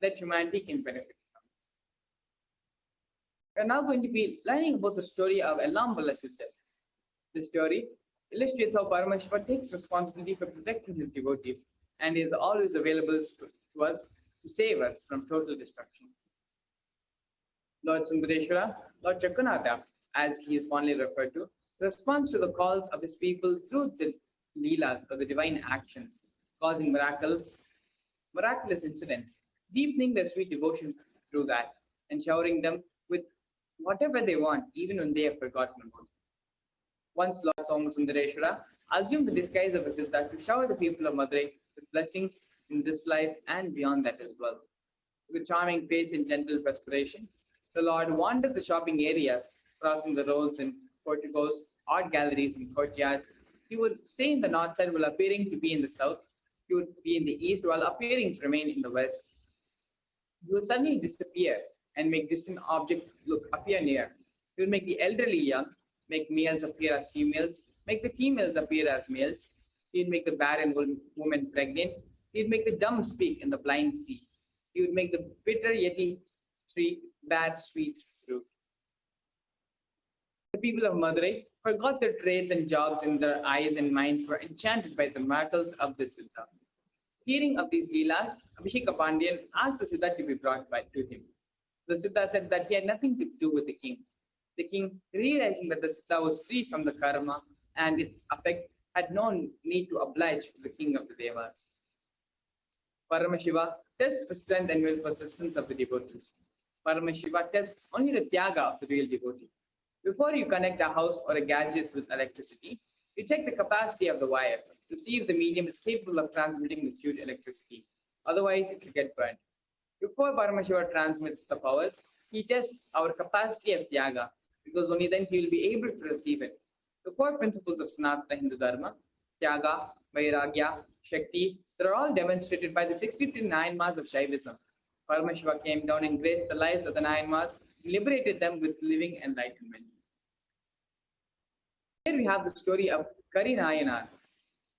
that humanity can benefit from. We are now going to be learning about the story of Elambala Siddhar. This story illustrates how Paramashiva takes responsibility for protecting his devotees and is always available to us to save us from total destruction. Lord Sundareshwara, Lord Chakunatha, as he is fondly referred to, responds to the calls of his people through the Leelas or the divine actions, causing miraculous incidents, deepening their sweet devotion through that, and showering them with whatever they want, even when they have forgotten about it. Once Lord Somasundareshwara assumed the disguise of a Siddha to shower the people of Madurai with blessings in this life and beyond that as well. With a charming face and gentle perspiration, the Lord wandered the shopping areas, crossing the roads and porticos, art galleries and courtyards. He would stay in the north side while appearing to be in the south. He would be in the east while appearing to remain in the west. He would suddenly disappear and make distant objects appear near. He would make the elderly young, make males appear as females, make the females appear as males. He would make the barren woman pregnant. He would make the dumb speak and the blind see. He would make the bitter yeti tree bear sweet fruit. The people of Madurai forgot their trades and jobs, and their eyes and minds were enchanted by the miracles of the Siddha. Hearing of these Leelas, Abhishek Pandian asked the Siddha to be brought back to him. The Siddha said that he had nothing to do with the king. The king, realizing that the Siddha was free from the karma and its effect, had no need to oblige to the king of the Devas. Paramashiva tests the strength and will persistence of the devotees. Paramashiva tests only the tyaga of the real devotee. Before you connect a house or a gadget with electricity, you check the capacity of the wire to see if the medium is capable of transmitting this huge electricity. Otherwise, it will get burned. Before Paramashiva transmits the powers, he tests our capacity of tyaga, because only then he will be able to receive it. The core principles of Sanatana Hindu Dharma, tyaga, vairagya, shakti, they are all demonstrated by the 63 Nayanmas of Shaivism. Paramashiva came down and graced the lives of the Nayanmas and liberated them with living enlightenment. Here we have the story of Kari Nayanar.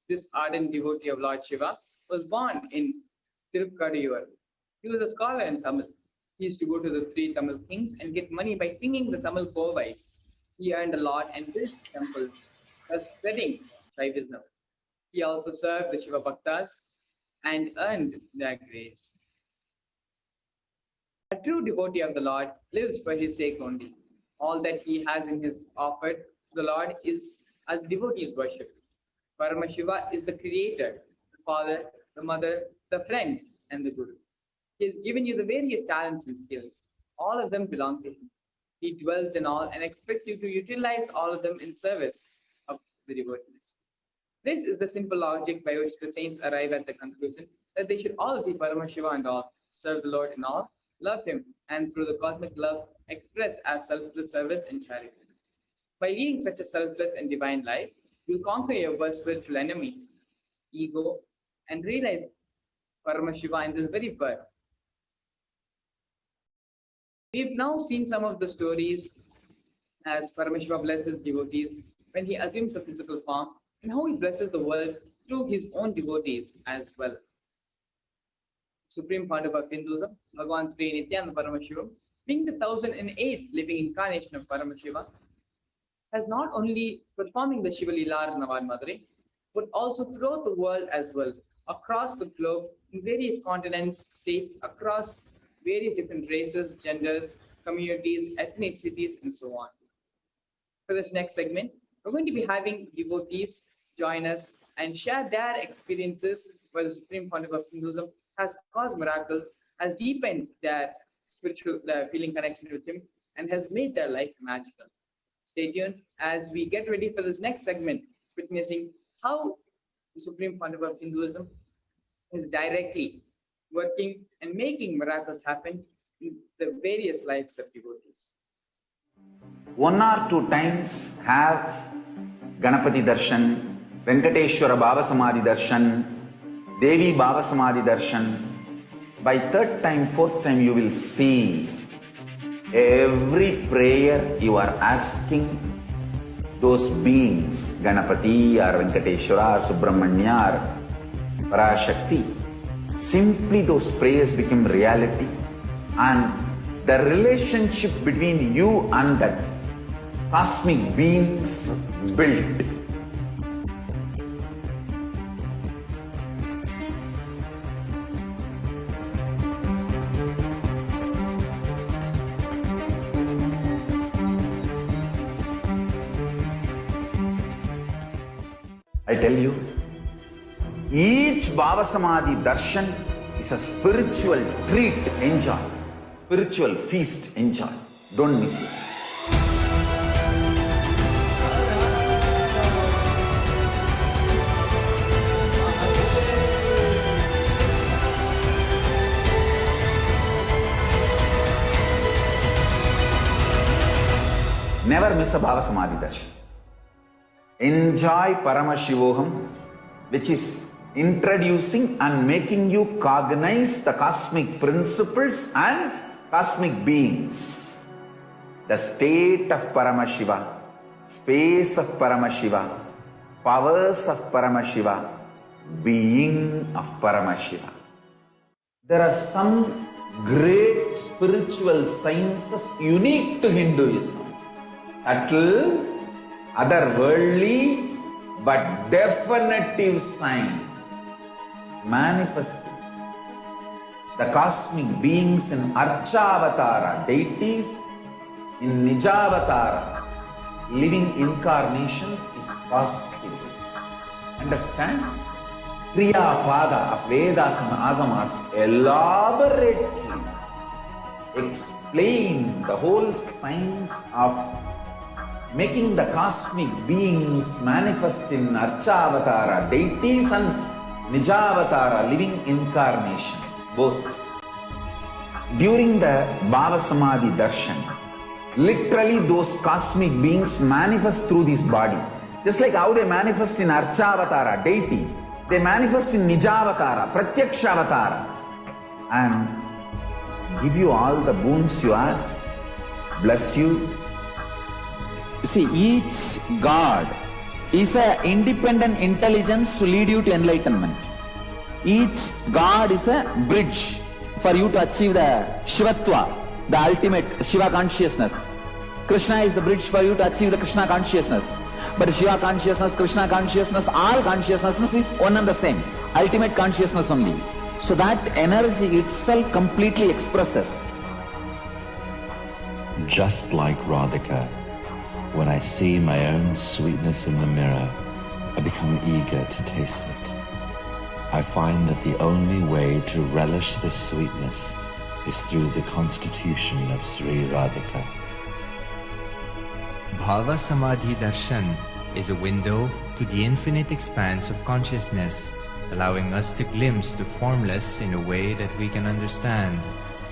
This ardent devotee of Lord Shiva was born in Tirukadiyur. He was a scholar in Tamil. He used to go to the 3 Tamil kings and get money by singing the Tamil povais. He earned a lot and built temples, thus spreading Shaivism. He also served the Shiva Bhaktas and earned their grace. A true devotee of the Lord lives for his sake only. All that he has in his offered to the Lord is as devotees worship. Paramashiva is the creator, the father, the mother, the friend, and the guru. He has given you the various talents and skills. All of them belong to him. He dwells in all and expects you to utilize all of them in service of the devotees. This is the simple logic by which the saints arrive at the conclusion that they should all see Paramashiva and all, serve the Lord in all, love him, and through the cosmic love express as selfless service and charity. By leading such a selfless and divine life, you conquer your worst spiritual enemy, ego, and realize Paramashiva in this very birth. We've now seen some of the stories as Paramashiva blesses devotees when he assumes the physical form, and how he blesses the world through his own devotees as well. Supreme part of Hinduism, Bhagavan Sri Nityananda Paramashiva, being the 1008th living incarnation of Paramashiva, has not only performing the Shiva Leela Navad Madurai, but also throughout the world as well, across the globe, in various continents, states, across various different races, genders, communities, ethnicities, and so on. For this next segment, we're going to be having devotees join us and share their experiences where the Supreme Pontiff of Hinduism has caused miracles, has deepened their spiritual feeling connection with him, and has made their life magical. Stay tuned as we get ready for this next segment, witnessing how the Supreme Pontiff of Hinduism is directly working and making miracles happen in the various lives of devotees. 1 or 2 times have Ganapati Darshan, Venkateshwara Baba Samadhi Darshan, Devi Baba Samadhi Darshan. By 3rd time, 4th time, you will see every prayer you are asking those beings, Ganapati or Venkateshwara or Subramanya or Parashakti, Simply those prayers became reality, and the relationship between you and that cosmic beings built. I tell you, each Baba Samadhi darshan is a spiritual treat. Enjoy. Spiritual feast. Enjoy. Don't miss it. Never miss a Baba Samadhi darshan. Enjoy Paramashivoham, which is introducing and making you cognize the cosmic principles and cosmic beings. The state of Paramashiva, space of Paramashiva, powers of Paramashiva, being of Paramashiva. There are some great spiritual sciences unique to Hinduism. Subtle, otherworldly, but definitive sign. Manifesting the cosmic beings in Archavatara, deities in Nijavatara, living incarnations is possible. Understand? Kriya Pada of Vedas and Agamas elaborately explain the whole science of making the cosmic beings manifest in Archavatara, deities and Nijavatara, living incarnations, both. During the Baba Samadhi darshan, literally those cosmic beings manifest through this body. Just like how they manifest in Archavatara, deity, they manifest in Nijavatara, Pratyakshavatara, and give you all the boons you ask, bless you. You see, each God is an independent intelligence to lead you to enlightenment. Each God is a bridge for you to achieve the Shivatva, the ultimate Shiva consciousness. Krishna is the bridge for you to achieve the Krishna consciousness. But Shiva consciousness, Krishna consciousness, all consciousness is one and the same. Ultimate consciousness only. So that energy itself completely expresses. Just like Radhika, when I see my own sweetness in the mirror, I become eager to taste it. I find that the only way to relish this sweetness is through the constitution of Sri Radhika. Bhava Samadhi Darshan is a window to the infinite expanse of consciousness, allowing us to glimpse the formless in a way that we can understand.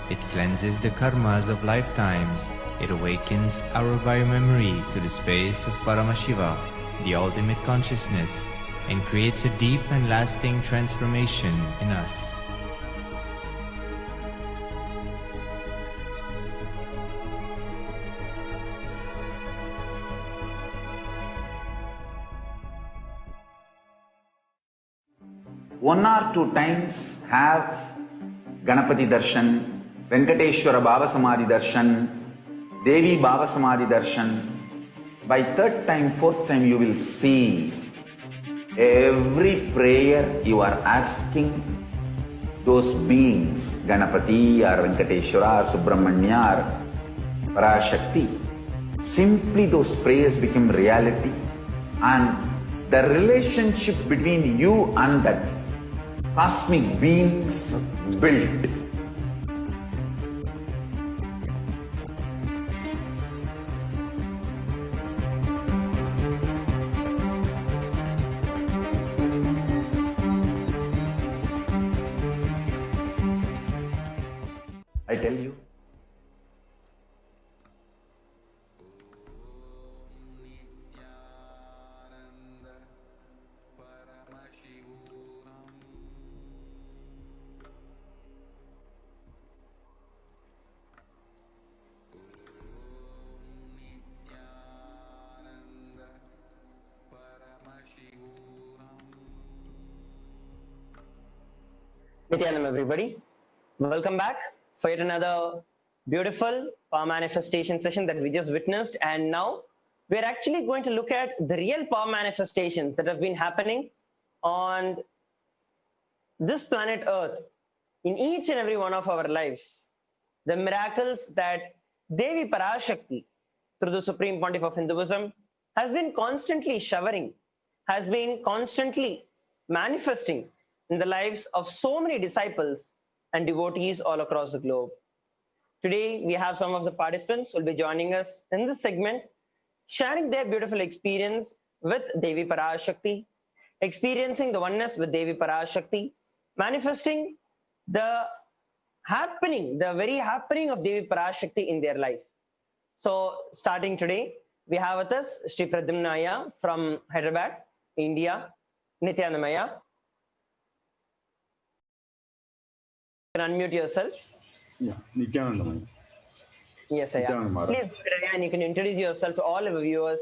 It cleanses the karmas of lifetimes. It awakens our biomemory to the space of Paramashiva, the ultimate consciousness, and creates a deep and lasting transformation in us. One or two times have Ganapati darshan, Venkateshwara Baba Samadhi darshan, Devi Baba Samadhi darshan. By third time, fourth time, you will see every prayer you are asking those beings, Ganapati or Venkateshwara or Subramanya or Parashakti. Simply those prayers become reality, and the relationship between you and that cosmic beings built. I tell you, Nityanam, everybody. Welcome back for yet another beautiful power manifestation session that we just witnessed. And now we're actually going to look at the real power manifestations that have been happening on this planet Earth in each and every one of our lives. The miracles that Devi Parashakti, through the Supreme Pontiff of Hinduism, has been constantly showering, has been constantly manifesting in the lives of so many disciples and devotees all across the globe. Today, we have some of the participants who will be joining us in this segment, sharing their beautiful experience with Devi Parashakti, experiencing the oneness with Devi Parashakti, manifesting the very happening of Devi Parashakti in their life. So, starting today, we have with us Sri Pradyumnaya from Hyderabad, India. Nityanamaya. You can unmute yourself. Yeah, Nityanamaya. Yes, I am. Please, and you can introduce yourself to all our viewers.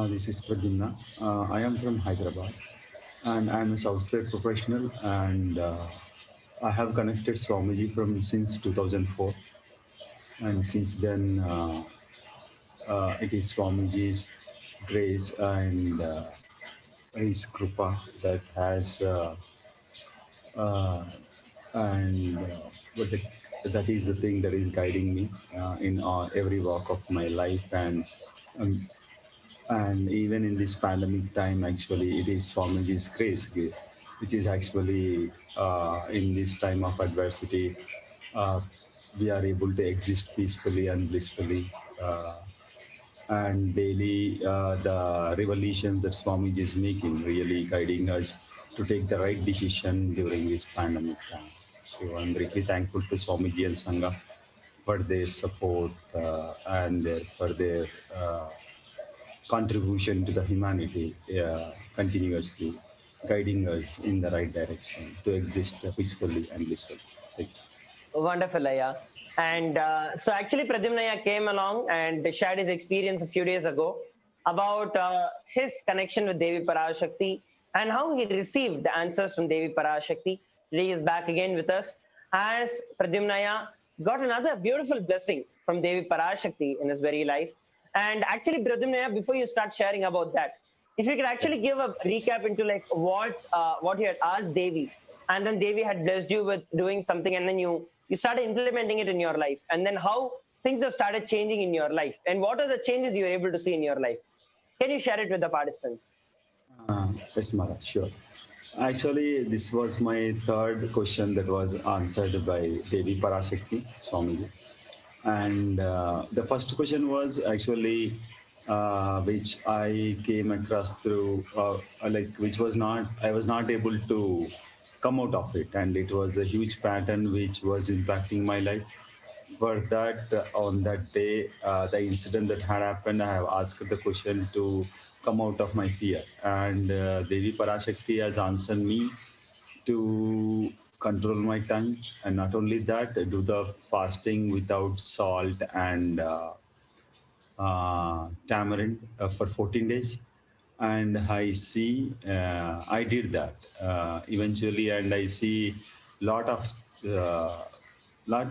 This is Pradyumna. I am from Hyderabad and I am a software professional, and I have connected Swamiji since 2004, and since then it is Swamiji's grace and his krupa that has but that is the thing that is guiding me in every walk of my life, and even in this pandemic time, actually, it is Swamiji's grace, which is actually in this time of adversity, we are able to exist peacefully and blissfully. And daily, the revolutions that Swamiji is making, really guiding us to take the right decision during this pandemic time. So I'm really thankful to Swamiji and Sangha for their support and for their contribution to the humanity, continuously guiding us in the right direction to exist peacefully and blissfully. Thank you. Wonderful, Aya. And so actually Pradyumnaya came along and shared his experience a few days ago about his connection with Devi Parashakti and how he received the answers from Devi Parashakti. Today he is back again with us as Pradyumnaya got another beautiful blessing from Devi Parashakti in his very life. And actually, Pradyumnaya, before you start sharing about that, if you could actually give a recap into like what you had asked Devi, and then Devi had blessed you with doing something, and then you started implementing it in your life, and then how things have started changing in your life, and what are the changes you were able to see in your life. Can you share it with the participants? Yes, Mara, sure. Actually, this was my third question that was answered by Devi Parashakti, Swamiji. And the first question was actually which I came across through, which was not, I was not able to come out of it. And it was a huge pattern which was impacting my life. For that, on that day, the incident that had happened, I have asked the question to come out of my fear. And Devi Parashakti has answered me to control my tongue, and not only that, do the fasting without salt and tamarind for 14 days. And I see, I did that eventually, and I see lot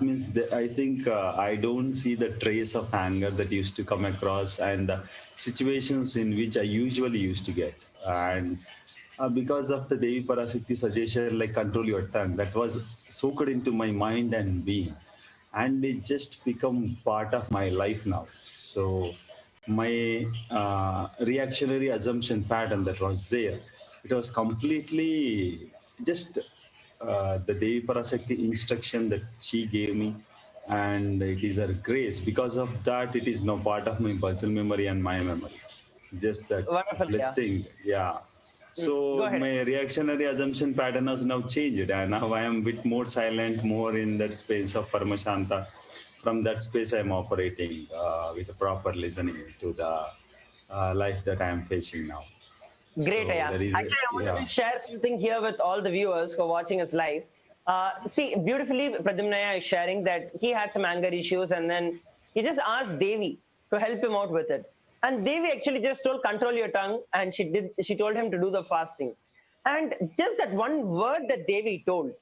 means that I think I don't see the trace of anger that used to come across and the situations in which I usually used to get. And because of the Devi Parashakti suggestion, like control your tongue, that was soaked into my mind and being, and it just become part of my life now. So my reactionary assumption pattern that was there, it was completely just the Devi Parashakti instruction that she gave me, and it is her grace. Because of that, it is now part of my muscle memory and my memory. Just that blessing, yeah. So my reactionary assumption pattern has now changed, and now I am a bit more silent, more in that space of Paramashanta. From that space, I am operating with a proper listening to the life that I am facing now. Great, so Actually, I want to share something here with all the viewers who are watching us live. See, beautifully, Pradyumnaya is sharing that he had some anger issues, and then he just asked Devi to help him out with it. And Devi actually just told, control your tongue, and she told him to do the fasting. And just that one word that Devi told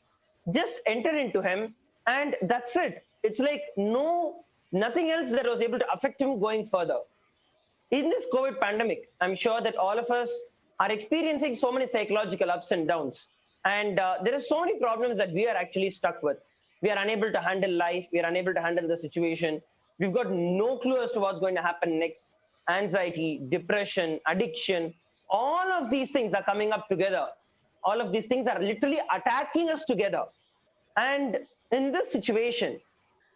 just entered into him, and that's it. It's like nothing else that was able to affect him going further. In this COVID pandemic, I'm sure that all of us are experiencing so many psychological ups and downs. And there are so many problems that we are actually stuck with. We are unable to handle life. We are unable to handle the situation. We've got no clue as to what's going to happen next. Anxiety, depression, addiction, all of these things are coming up together. All of these things are literally attacking us together. And in this situation,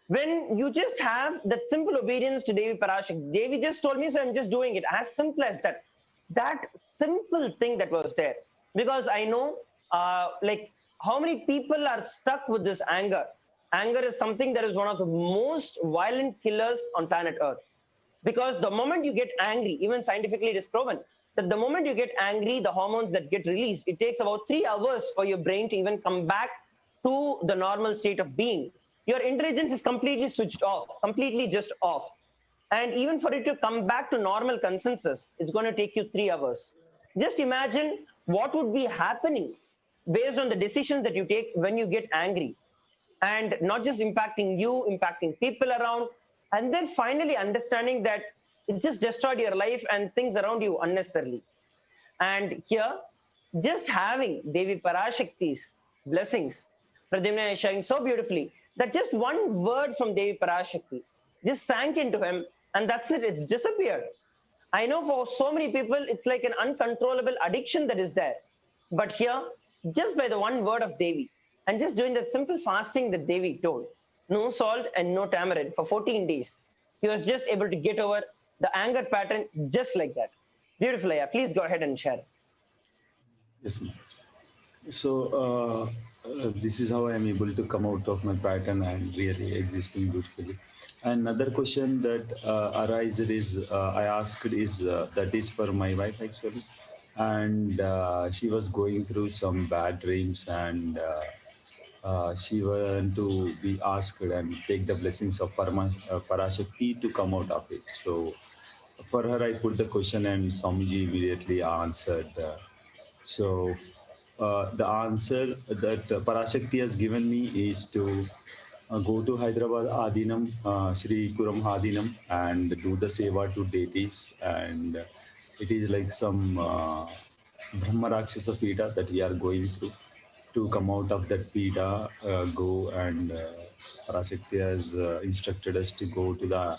when you just have that simple obedience to Devi Parashakti, Devi just told me, so I'm just doing it. As simple as that. That simple thing that was there. Because I know, like, how many people are stuck with this anger. Anger is something that is one of the most violent killers on planet Earth. Because the moment you get angry, even scientifically it is proven, that the moment you get angry, the hormones that get released, it takes about 3 hours for your brain to even come back to the normal state of being. Your intelligence is completely switched off, completely just off. And even for it to come back to normal consensus, it's going to take you 3 hours. Just imagine what would be happening based on the decisions that you take when you get angry. And not just impacting you, impacting people around, and then finally understanding that it just destroyed your life and things around you unnecessarily. And here, just having Devi Parashakti's blessings, Pradyumna is sharing so beautifully that just one word from Devi Parashakti just sank into him, and that's it, it's disappeared. I know for so many people, it's like an uncontrollable addiction that is there. But here, just by the one word of Devi, and just doing that simple fasting that Devi told, no salt and no tamarind for 14 days, he was just able to get over the anger pattern just like that. Beautiful, Aya. Please go ahead and share. Yes, ma'am. So this is how I am able to come out of my pattern and really existing beautifully. Another question that arises is I asked is that is for my wife actually, and she was going through some bad dreams, and she wanted to be asked and take the blessings of Parashakti to come out of it. So for her, I put the question, and Swamiji immediately answered. The answer that Parashakti has given me is to go to Hyderabad Adinam, Sri Kuram Adinam, and do the seva to deities. And it is like some Brahma Rakshasa Pita that we are going through. To come out of that Pita, go and Parashakti has instructed us to go to the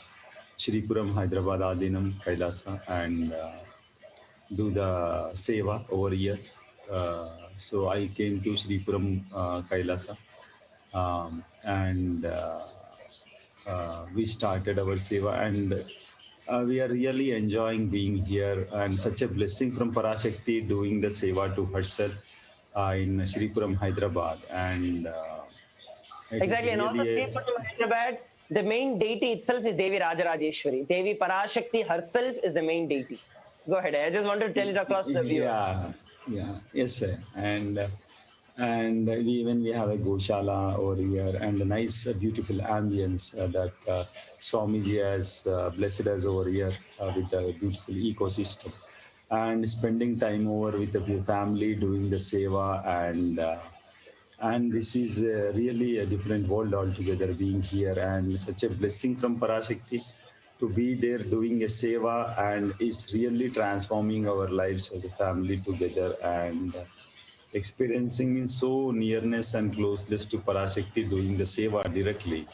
Sri Kuram Hyderabad Adinam Kailasa and do the seva over here. So I came to Sripuram Kailasa and we started our seva, and we are really enjoying being here, and such a blessing from Parashakti doing the seva to herself in Sripuram, Hyderabad. And exactly, and also Sripuram, Hyderabad, the main deity itself is Devi Rajarajeshwari. Devi Parashakti herself is the main deity. Go ahead. I just wanted to tell it across the view. Yes, sir. And we have a Goshala over here, and a nice, beautiful ambience that Swamiji has blessed us over here with a beautiful ecosystem, and spending time over with the family doing the seva, and this is really a different world altogether being here, and such a blessing from Parashakti to be there doing a seva, and it's really transforming our lives as a family together, and experiencing in so nearness and closeness to Parashakti doing the seva directly.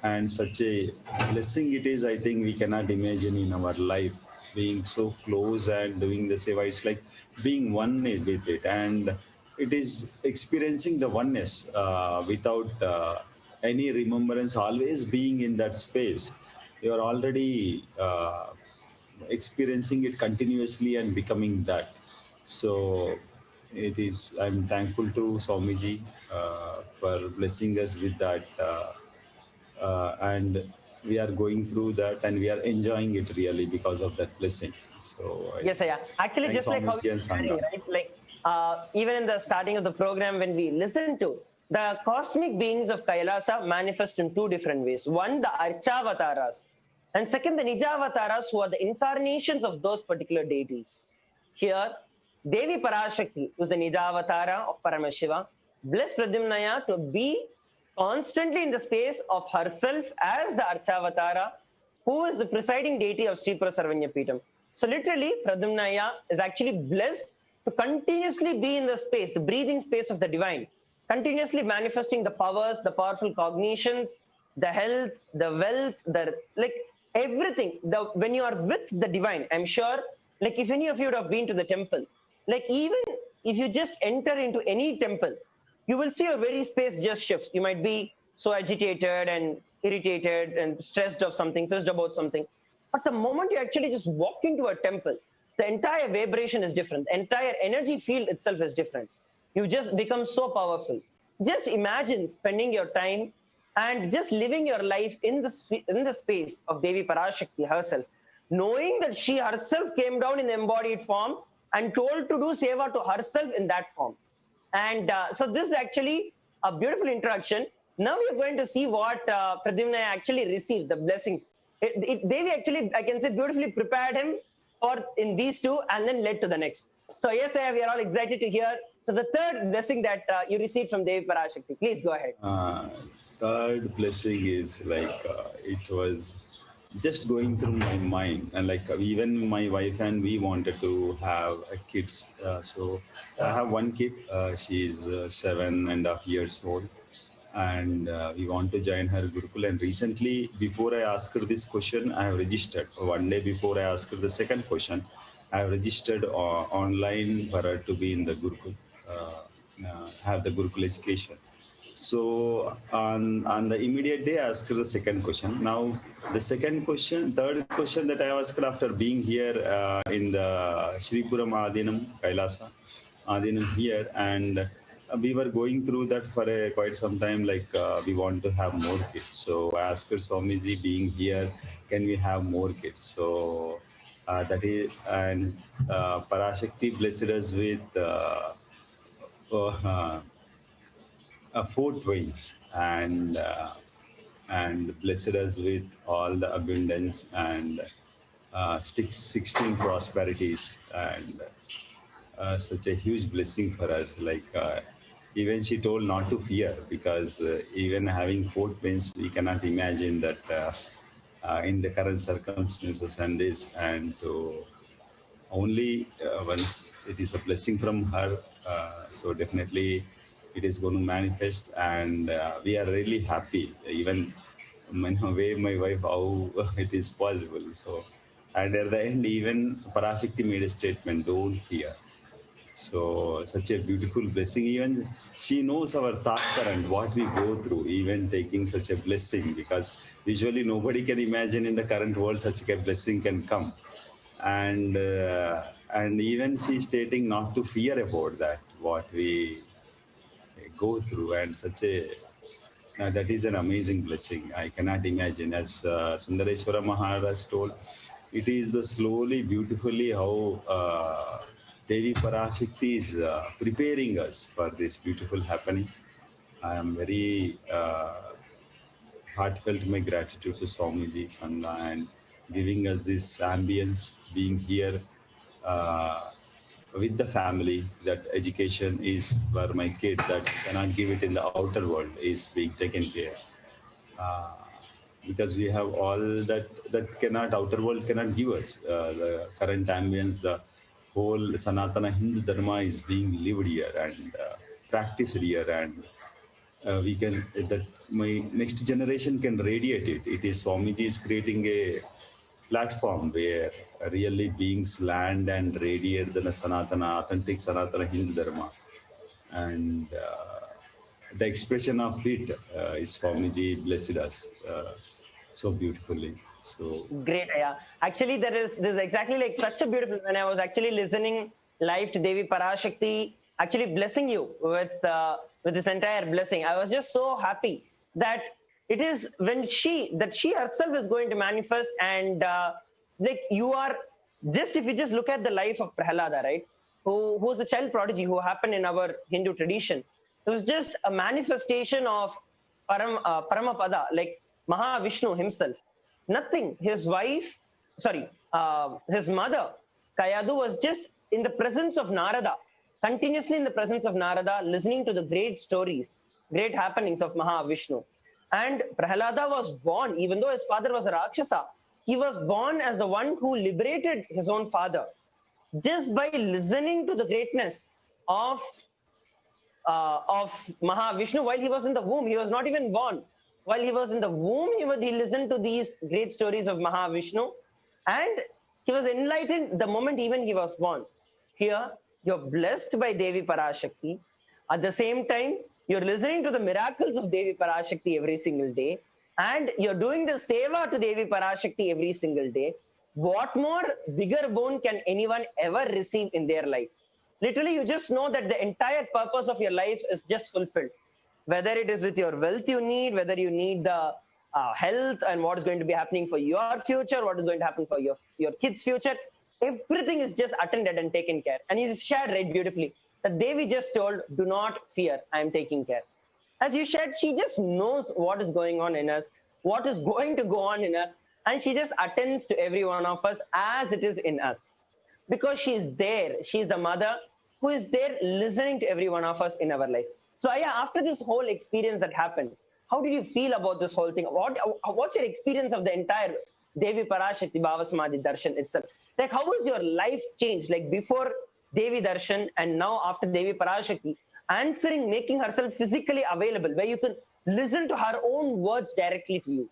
And such a blessing it is, I think we cannot imagine in our life, being so close and doing the seva. It's like being one with it, and it is experiencing the oneness without any remembrance, always being in that space. You are already experiencing it continuously and becoming that. So it is, I'm thankful to Swamiji for blessing us with that. And we are going through that, and we are enjoying it really because of that blessing. So yes, yeah. Actually, just like how you said, right? Like even in the starting of the program, when we listen to the cosmic beings of Kailasa manifest in two different ways. One, the Archavataras, and second, the Nijavataras, who are the incarnations of those particular deities. Here, Devi Parashakti, who's the Nijavatara of Paramashiva, blessed Pradyumnaya to be constantly in the space of herself as the Archavatara, who is the presiding deity of Sri Sarvanya Peetam. So literally, Pradyumnaya is actually blessed to continuously be in the space, the breathing space of the divine, continuously manifesting the powers, the powerful cognitions, the health, the wealth, the like everything. When you are with the divine, I'm sure, like if any of you would have been to the temple, like even if you just enter into any temple, you will see your very space just shifts. You might be so agitated and irritated and stressed of something, pissed about something. But the moment you actually just walk into a temple, the entire vibration is different. The entire energy field itself is different. You just become so powerful. Just imagine spending your time and just living your life in the space of Devi Parashakti herself, knowing that she herself came down in the embodied form and told to do seva to herself in that form. And so this is actually a beautiful introduction. Now we are going to see what Pradyumna actually received, the blessings. Devi actually, I can say, beautifully prepared him for in these two and then led to the next. So yes, we are all excited to hear the third blessing that you received from Devi Parashakti. Please go ahead. Third blessing is like it was just going through my mind, and like even my wife and we wanted to have kids. So I have one kid. She is 7.5 years old, and we want to join her Gurukul. And recently, before I asked her this question, I have registered. One day before I asked her the second question, I have registered online for her to be in the Gurukul, have the Gurukul education. So on the immediate day, I asked her the second question. Now, the third question that I asked after being here in the Shripuram Adinam, Kailasa Adinam here, and we were going through that for quite some time, like we want to have more kids. So I asked her, Swamiji, being here, can we have more kids? So that is, and Parashakti blessed us with 4 twins, and blessed us with all the abundance and 16 prosperities, and such a huge blessing for us. Like even she told not to fear, because even having 4 twins, we cannot imagine that in the current circumstances and this, and to only once it is a blessing from her. So definitely it is going to manifest, and we are really happy. Even in a way, my wife, how it is possible. So, and at the end, even Parashakti made a statement: "Don't fear." So, such a beautiful blessing. Even she knows our thought current, what we go through, even taking such a blessing, because usually nobody can imagine in the current world such a blessing can come. And even she stating not to fear about that, what we go through, and such a that is an amazing blessing. I cannot imagine, as Sundareshwara Maharaj told, it is the slowly, beautifully how Devi Parashakti is preparing us for this beautiful happening. I am very heartfelt my gratitude to Swamiji, Sangha, and giving us this ambience, being here with the family. That education is for my kid, that cannot give it in the outer world, is being taken care. Because we have all that cannot, outer world cannot give us. The current ambience, the whole Sanatana Hindu Dharma is being lived here and practiced here, and we can, that my next generation can radiate it. It is Swamiji is creating a platform where really beings land and radiate the Sanatana, authentic Sanatana Hindu Dharma. And the expression of it is Swamiji blessed us so beautifully. So great, yeah. Actually, this is exactly like such a beautiful. When I was actually listening live to Devi Parashakti, actually blessing you with this entire blessing, I was just so happy that it is when she herself is going to manifest, and like you are just, if you just look at the life of Prahlada, right, who was a child prodigy who happened in our Hindu tradition. It was just a manifestation of Paramapada, like Mahavishnu himself. Nothing. His wife, his mother, Kayadu, was just in the presence of Narada, continuously in the presence of Narada, listening to the great stories, great happenings of Mahavishnu. And Prahalada was born, even though his father was a Rakshasa, he was born as the one who liberated his own father just by listening to the greatness of of Mahavishnu while he was in the womb. He was not even born. While he was in the womb, he listened to these great stories of Mahavishnu, and he was enlightened the moment even he was born. Here, you're blessed by Devi Parashakti. At the same time, you're listening to the miracles of Devi Parashakti every single day, and you're doing the seva to Devi Parashakti every single day. What more bigger boon can anyone ever receive in their life? Literally, you just know that the entire purpose of your life is just fulfilled. Whether it is with your wealth you need, whether you need the health and what is going to be happening for your future, what is going to happen for your kids' future, everything is just attended and taken care. And he shared right beautifully that Devi just told, do not fear, I am taking care. As you shared, she just knows what is going on in us, what is going to go on in us, and she just attends to every one of us as it is in us. Because she is there, she is the mother who is there listening to every one of us in our life. So Aya, after this whole experience that happened, how did you feel about this whole thing? What's your experience of the entire Devi Parashakti Bhava Samadhi Darshan itself? Like, how was your life changed? Like before Devi Darshan and now after Devi Parashakti, answering, making herself physically available, where you can listen to her own words directly to you.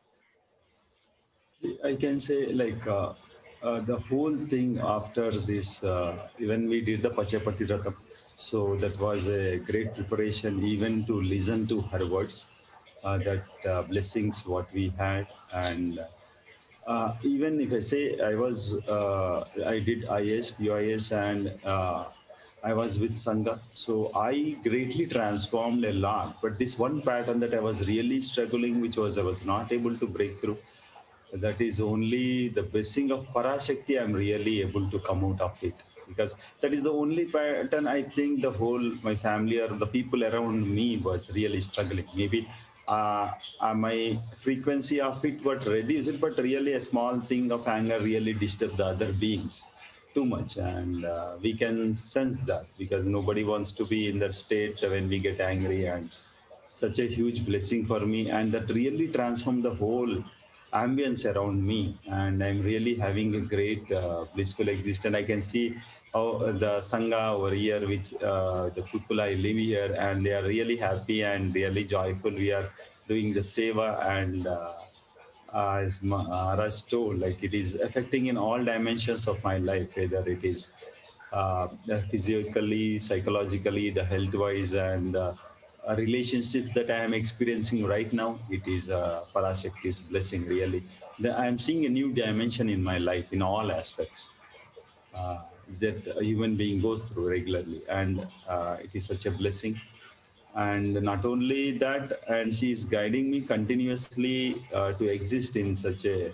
I can say like the whole thing after this, when we did the Pachapati Ratham, so that was a great preparation even to listen to her words, that blessings what we had. And even if I say I did IS, UIS, and I was with Sangha. So I greatly transformed a lot. But this one pattern that I was really struggling, which was I was not able to break through, that is only the blessing of Parashakti I'm really able to come out of it. Because that is the only pattern I think the whole, my family or the people around me was really struggling. Maybe my frequency of it was reduced, but really a small thing of anger really disturbed the other beings too much. And we can sense that because nobody wants to be in that state when we get angry. And such a huge blessing for me. And that really transformed the whole ambience around me, and I'm really having a great blissful existence. I can see how the Sangha over here, which the people I live here, and they are really happy and really joyful. We are doing the seva, and as Maharaj told, like it is affecting in all dimensions of my life, whether it is physically, psychologically, the health-wise, and a relationship that I am experiencing right now. It is Parashakti's blessing, really. I am seeing a new dimension in my life in all aspects that a human being goes through regularly. And it is such a blessing. And not only that, and she is guiding me continuously to exist in such a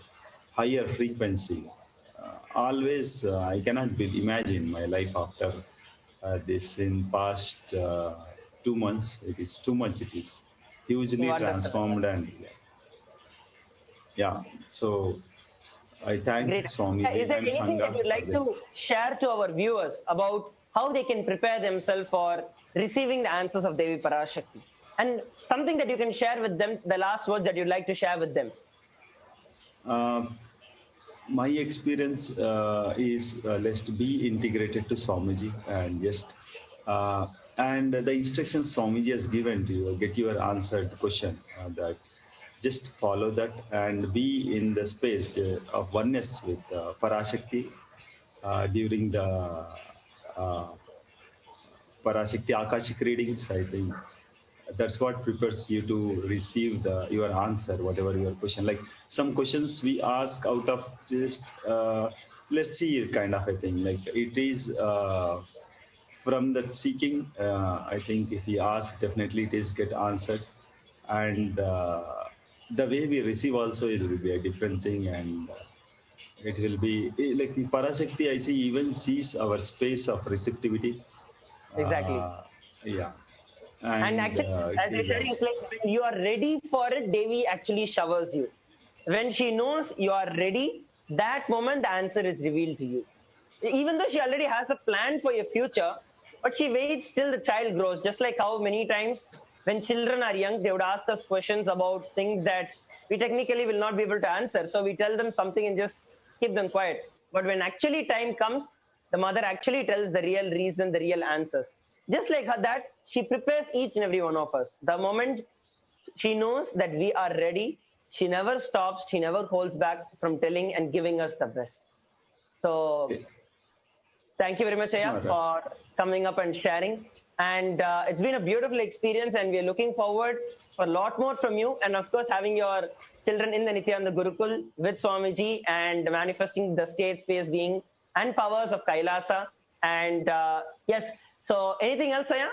higher frequency. Always, I cannot imagine my life after this in past 2 months. It is too much. It is hugely transformed. And yeah, so I thank Swamiji. Is there anything that you'd like to share to our viewers about how they can prepare themselves for receiving the answers of Devi Parashakti? And something that you can share with them, the last words that you'd like to share with them. My experience is let's be integrated to Swamiji and just and the instructions Swamiji has given to you, get your answered question, that just follow that and be in the space of oneness with Parashakti during the Parashakti Akashic readings. I think that's what prepares you to receive your answer, whatever your question. Like some questions we ask out of just let's see kind of a thing. Like it is from that seeking. I think if we ask, definitely it is get answered, and the way we receive also it will be a different thing, and it will be like Parashakti. I see even sees our space of receptivity. Exactly. Yeah. And actually, as you're sharing, it's like when you are ready for it, Devi actually showers you. When she knows you are ready, that moment the answer is revealed to you. Even though she already has a plan for your future, but she waits till the child grows. Just like how many times when children are young, they would ask us questions about things that we technically will not be able to answer. So we tell them something and just keep them quiet. But when actually time comes, the mother actually tells the real reason, the real answers. Just like her, that she prepares each and every one of us. The moment she knows that we are ready, she never stops, she never holds back from telling and giving us the best. So thank you very much, Aya, for coming up and sharing. And it's been a beautiful experience, and we're looking forward for a lot more from you. And of course, having your children in the Nityananda Gurukul with Swamiji and manifesting the state, space, being, and powers of Kailasa. And yes, so anything else, Aya?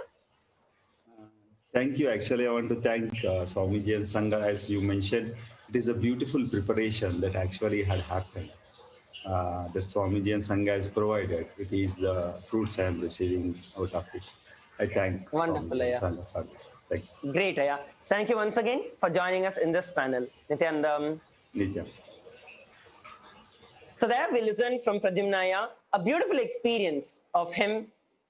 Thank you. Actually, I want to thank Swamiji and Sangha. As you mentioned, it is a beautiful preparation that actually had happened. That Swamiji and Sangha has provided. It is the fruits I am receiving out of it. I thank Wonderful, Swamiji Aya. and Sangha for this. Thank you. Great, Aya. Thank you once again for joining us in this panel. Nityanandam. Nitya. So there we listened from Pradyumnaya a beautiful experience of him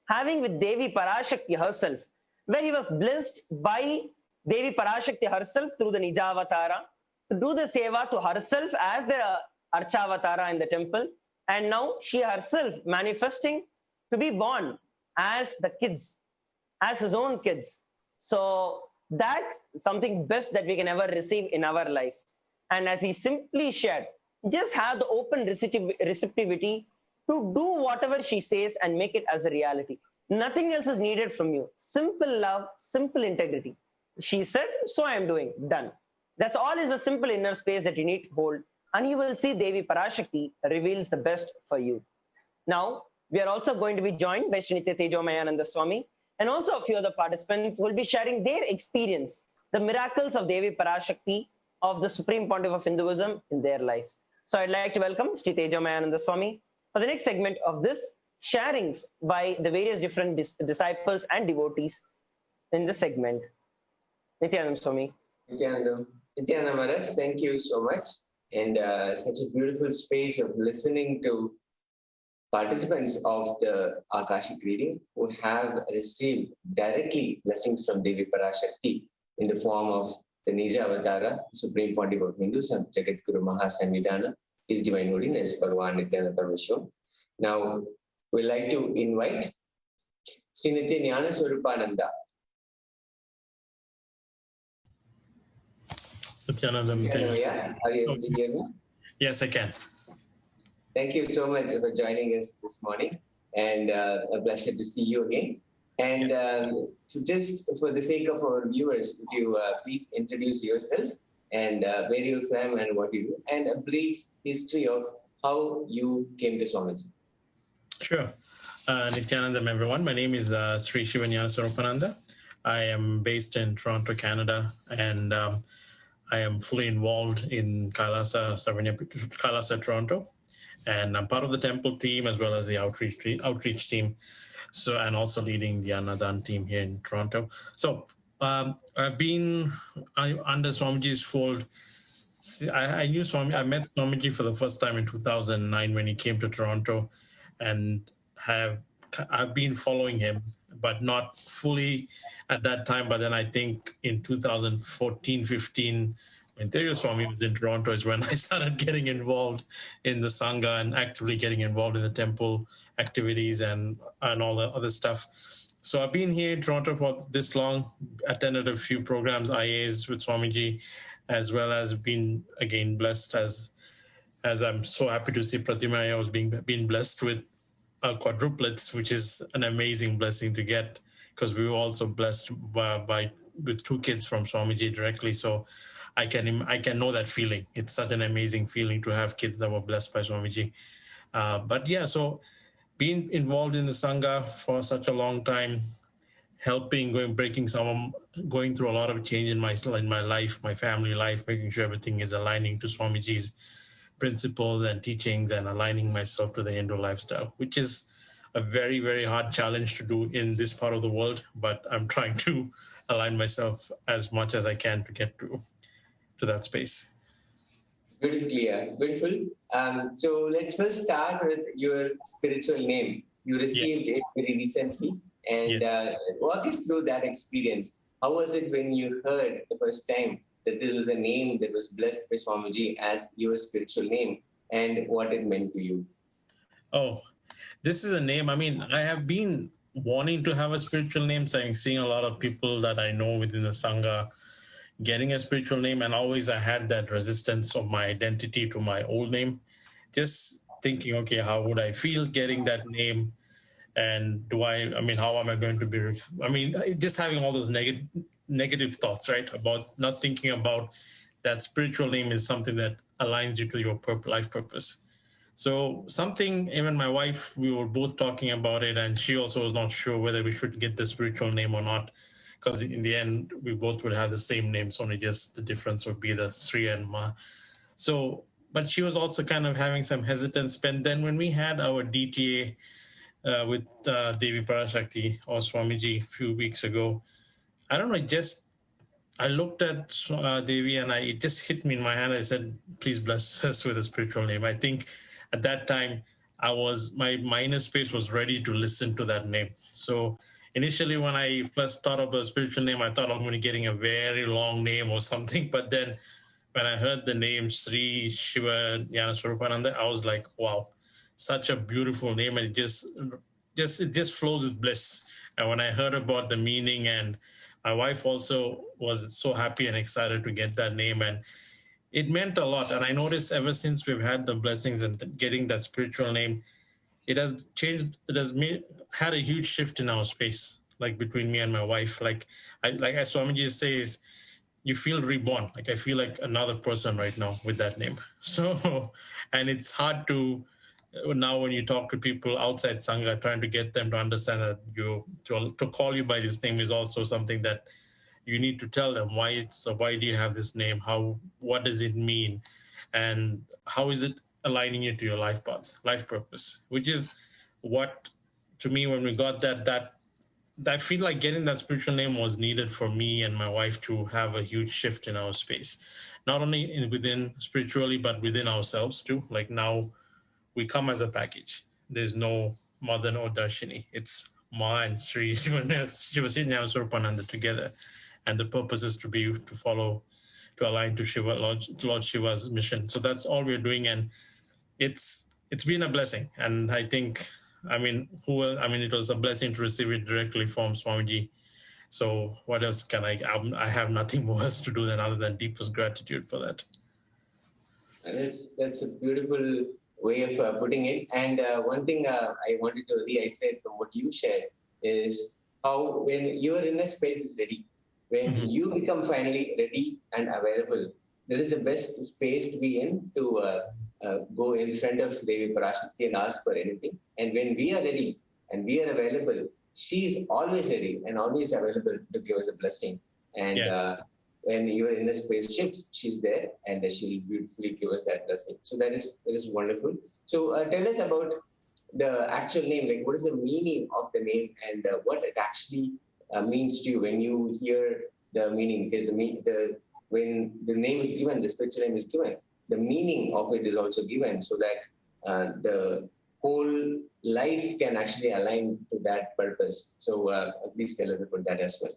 having with Devi Parashakti herself, where he was blessed by Devi Parashakti herself through the Nijavatara to do the seva to herself as the Archavatara in the temple, and now she herself manifesting to be born as the kids, as his own kids. So that's something best that we can ever receive in our life. And as he simply shared, just have the open receptivity to do whatever she says and make it as a reality. Nothing else is needed from you. Simple love, simple integrity. She said, so I am doing, done. That's all is a simple inner space that you need to hold. And you will see Devi Parashakti reveals the best for you. Now, we are also going to be joined by Srinitya Tejomayananda Swami, and also a few other participants will be sharing their experience, the miracles of Devi Parashakti of the Supreme Pontiff of Hinduism in their life. So I'd like to welcome Sri Tejomayananda Swami for the next segment of this sharings by the various different disciples and devotees in this segment. Nityananda Swami. Nityananda Maharaj, thank you so much. And such a beautiful space of listening to participants of the Akashic reading who have received directly blessings from Devi Parashakti in the form of the Nija Avatara, Supreme Pontiff of Hinduism, Jagat Guru Mahasannidhana, His Divine Holiness, Bhagavan Nityananda Paramahansa. Now, we'd like to invite Srinitya Jnana Swarupananda. Nityanandam, Hello, yeah. Are you able to hear me? Yes, I can. Thank you so much for joining us this morning, and a pleasure to see you again. And just for the sake of our viewers, would you please introduce yourself and where you're from and what you do, and a brief history of how you came to Swamiji. Sure. Nityanandam, everyone. My name is Sri Shivanyana Swarupananda. I am based in Toronto, Canada, and I am fully involved in Kailasa Toronto. And I'm part of the temple team as well as the outreach team. So, and also leading the Annadan team here in Toronto. So I've been under Swamiji's fold. I knew Swami. I met Swamiji for the first time in 2009 when he came to Toronto, and I've been following him, but not fully at that time. But then I think in 2014-15, when Teryo Swami was in Toronto, is when I started getting involved in the Sangha and actively getting involved in the temple activities and all the other stuff. So I've been here in Toronto for this long, attended a few programs, IAs with Swamiji, as well as been, again, blessed as I'm so happy to see Pratimaya was being blessed with quadruplets, which is an amazing blessing to get, because we were also blessed with 2 kids from Swamiji directly. So I can know that feeling. It's such an amazing feeling to have kids that were blessed by Swamiji. But yeah, so being involved in the Sangha for such a long time, helping, going through a lot of change in my life, my family life, making sure everything is aligning to Swamiji's principles and teachings and aligning myself to the Hindu lifestyle, which is a very, very hard challenge to do in this part of the world. But I'm trying to align myself as much as I can to get to that space. Beautifully, beautiful. So let's first start with your spiritual name. You received it very recently, and walk us through that experience. How was it when you heard the first time that this was a name that was blessed by Swamiji as your spiritual name, and what it meant to you? Oh, this is a name. I mean, I have been wanting to have a spiritual name. So I'm seeing a lot of people that I know within the Sangha getting a spiritual name, and always I had that resistance of my identity to my old name. Just thinking, okay, how would I feel getting that name? And how am I going to be? Just having all those negative thoughts, right? About not thinking about that spiritual name is something that aligns you to your life purpose. So something, even my wife, we were both talking about it, and she also was not sure whether we should get the spiritual name or not, because in the end, we both would have the same names, only just the difference would be the Sri and Ma. So, but she was also kind of having some hesitance. But then when we had our DTA with Devi Parashakti or Swamiji a few weeks ago, I don't know, I looked at Devi and it just hit me in my hand. I said, please bless us with a spiritual name. I think at that time, my inner space was ready to listen to that name. So initially, when I first thought of a spiritual name, I thought I'm going to be getting a very long name or something. But then when I heard the name Sri Shiva Jnanaswarupananda, I was like, wow, such a beautiful name. And it just flows with bliss. And when I heard about the meaning, and my wife also was so happy and excited to get that name, and it meant a lot. And I noticed ever since we've had the blessings and getting that spiritual name, it has changed. It has had a huge shift in our space, like between me and my wife. Like as Swamiji says, you feel reborn. Like I feel like another person right now with that name. So, and it's hard to now when you talk to people outside Sangha, trying to get them to understand that to call you by this name is also something that you need to tell them why do you have this name? What does it mean? And how is it aligning you to your life path, life purpose, which is what, to me, when we got that I feel like getting that spiritual name was needed for me and my wife to have a huge shift in our space, not only within spiritually, but within ourselves too. Like now we come as a package. There's no Mother or Darshini. It's Ma and Sri Jnanaswarupananda together. And the purpose is to align to Shiva, Lord Shiva's mission. So that's all we're doing. And it's been a blessing. And I think, it was a blessing to receive it directly from Swamiji. So what else can I have nothing more else to do other than deepest gratitude for that. And that's a beautiful way of putting it. And one thing I wanted to reiterate from what you shared is how when your inner space is ready, when you become finally ready and available, that is the best space to be in to go in front of Devi Parashakti and ask for anything. And when we are ready and we are available, she is always ready and always available to give us a blessing. And when your inner space shifts, she's there and she'll beautifully give us that blessing. So that is wonderful. So tell us about the actual name. Like, what is the meaning of the name, and what it actually means to you when you hear the meaning? Because when the name is given, the spiritual name is given, the meaning of it is also given, so that the whole life can actually align to that purpose. So please tell us about that as well.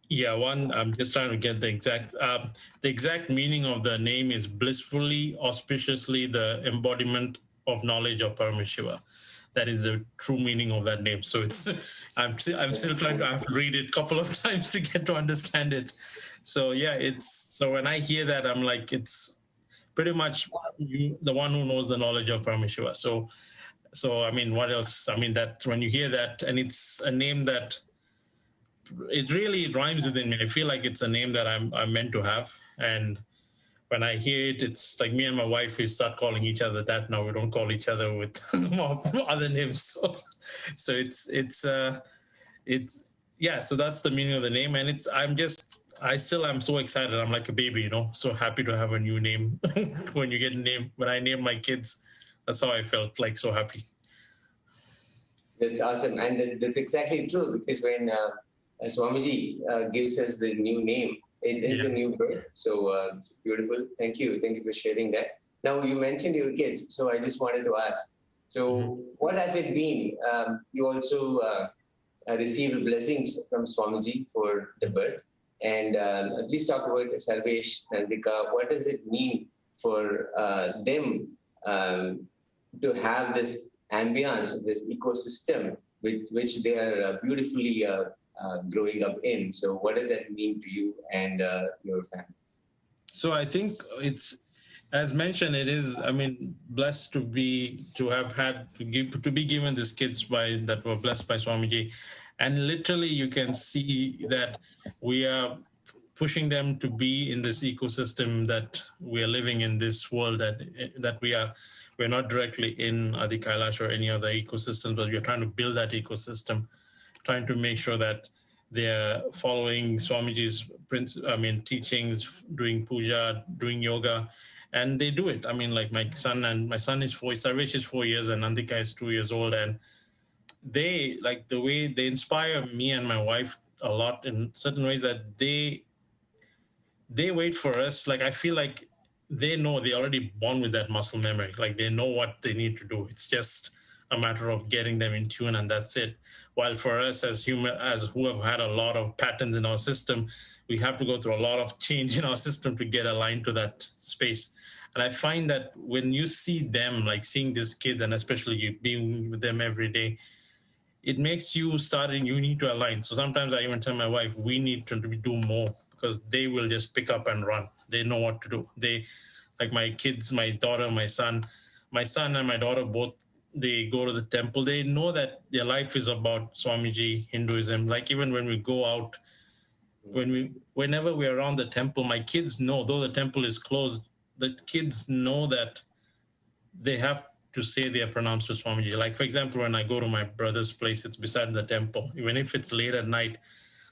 Yeah, I'm just trying to get the exact meaning of the name is blissfully, auspiciously, the embodiment of knowledge of Paramashiva. That is the true meaning of that name. So I'm still trying to, I have to read it a couple of times to get to understand it. So yeah, so when I hear that, I'm like, it's pretty much the one who knows the knowledge of Paramashiva. So what else? That when you hear that, and it's a name that it really rhymes within me. I feel like it's a name that I'm meant to have. And when I hear it, it's like me and my wife, we start calling each other that now. We don't call each other with other names. So so that's the meaning of the name. And I still am so excited. I'm like a baby, so happy to have a new name. When you get a name, when I name my kids, that's how I felt, like so happy. That's awesome. And that's exactly true, because when Swamiji gives us the new name, It is a new birth. So it's beautiful. Thank you. Thank you for sharing that. Now, you mentioned your kids. So I just wanted to ask. So what has it been? You also received blessings from Swamiji for the birth. And please talk about Sarvesh, Nandika. What does it mean for them to have this ambience, this ecosystem with which they are beautifully growing up in? So what does that mean to you and your family? So I think it's, as mentioned, it is, I mean, blessed to be, to have had, to be given these kids that were blessed by Swamiji. And literally you can see that we are pushing them to be in this ecosystem that we are living in, this world that we're not directly in Adi Kailash or any other ecosystem, but we're trying to build that ecosystem, trying to make sure that they're following Swamiji's teachings, doing puja, doing yoga, and they do it. I mean, like my son is 4, Sarvesh is 4 years, and Nandika is 2 years old, and they, like, the way they inspire me and my wife a lot in certain ways, that they wait for us. Like, I feel like they know, they're already born with that muscle memory. Like, they know what they need to do. It's just a matter of getting them in tune, and that's it. While for us as who have had a lot of patterns in our system, we have to go through a lot of change in our system to get aligned to that space. And I find that when you see them, like seeing these kids, and especially you being with them every day, it makes you you need to align. So sometimes I even tell my wife, we need to do more, because they will just pick up and run. They know what to do. They, like my kids, my daughter, my son and my daughter both, they go to the temple. They know that their life is about Swamiji, Hinduism. Like even when we go out, whenever we're around the temple, my kids know, though the temple is closed, the kids know that they have to say their pranams to Swamiji. Like, for example, when I go to my brother's place, it's beside the temple. Even if it's late at night,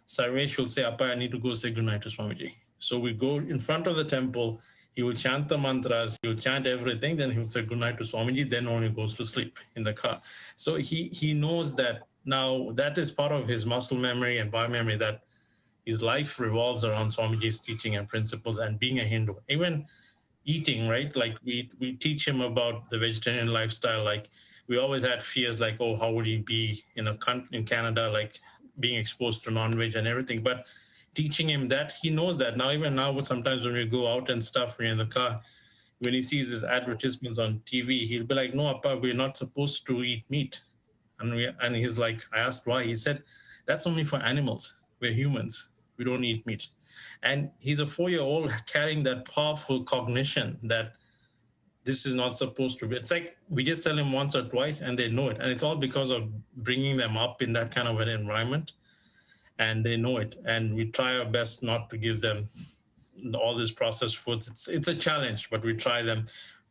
Sarvesh will say, Appa, I need to go say goodnight to Swamiji. So we go in front of the temple, he will chant the mantras, he will chant everything, then he will say goodnight to Swamiji, then only goes to sleep in the car. So he knows that now that is part of his muscle memory and biomemory, that his life revolves around Swamiji's teaching and principles and being a Hindu. Even eating, right? Like we teach him about the vegetarian lifestyle. Like we always had fears, like, oh, how would he be in Canada, like being exposed to non-veg and everything. But teaching him that, he knows that now. Even now, sometimes when we go out and stuff, we're in the car, when he sees his advertisements on TV, he'll be like, no, Appa, we're not supposed to eat meat. And he's like, I asked why. He said, that's only for animals. We're humans. We don't eat meat. And he's a 4-year-old carrying that powerful cognition that this is not supposed to be. It's like we just tell him once or twice and they know it. And it's all because of bringing them up in that kind of an environment, and they know it. And we try our best not to give them all these processed foods. It's a challenge, but we try them,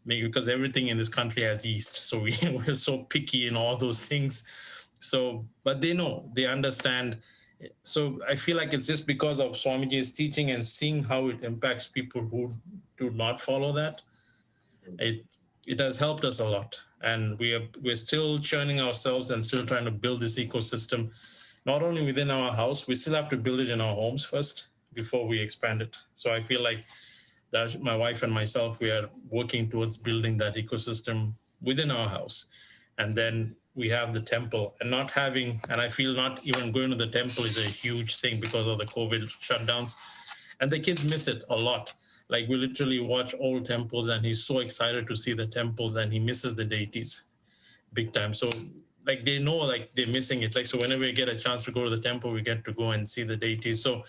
because everything in this country has yeast. So we're so picky in all those things. So, but they know, they understand. So I feel like it's just because of Swamiji's teaching and seeing how it impacts people who do not follow that. It has helped us a lot. And we're still churning ourselves and still trying to build this ecosystem, not only within our house, we still have to build it in our homes first before we expand it. So I feel like that my wife and myself, we are working towards building that ecosystem within our house. And then we have the temple, and I feel not even going to the temple is a huge thing because of the COVID shutdowns. And the kids miss it a lot. Like we literally watch old temples, and he's so excited to see the temples, and he misses the deities big time. So like they know, like they're missing it. Like, so whenever we get a chance to go to the temple, we get to go and see the deities. So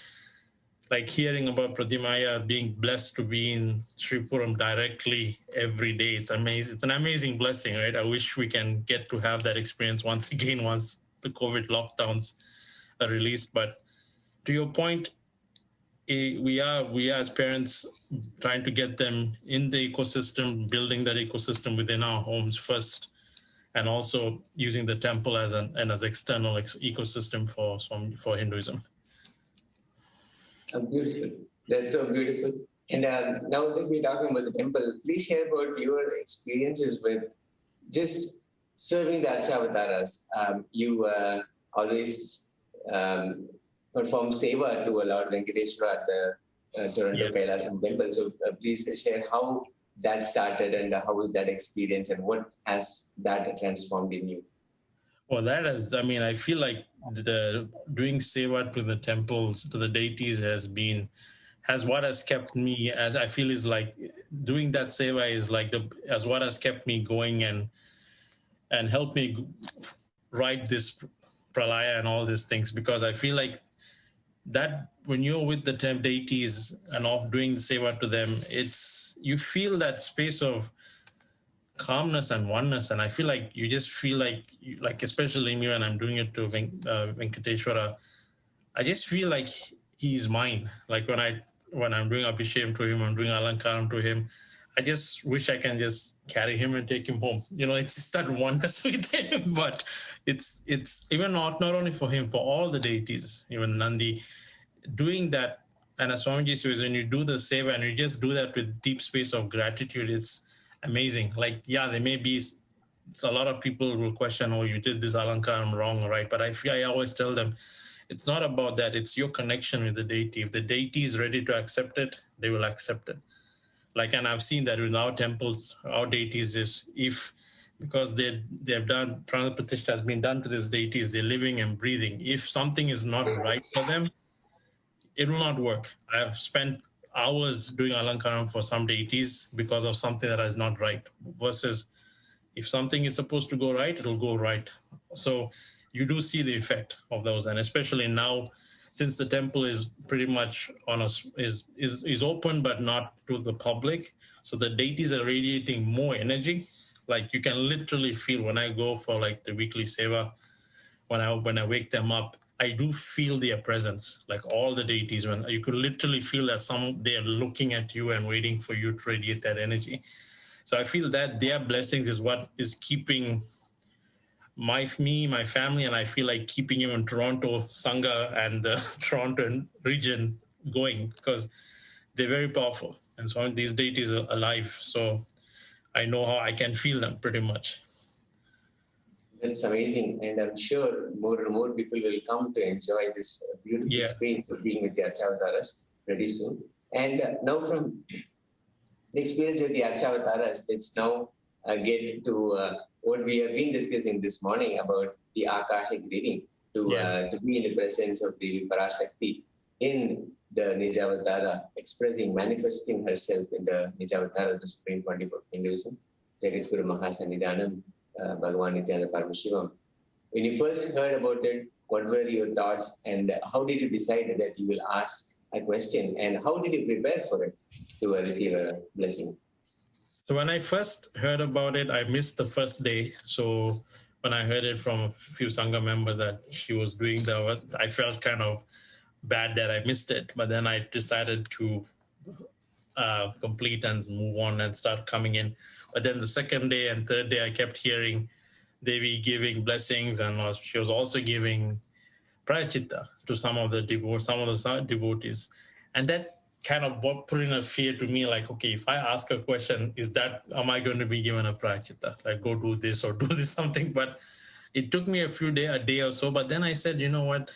like hearing about Pratimaya being blessed to be in Sripuram directly every day, it's amazing. It's an amazing blessing, right? I wish we can get to have that experience once again, once the COVID lockdowns are released. But to your point, we are as parents trying to get them in the ecosystem, building that ecosystem within our homes first, and also using the temple as an external ecosystem for Hinduism. Beautiful. That's so beautiful. And now that we're talking about the temple, please share about your experiences with just serving the Archavataras. You always perform seva to Lord Venkateshwara at the Toronto Yeah. Kailasam Temple. So please share how that started and how was that experience and what has that transformed in you? Well, that is, I mean, I feel like the doing seva to the temples, to the deities has what has kept me, as I feel is like doing that seva is like as what has kept me going and helped me write this pralaya and all these things, because I feel like that when you're with the deities and of doing the seva to them, you feel that space of calmness and oneness, and I feel like you just feel like especially me when I'm doing it to Venkateshwara, I just feel like he's mine. Like when I'm doing Abhishek to him, I'm doing Alankaram to him, I just wish I can just carry him and take him home. It's just that oneness with him. But it's even not only for him, for all the deities, even Nandi, doing that. And as Swamiji says, when you do the seva and you just do that with deep space of gratitude, it's amazing. Like, yeah, there may be a lot of people will question, oh, you did this Alankaram wrong, right? But I always tell them, it's not about that. It's your connection with the deity. If the deity is ready to accept it, they will accept it. Like, and I've seen that in our temples, our deities is because they've done Prana Pratishtha has been done to these deities, they're living and breathing. If something is not right for them, it will not work. I've spent hours doing Alankaram for some deities because of something that is not right. Versus if something is supposed to go right, it'll go right. So you do see the effect of those, and especially now, since the temple is pretty much is open but not to the public, so the deities are radiating more energy. Like you can literally feel when I go for like the weekly seva, when I wake them up, I do feel their presence. Like all the deities, when you could literally feel that they're looking at you and waiting for you to radiate that energy. So I feel that their blessings is what is keeping my family, and I feel like keeping even Toronto Sangha and the Toronto region going, because they're very powerful. And so these deities are alive. So I know how I can feel them pretty much. That's amazing. And I'm sure more and more people will come to enjoy this beautiful space of being with the Archavataras pretty soon. And now from the experience with the Archavataras, let's now get to what we have been discussing this morning about the Akashic reading, to be in the presence of the Parashakti in the Nijavatara, manifesting herself in the Nijavatara, the Supreme Pontiff of Hinduism, Jagadguru Mahasannidhanam, Bhagavan Nityananda Paramashivam. When you first heard about it, what were your thoughts, and how did you decide that you will ask a question, and how did you prepare for it to receive a blessing? So when I first heard about it, I missed the first day. So when I heard it from a few Sangha members that she was doing I felt kind of bad that I missed it. But then I decided to complete and move on and start coming in. But then the second day and third day, I kept hearing Devi giving blessings, and she was also giving prayachita to some of the devotees. And that kind of put in a fear to me, like, okay, if I ask a question, am I going to be given a prayachita? Like, go do this or do this something. But it took me a day or so. But then I said, you know what?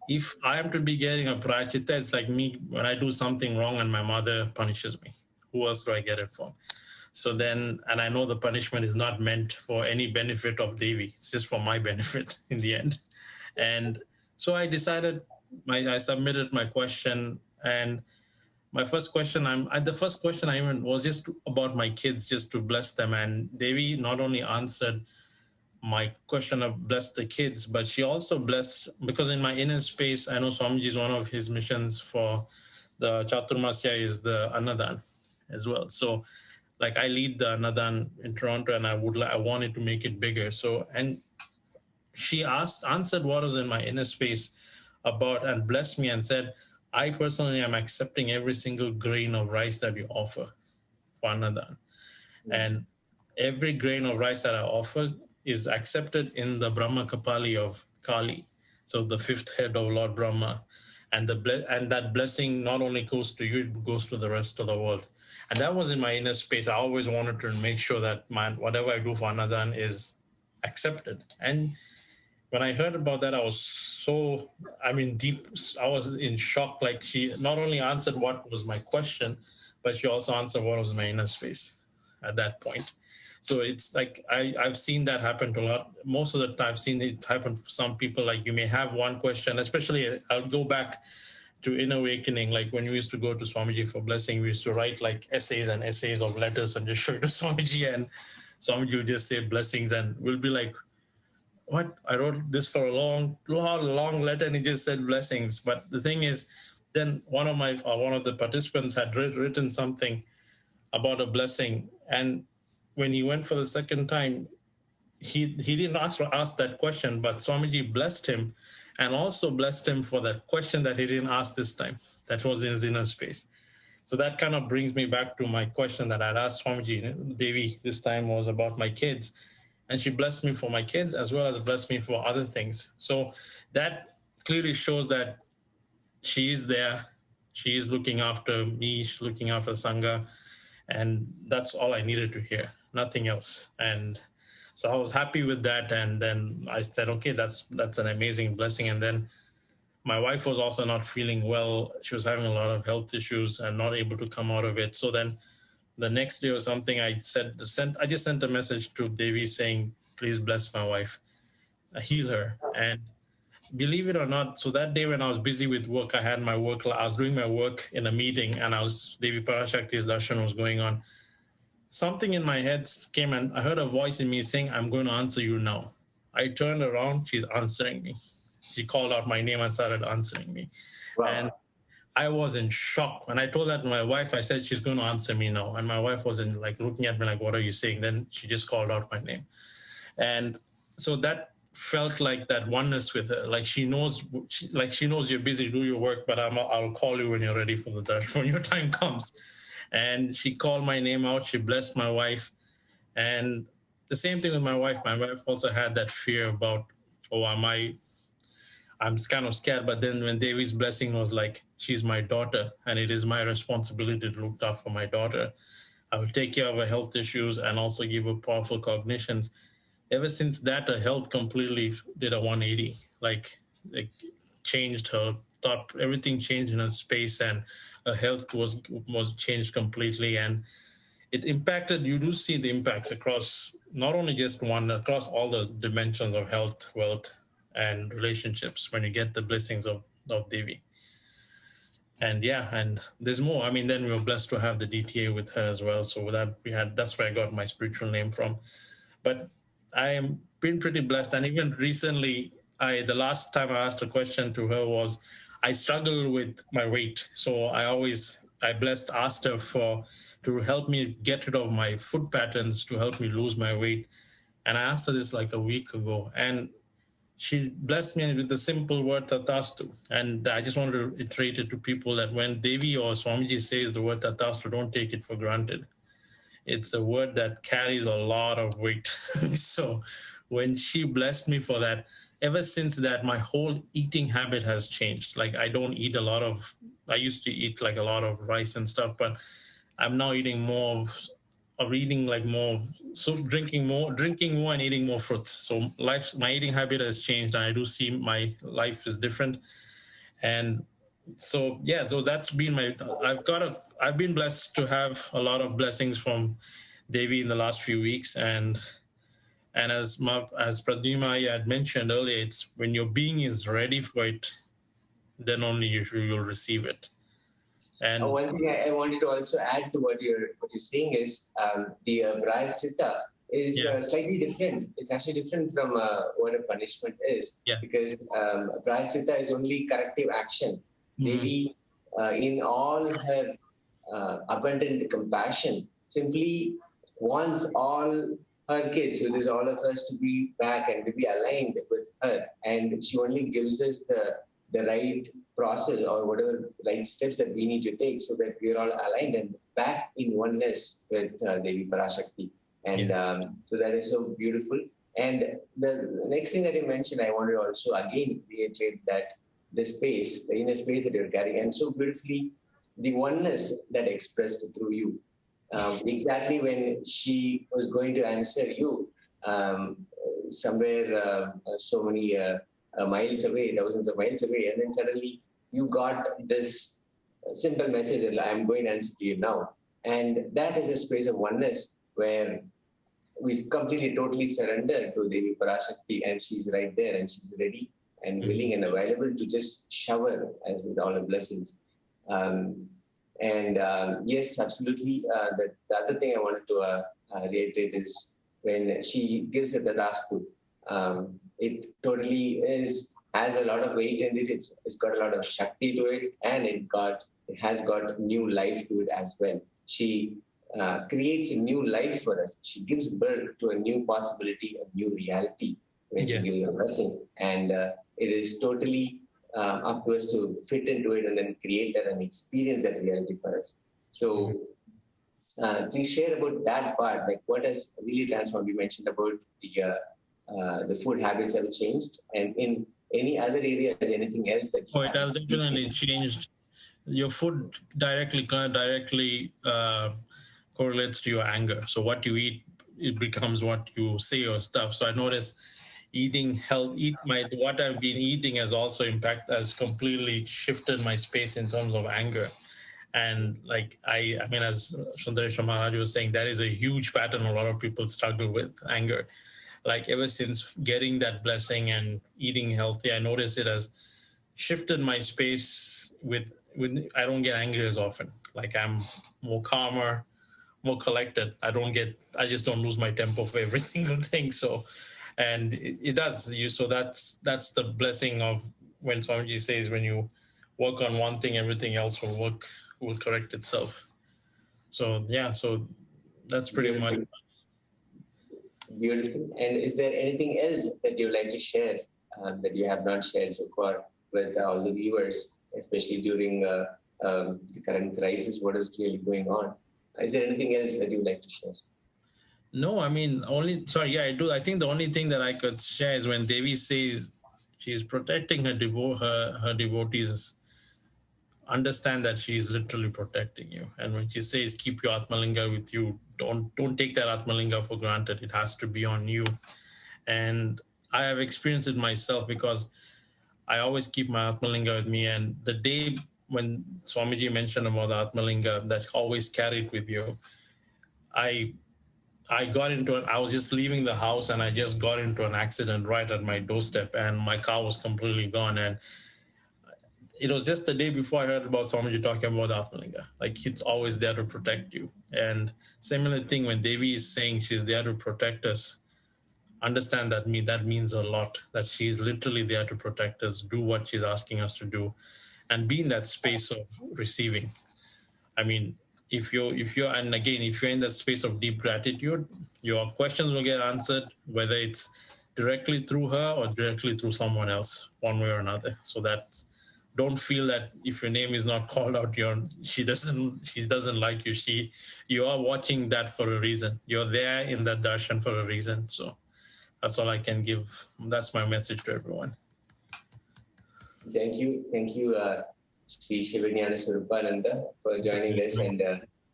If I am to be getting a prayachita, it's like me when I do something wrong and my mother punishes me. Who else do I get it from? So then, and I know the punishment is not meant for any benefit of Devi. It's just for my benefit in the end. And so I decided, I submitted my question, and my first question, the first question I even was just about my kids, just to bless them. And Devi not only answered my question of bless the kids, but she also blessed, because in my inner space, I know Swamiji is one of his missions for the Chaturmasya is the Annadan as well. So like I lead the Annadan in Toronto, and I wanted to make it bigger. So, and she answered what was in my inner space about, and blessed me and said, I personally am accepting every single grain of rice that you offer for Annadan. And every grain of rice that I offer is accepted in the Brahma Kapali of Kali, so the fifth head of Lord Brahma. And that blessing not only goes to you, it goes to the rest of the world. And that was in my inner space. I always wanted to make sure that whatever I do for Annadan is accepted. And when I heard about that, I was so, deep. I was in shock. Like, she not only answered what was my question, but she also answered what was my inner space at that point. So it's like I've seen that happen to a lot. Most of the time, I've seen it happen for some people. Like, you may have one question, especially I'll go back to Inner Awakening. Like, when we used to go to Swamiji for blessing, we used to write like essays and essays of letters and just show it to Swamiji, and Swamiji would just say blessings, and we'll be like, what? I wrote this for a long letter, and he just said blessings. But the thing is, then one of the participants had written something about a blessing, and when he went for the second time, he didn't ask that question, but Swamiji blessed him, and also blessed him for that question that he didn't ask this time. That was in his inner space. So that kind of brings me back to my question that I'd asked Swamiji. Devi this time was about my kids, and she blessed me for my kids as well as blessed me for other things. So that clearly shows that she is there. She is looking after me. She's looking after Sangha. And that's all I needed to hear, nothing else. And so I was happy with that. And then I said, okay, that's an amazing blessing. And then my wife was also not feeling well. She was having a lot of health issues and not able to come out of it. So then the next day or something, I just sent a message to Devi saying, please bless my wife, heal her. And believe it or not, so that day when I was busy with work, I was doing my work in a meeting, and Devi Parashakti's darshan was going on. Something in my head came, and I heard a voice in me saying, I'm going to answer you now. I turned around, she's answering me. She called out my name and started answering me. Wow. And I was in shock. When I told that to my wife, I said, she's going to answer me now. And my wife was looking at me like, what are you saying? Then she just called out my name. And so that felt like that oneness with her. Like, she knows you're busy, do your work, but I'll call you when you're ready for the darshan, when your time comes. And she called my name out. She blessed my wife. And the same thing with my wife. My wife also had that fear about, I'm kind of scared. But then when Devi's blessing was like, she's my daughter, and it is my responsibility to look after my daughter. I will take care of her health issues and also give her powerful cognitions. Ever since that, her health completely did a 180, like changed her thought. Everything changed in her space, and her health was changed completely. And it impacted, you do see the impacts across not only just one, across all the dimensions of health, wealth, and relationships when you get the blessings of Devi. And yeah, and there's more. Then we were blessed to have the DTA with her as well. So that's where I got my spiritual name from. But I am been pretty blessed. And even recently, the last time I asked a question to her was, I struggle with my weight. So I asked her to help me get rid of my food patterns, to help me lose my weight. And I asked her this like a week ago, and she blessed me with the simple word Tathastu. And I just wanted to iterate it to people that when Devi or Swamiji says the word Tathastu, don't take it for granted. It's a word that carries a lot of weight. So when she blessed me for that, ever since that, my whole eating habit has changed. Like, I don't eat I used to eat like a lot of rice and stuff, but I'm now eating more of eating like more, so drinking more and eating more fruits. So my eating habit has changed, and I do see my life is different. And so yeah, so that's been I've been blessed to have a lot of blessings from Devi in the last few weeks. And as Pradima had mentioned earlier, it's when your being is ready for it, then only you'll receive it. And one thing I wanted to also add to what you're saying is the Parashakti is slightly different. It's actually different from what a punishment is, because Parashakti is only corrective action. Devi, in all her abundant compassion, simply wants all her kids, which is all of us, to be back and to be aligned with her. And she only gives us the right process or whatever right steps that we need to take so that we're all aligned and back in oneness with Devi Parashakti. And so that is so beautiful. And the next thing that you mentioned, I want to also again reiterate that the space, the inner space that you're carrying, and so beautifully, the oneness that expressed through you. Exactly when she was going to answer you, somewhere so many miles away, thousands of miles away, and then suddenly you got this simple message that I'm going to answer to you now. And that is a space of oneness where we completely, totally surrender to Devi Parashakti, and she's right there, and she's ready and willing and available to just shower us with all her blessings. Yes, absolutely. The other thing I wanted to reiterate is when she gives it the rastu, it totally has a lot of weight in it. It's got a lot of shakti to it, and it has got new life to it as well. She creates a new life for us. She gives birth to a new possibility, a new reality when she gives a blessing, and it is totally up to us to fit into it and then create that and experience that reality for us. So please share about that part, like what has really transformed. You mentioned about the food habits have changed, and in any other areas, anything else that you it has definitely changed. Your food directly correlates to your anger. So what you eat, it becomes what you say or stuff. So I notice what I've been eating has completely shifted my space in terms of anger. And like I mean, as Sundaresh Maharaj was saying, that is a huge pattern a lot of people struggle with, anger. Like ever since getting that blessing and eating healthy, I notice it has shifted my space with I don't get angry as often. Like I'm more calmer, more collected. I just don't lose my temper for every single thing. So, and it does. So that's the blessing of when Swamiji says, when you work on one thing, everything else will correct itself. So yeah, so that's pretty much. Beautiful. And is there anything else that you'd like to share that you have not shared so far with all the viewers, especially during the current crisis? What is really going on? Is there anything else that you'd like to share? No, I mean, I do. I think the only thing that I could share is when Devi says she's protecting her devotees, understand that she's literally protecting you. And when she says, keep your Atmalinga with you, don't take that Atmalinga for granted. It has to be on you. And I have experienced it myself because I always keep my Atmalinga with me. And the day when Swamiji mentioned about the Atmalinga that always carried with you, I was just leaving the house and I just got into an accident right at my doorstep and my car was completely gone. And it was just the day before I heard about Swamiji talking about Atmalinga. Like it's always there to protect you. And similar thing when Devi is saying she's there to protect us, understand that means a lot, that she's literally there to protect us, do what she's asking us to do, and be in that space of receiving. I mean, if you're in that space of deep gratitude, your questions will get answered, whether it's directly through her or directly through someone else, one way or another. So that don't feel that if your name is not called out, she doesn't like you. You are watching that for a reason. You're there in that darshan for a reason. So that's all I can give. That's my message to everyone. Thank you, Sri Shivanyana Swarupananda, for joining us and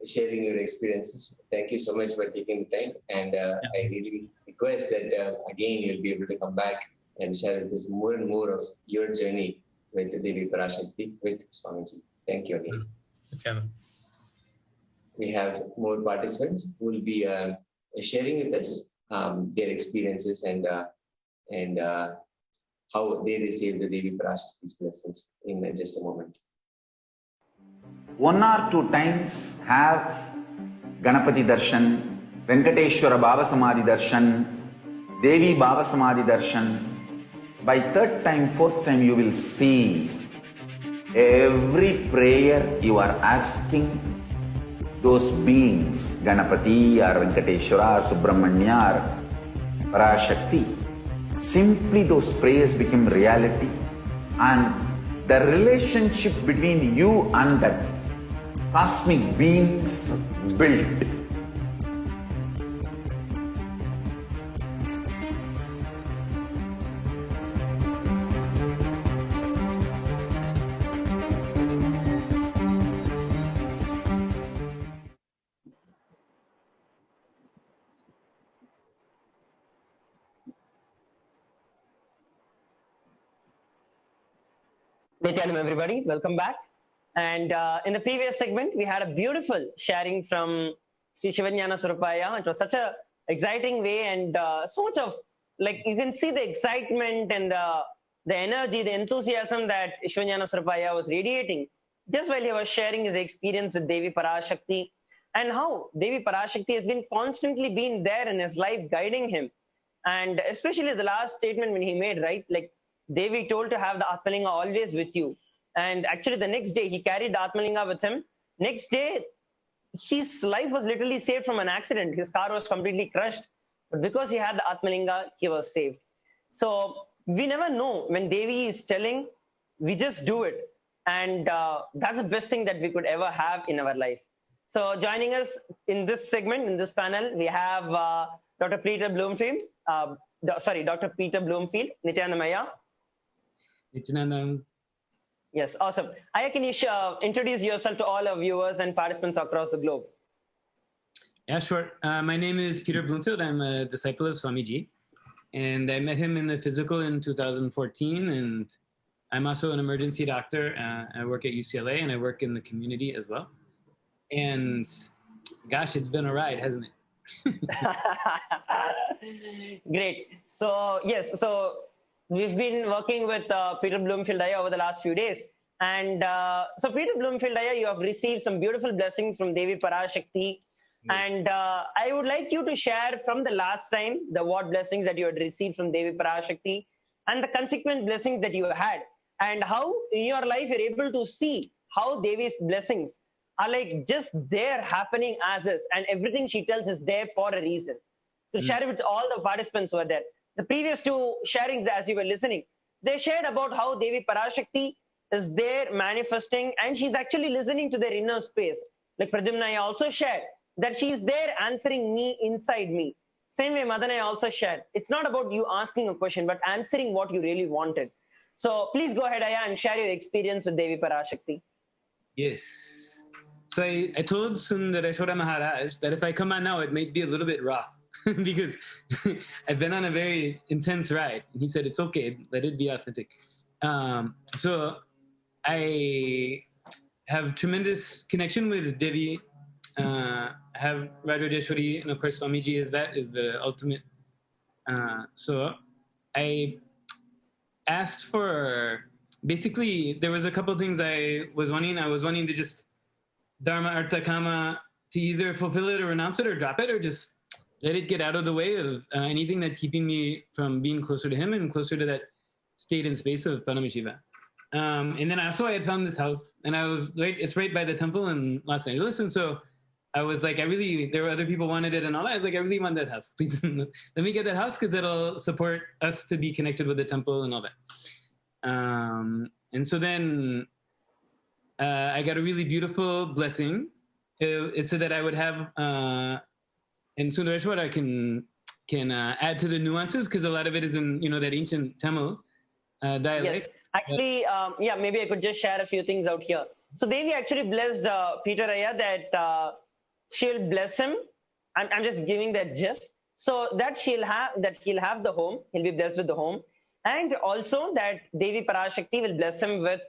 sharing your experiences. Thank you so much for taking the time. And I really request that again you'll be able to come back and share with us more and more of your journey with Devi Parashakti, with Swamiji. Thank you again. Okay. We have more participants who will be sharing with us their experiences and how they received the Devi Parashakti's blessings in just a moment. 1 or 2 times have Ganapati Darshan, Venkateshwara Baba Samadhi Darshan, Devi Baba Samadhi Darshan. By 3rd time, 4th time, you will see every prayer you are asking those beings, Ganapati or Venkateshwara or Subramanya or Parashakti. Simply those prayers become reality, and the relationship between you and that cosmic beings built. Nityanam, everybody, welcome back. And in the previous segment, we had a beautiful sharing from Sri Shivanyana Surupaya. It was such a exciting way, and so much of, like, you can see the excitement and the energy, the enthusiasm that Shivanyana Surupaya was radiating just while he was sharing his experience with Devi Parashakti, and how Devi Parashakti has been constantly been there in his life, guiding him. And especially the last statement when he made, right? Like, Devi told to have the Atmalinga always with you. And actually, the next day, he carried the Atmalinga with him. Next day, his life was literally saved from an accident. His car was completely crushed. But because he had the Atmalinga, he was saved. So we never know when Devi is telling, we just do it. And that's the best thing that we could ever have in our life. So joining us in this segment, in this panel, we have Dr. Peter Bloomfield. Dr. Peter Bloomfield, Nityanamaya. Nityanam. Yes, awesome. Aya, can you introduce yourself to all our viewers and participants across the globe? Yeah, sure. My name is Peter Bloomfield. I'm a disciple of Swamiji, and I met him in the physical in 2014. And I'm also an emergency doctor. I work at UCLA, and I work in the community as well. And gosh, it's been a ride, hasn't it? Great. So yes, so we've been working with Peter Bloomfield Aya over the last few days. And so Peter Bloomfield Aya, you have received some beautiful blessings from Devi Parashakti. And I would like you to share from the last time the what blessings that you had received from Devi Parashakti and the consequent blessings that you had, and how in your life you're able to see how Devi's blessings are like just there happening as is, and everything she tells is there for a reason. To share it with all the participants who were there. The previous two sharings, as you were listening, they shared about how Devi Parashakti is there manifesting, and she's actually listening to their inner space. Like Pradyumna also shared that she's there answering me inside me. Same way Madanai also shared. It's not about you asking a question, but answering what you really wanted. So please go ahead, Aya, and share your experience with Devi Parashakti. Yes. So I told Sundareshwara Maharaj that if I come on now, it might be a little bit raw because I've been on a very intense ride. And he said, it's okay, let it be authentic. So I have tremendous connection with Devi. I have Rajodeshwari, and of course Swamiji is the ultimate. So I asked for, basically there was a couple things I was wanting. I was wanting to just Dharma, Artha, Kama, to either fulfill it or renounce it or drop it or just let it get out of the way of anything that's keeping me from being closer to him and closer to that state and space of Paramashiva. And then also I had found this house, and I was right, it's right by the temple in Los Angeles. And so I was like, there were other people wanted it and all that. I was like, I really want that house. Please let me get that house because that'll support us to be connected with the temple and all that. And so then I got a really beautiful blessing. It said that I would have, and Sundareshwara can add to the nuances because a lot of it is in, that ancient Tamil dialect. Yes, actually, yeah, maybe I could just share a few things out here. So Devi actually blessed Peter Aya that she'll bless him. I'm just giving that gist. So that he'll have the home. He'll be blessed with the home, and also that Devi Parashakti will bless him with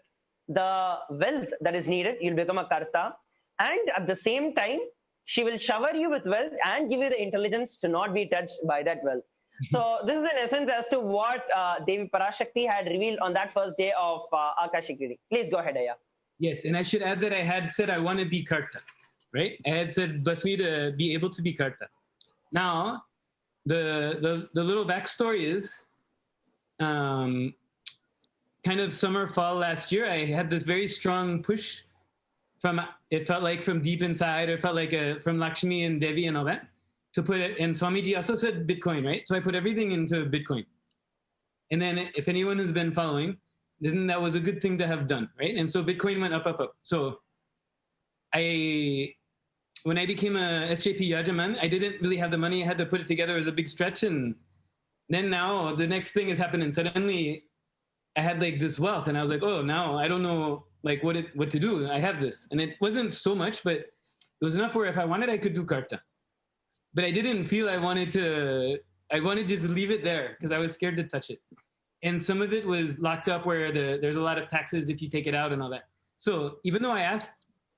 the wealth that is needed. You'll become a karta, and at the same time, she will shower you with wealth and give you the intelligence to not be touched by that wealth. So this is in essence as to what Devi Parashakti had revealed on that first day of Akashic reading. Please go ahead, Aya. Yes, and I should add that I had said I want to be karta, right? I had said bless me to be able to be karta. Now, the little backstory is, kind of summer, fall last year, I had this very strong push it felt like from deep inside, or it felt like from Lakshmi and Devi and all that, to put it, and Swamiji also said Bitcoin, right? So I put everything into Bitcoin. And then if anyone who's been following, then that was a good thing to have done, right? And so Bitcoin went up, up, up. So when I became a SJP Yajaman, I didn't really have the money. I had to put it together. It was a big stretch. And then now the next thing is happening. Suddenly I had like this wealth, and I was like, oh, now I don't know like what to do. I have this. And it wasn't so much, but it was enough where if I wanted, I could do karta. But I didn't feel I wanted to just leave it there because I was scared to touch it. and some of it was locked up where there's a lot of taxes if you take it out and all that. So even though I asked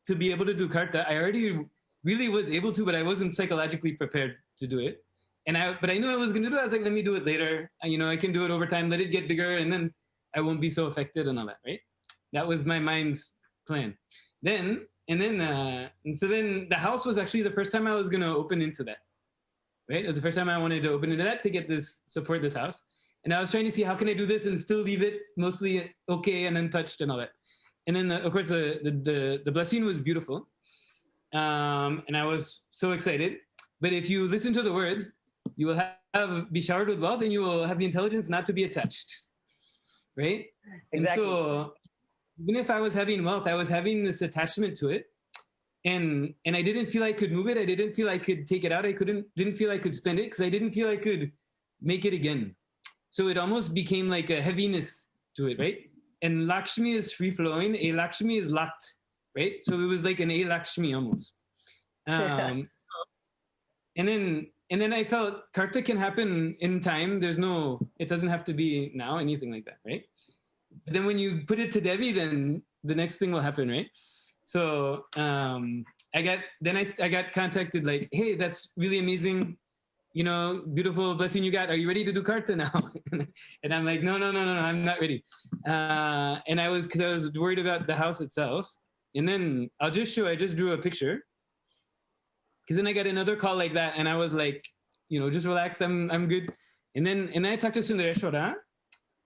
to be able to do karta, I already really was able to, but I wasn't psychologically prepared to do it. But I knew I was going to do it. I was like, let me do it later. I can do it over time. Let it get bigger, and then I won't be so affected and all that, right? That was my mind's plan. And so then the house was actually the first time I was going to open into that, right? It was the first time I wanted to open into that to support this house. And I was trying to see how can I do this and still leave it mostly okay and untouched and all that. And then, of course, the blessing was beautiful. And I was so excited. But if you listen to the words, you will be showered with wealth and you will have the intelligence not to be attached, right? Exactly. And so even if I was having wealth, I was having this attachment to it. And I didn't feel I could move it. I didn't feel I could take it out. Didn't feel I could spend it because I didn't feel I could make it again. So it almost became like a heaviness to it, right? And Lakshmi is free flowing. A Lakshmi is locked, right? So it was like an A Lakshmi almost. And then I felt karta can happen in time. It doesn't have to be now, anything like that, right? But then when you put it to Devi, then the next thing will happen, right? So I got contacted like, hey, that's really amazing, beautiful blessing you got. Are you ready to do karta now? And I'm like, no, I'm not ready. And because I was worried about the house itself. And then I just drew a picture. Because then I got another call like that, and I was like, just relax, I'm good. And then I talked to Sundareshwara,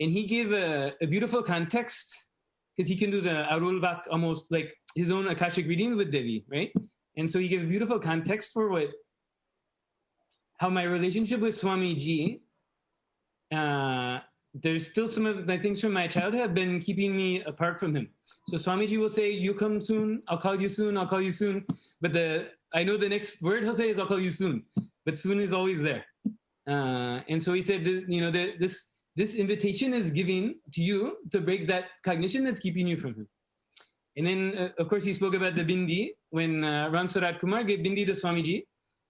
and he gave a beautiful context, because he can do the Arulvak, almost like his own Akashic reading with Devi, right? And so he gave a beautiful context for how my relationship with Swamiji, there's still some of my things from my childhood have been keeping me apart from him. So Swamiji will say, you come soon, I'll call you soon, I'll call you soon. But I know the next word he'll say is, I'll call you soon. But soon is always there. And so he said, this invitation is given to you to break that cognition that's keeping you from him. And then, of course, he spoke about the bindi, when Ram Sarat Kumar gave bindi to Swamiji,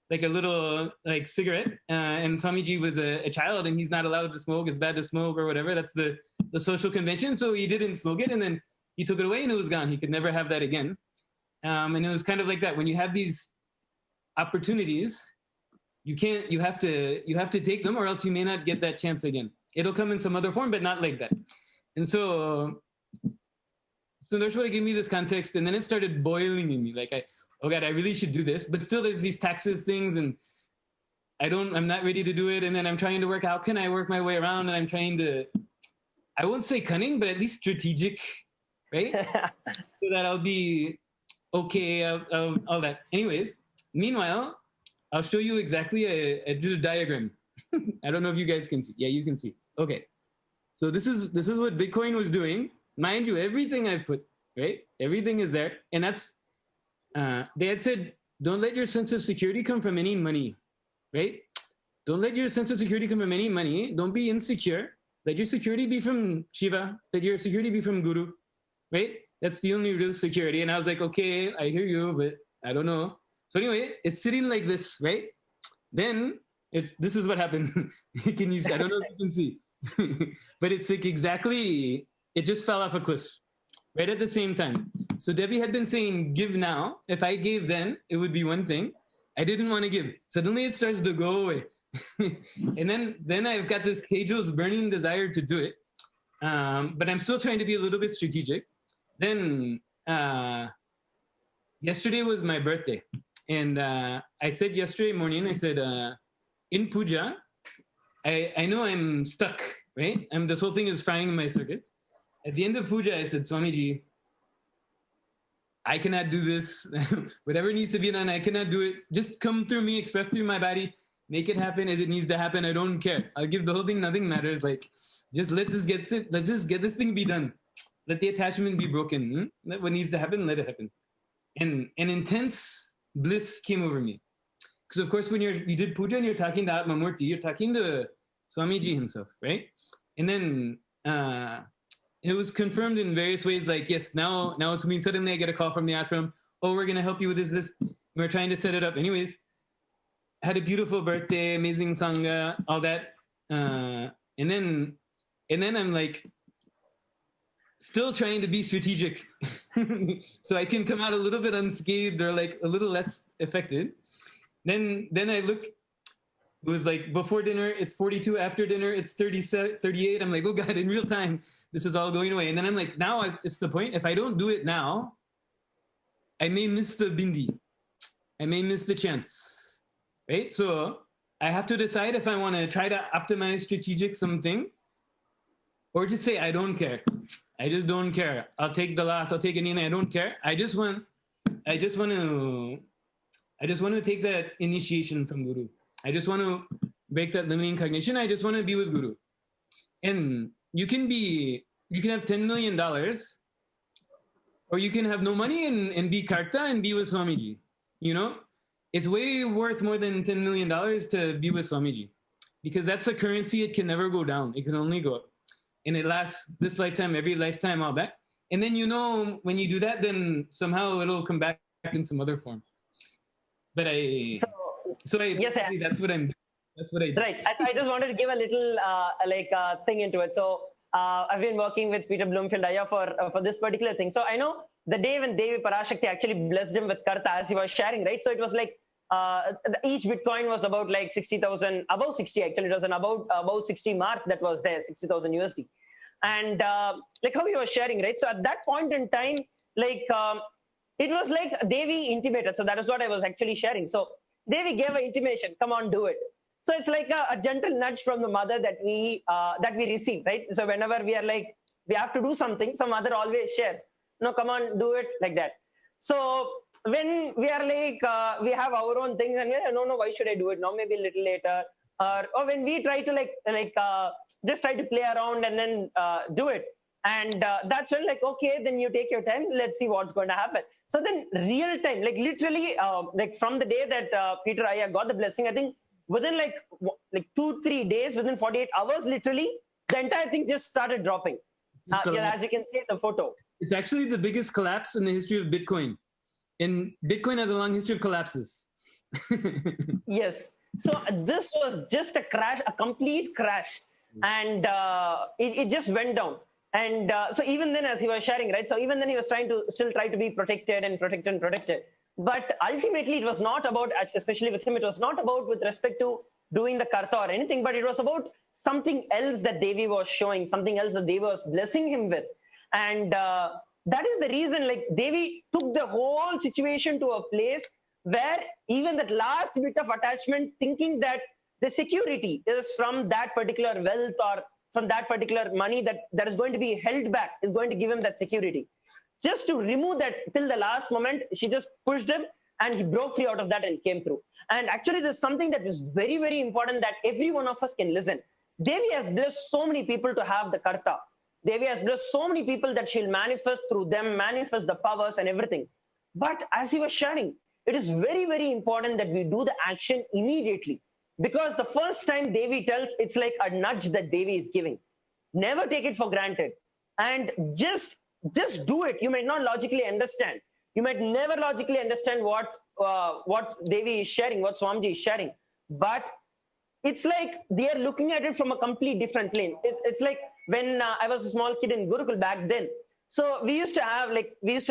like a little cigarette. And Swamiji was a child, and he's not allowed to smoke. It's bad to smoke or whatever. That's the social convention. So he didn't smoke it, and then he took it away, and it was gone. He could never have that again. And it was kind of like that. When you have these opportunities, you have to take them, or else you may not get that chance again. It'll come in some other form, but not like that. And so Sundareshwara gave me this context, and then it started boiling in me. Like, oh God, I really should do this. But still there's these taxes things, and I'm not ready to do it. And then I'm trying to work, how can I work my way around? And I'm trying to, I won't say cunning, but at least strategic, right? So that I'll be okay, all that. Anyways, meanwhile, I'll show you exactly a diagram. I don't know if you guys can see. Yeah, you can see. Okay. So this is what Bitcoin was doing. Mind you, everything I've put, right? Everything is there. And that's, they had said, don't let your sense of security come from any money, right? Don't let your sense of security come from any money. Don't be insecure. Let your security be from Shiva. Let your security be from Guru, right? That's the only real security. And I was like, okay, I hear you, but I don't know. So anyway, it's sitting like this, right? Then this is what happened. I don't know if you can see, but it's like exactly, it just fell off a cliff right at the same time. So Debbie had been saying, give now. If I gave then, it would be one thing. I didn't want to give. Suddenly it starts to go away. And then I've got this Tejo's burning desire to do it. But I'm still trying to be a little bit strategic. Then yesterday was my birthday. And I said yesterday morning, I said, in puja, I know I'm stuck, right? This whole thing is frying in my circuits. At the end of puja, I said, Swamiji, I cannot do this. Whatever needs to be done, I cannot do it. Just come through me, express through my body, make it happen as it needs to happen. I don't care. I'll give the whole thing, nothing matters. Like, just let's just get this thing be done. Let the attachment be broken. Let what needs to happen, let it happen. And an intense bliss came over me. Because of course, when you did puja and you're talking to Atma Murti, you're talking to Swamiji himself, right? And then it was confirmed in various ways, like, yes, now it's me. Suddenly I get a call from the ashram. Oh, we're going to help you with this. We're trying to set it up. Anyways, had a beautiful birthday, amazing sangha, all that. And then And then I'm like, still trying to be strategic so I can come out a little bit unscathed or like a little less affected. Then I look, it was like before dinner, it's 42, after dinner, it's 38. I'm like, oh God, in real time, this is all going away. And then I'm like, now it's the point. If I don't do it now, I may miss the bindi. I may miss the chance, right? So I have to decide if I want to try to optimize strategic something or just say, I don't care. I just don't care. I'll take the loss. I'll take anything. I don't care. I just want to take that initiation from Guru. I just want to break that limiting cognition. I just want to be with Guru. And you can have $10 million, or you can have no money and be karta and be with Swamiji. You know, it's way worth more than $10 million to be with Swamiji, because that's a currency. It can never go down. It can only go up. And it lasts this lifetime, every lifetime, all that. And then, you know, when you do that, then somehow it'll come back in some other form. But yes, that's what I'm doing. That's what I do. Right. I just wanted to give a little thing into it. So I've been working with Peter Bloomfield Aya for this particular thing. So I know the day when Devi Parashakti actually blessed him with karta, as he was sharing, right? So it was like each Bitcoin was about like 60,000, above 60 actually. It was an above 60 mark that was there, 60,000 USD. And like how he was sharing, right? So at that point in time, like it was like Devi intimated. So that is what I was actually sharing. So Devi gave an intimation, come on, do it. So it's like a gentle nudge from the mother that we receive, right? So whenever we are like, we have to do something, some mother always shares, no, come on, do it, like that. So when we are like, we have our own things and we're like, no, why should I do it now? Maybe a little later. Or when we try to just try to play around and then do it. And that's when like, okay, then you take your time, let's see what's going to happen. So then real time, like literally, like from the day that Peter Aya got the blessing, I think within like 2-3 days, within 48 hours, literally, the entire thing just started dropping. Yeah, as you can see in the photo. It's actually the biggest collapse in the history of Bitcoin. And Bitcoin has a long history of collapses. Yes. So this was just a crash, a complete crash. And it just went down. And so even then, as he was sharing, right? So even then he was still try to be protected. But ultimately it was not about, especially with him, it was not about with respect to doing the karta or anything, but it was about something else that Devi was showing, something else that Devi was blessing him with. And that is the reason, like Devi took the whole situation to a place where even that last bit of attachment, thinking that the security is from that particular wealth or from that particular money that is going to be held back, is going to give him that security. Just to remove that till the last moment, she just pushed him and he broke free out of that and came through. And actually, there's something that is very, very important that every one of us can listen. Devi has blessed so many people to have the karta. Devi has blessed so many people that she'll manifest through them, manifest the powers and everything. But as he was sharing, it is very, very important that we do the action immediately. Because the first time Devi tells, it's like a nudge that Devi is giving. Never take it for granted. And just do it. You might not logically understand. You might never logically understand what Devi is sharing, what Swamiji is sharing. But it's like they are looking at it from a complete different plane. It's like when I was a small kid in Gurukul back then. So we used to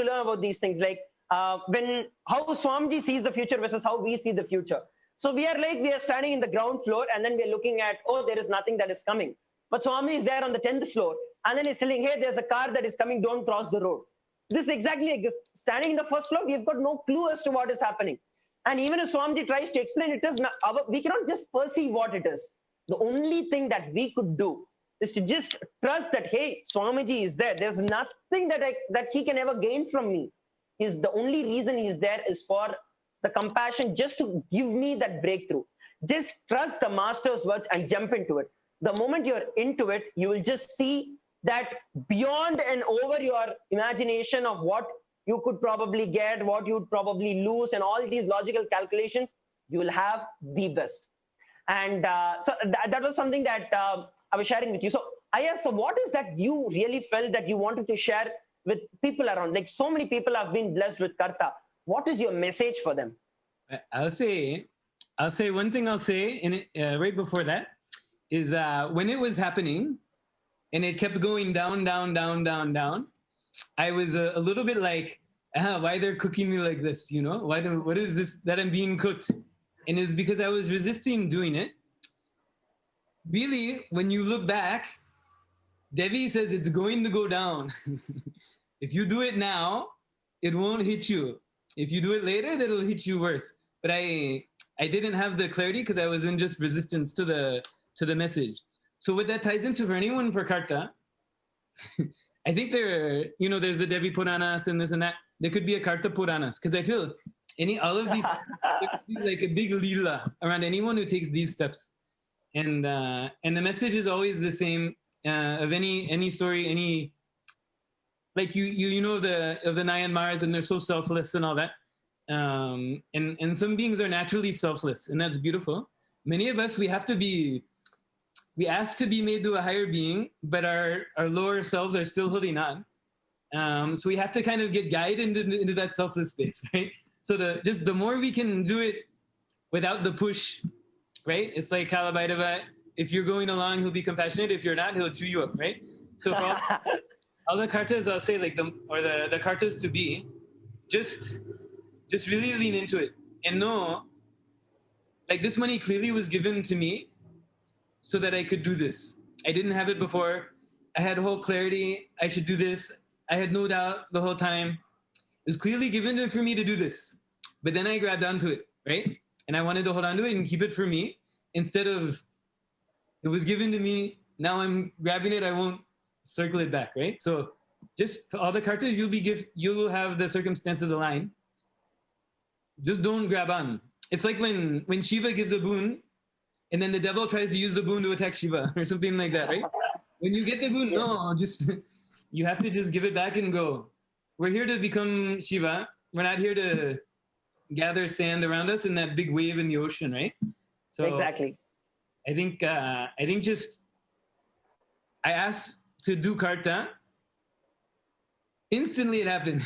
learn about these things, like how Swamiji sees the future versus how we see the future. So we are standing in the ground floor and then we are looking at, oh, there is nothing that is coming. But Swami is there on the 10th floor and then he's telling, hey, there's a car that is coming, don't cross the road. This is exactly like this. Standing in the first floor, we've got no clue as to what is happening. And even if Swamiji tries to explain it, we cannot just perceive what it is. The only thing that we could do is to just trust that, hey, Swamiji is there. There's nothing that he can ever gain from me. The only reason he's there is for the compassion, just to give me that breakthrough. Just trust the master's words and jump into it. The moment you're into it, you will just see that beyond and over your imagination of what you could probably get, what you'd probably lose, and all these logical calculations, you will have the best. And so that was something that I was sharing with you. So so what is that you really felt that you wanted to share with people around? Like so many people have been blessed with karta. What is your message for them? I'll say one thing I'll say right before that is when it was happening, and it kept going down, down, down, down, down. I was a little bit like, why they're cooking me like this, you know? What is this that I'm being cooked? And it's because I was resisting doing it. Really, when you look back, Devi says it's going to go down. If you do it now, it won't hit you. If you do it later, that'll hit you worse. But I didn't have the clarity because I was in just resistance to the message. So what that ties into for anyone for Karta, I think there's the Devi Puranas and this and that. There could be a Karta Puranas because I feel all of these it could be like a big lila around anyone who takes these steps. And the message is always the same of any story, any like you know of the Nayanmars, and they're so selfless and all that. And some beings are naturally selfless, and that's beautiful. Many of us, we ask to be made to a higher being, but our lower selves are still holding on. So we have to kind of get guided into that selfless space, right? So the more we can do it without the push, right? It's like Kalabhairava, if you're going along, he'll be compassionate. If you're not, he'll chew you up, right? So for all the kartas, I'll say like the kartas to be, just really lean into it and know, like this money clearly was given to me so that I could do this. I didn't have it before. I had whole clarity. I should do this. I had no doubt the whole time. It was clearly given for me to do this. But then I grabbed onto it, right? And I wanted to hold on to it and keep it for me instead of it was given to me. Now I'm grabbing it. I won't circle it back, right? So just all the kartas you will have the circumstances align. Just don't grab on. It's like when Shiva gives a boon and then the devil tries to use the boon to attack Shiva or something like that, right? When you get the boon, no, you have to just give it back and go. We're here to become Shiva. We're not here to gather sand around us in that big wave in the ocean, right? So exactly. I think just I asked to do karta. Instantly it happened.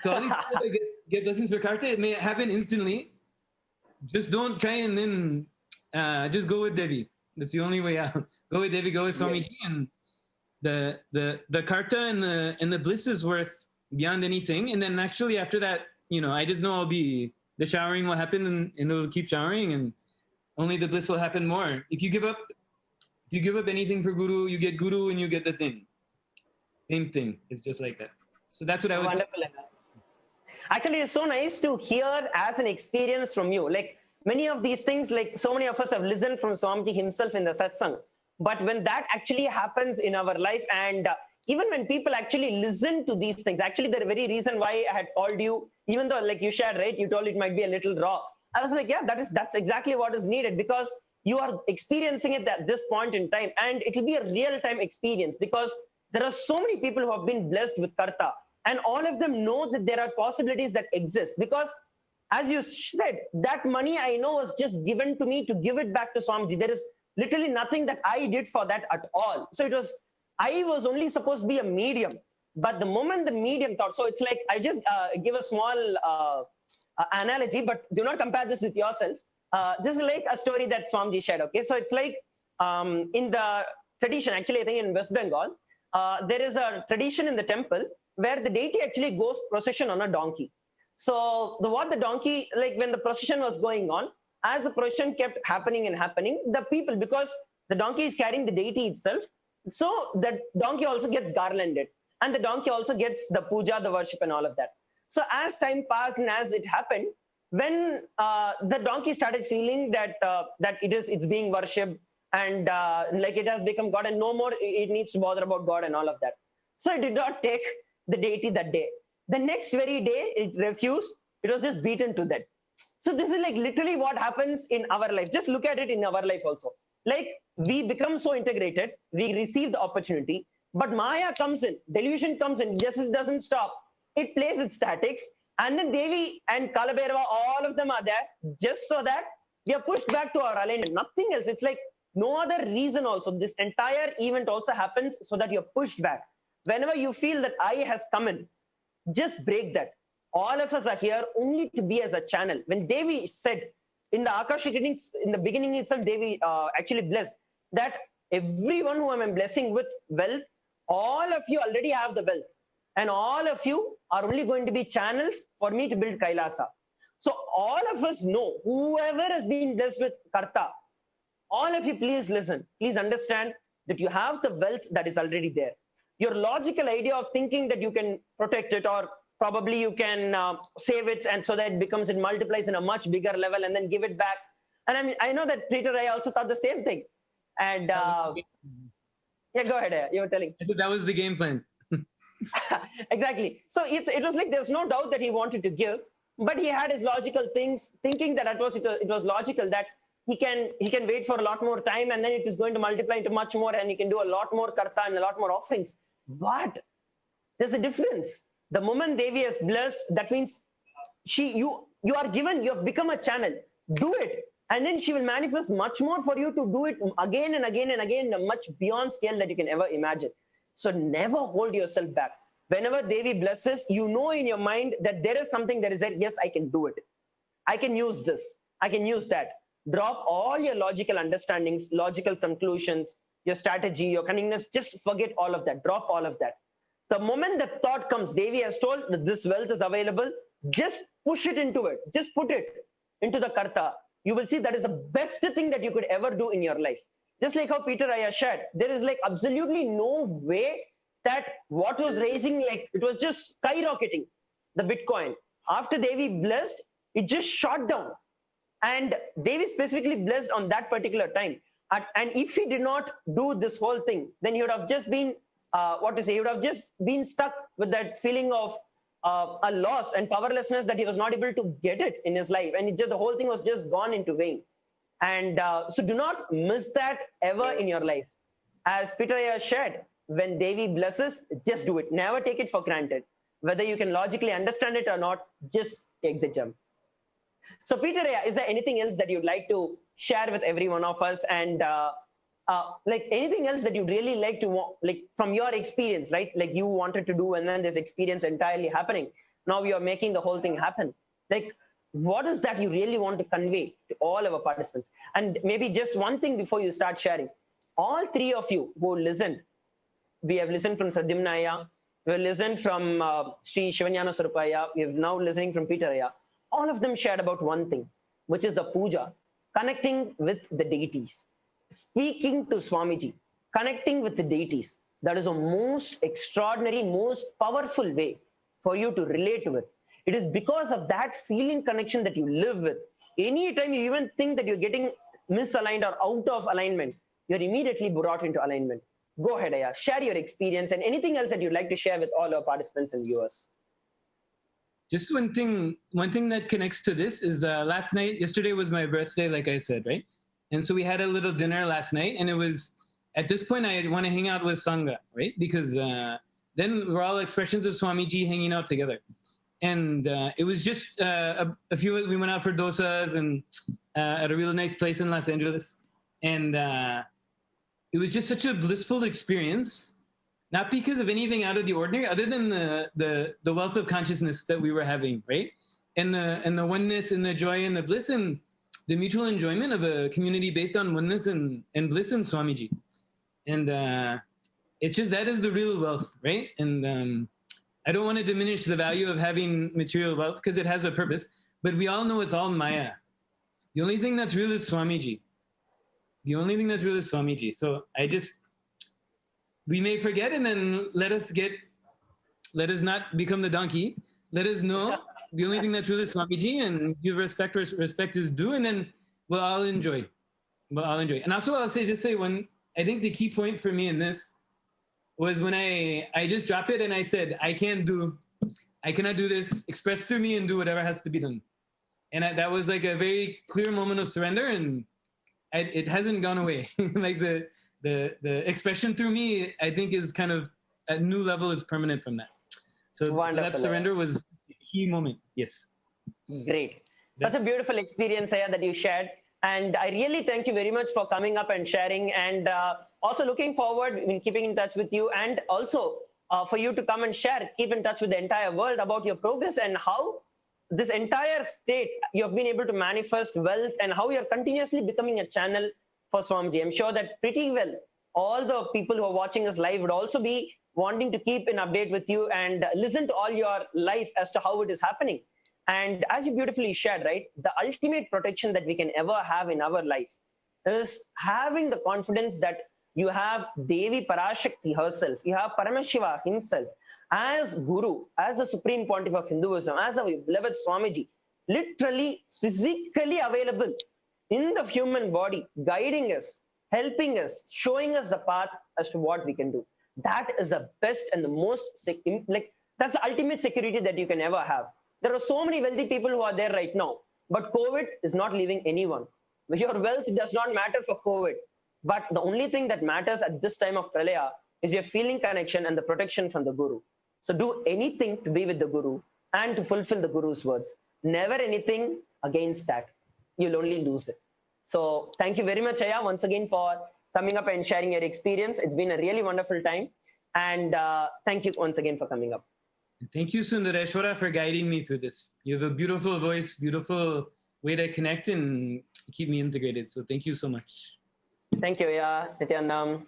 So all these people that get blessings for karta, it may happen instantly. Just don't try and then just go with Devi. That's the only way out. Go with Devi, go with Swamiji, and the karta and the bliss is worth beyond anything. And then actually after that, I just know the showering will happen and it'll keep showering, and only the bliss will happen more. If you give up anything for Guru, you get Guru and you get the thing. Same thing. It's just like that. So that's what I would say. Actually, it's so nice to hear as an experience from you. Like many of these things, like so many of us have listened from Swamiji himself in the satsang. But when that actually happens in our life, and even when people actually listen to these things, actually the very reason why I had called you, even though like you shared, right, you told it might be a little raw. I was like, yeah, that's exactly what is needed, because you are experiencing it at this point in time, and it will be a real-time experience, because there are so many people who have been blessed with karta, and all of them know that there are possibilities that exist, because as you said, that money I know was just given to me to give it back to Swamiji. There is literally nothing that I did for that at all. So I was only supposed to be a medium, but the moment the medium thought, so it's like, I just give a small analogy, but do not compare this with yourself. This is like a story that Swamiji shared, okay? So it's like in the tradition, actually I think in West Bengal, there is a tradition in the temple where the deity actually goes procession on a donkey. So what the donkey, like when the procession was going on, as the procession kept happening and happening, the people, because the donkey is carrying the deity itself, so the donkey also gets garlanded, and the donkey also gets the puja, the worship and all of that. So as time passed and as it happened, when the donkey started feeling that it's being worshipped, and like it has become God, and no more it needs to bother about God and all of that. So it did not take the deity that day. The next very day, it refused. It was just beaten to death. So this is like literally what happens in our life. Just look at it in our life also. Like we become so integrated, we receive the opportunity, but Maya comes in, delusion comes in, just it doesn't stop. It plays its statics, and then Devi and Kalabhairava, all of them are there just so that we are pushed back to our alignment. Nothing else. It's like no other reason also. This entire event also happens so that you're pushed back. Whenever you feel that I has come in, just break that. All of us are here only to be as a channel. When Devi said in the Akashic readings, in the beginning itself, Devi actually blessed that everyone who I'm blessing with wealth, all of you already have the wealth. And all of you are only going to be channels for me to build Kailasa. So all of us know, whoever has been blessed with Karta, all of you please listen. Please understand that you have the wealth that is already there. Your logical idea of thinking that you can protect it, or probably you can save it, and so that it multiplies in a much bigger level and then give it back. And I know that Peter, I also thought the same thing. And yeah, go ahead. You were telling. I said that was the game plan. Exactly. So it was like there's no doubt that he wanted to give, but he had his logical things, thinking that it was logical that he can wait for a lot more time, and then it is going to multiply into much more, and he can do a lot more karta and a lot more offerings. But there's a difference. The moment Devi is blessed, that means you have become a channel. Do it, and then she will manifest much more for you to do it again and again and again, a much beyond scale that you can ever imagine. So never hold yourself back. Whenever Devi blesses, you know in your mind that there is something that is there. Yes, I can do it. I can use this. I can use that. Drop all your logical understandings, logical conclusions, your strategy, your cunningness. Just forget all of that. Drop all of that. The moment the thought comes, Devi has told that this wealth is available, just push it into it. Just put it into the karta. You will see that is the best thing that you could ever do in your life. Just like how Peter Aya shared, there is like absolutely no way that what was raising, like it was just skyrocketing, the Bitcoin. After Devi blessed, it just shot down. And Devi specifically blessed on that particular time. And if he did not do this whole thing, then he would have just been, he would have just been stuck with that feeling of a loss and powerlessness, that he was not able to get it in his life. And the whole thing was just gone into vain. And so do not miss that ever in your life. As Peter has shared, when Devi blesses, just do it. Never take it for granted. Whether you can logically understand it or not, just take the jump. So Peter, is there anything else that you'd like to share with every one of us? And like anything else that you'd really like to, like from your experience, right? Like you wanted to do, and then this experience entirely happening. Now you're making the whole thing happen. Like, what is that you really want to convey to all our participants? And maybe just one thing before you start sharing. All three of you who listened, we have listened from Sadimnaya, we have listened from Sri Shivanyana Surupaya, we have now listening from Peter Aya. All of them shared about one thing, which is the puja, connecting with the deities, speaking to Swamiji, connecting with the deities. That is a most extraordinary, most powerful way for you to relate with. It is because of that feeling connection that you live with. Anytime you even think that you're getting misaligned or out of alignment, you're immediately brought into alignment. Go ahead, Aya, share your experience and anything else that you'd like to share with all our participants and viewers. Just one thing that connects to this is yesterday was my birthday, like I said, right? And so we had a little dinner last night, and it was, at this point, I want to hang out with Sangha, right? Because then we're all expressions of Swamiji hanging out together. And it was just we went out for dosas and at a really nice place in Los Angeles. And it was just such a blissful experience, not because of anything out of the ordinary, other than the wealth of consciousness that we were having, right? And the oneness and the joy and the bliss and the mutual enjoyment of a community based on oneness and bliss in Swamiji. And it's just, that is the real wealth, right? And I don't want to diminish the value of having material wealth because it has a purpose, but we all know it's all Maya. The only thing that's real is Swamiji. The only thing that's real is Swamiji. So we may forget, and then let us not become the donkey. Let us know the only thing that's real is Swamiji, and give respect where respect is due, and then we'll all enjoy. And also I'll say I think the key point for me in this was when I just dropped it and I said, I cannot do this, express through me and do whatever has to be done. And that was like a very clear moment of surrender, and it hasn't gone away. Like the expression through me, I think, is kind of a new level, is permanent from that. So that surrender was a key moment. Yes. Great. Such a beautiful experience here that you shared. And I really thank you very much for coming up and sharing, and also looking forward in keeping in touch with you, and also for you to come and share, keep in touch with the entire world about your progress and how this entire state you have been able to manifest wealth, and how you're continuously becoming a channel for Swamiji. I'm sure that pretty well all the people who are watching us live would also be wanting to keep in update with you and listen to all your life as to how it is happening. And as you beautifully shared, right, the ultimate protection that we can ever have in our life is having the confidence that you have Devi Parashakti herself, you have Paramashiva himself as Guru, as the Supreme Pontiff of Hinduism, as our beloved Swamiji, literally physically available in the human body, guiding us, helping us, showing us the path as to what we can do. That is the best and the most, that's the ultimate security that you can ever have. There are so many wealthy people who are there right now, but COVID is not leaving anyone. Your wealth does not matter for COVID. But the only thing that matters at this time of Pralaya is your feeling connection and the protection from the Guru. So do anything to be with the Guru and to fulfill the Guru's words. Never anything against that. You'll only lose it. So thank you very much, Aya, once again for coming up and sharing your experience. It's been a really wonderful time. And thank you once again for coming up. Thank you, Sundareshwara, for guiding me through this. You have a beautiful voice, beautiful way to connect and keep me integrated. So thank you so much. Thank you, Aya. Nityanam.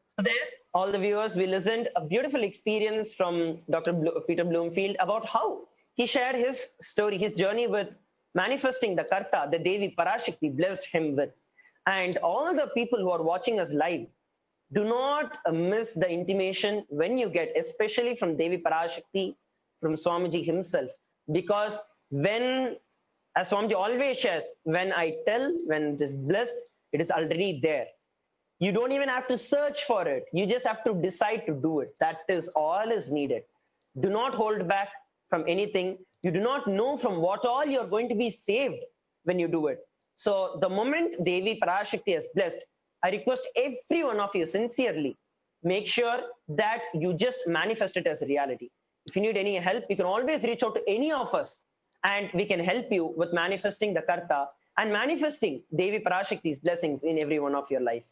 So there, all the viewers, we listened a beautiful experience from Dr. Peter Bloomfield about how he shared his story, his journey with manifesting the Karta, the Devi Parashakti blessed him with. And all the people who are watching us live, do not miss the intimation when you get, especially from Devi Parashakti, from Swamiji himself. Because when, as Swamiji always shares, when I tell, when it is blessed, it is already there. You don't even have to search for it. You just have to decide to do it. That is all is needed. Do not hold back from anything. You do not know from what all you're going to be saved when you do it. So the moment Devi Parashakti has blessed, I request every one of you sincerely, make sure that you just manifest it as a reality. If you need any help, you can always reach out to any of us and we can help you with manifesting the Karta and manifesting Devi Parashakti's blessings in every one of your life.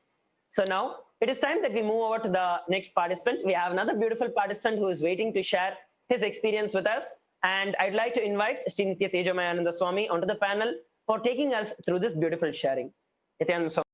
So now it is time that we move over to the next participant. We have another beautiful participant who is waiting to share his experience with us. And I'd like to invite Sri Nitya Tejamayananda Swami onto the panel for taking us through this beautiful sharing. Nityananda Swami.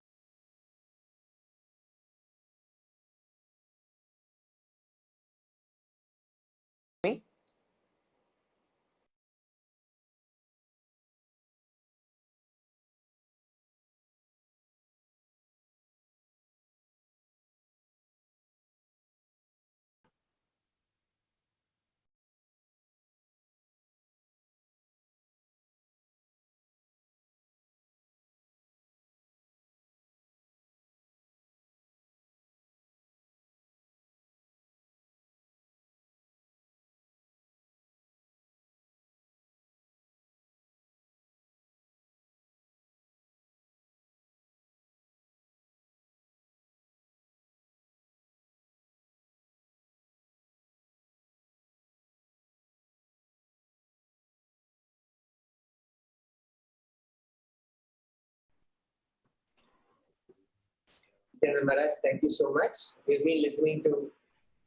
General Maharaj, thank you so much. We've been listening to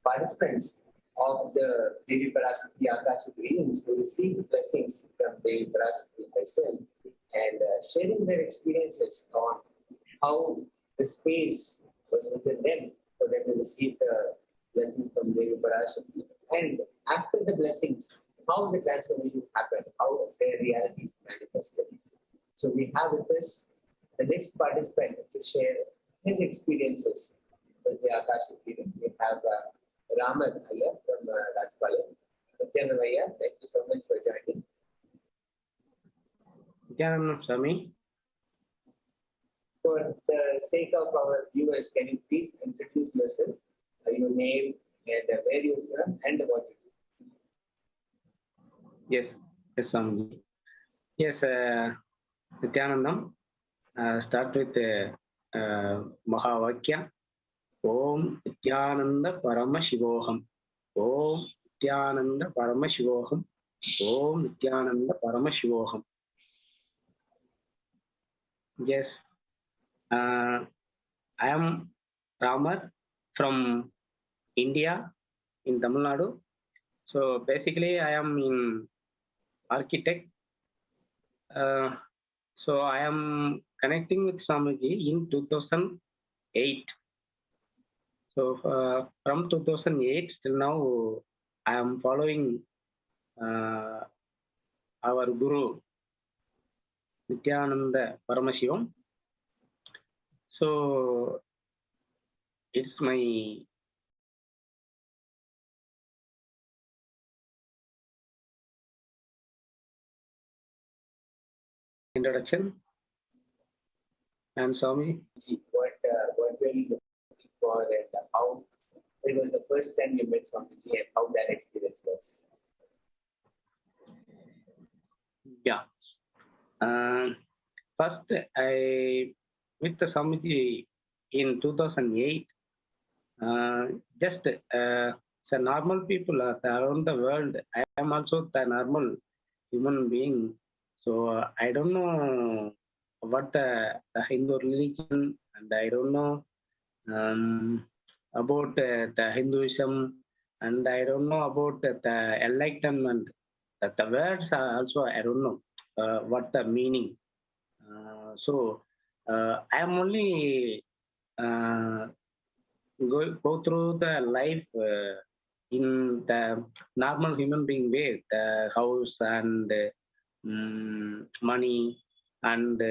participants of the Devi Parashakti Akashic readings who received blessings from Devi Parashakti herself and sharing their experiences on how the space was within them for them to receive the blessing from Devi Parashakti. And after the blessings, how the transformation happened, how their realities manifested. So we have with us the next participant to share his experiences with the Akashic reading. We have Raman Ayya from Rajpalayam. Nityananda Ayya, thank you so much for joining. Nityananda Swami. For the sake of our viewers, can you please introduce yourself, your name, and where you're from, and what you do? Yes, Swami. Yes, Nityanandam. Start with Mahavakya. Om Nityananda Parama Shivoham. Om Nityananda Parama Shivoham. Om Nityananda Parama Shivoham. Yes, I am Ramar from India in Tamil Nadu. So basically, I am in architect. So I am connecting with Swamiji in 2008. So from 2008 till now, I am following our Guru Nityananda Paramashivam. So it's my introduction. And Swami, What were you looking for, and how it was the first time you met Swamiji, and how that experience was? yeah. First, I met the Swamiji in 2008. Just the normal people around the world. I am also the normal human being. So I don't know what the Hindu religion, and I don't know about the Hinduism, and I don't know about the enlightenment. The words are also I don't know what the meaning. So I am only go through the life in the normal human being way, the house and money and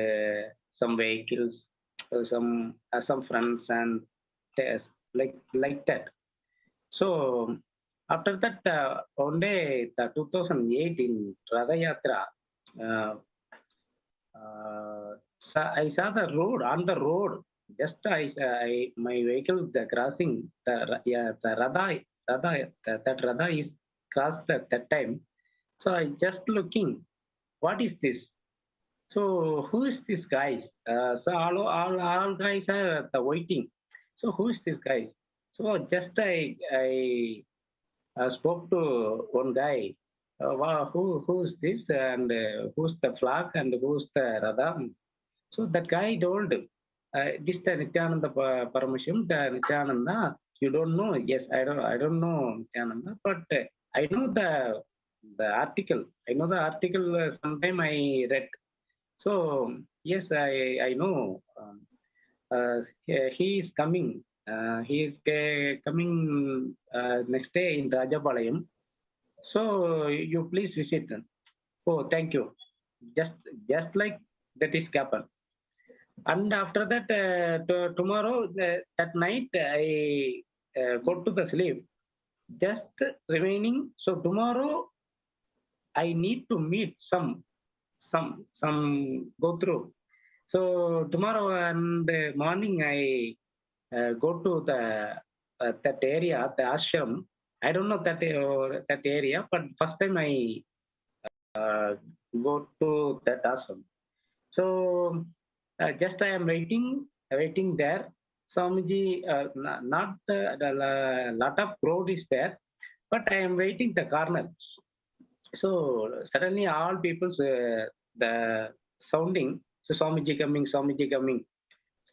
some vehicles, some friends and like that. So after that, one day, the 2008 in Radha Yatra, I saw the road on the road. Just my vehicle the crossing the Radha that Radha is crossed at that time. So I just looking, what is this? So who is this guy? So all guys are waiting. So who is this guy? So just I spoke to one guy. Wow, who's this, and who's the flag, and who's the Radha? So that guy told, this the Nityananda Paramashim, the Nityananda. You don't know? Yes, I don't know Nityananda, but I know the article. I know the article. Sometime I read. So yes, I know. He is coming. He is coming next day in Rajapalayam. So you please visit. Oh, thank you. Just like that is happen. And after that, tomorrow at night I go to the sleep. Just remaining. So tomorrow I need to meet some go through. So tomorrow and morning I go to the that area, the ashram. I don't know that area, but first time I go to that ashram. So just I am waiting there. Swamiji, not the lot of crowd is there, but I am waiting the corner. So suddenly all people the sounding. So Swamiji coming, Swamiji coming.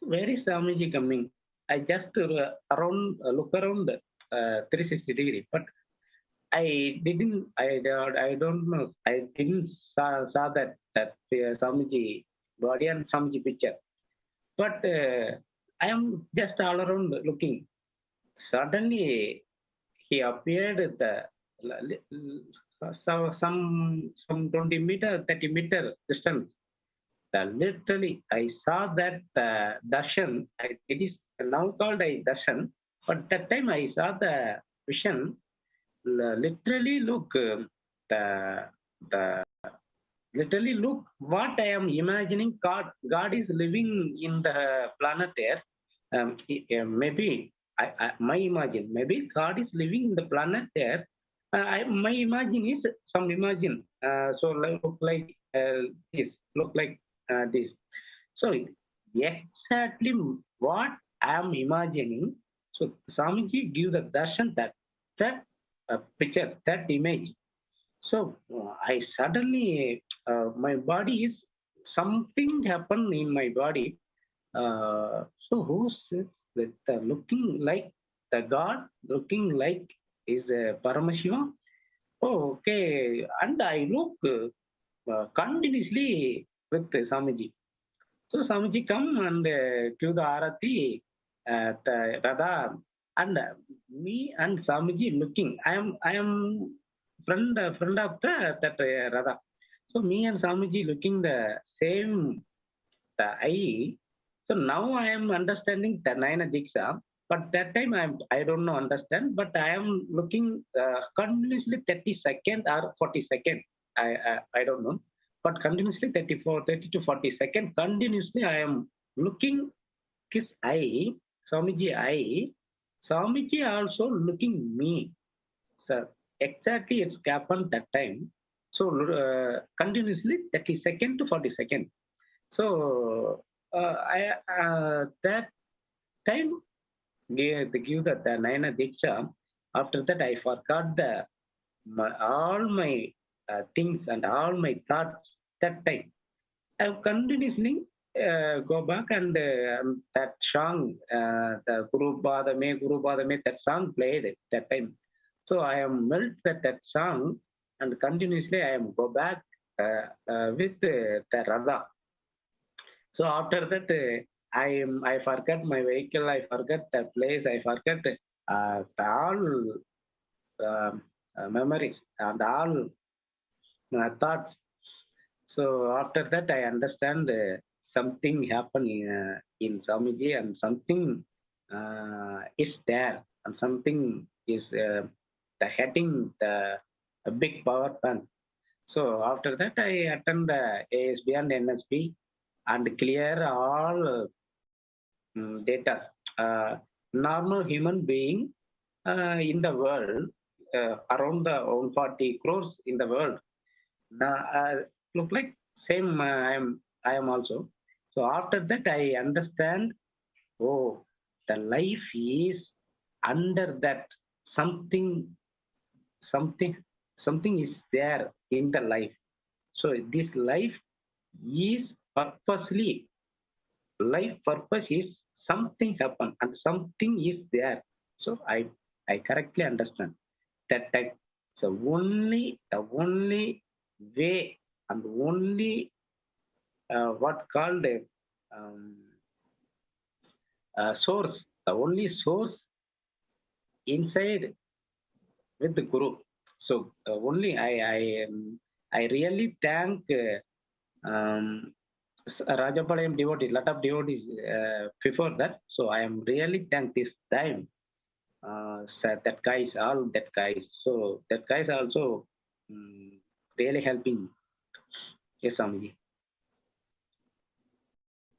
So where is Swamiji coming? I just look around 360 degree, but I don't know. I didn't saw that Swamiji body and Swamiji picture. But I am just all around looking. Suddenly he appeared at some 20 meter, 30 meter distance. Literally, I saw that darshan. It is now called a darshan, but that time I saw the vision. Literally look literally look what I am imagining. God is living in the planet Earth. Maybe my imagine. Maybe God is living in the planet Earth. My imagine is some imagine. So look like this. Look like this. So exactly what I am imagining. So Swamiji give the darshan that picture, that image. So I suddenly my body is something happened in my body. So who's that looking like the God, looking like is Paramashiva? Oh, okay. And I look continuously with Swamiji. So Swamiji come and give the arati. The Radha and me and Swamiji looking. I am friend of that Radha. So me and Swamiji looking the same the eye. So now I am understanding the Nayana Diksha, but that time I don't know understand, but I am looking continuously 30 seconds or 40 seconds. I don't know, but continuously 30 to 40 seconds continuously I am looking his eye, Swamiji eye. Swamiji also looking me. So exactly it's happened that time. So continuously 30 seconds to 40 seconds. So I that time they give the Nayana Diksha. After that, I forgot all my things and all my thoughts that time. I continuously go back and that song, the Guru Badame, that song played at that time. So I am melt that song and continuously I am go back with the Radha. So after that, I forgot my vehicle, I forgot the place, I forgot all memories and all thoughts. So after that, I understand something happened in Swamiji and something is there and something is the heading the a big power plant. So after that, I attend the ASB and NSB and clear all data. Normal human being in the world, around the 140 crores in the world, look like same. I am also. So after that, I understand. Oh, the life is under that something, something, something is there in the life. So this life is purposely, life purpose is something happen and something is there. So I correctly understand that type. So the only way and only what called a source, the only source inside with the Guru. So only I really thank Rajapalayam devotees, lot of devotees before that. So I am really thank this time. That guys, all that guys. So that guys also really helping. Yes, Swamiji.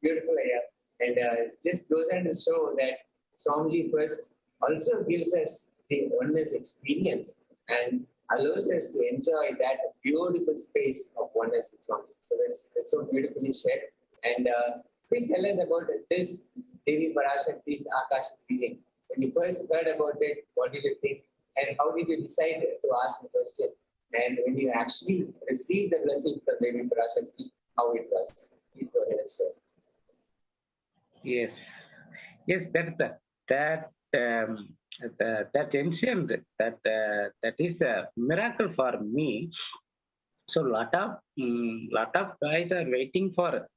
Beautiful, yeah. And just goes on to show that Swamiji first also gives us the oneness experience and allows us to enjoy that beautiful space of oneness with Swamiji. So that's so beautifully shared. And please tell us about this Devi Parashakti's Akashic reading. When you first heard about it, what did you think? And how did you decide to ask the question? And when you actually received the blessing from Devi Parashakti, how it was? Please go ahead and share. Yes, yes, that ancient that is a miracle for me. So lot of guys are waiting for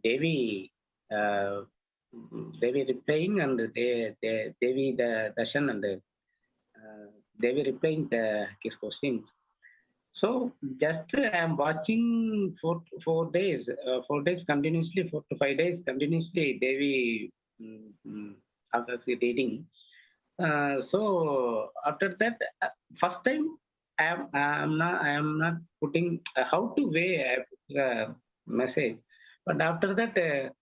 Devi replying and Devi the darshan and Devi replying his questions. So just I am watching for 4 days continuously, 4 to 5 days continuously. Devi Akashic reading. So after that, first time I am not putting how to weigh message, but after that,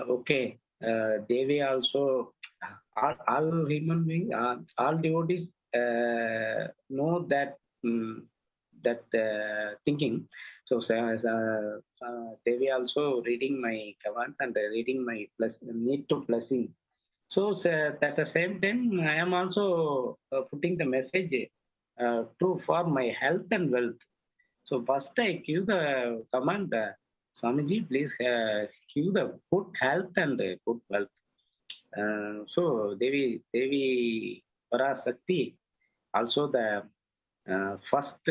okay, Devi also all human beings, all devotees know that. Thinking. So Devi also reading my command and reading my need to blessing. So at the same time, I am also putting the message to for my health and wealth. So first I give the command, Swamiji, please give the good health and good wealth. So Devi Parashakti also the first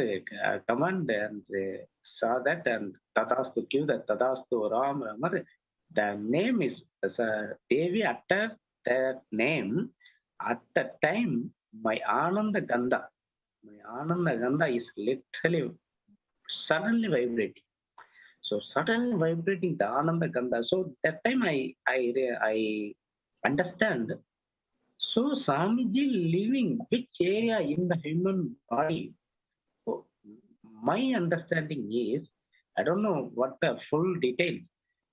command and saw that and Tadastu, give the Tadastu Ram Ramar. The name is Devi utter that name. At that time, my Ananda Gandha is literally suddenly vibrating. So suddenly vibrating the Ananda Gandha. So that time I understand. So Swamiji living which area in the human body? So my understanding is, I don't know what the full details,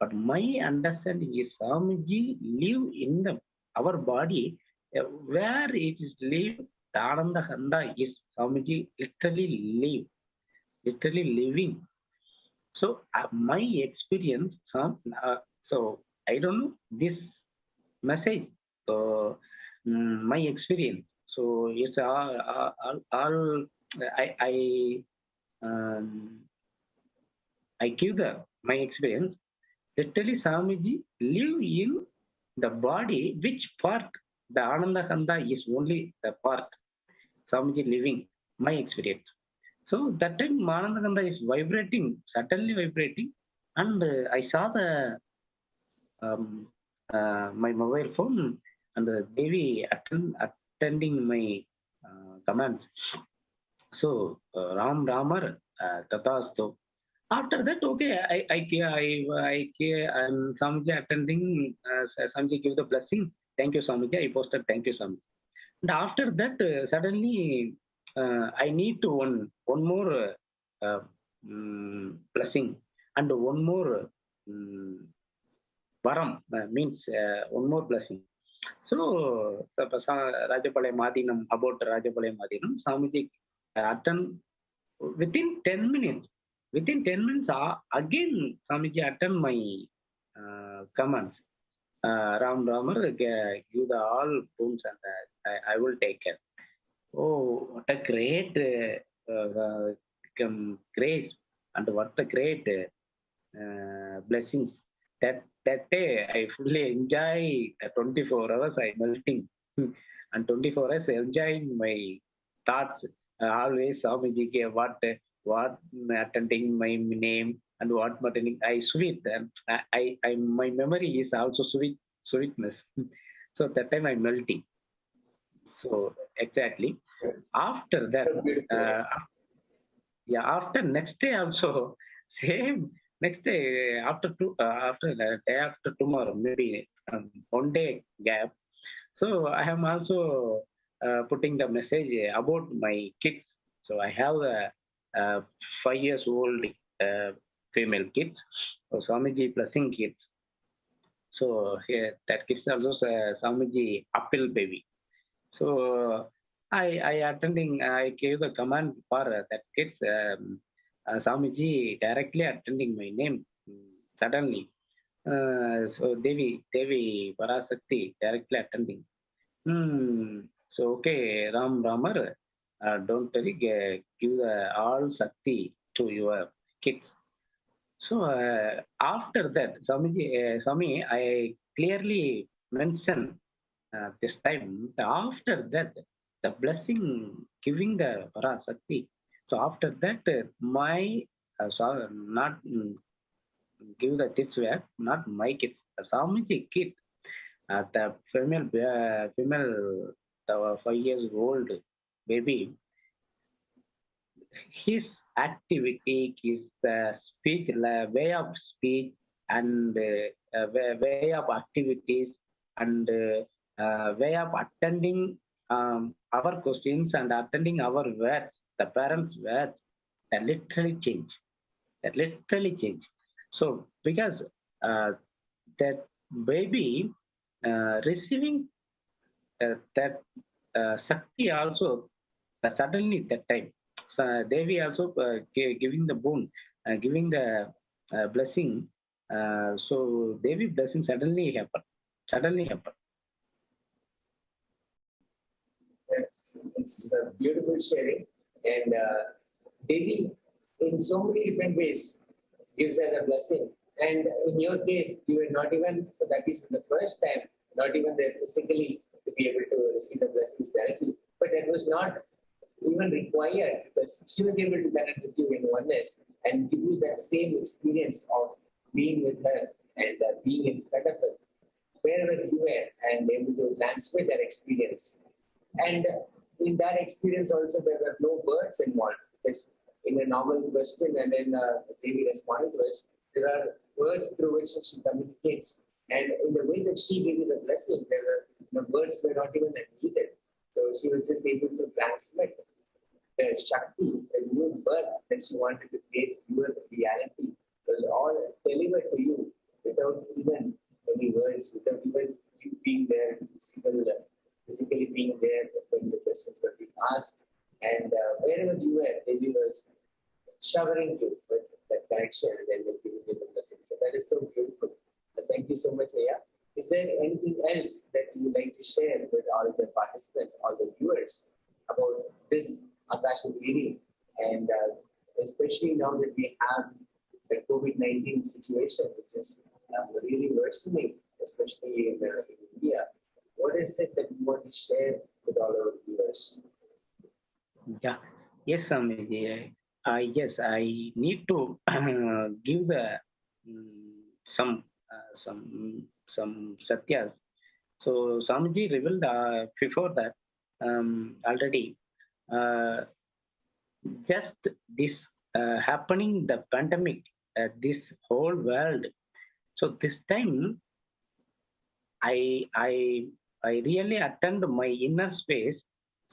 but my understanding is Swamiji live in the our body where it is live. The Ananda Gandha is Swamiji literally living. So my experience, so I don't know this message. So my experience. So it's all I give my experience. Literally, Swamiji live in the body. Which part? The Ananda Kanda is only the part. Swamiji living. My experience. So that time Anandakanda is vibrating, suddenly vibrating, and I saw the my mobile phone and the Devi attending my commands. So Ram Ramar Tatasto. After that, okay, I'm Swamiji attending. Swamiji give the blessing. Thank you, Swamiji. I posted. Thank you, Swamiji. And after that, suddenly I need to one more blessing and one more varam means one more blessing. So Rajapalaya Madinam, about Rajapalaya Madinam, Swamiji attend within 10 minutes. Within 10 minutes, again Swamiji attend my commands. Ram Ramar give the all boons and I will take care. Oh, what a great grace and what a great blessings. That day I fully enjoy 24 hours I melting and 24 hours enjoying my thoughts. Always Swamiji what attending my name and what attending I sweet and I my memory is also sweetness. So that time I'm melting. So exactly. After that, after next day also same. Next day after the day after tomorrow, maybe 1 day gap. So I am also putting the message about my kids. So I have a 5 years old female kids. So Swamiji blessing kids. So here that kids also Swamiji apple baby. So I gave the command for that kids. Swamiji directly attending my name suddenly. So Devi Parashakti directly attending. So okay, Ramar, don't worry, give all Shakti to your kids. So after that, Swami, I clearly mentioned this time. After that, the blessing giving the Parashakti. So after that, my not give the kids were not my kids, the Swamiji kid, the female 5 years old baby. His activity, his speech, way of speech, and way of activities, and way of attending our questions and attending our words, the parents' words, that literally change. That literally change. So because that baby receiving that Shakti also suddenly that time. So Devi also giving the boon, giving the blessing. So Devi blessing suddenly happened. Suddenly happened. It's a beautiful sharing. And Devi, in so many different ways, gives us a blessing. And in your case, you were not even, that is for the first time, not even there physically to be able to receive the blessings directly. But that was not even required because she was able to connect with you in oneness and give you that same experience of being with her and being in front of her. wherever you were and able to transmit that experience. And in that experience also, there were no words involved. Because in a normal question and then Devi responding to us, there are words through which she communicates. And in the way that she gave you the blessing, the words were not even needed. So she was just able to transmit the Shakti, the new birth that she wanted to create your reality. It was all delivered to you without even any words, without even you being there, physically being there when the questions were being asked. And wherever you were, Devi was showering you with that connection and then giving you the blessing. So that is so beautiful. Thank you so much, Aya. Is there anything else that you would like to share with all the participants, all the viewers about this Akashic reading? And especially now that we have the COVID-19 situation, which is really worsening, especially in India, what is it that you want to share with all our viewers? Yeah. Yes, Swamiji. Yes, I need to give some satyas. So Swamiji revealed before that already. Just this happening, the pandemic, this whole world. So this time, I really attend my inner space.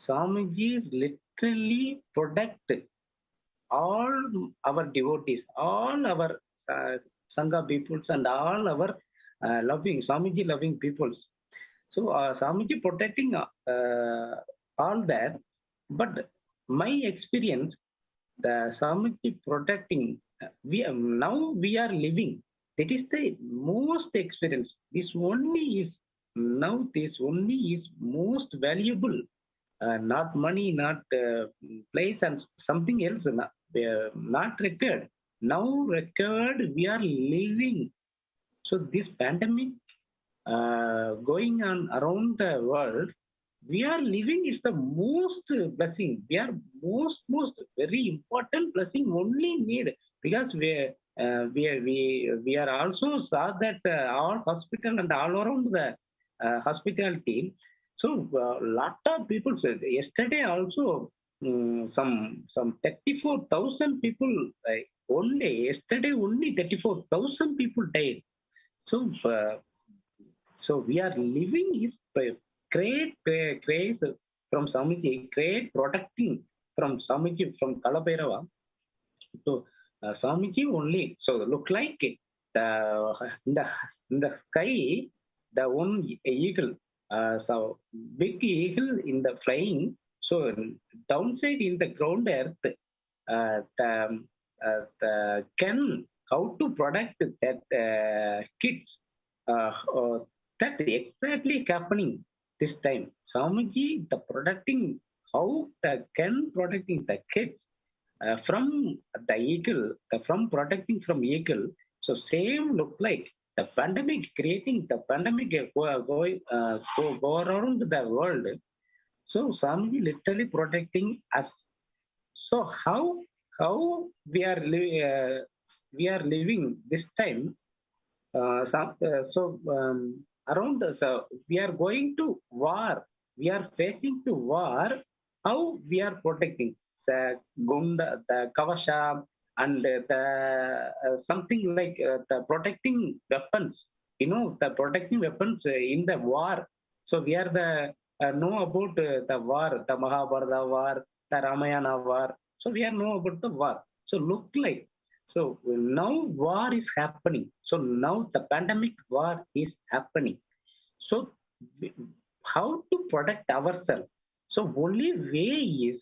Swamiji literally protect all our devotees, all our Sangha peoples, and all our Swamiji loving peoples. So Swamiji protecting all that, but my experience, the Swamiji protecting, now we are living. That is the most experience. This only is most valuable. Not money, not place, and something else not required. Now required, we are living. So this pandemic going on around the world, we are living is the most blessing. We are most very important blessing only need, because we are also saw that all hospital and all around the hospitality. So lot of people said yesterday also some 34,000 people only yesterday only 34,000 people died. So so we are living is great from Swamiji, great protecting from Swamiji, from Kalabhairava. So Swamiji only. So look like in the sky, the one eagle, so big eagle in the flying. So downside in the ground earth, the can how to protect that kids. That exactly happening this time. Swamiji, the protecting, how the can protecting the kids from the eagle, from protecting from eagle. So same look like the pandemic, creating the pandemic go around the world. So Swamiji literally protecting us. So how we are living this time? Around us, we are going to war. We are facing to war. How we are protecting the Gunda, the Kavasha, and the something like the protecting weapons. The protecting weapons in the war. So we are the know about the war, the Mahabharata war, the Ramayana war. So we are know about the war. So look like. So now war is happening. So now the pandemic war is happening. So how to protect ourselves? So only way is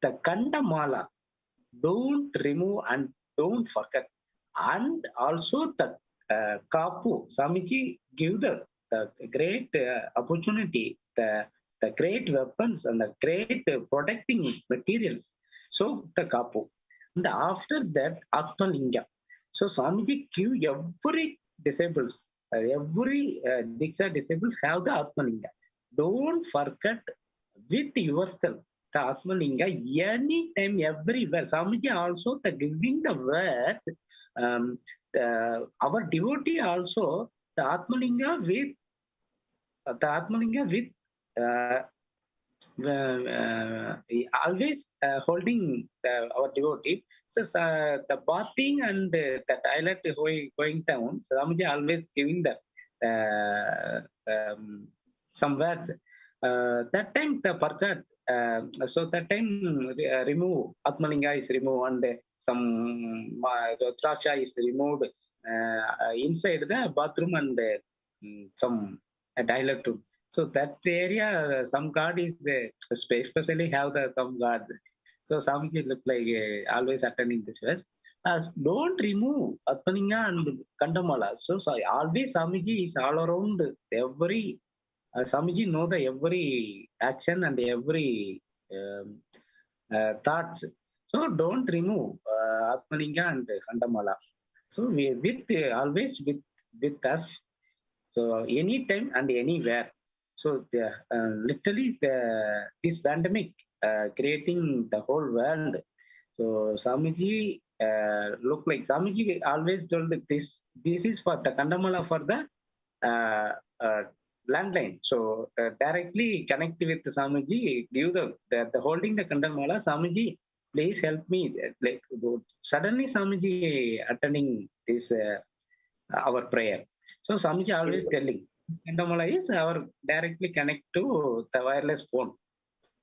the Kandamala. Don't remove and don't forget. And also the Kapu. Swamiji give the great opportunity, the great weapons and the great protecting materials. So the Kapu. And after that, Atmalinga. So Swamiji give every disabled, every Diksha disabled have the Atmalinga. Don't forget with yourself the Atmalinga anytime, everywhere. Swamiji also the giving the word. Our devotee also the Atmalinga with the Atmalinga with always holding our devotee. So the bathing and the toilet going down, Swamiji always giving the some words. That time the forgot. So that time remove Atmalinga is removed and some Rudraksha is removed inside the bathroom and some toilet too. So that area, some god is especially have the some gods. So Swamiji look like always attending this verse. Don't remove Atmalinga and Kandamala. So always Swamiji is all around every. Swamiji know the every action and every thoughts. So don't remove Atmalinga and Kandamala. So we with always with us. So anytime and anywhere. So literally this pandemic creating the whole world. So Swamiji look like Swamiji always told that this is for the Kandamala for the landline. So directly connect with Swamiji, give the holding the Kandamala. Swamiji, please help me. Like suddenly Swamiji attending this our prayer. So Swamiji always telling Kandamala is our directly connect to the wireless phone.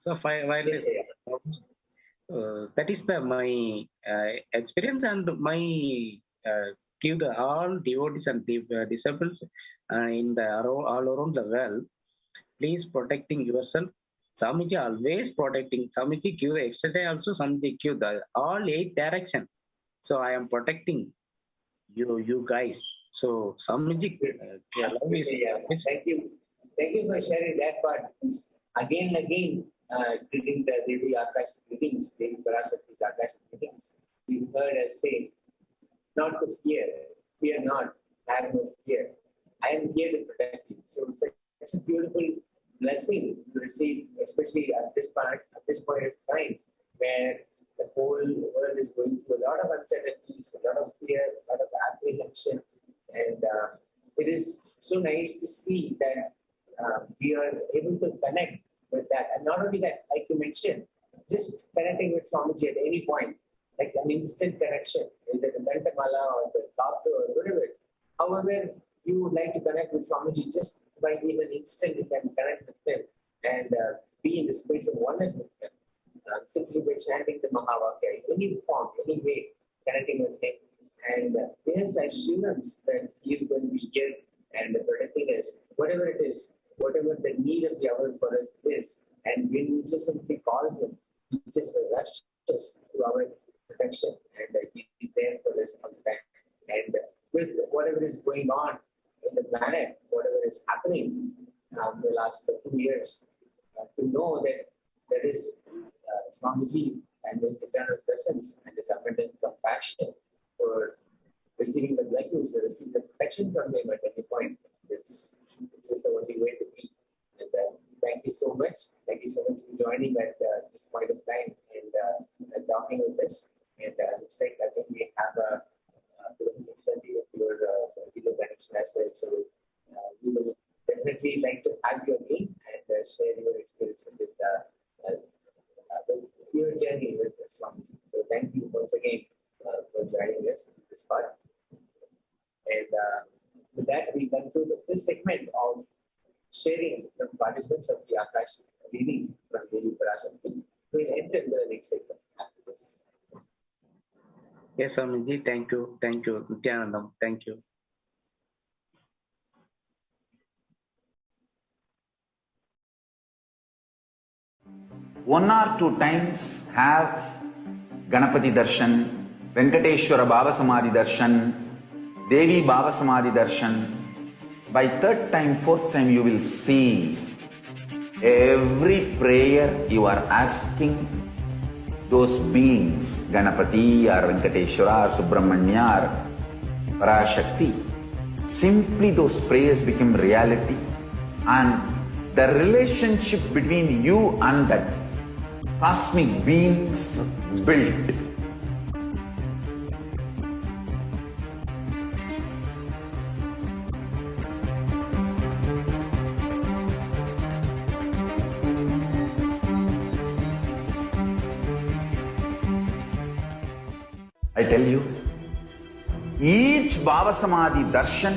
So wireless. That is my experience and my give the all devotees and disciples in the all around the world. Please protecting yourself. Swamiji always protecting. Swamiji give the yesterday also. Swamiji give the all 8 direction. So I am protecting you guys. So Swamiji, thank you for sharing that part. Again and again, during the Devi Akashic readings, Devi Parashakti's Akashic readings, we heard us say, not to fear not, have no fear. I am here to protect you. So it's a beautiful blessing to receive, especially at this point of time, where the whole world is going through a lot of uncertainties, a lot of fear, a lot of apprehension. And it is so nice to see that we are able to connect with that. And not only that, like you mentioned, just connecting with Swamiji at any point, like an instant connection, either the Gantamala or the doctor or whatever. However, you would like to connect with Swamiji, just by being an instant, you can connect with him and be in the space of oneness with him. Simply by chanting the Mahavakya, in any form, any way, connecting with him. And there's assurance that he is going to be here and protecting us, whatever it is, whatever the need of the hour for us is. And when we just simply call him, he just rushes to our protection, and he is there for us all the time. And with whatever is going on in the planet, whatever is happening the last 2 years, to know that there is Swamiji and his eternal presence and his abundant compassion for receiving the blessings, to receive the protection from him at any point. It's just the only way to be. And thank you so much. Thank you so much for joining at this point of time and talking with us. And looks like I think we have a video connection as well. So we will definitely like to have you again and share your experiences with your journey with Swamiji. So thank you once again for joining us in this part. And with that, we conclude this segment of sharing from participants of the Akashic reading from Devi Parashakti. We'll enter the next segment after this. Yes, Swamiji, thank you. Thank you. Nityanandam, thank you. One or two times have Ganapati Darshan, Venkateshwara Baba Samadhi Darshan, Devi Baba Samadhi Darshan. By third time, fourth time, you will see every prayer you are asking those beings, Ganapati or Venkateshwara or Subramanya or Parashakti. Simply those prayers become reality, and the relationship between you and that cosmic beings built. I tell you, each Baba Samadhi darshan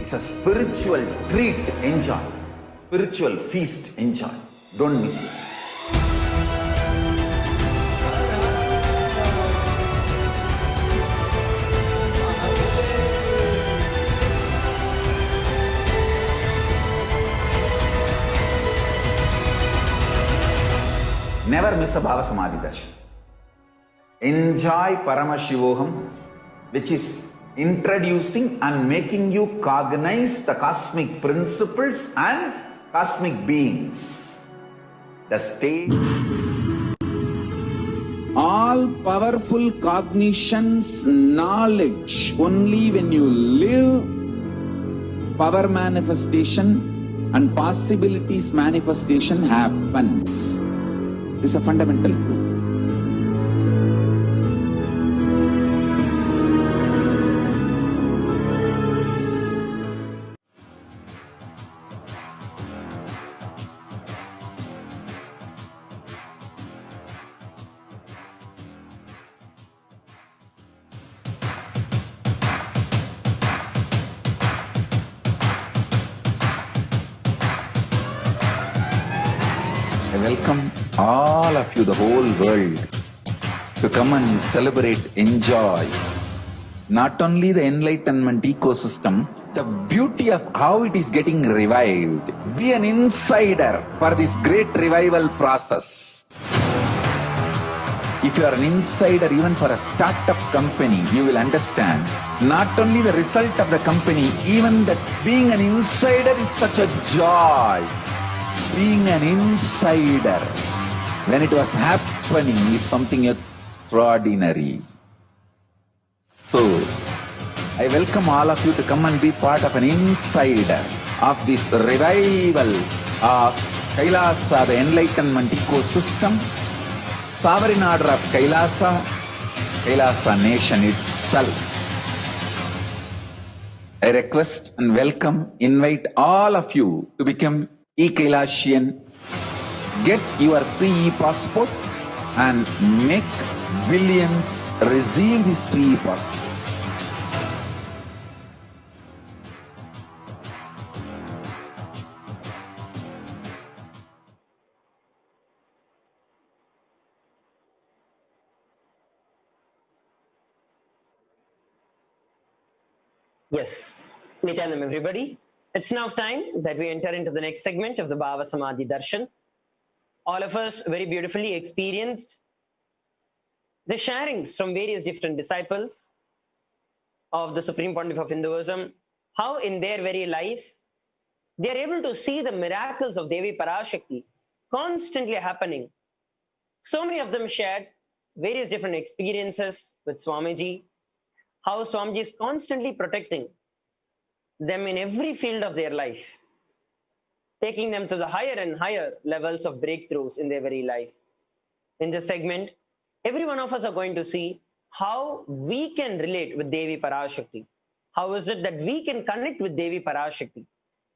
is a spiritual treat. Enjoy. Spiritual feast. Enjoy. Don't miss it. Never miss a Baba Samadhi darshan. Enjoy Paramashivoham, which is introducing and making you cognize the cosmic principles and cosmic beings. The state. All powerful cognitions, knowledge, only when you live, power manifestation and possibilities manifestation happens. This is a fundamental truth. I welcome all of you, the whole world, to come and celebrate, enjoy not only the enlightenment ecosystem, the beauty of how it is getting revived. Be an insider for this great revival process. If you are an insider even for a startup company, you will understand not only the result of the company, even that being an insider is such a joy. Being an insider when it was happening is something extraordinary. So, I welcome all of you to come and be part of an insider of this revival of Kailasa, the enlightenment ecosystem, sovereign order of Kailasa, Kailasa nation itself. I request and welcome, invite all of you to become e-Kailasian, get your free e-passport and make billions receive this free e-passport. Yes, Nityanam everybody. It's now time that we enter into the next segment of the Bhava Samadhi Darshan. All of us very beautifully experienced the sharings from various different disciples of the Supreme Pontiff of Hinduism, how in their very life they are able to see the miracles of Devi Parashakti constantly happening. So many of them shared various different experiences with Swamiji, how Swamiji is constantly protecting them in every field of their life, taking them to the higher and higher levels of breakthroughs in their very life. In this segment, every one of us are going to see how we can relate with Devi Parashakti. How is it that we can connect with Devi Parashakti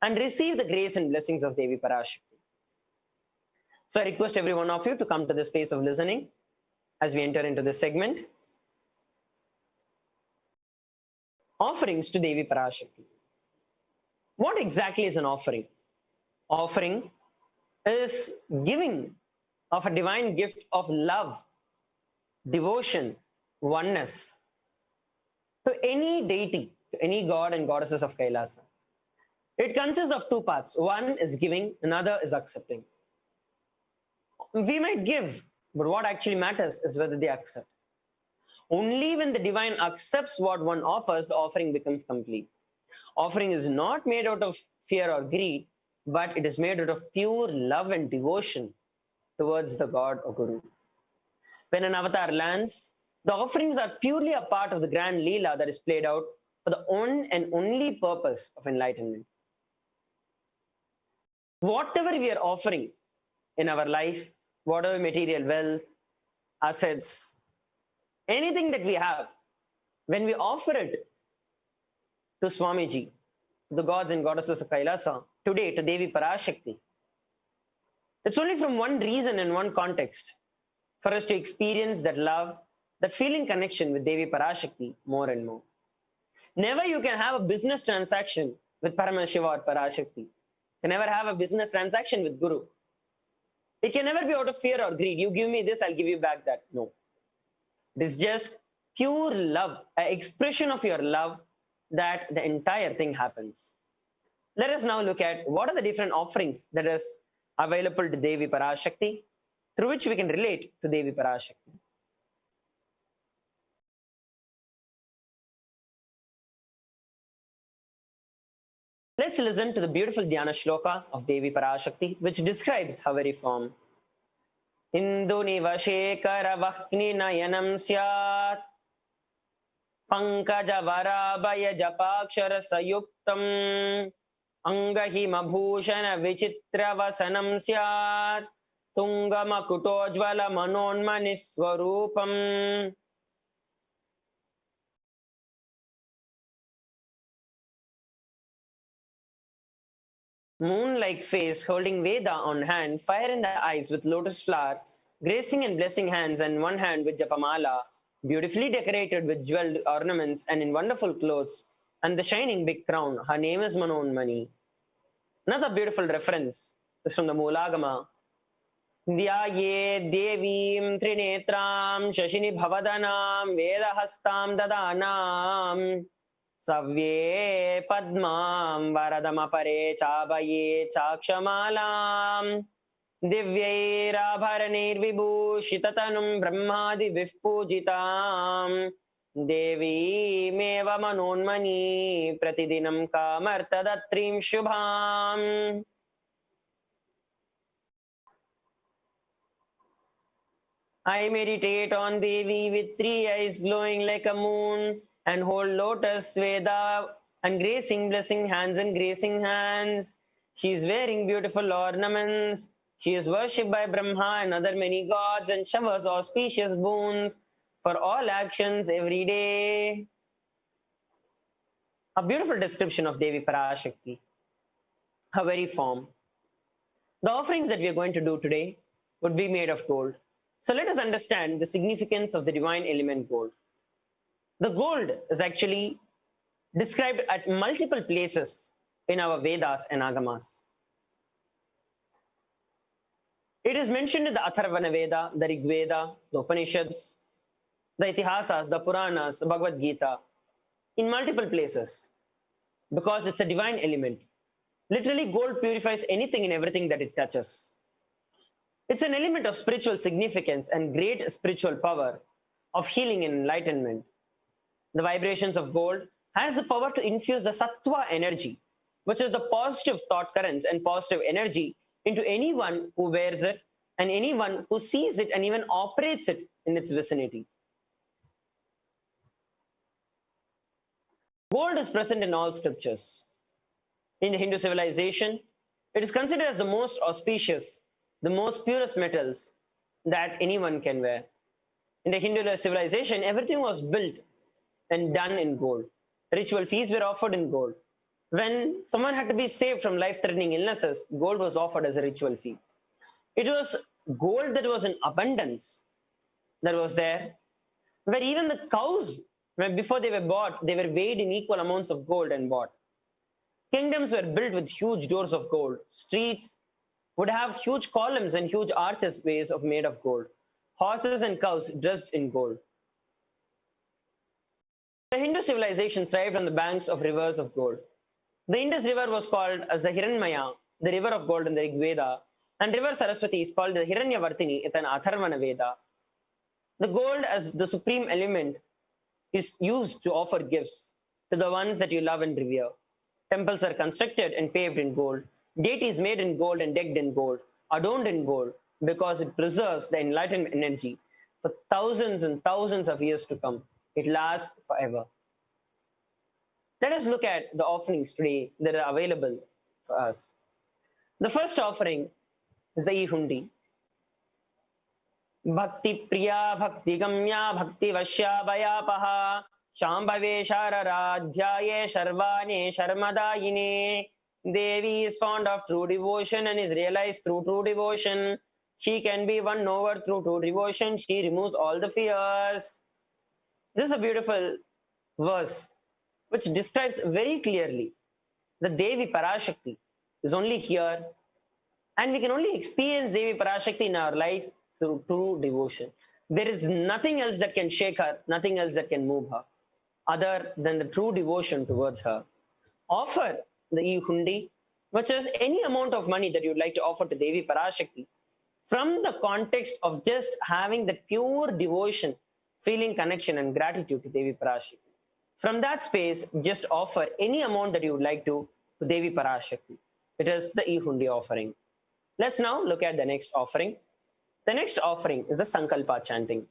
and receive the grace and blessings of Devi Parashakti? So I request every one of you to come to the space of listening as we enter into this segment. Offerings to Devi Parashakti. What exactly is an offering? Offering is giving of a divine gift of love, devotion, oneness to any deity, to any god and goddesses of Kailasa. It consists of two parts. One is giving, another is accepting. We might give, but what actually matters is whether they accept. Only when the divine accepts what one offers, the offering becomes complete. Offering is not made out of fear or greed, but it is made out of pure love and devotion towards the God or Guru. When an avatar lands, the offerings are purely a part of the grand Leela that is played out for the one and only purpose of enlightenment. Whatever we are offering in our life, whatever material wealth, assets, anything that we have, when we offer it to Swamiji, the gods and goddesses of Kailasa, today to Devi Parashakti, it's only from one reason and one context, for us to experience that love, that feeling connection with Devi Parashakti more and more. Never you can have a business transaction with Paramashiva or Parashakti. You can never have a business transaction with Guru. It can never be out of fear or greed. You give me this, I'll give you back that. No. It is just pure love, an expression of your love that the entire thing happens. Let us now look at what are the different offerings that is available to Devi Parashakti, through which we can relate to Devi Parashakti. Let's listen to the beautiful Dhyana Shloka of Devi Parashakti, which describes her very form. Induniva Shekara Vahni Nayanam Syat Pankaja Varabhaya Japakshara Sayuktam Angahima Bhushana Vichitra Vasanam Syat Tungama Kutojvala Manonmani Swarupam. Moon-like face holding Veda on hand, fire in the eyes with lotus flower, gracing and blessing hands and one hand with Japamala, beautifully decorated with jeweled ornaments and in wonderful clothes, and the shining big crown. Her name is Manonmani. Another beautiful reference is from the Moolagama. Dhyaye devim trinetram shashini bhavadanam vedahastam dadanam Savye padmam varadamapare chabaye chakshamalam Divyairabharanir vibhushitatanum brahmadi vifpujitam Devi meva manonmani pratidinam kamartadatrim shubham. I meditate on Devi with 3 eyes glowing like a moon and hold lotus Veda and gracing blessing hands and gracing hands. She is wearing beautiful ornaments. She is worshipped by Brahma and other many gods and showers auspicious boons for all actions every day. A beautiful description of Devi Parashakti, her very form. The offerings that we are going to do today would be made of gold. So let us understand the significance of the divine element gold. The gold is actually described at multiple places in our Vedas and Agamas. It is mentioned in the Atharvana Veda, the Rig Veda, the Upanishads, the Itihasas, the Puranas, the Bhagavad Gita, in multiple places, because it's a divine element. Literally, gold purifies anything and everything that it touches. It's an element of spiritual significance and great spiritual power of healing and enlightenment. The vibrations of gold has the power to infuse the sattva energy, which is the positive thought currents and positive energy, into anyone who wears it and anyone who sees it and even operates it in its vicinity. Gold is present in all scriptures. In the Hindu civilization, it is considered as the most auspicious, the most purest metals that anyone can wear. In the Hindu civilization, everything was built and done in gold. Ritual feasts were offered in gold. When someone had to be saved from life-threatening illnesses, gold was offered as a ritual fee. It was gold that was in abundance that was there, where even the cows, before they were bought, they were weighed in equal amounts of gold and bought. Kingdoms were built with huge doors of gold. Streets would have huge columns and huge archways made of gold. Horses and cows dressed in gold. The Hindu civilization thrived on the banks of rivers of gold. The Indus River was called as the Hiranmaya, the river of gold in the Rig Veda, and river Saraswati is called the Hiranyavartini in the Atharvana Veda. The gold as the supreme element is used to offer gifts to the ones that you love and revere. Temples are constructed and paved in gold. Deities made in gold and decked in gold, adorned in gold, because it preserves the enlightened energy for thousands and thousands of years to come. It lasts forever. Let us look at the offerings today that are available for us. The first offering is the Ihundi. Bhakti Priya Bhakti Gamya Bhakti Vashya Vayapaha Shambhave Shararadhyaye Sharvane Sharmadayine. Devi is fond of true devotion and is realized through true devotion. She can be won over through true devotion. She removes all the fears. This is a beautiful verse which describes very clearly that Devi Parashakti is only here, and we can only experience Devi Parashakti in our life through true devotion. There is nothing else that can shake her, nothing else that can move her, other than the true devotion towards her. Offer the e-hundi, which is any amount of money that you'd like to offer to Devi Parashakti, from the context of just having the pure devotion, feeling connection and gratitude to Devi Parashakti. From that space, just offer any amount that you would like to Devi Parashakti. It is the e-hundi offering. Let's now look at the next offering. The next offering is the Sankalpa chanting.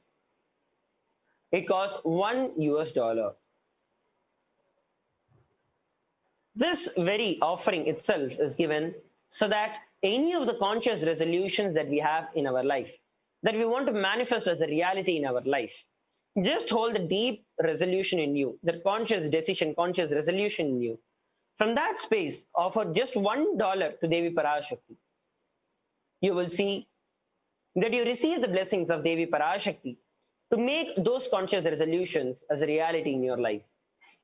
It costs $1. This very offering itself is given so that any of the conscious resolutions that we have in our life, that we want to manifest as a reality in our life, just hold the deep resolution in you, that conscious decision, conscious resolution in you. From that space, offer just $1 to Devi Parashakti. You will see that you receive the blessings of Devi Parashakti to make those conscious resolutions as a reality in your life.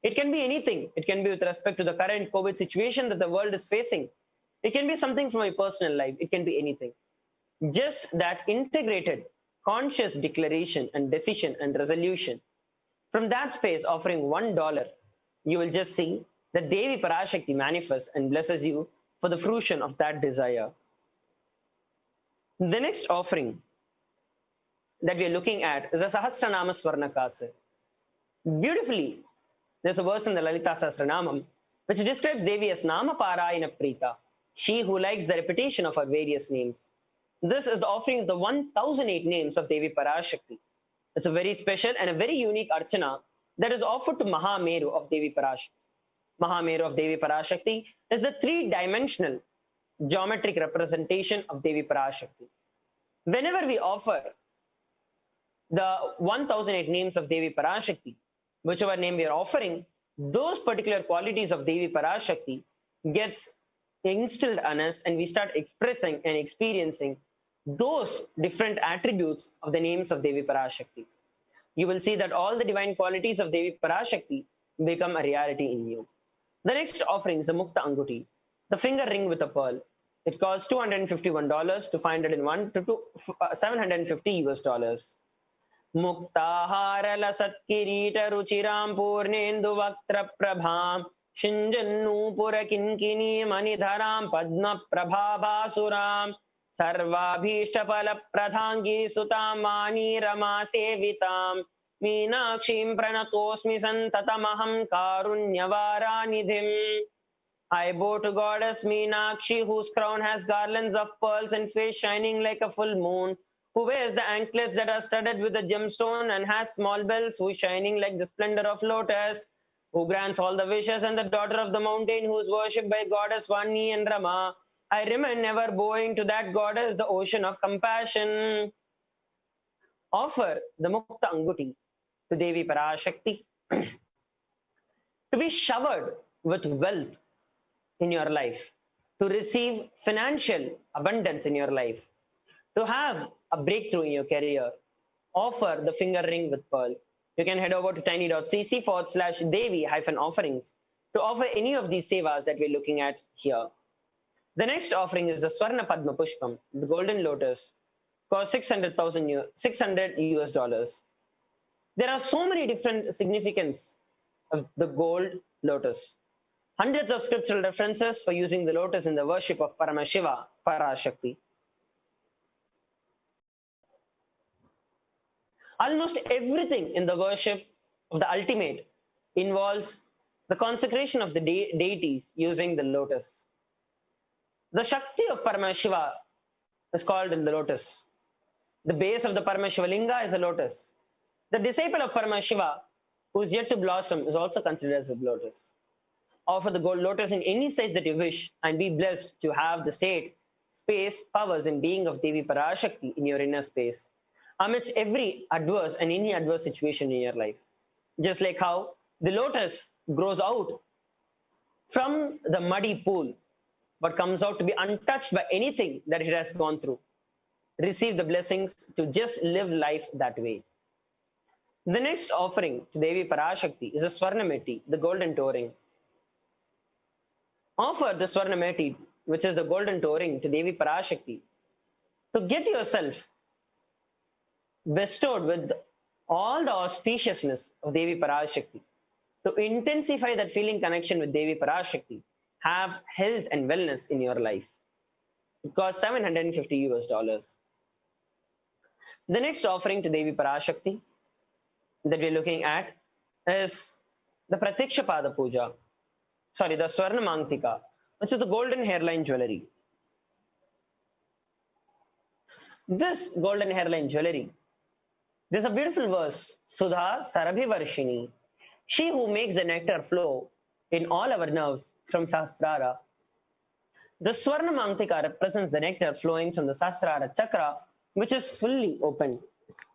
It can be anything. It can be with respect to the current COVID situation that the world is facing. It can be something from my personal life. It can be anything. Just that integrated conscious declaration and decision and resolution. From that space, offering $1, you will just see that Devi Parashakti manifests and blesses you for the fruition of that desire. The next offering that we are looking at is a Sahasranama Swarnakasa. Beautifully, there's a verse in the Lalita Sahasranamam which describes Devi as Nama Parayana Prita, she who likes the repetition of her various names. This is the offering of the 1008 names of Devi Parashakti. It's a very special and a very unique archana that is offered to Mahameru of Devi Parashakti. Mahameru of Devi Parashakti is the three-dimensional geometric representation of Devi Parashakti. Whenever we offer the 1008 names of Devi Parashakti, whichever name we are offering, those particular qualities of Devi Parashakti gets instilled on us, and we start expressing and experiencing those different attributes of the names of Devi Parashakti. You will see that all the divine qualities of Devi Parashakti become a reality in you. The next offering is the Mukta Anguti, the finger ring with a pearl. It costs $251 to $501 to $750 US. Muktahara lasat kirita ruchiram purnendu vaktra prabham shinjannupura kinkini manidharam padma prabhabasuram sarvabhishta pradhangi sutam mani rama sevitam meenakshim pranatosmi santatamaham karunyavaranidim. I bow to goddess Meenakshi, whose crown has garlands of pearls and face shining like a full moon, who wears the anklets that are studded with a gemstone and has small bells, who is shining like the splendor of lotus, who grants all the wishes, and the daughter of the mountain, who is worshipped by goddess Vani and Rama. I remain ever bowing to that goddess, the ocean of compassion. Offer the Mukta Anguti to Devi Parashakti to be showered with wealth in your life, to receive financial abundance in your life, to have a breakthrough in your career. Offer the finger ring with pearl. You can head over to tiny.cc/Devi-offerings to offer any of these sevas that we're looking at here. The next offering is the Swarna Padma Pushpam, the golden lotus, cost $600 US. There are so many different significance of the gold lotus. Hundreds of scriptural references for using the lotus in the worship of Paramashiva, Parashakti. Almost everything in the worship of the ultimate involves the consecration of the deities using the lotus. The Shakti of Paramashiva is called in the lotus. The base of the Paramashiva Linga is a lotus. The disciple of Paramashiva, who is yet to blossom, is also considered as a lotus. Offer the gold lotus in any size that you wish and be blessed to have the state, space, powers, and being of Devi Parashakti in your inner space amidst every adverse and any adverse situation in your life. Just like how the lotus grows out from the muddy pool but comes out to be untouched by anything that it has gone through. Receive the blessings to just live life that way. The next offering to Devi Parashakti is a Swarnameti, the golden touring. Offer the Swarnameti, which is the golden touring, to Devi Parashakti to get yourself bestowed with all the auspiciousness of Devi Parashakti, to intensify that feeling connection with Devi Parashakti, have health and wellness in your life. It costs $750. The next offering to Devi Parashakti that we're looking at is the Pratiksha Pada Puja, the Swarna Mangtika, which is the golden hairline jewelry. This golden hairline jewelry, there's a beautiful verse, Sudha Sarabhi Varshini, she who makes the nectar flow in all our nerves from Sahasrara. The Swarna Mangtika represents the nectar flowing from the Sahasrara chakra, which is fully open.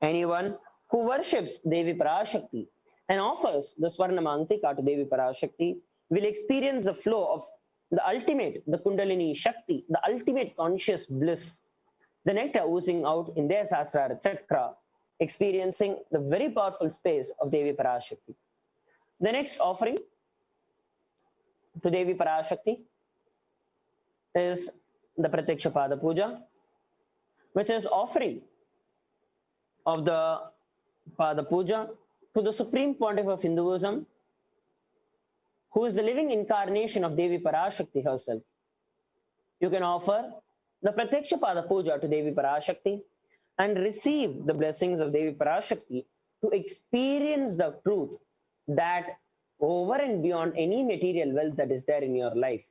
Anyone who worships Devi Parashakti and offers the Swarna Mangtika to Devi Parashakti will experience the flow of the ultimate, the Kundalini Shakti, the ultimate conscious bliss, the nectar oozing out in their Sahasrara chakra, experiencing the very powerful space of Devi Parashakti. The next offering to Devi Parashakti is the Pratiksha Pada Puja, which is offering of the Pada Puja to the Supreme Pontiff of Hinduism, who is the living incarnation of Devi Parashakti herself. You can offer the Pratiksha Pada Puja to Devi Parashakti and receive the blessings of Devi Parashakti to experience the truth that over and beyond any material wealth that is there in your life.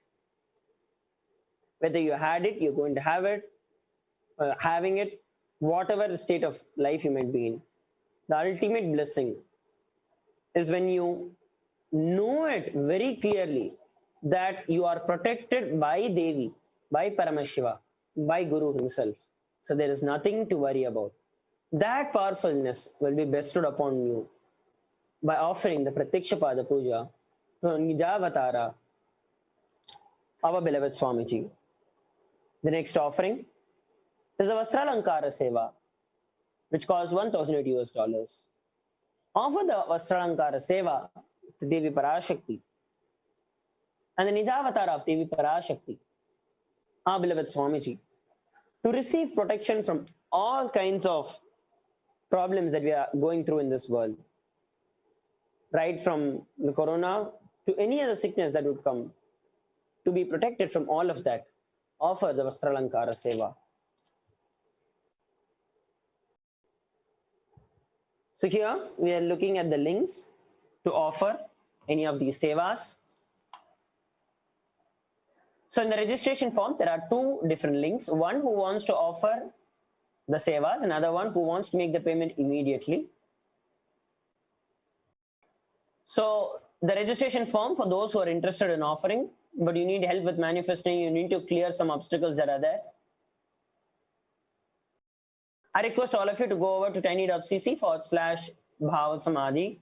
Whether you had it, you're going to have it, having it, whatever state of life you might be in. The ultimate blessing is when you know it very clearly that you are protected by Devi, by Paramashiva, by Guru himself. So there is nothing to worry about. That powerfulness will be bestowed upon you by offering the Pratiksha Pada Puja to Nijavatara, our beloved Swamiji. The next offering is the Vastralankara Seva, which costs $1,008. Offer the Vastralankara Seva to Devi Parashakti and the Nijavatara of Devi Parashakti, our beloved Swamiji, to receive protection from all kinds of problems that we are going through in this world, right from the corona to any other sickness that would come. To be protected from all of that, offer the Vastralankara Seva. So here we are looking at the links to offer any of these sevas. So in the registration form, there are two different links. One who wants to offer the sevas, another one who wants to make the payment immediately. So the registration form for those who are interested in offering, but you need help with manifesting, you need to clear some obstacles that are there. I request all of you to go over to tiny.cc/bhavasamadhi,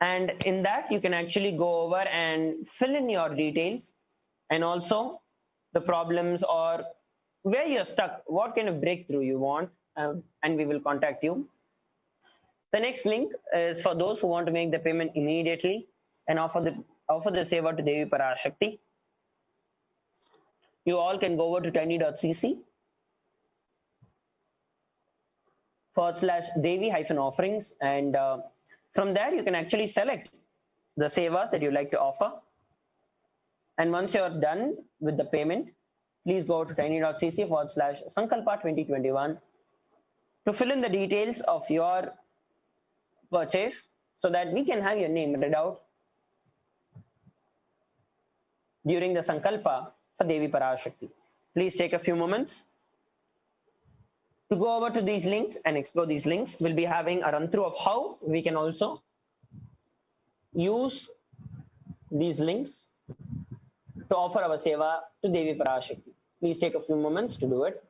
and in that you can actually go over and fill in your details and also the problems or where you're stuck, what kind of breakthrough you want, and we will contact you. The next link is for those who want to make the payment immediately and offer the seva to Devi Parashakti. You all can go over to tiny.cc/Devi-offerings, and from there you can actually select the sevas that you like to offer. And once you're done with the payment, please go to tiny.cc/Sankalpa 2021 to fill in the details of your purchase so that we can have your name read out during the Sankalpa for Devi Parashakti. Please take a few moments to go over to these links and explore these links. We'll be having a run through of how we can also use these links to offer our seva to Devi Parashakti. Please take a few moments to do it.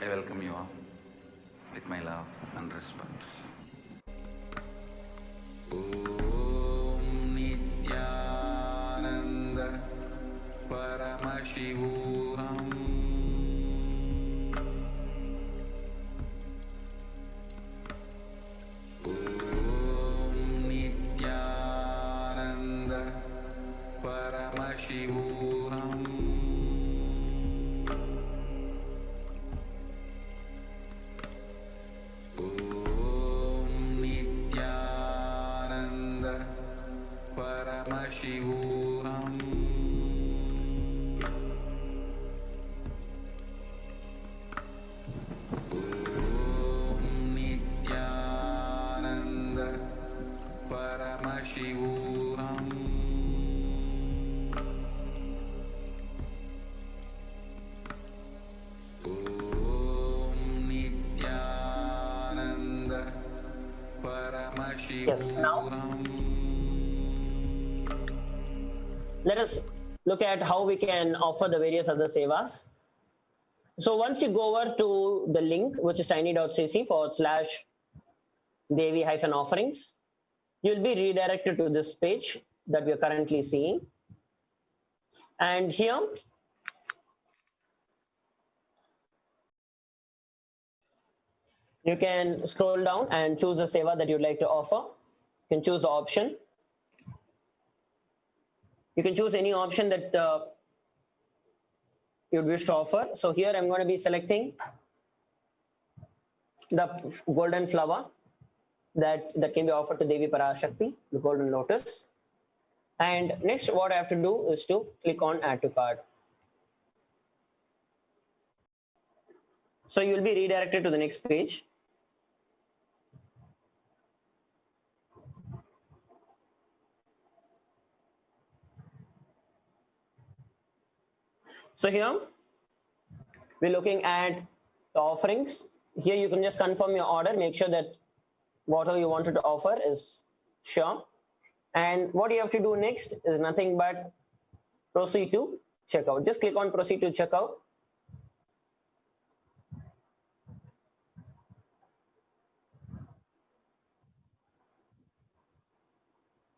I welcome you all with my love and respect. Om Nityananda Paramashivoham. Om Nityananda Paramashivoham. Om Nityananda Paramashivoham. Om Nityananda Paramashivoham. Om Nityananda Paramashivoham. Yes, now let us look at how we can offer the various other sevas. So once you go over to the link, which is tiny.cc/Devi-offerings, you'll be redirected to this page that we are currently seeing. And here, you can scroll down and choose the seva that you'd like to offer. You can choose the option. You can choose any option that you'd wish to offer. So here I'm going to be selecting the golden flower that can be offered to Devi Parashakti, the golden lotus. And next, what I have to do is to click on add to cart. So you'll be redirected to the next page. So here we're looking at the offerings. Here you can just confirm your order, make sure that whatever you wanted to offer is sure. And what you have to do next is nothing but proceed to checkout. Just click on proceed to checkout.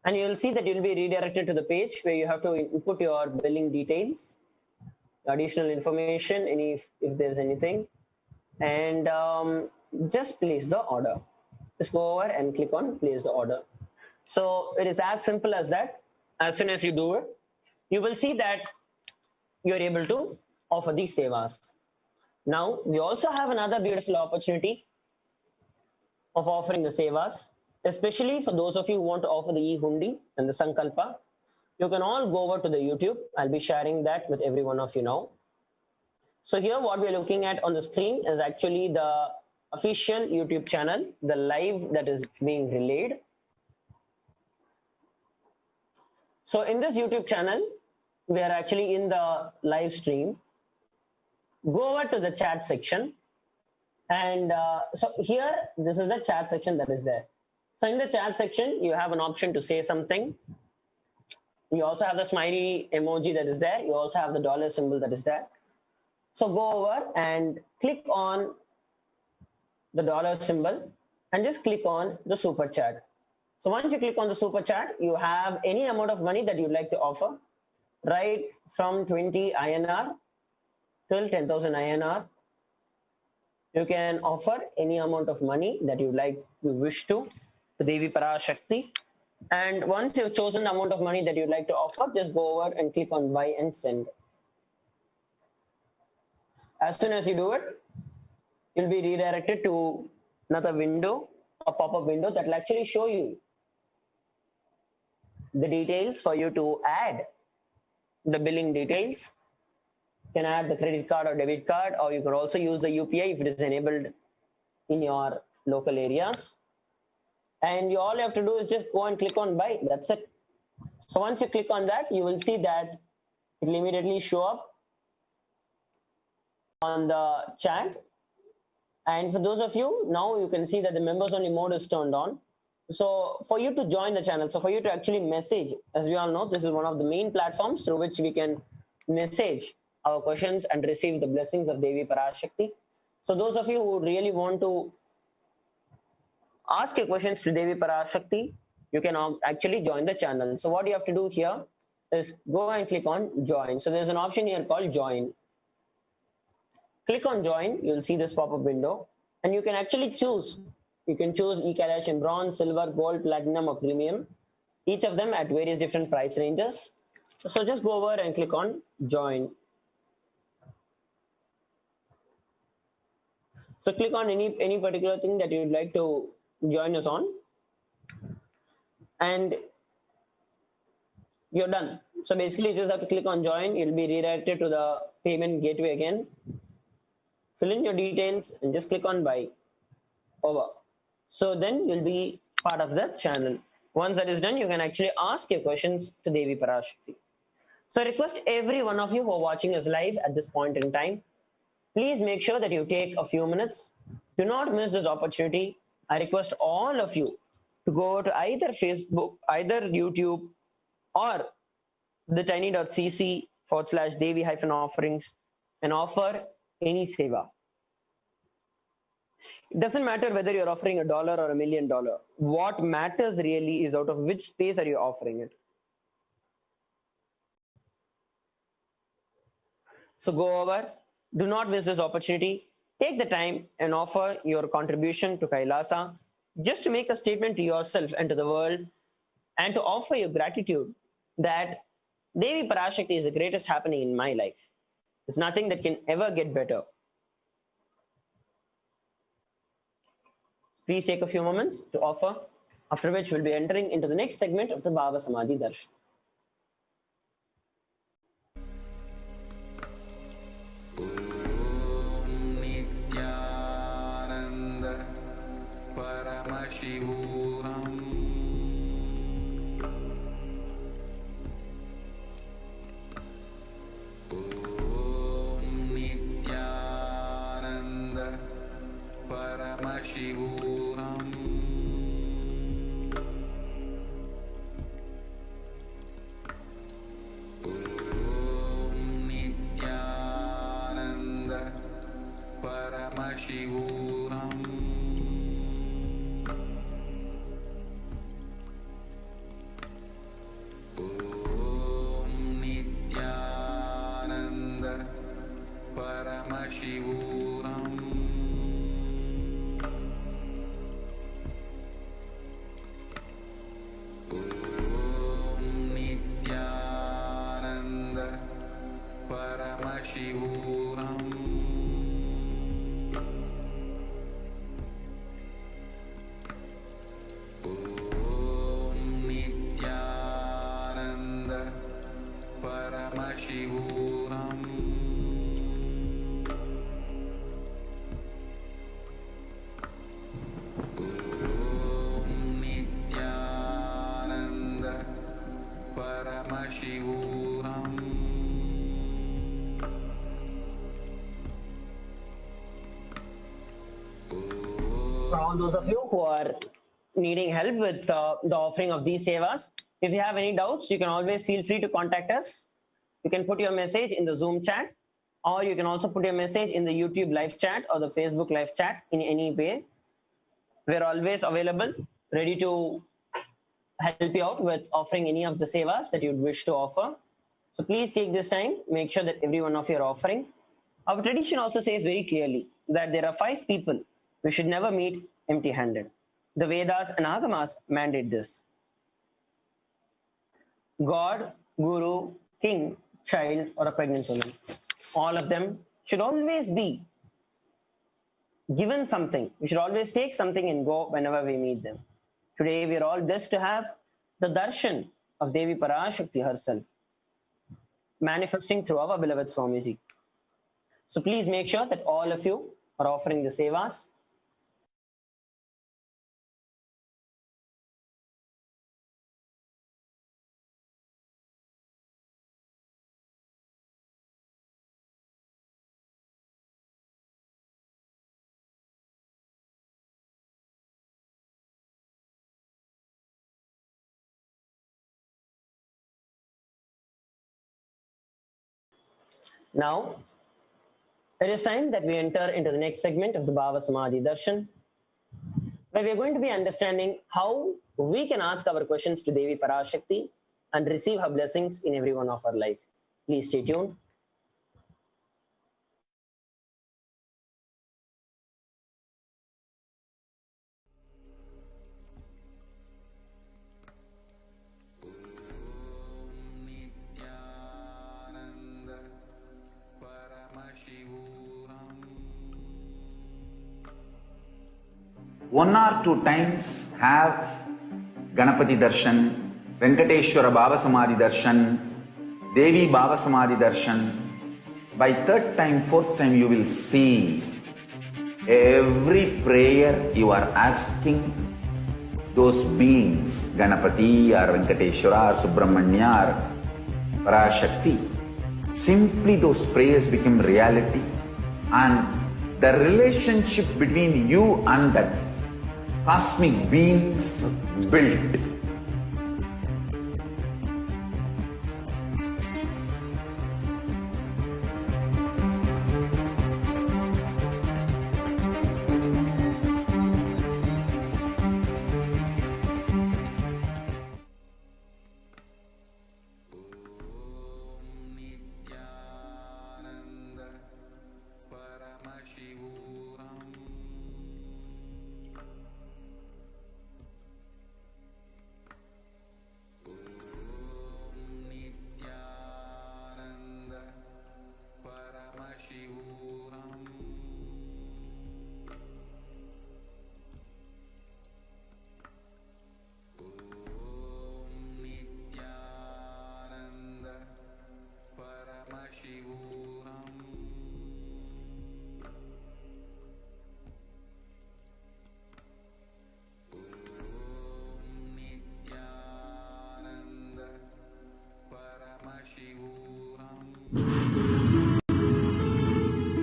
And you'll see that you'll be redirected to the page where you have to input your billing details, additional information, if there's anything, and just place the order. Just go over and click on place the order. So it is as simple as that. As soon as you do it, you will see that you're able to offer these sevas. Now, we also have another beautiful opportunity of offering the sevas, especially for those of you who want to offer the e-hundi and the sankalpa. You can all go over to the YouTube. I'll be sharing that with every one of you now. So here what we're looking at on the screen is actually the official YouTube channel, the live that is being relayed. So in this YouTube channel, we are actually in the live stream. Go over to the chat section. And so here, this is the chat section that is there. So in the chat section, you have an option to say something. You also have the smiley emoji that is there. You also have the dollar symbol that is there. So go over and click on the dollar symbol and just click on the super chat. So once you click on the super chat, you have any amount of money that you'd like to offer, right from 20 INR till 10,000 INR. You can offer any amount of money that you wish to Devi Parashakti. And once you've chosen the amount of money that you'd like to offer, just go over and click on buy and send. As soon as you do it, you'll be redirected to another window, a pop-up window that will actually show you the details for you to add the billing details. You can add the credit card or debit card, or you can also use the UPI if it is enabled in your local areas. And all you have to do is just go and click on buy. That's it. So once you click on that, you will see that it will immediately show up on the chat. And for those of you, now you can see that the members only mode is turned on. So for you to join the channel, so for you to actually message, as we all know, this is one of the main platforms through which we can message our questions and receive the blessings of Devi Parashakti. So those of you who really want to ask your questions to Devi Parashakti, you can actually join the channel. So what you have to do here is go and click on join. So there's an option here called join. Click on join, you'll see this pop-up window, and you can actually choose. You can choose e-Kailash in bronze, silver, gold, platinum, or premium, each of them at various different price ranges. So just go over and click on join. So click on any particular thing that you'd like to join us on, and you're done. So basically you just have to click on join. You'll be redirected to the payment gateway again. Fill in your details and just click on buy. Over. So then you'll be part of the channel. Once that is done, you can actually ask your questions to Devi Parashakti. So I request every one of you who are watching us live at this point in time, please make sure that you take a few minutes. Do not miss this opportunity. I request all of you to go to either Facebook, either YouTube, or the tiny.cc/Devi-offerings and offer any seva. It doesn't matter whether you're offering $1 or $1 million. What matters really is out of which space are you offering it. So go over, do not miss this opportunity. Take the time and offer your contribution to Kailasa just to make a statement to yourself and to the world, and to offer your gratitude that Devi Parashakti is the greatest happening in my life. There's nothing that can ever get better. Please take a few moments to offer, after which we'll be entering into the next segment of the Baba Samadhi Darshan. For all those of you who are needing help with the offering of these sevas, if you have any doubts, you can always feel free to contact us. You can put your message in the Zoom chat, or you can also put your message in the YouTube live chat or the Facebook live chat in any way. We're always available, ready to help you out with offering any of the sevas that you'd wish to offer. So please take this time, make sure that every one of you are offering. Our tradition also says very clearly that there are 5 people we should never meet empty-handed. The Vedas and Agamas mandate this. God, Guru, King, child, or a pregnant woman. All of them should always be given something. We should always take something and go whenever we meet them. Today we are all blessed to have the darshan of Devi Parashakti herself manifesting through our beloved Swamiji. So please make sure that all of you are offering the sevas. Now, It is time that we enter into the next segment of the Bhava Samadhi Darshan, where we are going to be understanding how we can ask our questions to Devi Parashakti and receive her blessings in every one of our life. Please stay tuned. One or two times have Ganapati Darshan, Venkateshwara Baba Samadhi Darshan, Devi Baba Samadhi Darshan. By third time, fourth time, you will see every prayer you are asking those beings, Ganapati or Venkateshwara or Subramanya or Parashakti. Simply those prayers become reality, and the relationship between you and that cosmic beings built.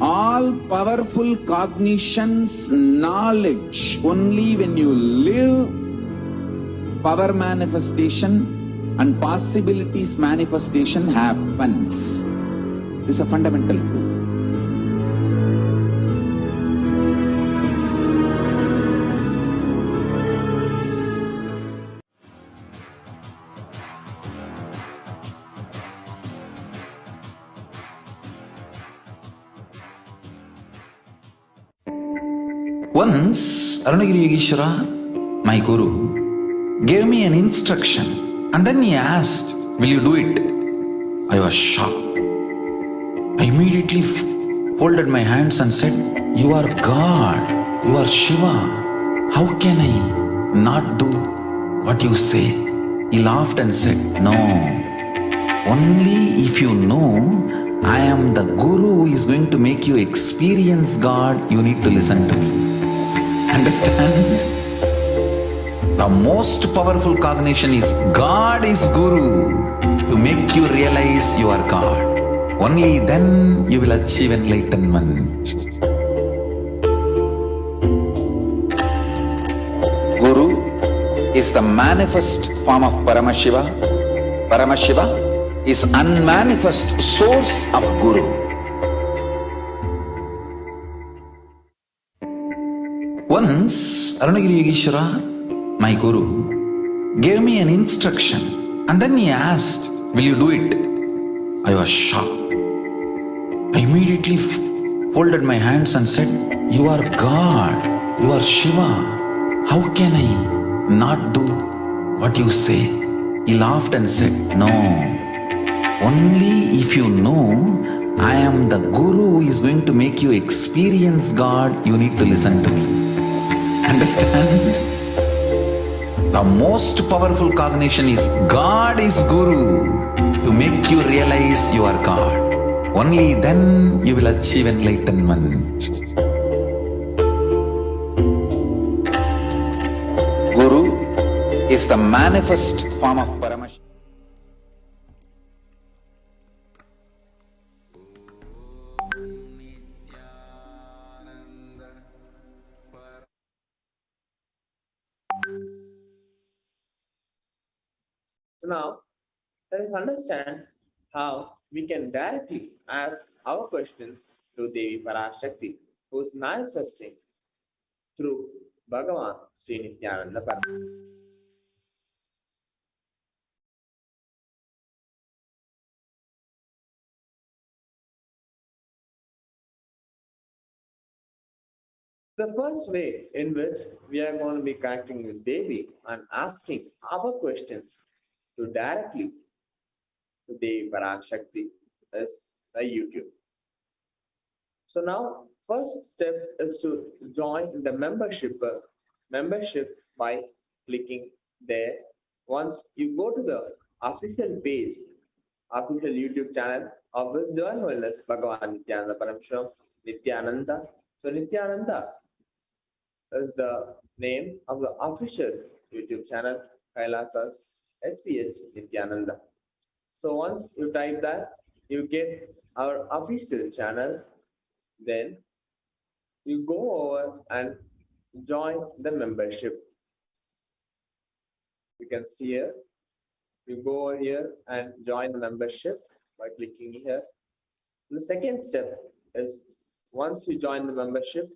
All powerful cognitions, knowledge, only when you live, power manifestation and possibilities manifestation happens. This is a fundamental truth. Once, Arunagiri Yogeshwara, my guru, gave me an instruction and then he asked, "Will you do it?" I was shocked. I immediately folded my hands and said, "You are God, you are Shiva. How can I not do what you say?" He laughed and said, "No, only if you know I am the guru who is going to make you experience God, you need to listen to me." Understand? The most powerful cognition is God is Guru to make you realize you are God. Only then you will achieve enlightenment. Guru is the manifest form of Paramashiva. Paramashiva is unmanifest source of Guru. Once, Arunagiri Yogeshwara, my guru, gave me an instruction and then he asked, "Will you do it?" I was shocked. I immediately folded my hands and said, "You are God, you are Shiva. How can I not do what you say?" He laughed and said, "No, only if you know I am the guru who is going to make you experience God, you need to listen to me." Understand? The most powerful cognition is God is Guru to make you realize you are God. Only then you will achieve enlightenment. Guru is the manifest form of Paramashiva. So now, let us understand how we can directly ask our questions to Devi Parashakti, who is manifesting through Bhagavan Sri Nityananda Paramahansa. The first way in which we are going to be connecting with Devi and asking our questions to directly to Devi Parashakti is the YouTube. So now, first step is to join the membership by clicking there. Once you go to the official page, official YouTube channel of His Divine Holiness Bhagavan Nityananda Parameshwaram Nityananda. So Nityananda is the name of the official YouTube channel, Kailasa's HPH Nityananda. So once you type that, you get our official channel. Then you go over and join the membership. You can see here, you go over here and join the membership by clicking here. The second step is once you join the membership,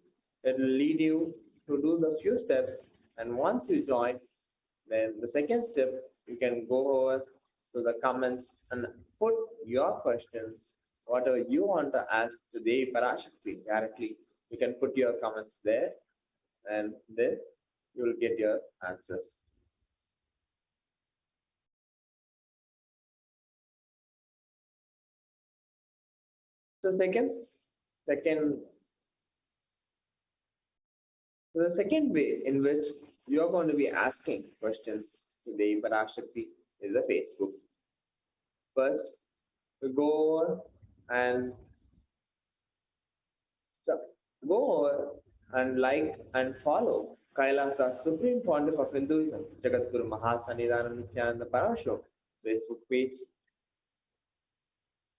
it will lead you to do the few steps. And once you join, then the second step, you can go over to the comments and put your questions, whatever you want to ask to Devi Parashakti directly. You can put your comments there and then you will get your answers. So the second way in which you are going to be asking questions to Devi Parashakti is the Facebook. First, we go over and like and follow Kailasa Supreme Pontiff of Hinduism, Jagadguru Mahasannidhanam Nityananda Parashakti Facebook page.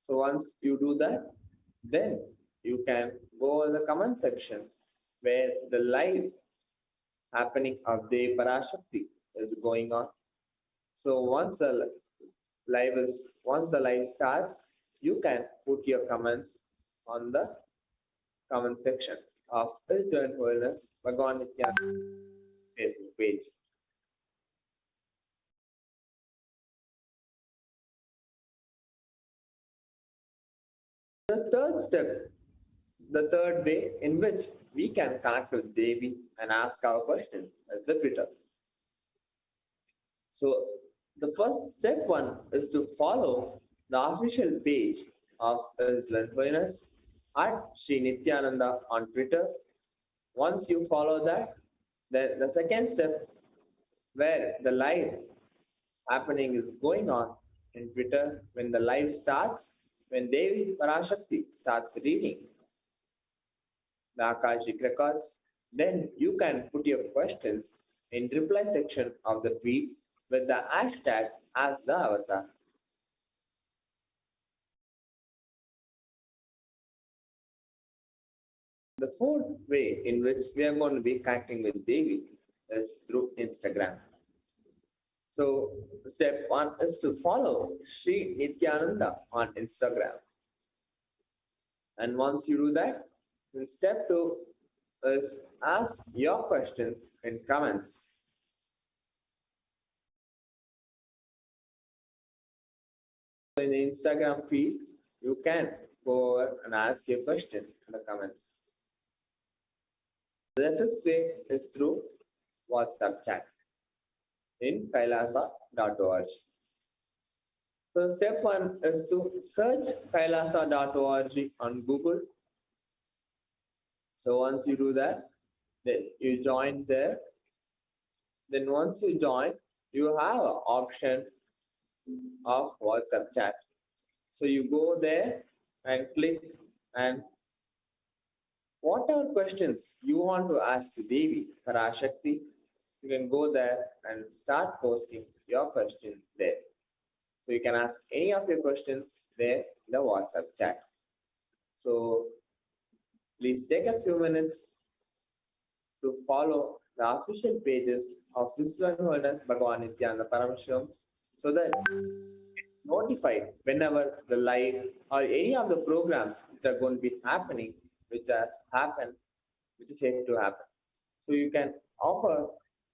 So once you do that, then you can go over the comment section where the live happening of Devi Parashakti is going on. So once the live starts, you can put your comments on the comment section of His Divine Holiness Bhagavan Nityananda Facebook page. The third way in which we can connect with Devi and ask our question is the Twitter. So the first step one is to follow the official page of His Divine Holiness at Sri Nityananda on Twitter. Once you follow that, then the second step where the live happening is going on in Twitter, when the live starts, when Devi Parashakti starts reading the Akashic records, then you can put your questions in reply section of the tweet with the hashtag as the avatar. The fourth way in which we are going to be connecting with Devi is through Instagram. So step one is to follow Sri Nityananda on Instagram. And once you do that, then step two is ask your questions in comments. In the Instagram feed, you can go over and ask your question in the comments. The fifth way is through WhatsApp chat in kailasa.org. So step one is to search kailasa.org on Google. So once you do that, then you join there. Then once you join, you have an option of WhatsApp chat. So you go there and click, and whatever questions you want to ask to Devi Parashakti, you can go there and start posting your question there. So you can ask any of your questions there in the WhatsApp chat. So please take a few minutes to follow the official pages of His Divine Holiness Bhagavan Nityananda Parameshwaram so that notified whenever the live or any of the programs which are going to be happening, which has happened, which is yet to happen. So you can offer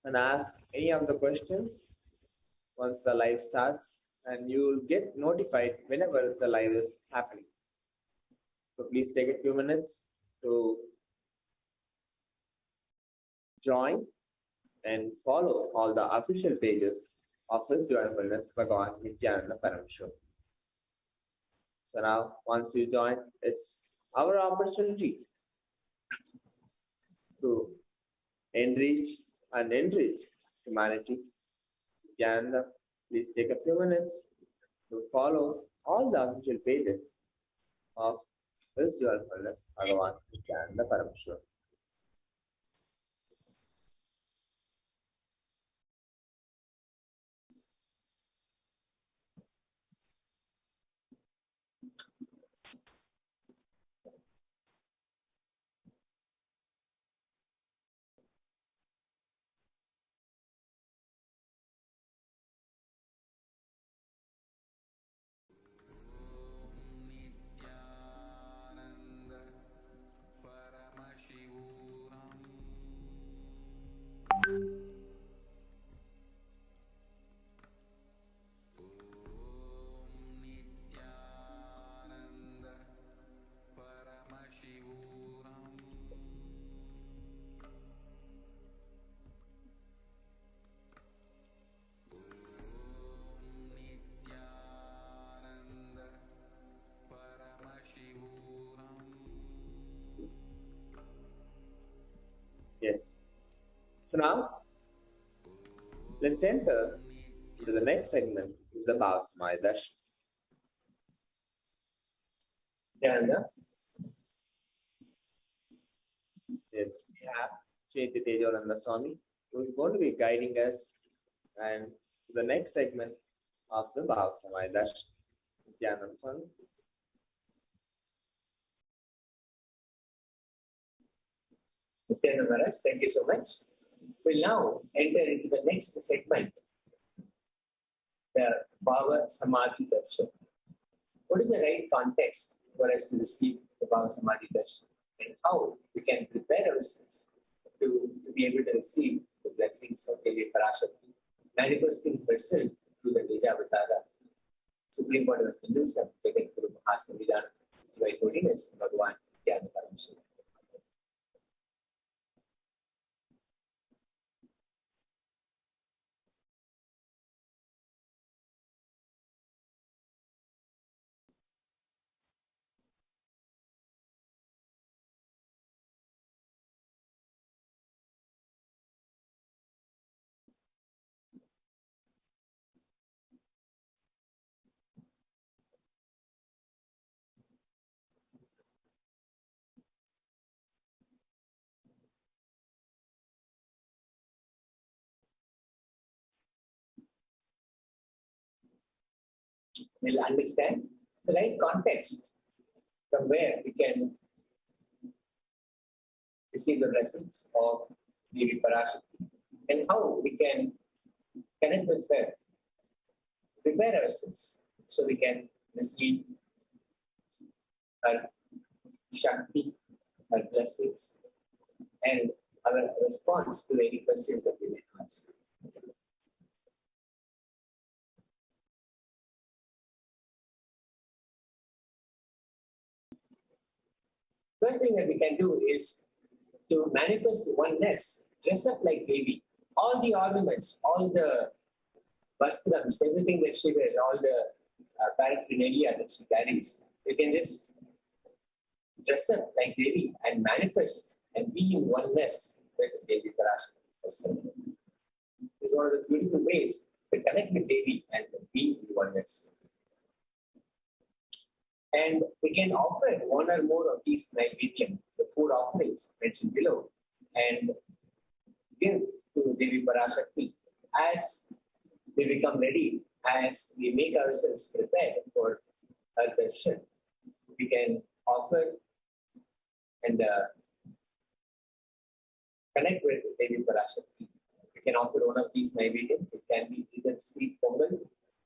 and ask any of the questions once the live starts, and you will get notified whenever the live is happening. So please take a few minutes to join and follow all the official pages of His Divine Holiness Bhagavan Nityananda Parameshwar. So now, once you join, it's our opportunity to enrich humanity. Nityananda, please take a few minutes to follow all the official pages of His Divine Holiness Bhagavan Nityananda Parameshwar. Yes. So now, let's enter into the next segment, is the Bhavasmaya Darshan. And yes, we have Sri Tejonanda Swami, who is going to be guiding us and to the next segment of the Bhavasmaya Darshan. Nityananda Swami. Nityananda Maharaj, thank you so much. We'll now enter into the next segment, the Bhava Samadhi Darshan. What is the right context for us to receive the Bhava Samadhi Darshan, and how we can prepare ourselves to be able to receive the blessings of Devi Parashakti, manifesting herself through the Nijavatara, Supreme Court of Hindus, and Jagat Guru Mahasamvidana, His Divine Holiness, Bhagavan Nityananda Parameshwar. We'll understand the right context from where we can receive the blessings of Devi Parashakti, and how we can connect with her, prepare ourselves so we can receive her Shakti, her blessings, and our response to any questions that we may ask. First thing that we can do is to manifest oneness, dress up like Devi. All the ornaments, all the vastrams, everything that she wears, all the paraphernalia that she carries, we can just dress up like Devi and manifest and be in oneness with Devi Parashakti herself. This is one of the beautiful ways to connect with Devi and be in oneness. And we can offer one or more of these Naivedyam, the four offerings mentioned below, and give to Devi Parashakti as we become ready, as we make ourselves prepared for her darshan. We can offer and connect with Devi Parashakti. We can offer one of these Naivedyams. It can be either sweet pongal,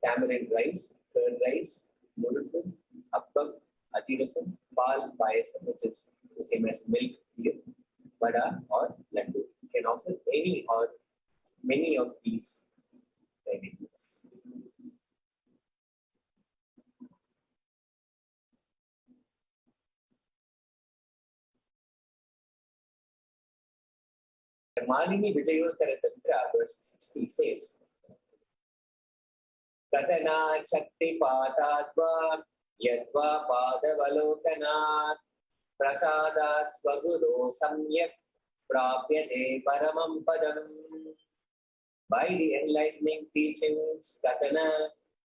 tamarind rice, curd curd rice, murukku, appam, adirasam, pal, payasam, which is the same as milk here, vada or laddu. You can offer any or many of these naivedyas. Malini Vijayottara Tantra, verse 60 says, Katana Chakti Patadva Yadva Padavalokanat Prasadat Svaguro Samyak Prapyate Paramam Padam. By the enlightening teachings, Katana,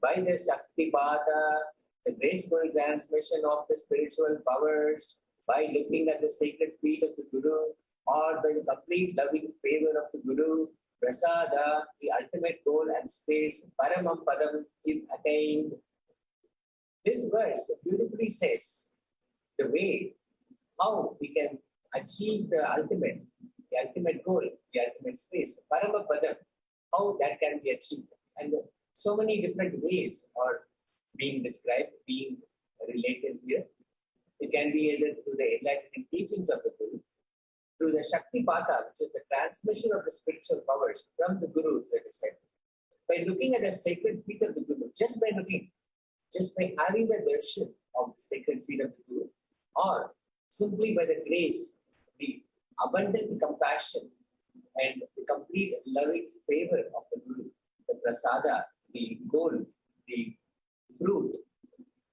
by the Shakti Pata, the graceful transmission of the spiritual powers, by looking at the sacred feet of the Guru, or by the complete loving favor of the Guru, Prasada, the ultimate goal and space, Paramam Padam, is attained. This verse beautifully says the way how we can achieve the ultimate goal, the ultimate space, Parama Padam, how that can be achieved. And so many different ways are being described, being related here. It can be either through the enlightening teachings of the Guru, through the Shakti Pata, which is the transmission of the spiritual powers from the Guru to the disciple. By looking at the sacred feet of the Guru, just by having the darshan of the sacred feet of the Guru, or simply by the grace, the abundant compassion, and the complete loving favor of the Guru, the prasada, the goal, the fruit,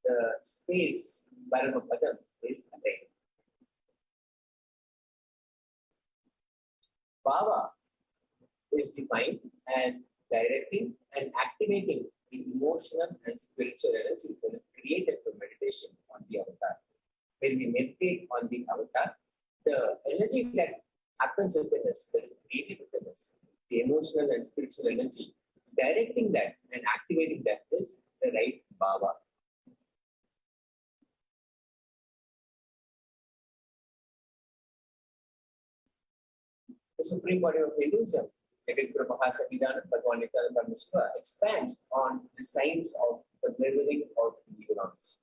the space, Paramapadam is attained. Bhava is defined as directing and activating the emotional and spiritual energy that is created through meditation on the avatar. When we meditate on the avatar, the energy that happens within us, that is created within us, the emotional and spiritual energy, directing that and activating that is the right bhava. The Supreme Body of Hinduism, Jagadguru Mahasabhidhananda Bhagavan Nityananda Paramahansa, expands on the science of the mirroring of neurons.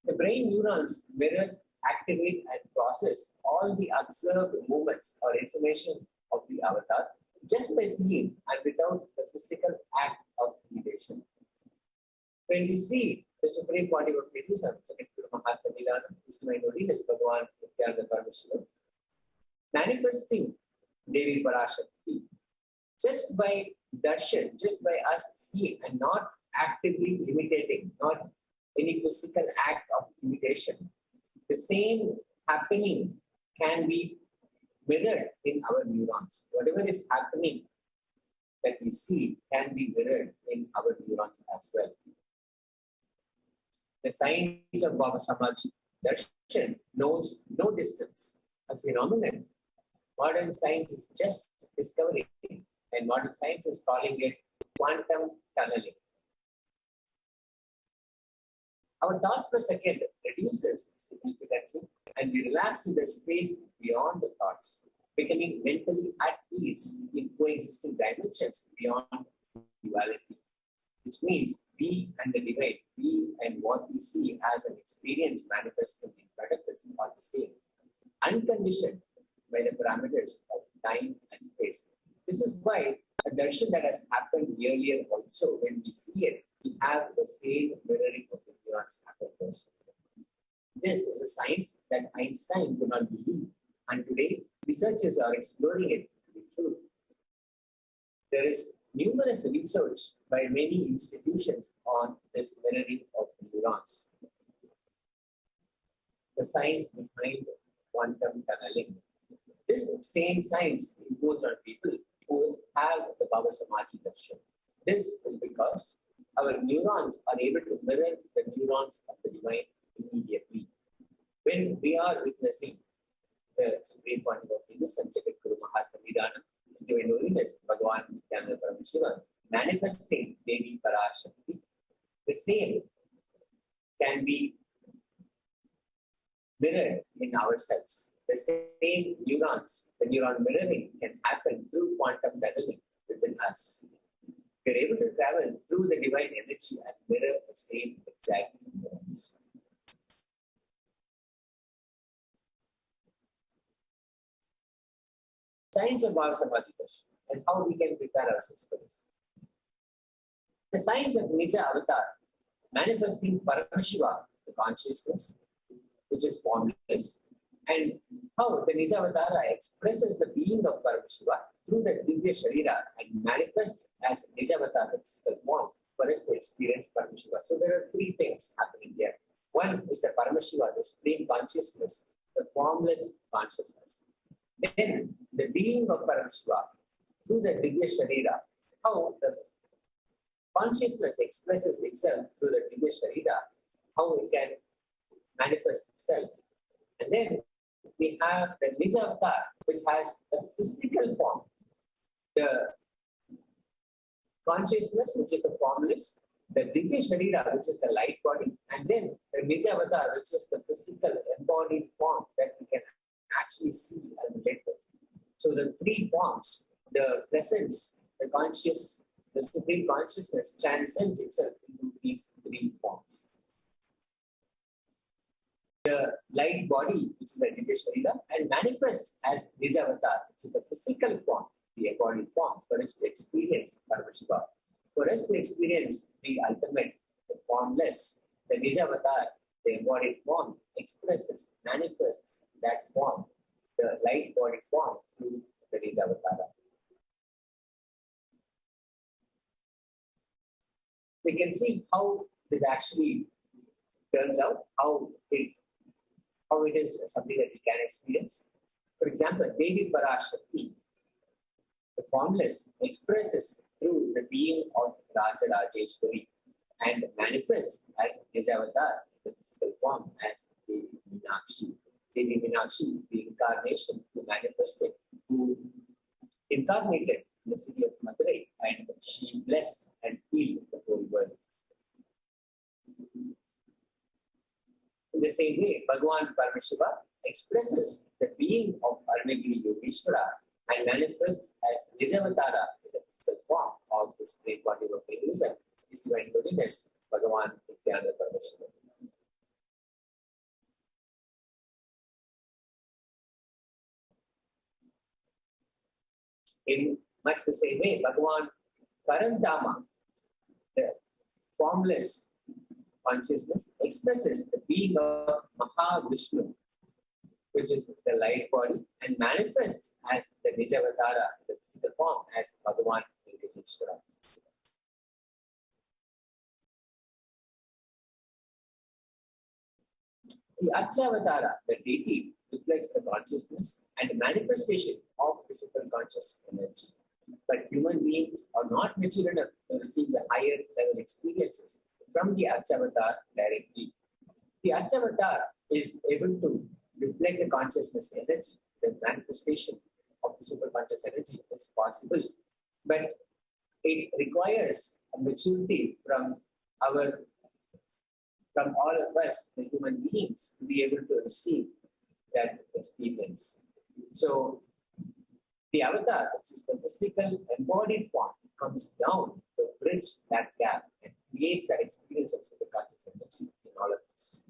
The brain neurons mirror, activate, and process all the observed movements or information of the avatar just by seeing and without the physical act of imitation. When we see the Supreme Body of Hinduism, Jagadguru Mahasabhidhananda Bhagavan Nityananda Paramahansa, manifesting Devi Parashakti just by darshan, just by us seeing and not actively imitating, not any physical act of imitation. The same happening can be mirrored in our neurons. Whatever is happening that we see can be mirrored in our neurons as well. The science of Baba Samadhi, darshan, knows no distance, a phenomenon. Modern science is just discovering, and modern science is calling it quantum tunneling. Our thoughts per second reduces significantly, and we relax in the space beyond the thoughts, becoming mentally at ease in coexisting dimensions beyond duality, which means we and the divine, we and what we see as an experience manifesting in front of us are the same, unconditioned by the parameters of time and space. This is why a darshan that has happened earlier also, when we see it, we have the same mirroring of the neurons happen first. This is a science that Einstein could not believe, and today researchers are exploring it to be true. There is numerous research by many institutions on this mirroring of neurons. The science behind quantum tunneling. This same science is imposed on people who have the Baba Samadhi darshan. This is because our neurons are able to mirror the neurons of the divine immediately. When we are witnessing the Supreme Body of Hinduism, Jagadguru Mahasabhidhananda, His Divine Holiness, Bhagavan Nityananda Paramahansa, manifesting Devi Parashakti, the same can be mirrored in ourselves. The same neurons, the neuron mirroring can happen through quantum tunneling within us. They're able to travel through the divine energy and mirror the same exact moments. Science of Bhava Samadhi Darshan and how we can prepare ourselves for this. The science of Nija Avatar, manifesting Paramashiva, the consciousness, which is formless, and how the Nija Avatara expresses the being of Paramashiva through the Divya Sharira and manifests as Nija Avatar, the physical form, for us to experience Paramashiva. So there are three things happening here. One is the Paramashiva, the supreme consciousness, the formless consciousness. Then the being of Paramashiva through the Divya Sharira, how the consciousness expresses itself through the Divya Sharira, how it can manifest itself. And then we have the Nija Avatar, which has a physical form. The consciousness, which is the formless, the Divya Sharira, which is the light body, and then the Nija Avatar, which is the physical embodied form that we can actually see and relate with. So the three forms, the presence, the conscious, the supreme consciousness transcends itself into these three forms. The light body, which is the Divya Sharira, and manifests as Nija Avatar, which is the physical form, the embodied form, for us to experience Paramashiva. For us to experience the ultimate, the formless, the Nija Avatar, the embodied form, expresses, manifests that form, the light body form, through the Nija Avatara. We can see how this actually turns out, how it is something that we can experience. For example, Devi Parashakti, the formless, expresses through the being of Raja Rajeshwari and manifests as Nija Avatar, the physical form, as Devi Meenakshi. Devi Meenakshi, the incarnation, who manifested, who incarnated in the city of Madurai, and she blessed and healed the whole world. In the same way, Bhagavan Paramashiva expresses the being of Arunagiri Yogeshwara and manifests as Nijavatara in the physical form of this great body of Hinduism, His Divine Holiness, Bhagavan Nityananda Paramashiva. In much the same way, Bhagavan Parantama, the formless consciousness, expresses the being of Mahavishnu, which is the light body, and manifests as the Nijavatara, the physical form, as Bhagavan Venkateshwara. The Acchavatara, the deity, reflects the consciousness and the manifestation of the superconscious energy. But human beings are not mature enough to receive the higher level experiences from the Acchavatar directly. The Acchavatar is able to reflect the consciousness energy. The manifestation of the superconscious energy is possible, but it requires a maturity from all of us, the human beings, to be able to receive that experience. So the avatar, which is the physical embodied form, comes down to bridge that gap and creates that experience of superconscious energy in all of us.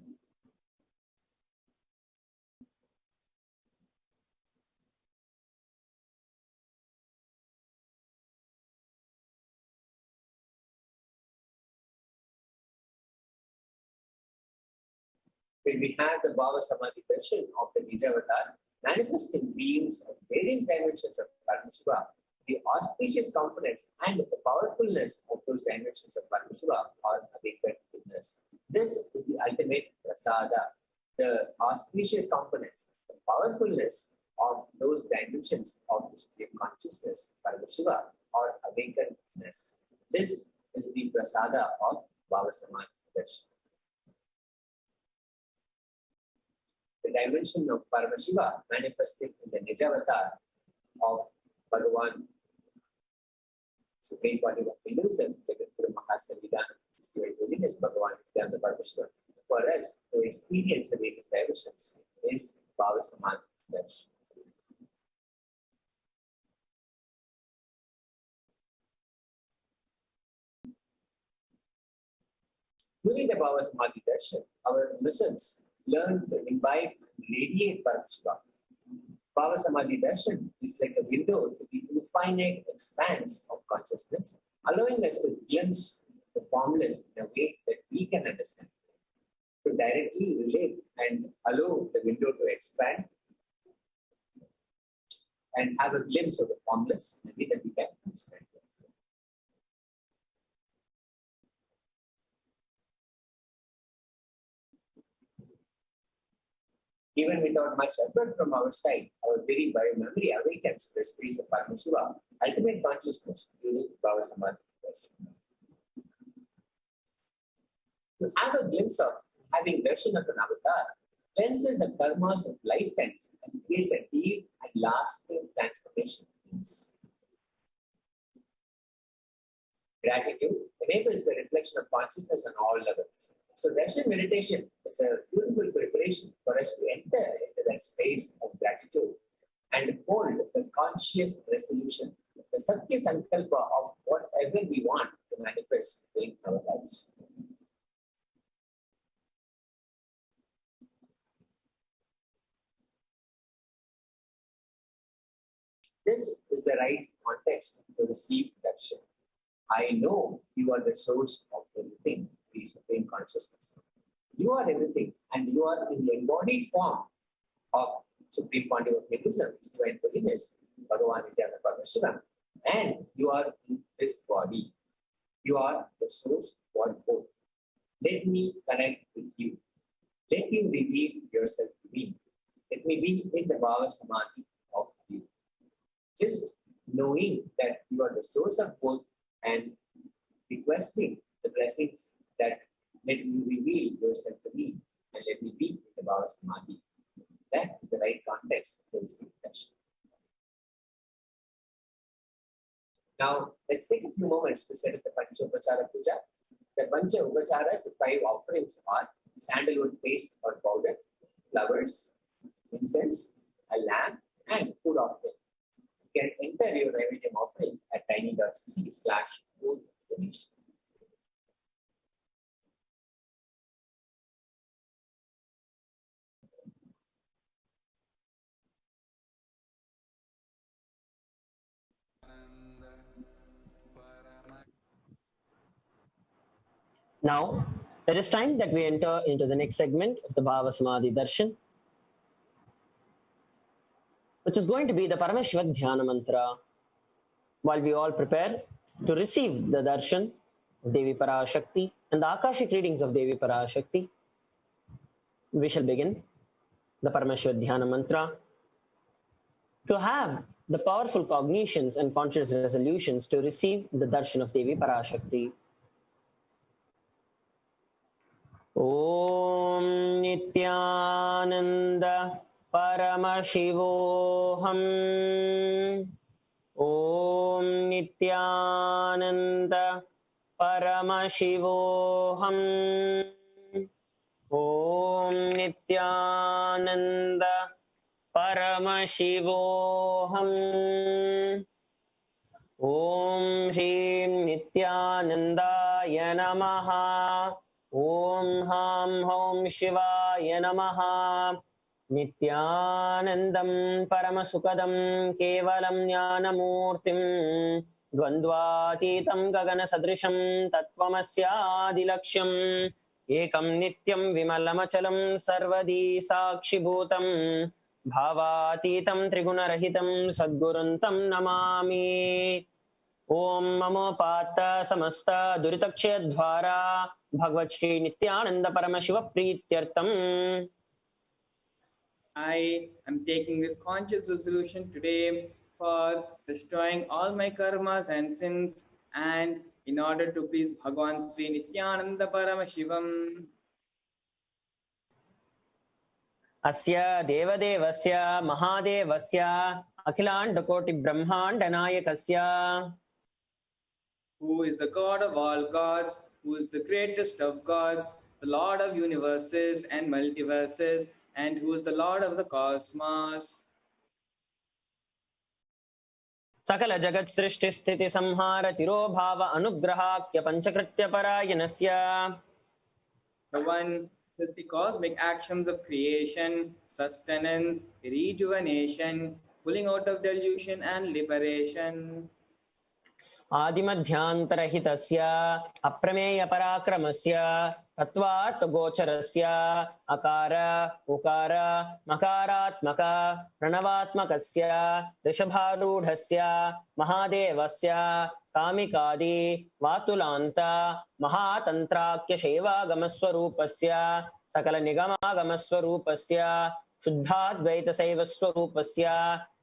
When we have the Bhava Samadhi Darshan of the Nijavatar, manifesting beings of various dimensions of Paramashiva, the auspicious components and the powerfulness of those dimensions of Paramashiva are awakened witness. This is the ultimate prasada. The auspicious components, the powerfulness of those dimensions of the Supreme Consciousness, Paramashiva, are awakenedness. This is the prasada of Bhava Samadhi Darshan. The dimension of Paramashiva manifested in the Nijavatar of Bhagavan, Supreme Body of Hinduism, Jagatguru Mahasanvidana, His Divine Holiness, Bhagavan Nityananda Paramashiva. For us to experience the various dimensions is Bhava Samadhi Darshan. During the Baba Samadhi Darshan, our missiles learn to imbibe and radiate Paramashiva. Baba Samadhi Darshan is like a window to the infinite expanse of consciousness, allowing us to glimpse the formless in a way that we can understand. To directly relate and allow the window to expand and have a glimpse of the formless in a way that we can understand. Even without much effort from our side, our very bio-memory awakens the space of Paramashiva, ultimate consciousness during Baba Samadhi. To have a glimpse of having darshan of an avatar cleanses the karmas of lifetimes and creates a deep and lasting transformation. Gratitude enables the reflection of consciousness on all levels. So darshan meditation is a beautiful preparation for us to enter into that space of gratitude and hold the conscious resolution, the Satya Sankalpa of whatever we want to manifest in our lives. This is the right context to receive darshan. I know you are the source of everything, the Supreme Consciousness. You are everything, and you are in the embodied form of Supreme Quantum of Hinduism, His Divine Holiness, Bhagavan Nityananda Paramahansa, and you are in this body. You are the source for both. Let me connect with you. Let you reveal yourself to me. Let me be in the Bhava Samadhi of you. Just knowing that you are the source of both and requesting the blessings that let you reveal yourself to me and let me be in the Bhava Samadhi. That is the right context to receive darshan. Now, let's take a few moments to set up the Pancha Upachara Puja. The Pancha Upacharas, the 5 offerings are sandalwood paste or powder, flowers, incense, a lamp, and food offering. You can enter your Naivedyam offerings at tiny.cc/food donation. Now, it is time that we enter into the next segment of the Bhava Samadhi Darshan, which is going to be the Parameshwar Dhyana Mantra. While we all prepare to receive the darshan of Devi Parashakti and the Akashic readings of Devi Parashakti, we shall begin the Parameshwar Dhyana Mantra. To have the powerful cognitions and conscious resolutions to receive the darshan of Devi Parashakti. Om Nityananda Paramashivoham. Om Nityananda Paramashivoham. Om Nityananda Paramashivoham. Om Shrim Nityanandaya Namaha. Om Ham Hom Shivaya Namaha. Nityanandam Paramasukadam Kevalam Jnanamurtim Dvandvatitam Gagana Sadrisham Tattvamasya Ekam Nityam Vimalamachalam Sarvadi Sakshibhutam Bhavatitam Trigunarahitam Sadguruntam Namami. Om Mamo Pata Samasta Duritakshayadvara Bhagavad Shri Nityananda Paramashiva Prityartam. I am taking this conscious resolution today for destroying all my karmas and sins and in order to please Bhagavan Sri Nityananda Paramashivam. Asya Devadevasya Mahadevasya Akhilandakoti Brahmanda Nayakasya. Who is the God of all gods, who is the greatest of gods, the Lord of universes and multiverses, and who is the Lord of the cosmos. Sakala Jagat Srishti Sthiti Samhara Tirobhava Anugrahakya Panchakritya Parayanasya. The one is the cosmic actions of creation, sustenance, rejuvenation, pulling out of delusion and liberation. आदिमध्यान्तरहितस्य अप्रमेयपराक्रमस्य तत्त्वार्थगोचरस्य अकार उकार मकारात्मक प्रणवात्मकस्य ऋषभारूढस्य महादेवस्य कामिकादि वातुलान्त महातन्त्राख्यशैवागमस्वरूपस्य सकलनिगमागमस्वरूपस्य शुद्धाद्वैतशैवस्वरूपस्य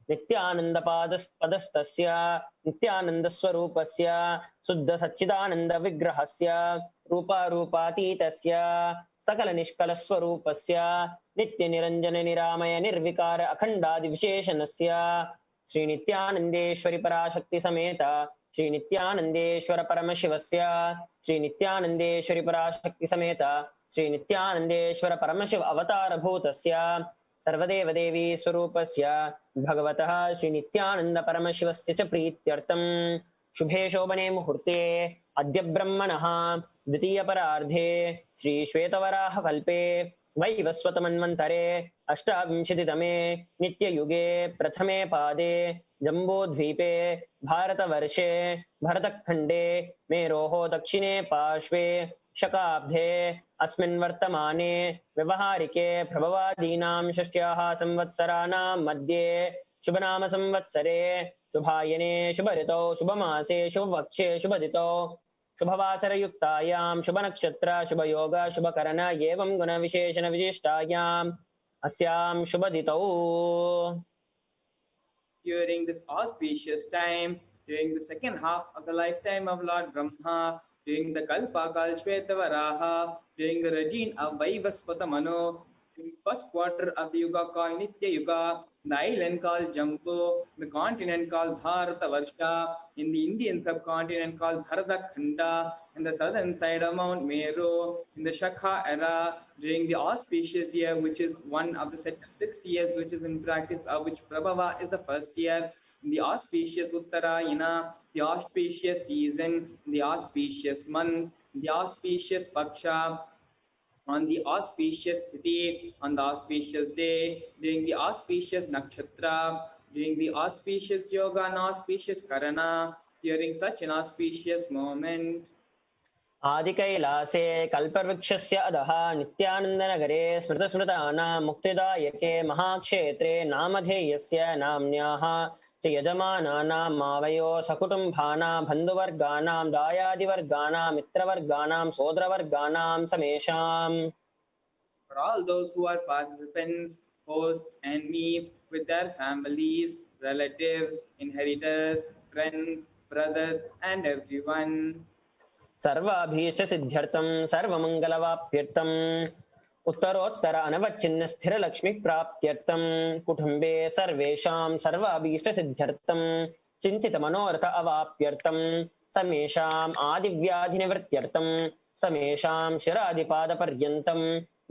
नित्यानन्दपदस्तस्य नित्यानन्दस्वरूपस्य शुद्धसच्चिदानन्दविग्रहस्य रूपारूपातीतस्य सकलनिष्कलस्वरूपस्य नित्यनिरञ्जननिरामय निर्विकार अखण्डादिविशेषणस्य श्रीनित्यानन्देश्वरि पराशक्ति समेत श्रीनित्यानन्देश्वर परमशिवस्य श्रीनित्यानन्देश्वरि पराशक्ति समेत श्रीनित्यानन्देश्वर परमशिव अवतारभूतस्य सर्वदेवदेवी स्वरूपस्य भगवतः श्रीनित्यानन्द परमशिवस्य च प्रीत्यर्थं शुभे शोभने मुहूर्ते अद्य ब्रह्मणः द्वितीयपरार्धे श्रीश्वेतवराहकल्पे वैवस्वतमन्वन्तरे अष्टाविंशतितमे नित्ययुगे प्रथमे पादे जम्बूद्वीपे भारतवर्षे भरतखण्डे मेरोः दक्षिणे पार्श्वे शकाब्दे अस्मिन् वर्तमाने व्यवहारिके प्रभवादीनां षष्ट्याः संवत्सराणां मध्ये शुभनाम संवत्सरे शुभायने शुभऋतौ शुभमासे शुभपक्षे शुभदितौ शुभवासरयुक्तायां शुभनक्षत्र शुभयोग शुभकरण एवं गुणविशेषण विशिष्टायाम् अस्यां शुभदितौ. During this auspicious time, during the second half of the lifetime of Lord Brahma, during the Kalpa called Shvetavaraha, during the regime of Vaivasvata Mano, in the first quarter of the Yuga called Nitya Yuga, the island called Jambu, the continent called Bharatavarsha, in the Indian subcontinent called Bharatakhanda, in the southern side of Mount Meru, in the Shakha era, during the auspicious year, which is one of the set of 60 years, which is in practice, of which Prabhava is the first year, in the auspicious Uttarayana, the auspicious season, the auspicious month, the auspicious Paksha, on the auspicious Tithi, on the auspicious day, during the auspicious Nakshatra, during the auspicious Yoga and auspicious Karana, during such an auspicious moment. आदिकैलासे कल्पवृक्षस्य अधः नित्यानन्दनगरे स्मृतस्मृतानां मुक्तिदायके महाक्षेत्रे नामधेयस्य नाम्न्याः च यजमानानां मावयो सकुटुम्बानां बन्धुवर्गाणां दायादिवर्गाणां मित्रवर्गाणां सोदरवर्गाणां समेषाम्. For all those who are participants, hosts, and me with their families, relatives, inheritors, friends, brothers, and everyone. सर्वाभीष्टसिद्ध्यर्थं सर्वमङ्गलवाप्त्यर्थं उत्तरोत्तर अनवच्छिन्न स्थिरलक्ष्मी प्राप्त्यर्थं कुटुम्बे सर्वेषां सर्वाभीष्टसिद्ध्यर्थं चिन्तितमनोरथ अवाप्यर्थं समेषाम् आदिव्याधिनिवृत्त्यर्थं समेषां शिरादिपादपर्यन्तं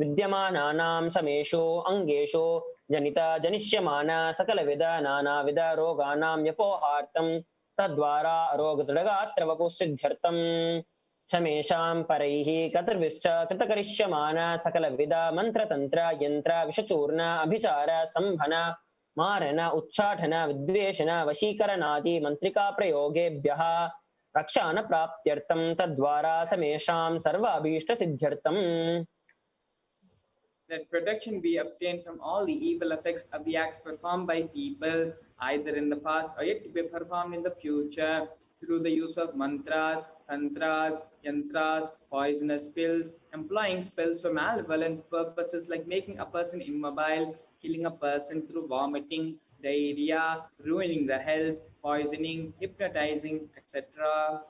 विद्यमानानां समेषु अङ्गेषु जनिष्यमान सकलविध नानाविध रोगाणां व्यपोहार्थं तद्वारा रोगदृढगात्रवपुसिद्ध्यर्थं समेषां परैः कतर्विश्च कृतकरिष्यमान सकलविध मन्त्रतन्त्र यन्त्र विषचूर्ण अभिचार संभन मारण उच्चाटन विद्वेषण वशीकरणादि मन्त्रिका प्रयोगेभ्यः रक्षान प्राप्त्यर्थं तद्वारा समेषां सर्वाभीष्टसिद्ध्यर्थम्. That protection be obtained from all the evil effects of the acts performed by people, either in the past or yet to be performed in the future, through the use of mantras, tantras, yantras, poisonous pills, employing spells for malevolent purposes like making a person immobile, killing a person through vomiting, diarrhea, ruining the health, poisoning, hypnotizing, etc.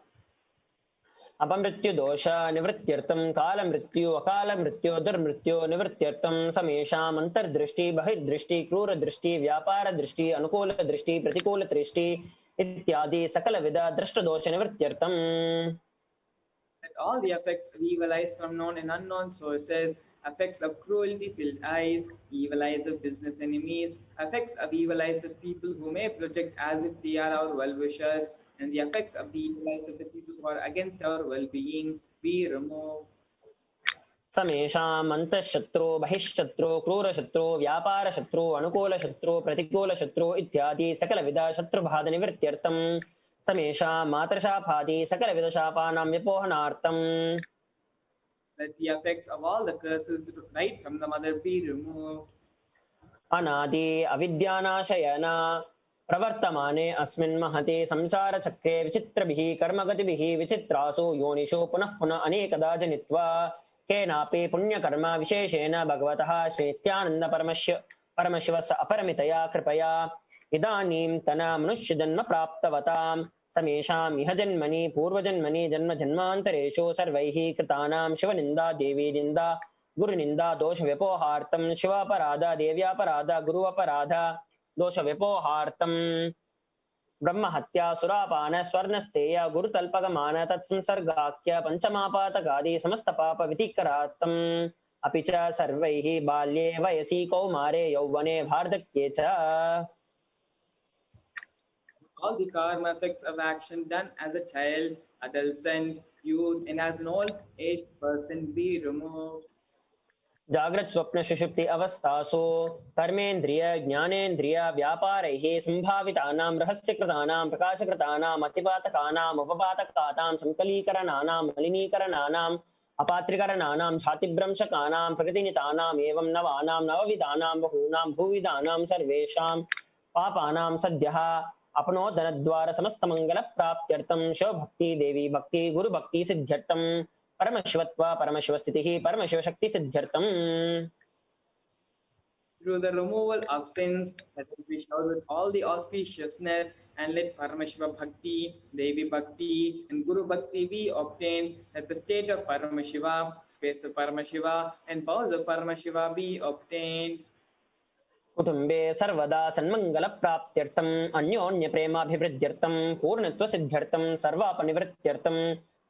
अपमृत्यु दोष निवृत्त्यर्थं कालमृत्यु अकालमृत्यु दुर्मृत्यु निवृत्त्यर्थं समेषाम् अंतर्दृष्टि बहिर्दृष्टि क्रूरदृष्टि व्यापारदृष्टि अनुकूलदृष्टि प्रतिकूलदृष्टि इत्यादि सकलविध दृष्टदोष निवृत्त्यर्थं. That all the effects of evil eyes from known and unknown sources, effects of cruelty-filled eyes, evil eyes of business enemies, effects of evil eyes of people who may project as if they are our well-wishers, and the effects of the evil eyes of the people who are against our well-being, we remove. समेषाम् अन्तःशत्रु बहिःशत्रु क्रूरशत्रु व्यापारशत्रु अनुकूलशत्रु प्रतिकूलशत्रु इत्यादि सकलविध शत्रुबाधनिवृत्त्यर्थं समेषां मातृशापादि सकलविधशापानां विपोहनार्थं Let the effects of all the curses right from the mother be removed. अनादि अविद्यानाशयन प्रवर्तमाने अस्मिन् महते संसारचक्रे विचित्रभिः कर्मगतिभिः विचित्रासु योनिषु पुनः पुनः अनेकदा जनित्वा केनापि पुण्यकर्म विशेषेण भगवतः श्रीनित्यानन्दपरमशिवस्य अपरमितया कृपया इदानीं तन मनुष्यजन्म प्राप्तवतां समेषाम् इह जन्मनि पूर्वजन्मनि जन्मान्तरेषु सर्वैः कृतानां शिवनिन्दा देवीनिन्दा गुरुनिन्दा दोषव्यपोहार्थं शिवापराध देव्यापराध गुरुवपराध दोषव्यपोहार्थं ब्रह्महत्या सुरापान स्वर्णस्तेय गुरुतल्पगमान तत्संसर्गाख्य पंचमापातकादि समस्तपापविधिकरार्थम् अपि च सर्वैः बाल्ये वयसि कौमारे यौवने वार्धक्ये च All the karma effects of action done as a child, adolescent, youth, and as an old age person be removed. जाग्रत् स्वप्न सुषुप्ति अवस्थासु कर्मेन्द्रिय ज्ञानेन्द्रिय व्यापारैः संभावितानां रहस्यकृतानां प्रकाशकृतानाम् अतिपातकानाम् उपपातकानां संकलीकरणानां मलिनीकरणानाम् अपात्रीकरणानां छातिभ्रंशकानां प्रकृतिनितानाम् एवं नवानां नवविधानां बहूनां भूविधानां सर्वेषां पापानां सद्यः अपनोदनद्वारा समस्तमङ्गलप्राप्त्यर्थं शिवभक्ति देवी भक्ति गुरुभक्ति सिद्ध्यर्थं परमशिवत्व परमशिवस्थितिः परमशिवशक्तिसिद्ध्यर्थम् Through the removal of sins, let us be showered with all the auspiciousness, and let Paramashiva Bhakti, Devi Bhakti, and Guru Bhakti be obtained. Let the state of Paramashiva, space of Paramashiva, and powers of Paramashiva be obtained. कुटुम्बे सर्वदा सन्मङ्गलप्राप्त्यर्थम् अन्योन्यप्रेमाभिवृद्ध्यर्थं पूर्णत्वसिद्ध्यर्थं सर्वापनिवृत्त्यर्थं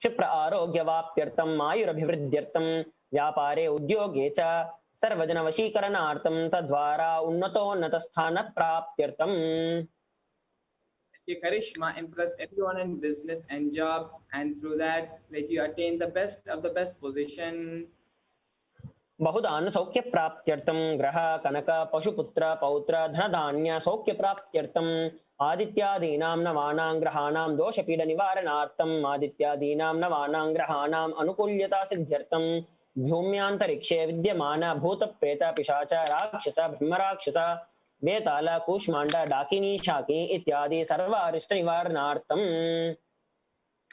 क्षिप्र आरोग्यवाप्यर्थम् आयुरभिवृद्ध्यर्थं व्यापारे उद्योगे च सर्वजनवशीकरणार्थं तद्वारा उन्नतोन्नतस्थानप्राप्त्यर्थम् Your charisma impress everyone in business and job, and through that let you attain the best of the best position. बहुदान सौख्य प्राप्त्यर्थं ग्रह कनक पशुपुत्र पौत्र धनधान्य सौख्य प्राप्त्यर्थम् आदित्यादीनां नवानां ग्रहाणां दोषपीड निवारणार्थम् आदित्यादीनां नवानां ग्रहाणाम् अनुकूल्यता सिद्ध्यर्थं भूम्यान्तरिक्षे विद्यमान भूत प्रेत पिशाच राक्षस ब्रह्मराक्षस बेताल कूष्माण्ड डाकिनी शाकी इत्यादि सर्व अरिष्ट निवारणार्थम्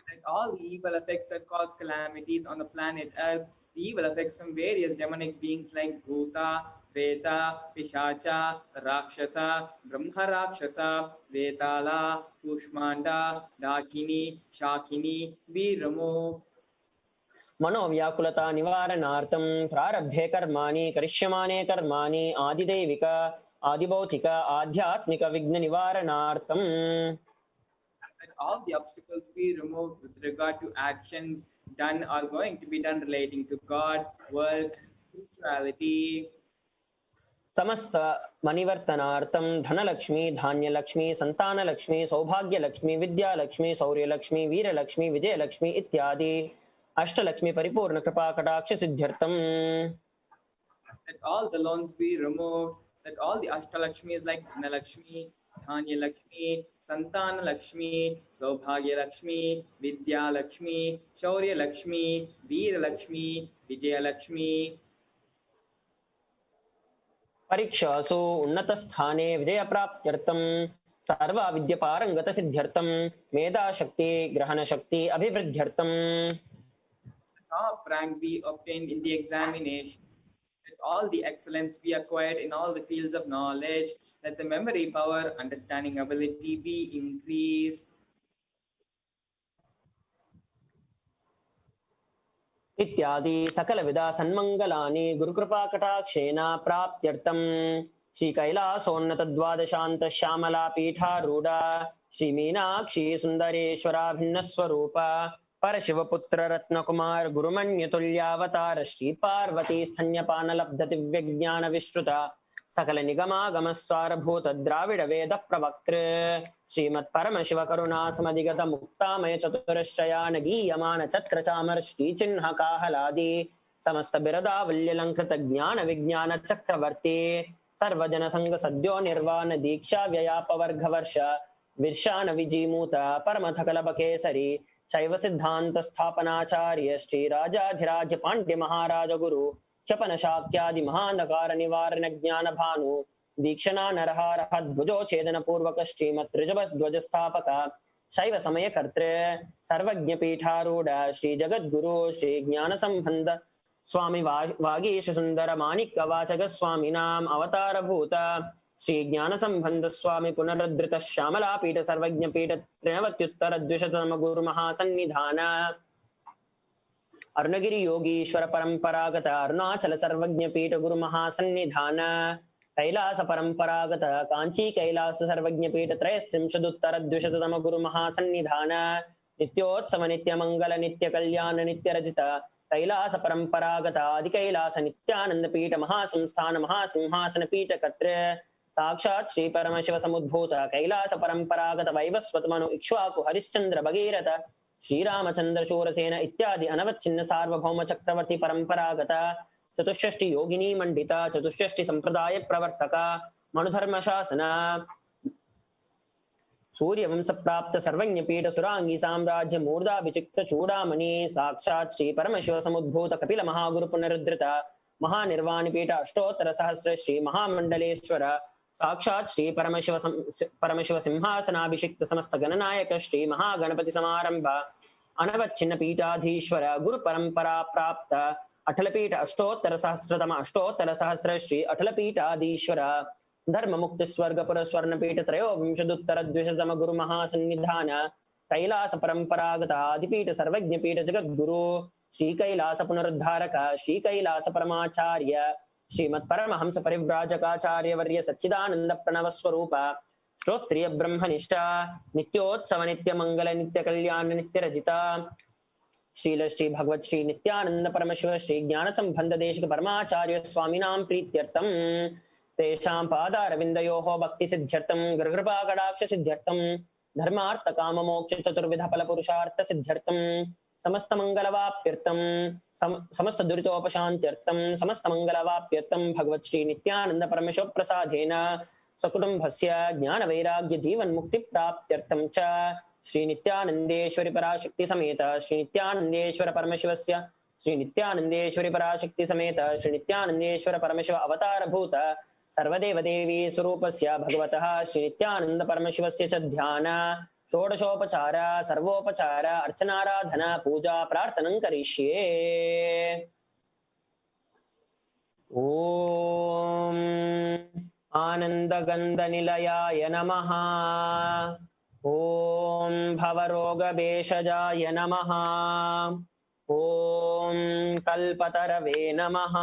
And all the evil effects that cause calamities on the planet Earth, the evil effects from various demonic beings like Bhuta, Preta, Pishacha, Rakshasa, Brahma Rakshasa, Vetala, Kushmanda, Dakini, Shakini be removed. मनोव्याकुलता निवारणार्थं प्रारब्धे कर्माणि करिष्यमाणे कर्माणि आदिदैविक आदिभौतिक आध्यात्मिक विघ्न निवारणार्थम् Let all the obstacles be removed with regard to actions done or going to be done relating to God, world, and spirituality. समस्त मणिवर्तनार्थं धनलक्ष्मी धान्यलक्ष्मी संतानलक्ष्मी सौभाग्यलक्ष्मी विद्यालक्ष्मी शौर्यलक्ष्मी वीरलक्ष्मी विजयलक्ष्मी इत्यादि अष्टलक्ष्मी परिपूर्ण कृपा कटाक्ष सिद्ध्यर्थम् Let all the loans be removed. Let all the Ashtalakshmis like Dhanalakshmi, Dhanya-lakshmi, Santana-lakshmi, Saubhagya-lakshmi, Vidya-lakshmi, Shaurya-lakshmi, Veera-lakshmi, Vijaya-lakshmi. परीक्षासु उन्नतस्थाने विजयप्राप्त्यर्थं सर्वविद्यापारंगतसिद्ध्यर्थं मेधाशक्ति ग्रहणशक्ति अभिवृद्ध्यर्थं Top rank be obtained in the examination. Let all the excellence be acquired in all the fields of knowledge. Let the memory power, understanding ability be increased. इत्यादि सकलविध सन्मंगलानि गुरुकृपाकटाक्षेण प्राप्त्यर्थं श्रीकैलासोन्नतद्वादशान्त श्यामला पीठारूढ श्रीमीनाक्षी सुन्दरेश्वरा भिन्नस्वरूप परशिवपुत्र रत्नकुमार गुरुमन्यतुल्यावतार श्री पार्वती स्तन्यपानलब्धदिव्यज्ञान विश्रुत सकल निगमागमस्वारभूत द्राविड वेद प्रवक्तृ श्रीमत् परमशिव करुणा समधिगत मुक्तामय चतुरश्रयान गीयमान चक्र चामर श्री चिन्ह काहलादि समस्त बिरदावल्यलंकृत ज्ञान विज्ञान चक्रवर्ती सर्वजन संग सद्यो निर्वाण दीक्षा व्ययापवर्ग वर्ष विर्शान विजीमूत परमथकलभ केसरी शैव सिद्धांत स्थापनाचार्य श्री राजाधिराज पांड्य महाराज गुरु क्षपन शाक्यादि महांधकार निवारण ज्ञान भानु दीक्षणा नरहार ध्वजो छेदन पूर्वक श्रीमत् ऋषभ ध्वज स्थापक शैव समय कर्तृ सर्वज्ञ पीठारूढ़ श्री जगद्गुरु श्री ज्ञान संबंध स्वामी वागीश सुंदर माणिक्य वाचक स्वामी नाम अवतार भूत श्री ज्ञान संबंध स्वामी पुनरुद्धृत श्यामला पीठ सर्वज्ञ पीठ त्रिनवत्युत्तर द्विशतम गुरु महासन्निधान अरुणगिरि योगीश्वर परंपरागत अरुणाचल सर्वज्ञ पीठ गुरु महासन्निधान कैलास परंपरागत कांची कैलास सर्वज्ञ पीठ त्रयस्त्रिंशदुत्तर द्विशतम गुरु महासन्निधान नित्योत्सव नित्य मंगल नित्य कल्याण नित्य रजित कैलास परंपरागत आदि कैलास नित्यानंद पीठ महासंस्थान महासिंहासन पीठ कर्तृ साक्षात श्री परमशिव समुद्भूत कैलास परंपरागत वैवस्वत मनु इक्ष्वाकु हरिश्चंद्र भगीरथ श्रीरामचंद्र शूरसेन इत्यादि अनवच्छिन्न सार्वभौम चक्रवर्ती परंपरागत चतुष्षष्टि योगिनी मंडित चतुष्षष्टि संप्रदाय प्रवर्तक मनुधर्म शासन सूर्यवंश प्राप्त सर्वज्ञ पीठ सुरांगी साम्राज्य मूर्धा विचिक्त चूड़ामणि साक्षात श्री परमशिव समुद्भूत कपिल महागुरु पुनरुद्धृत महानिर्वाण पीठ अष्टोत्तर सहस्र श्री महामंडलेश्वर साक्षात श्री परमशिव सिंहासनाभिषिक्त समस्त गणनायक श्री महागणपति समारंभ अनवच्छिन्न पीठाधीश्वर गुरु परंपरा प्राप्त अठलपीठ अष्टोत्तर सहस्र श्री अठलपीठाधीश्वर धर्म मुक्ति स्वर्गपुर स्वर्णपीठ त्रयोविंशदुत्तर द्विशतम गुरु महासन्निधान कैलास परंपरागत आदिपीठ सर्वज्ञ पीठ जगद्गुरु श्री कैलास पुनरुद्धारक श्री कैलास परमाचार्य श्रीमत् परमहंस परिव्राजकाचार्य वर्य सच्चिदानंद प्रणव स्वरूप श्रोत्रिय ब्रह्मनिष्ठा नित्योत्सव नित्य मंगल नित्य कल्याण नित्य रजिता श्रील श्री भगवत श्री नित्यानंद परमशिव श्री ज्ञान संबंध देशिक परमाचार्य स्वामिनां प्रीत्यर्थम तेषां पादारविन्दयोः भक्ति सिद्ध्यर्थम गृहकृपा कटाक्ष सिद्ध्यर्थम धर्मार्थ काम मोक्ष चतुर्विध फल पुरुषार्थ सिद्ध्यर्थम समस्त मंगलवाप्यर्थम समस्त दुरितोपशांत्यर्थम समस्त मंगलवाप्यर्थम भगवत श्री नित्यानंद परमेश्वर प्रसादेन सकुटुंबस्य ज्ञान वैराग्य जीवन मुक्ति प्राप्त्यर्थम च श्री नित्यानंदेश्वरी पराशक्ति समेत श्री नित्यानंदेश्वर परमेश्वरस्य श्री नित्यानंदेश्वरी पराशक्ति समेत श्री नित्यानंदेश्वर परमेश्वर अवतार भूत सर्वदेव देवी स्वरूपस्य भगवतः श्री नित्यानंद परमेश्वरस्य च ध्यान षोडशोपचार सर्वोपचार अर्चनाराधन पूजा प्रार्थनं करिष्ये। ओम आनंदगंध निलयाय नमः। ओम भवरोगभेषजाय नमः। ओम कल्पतरवे नमः।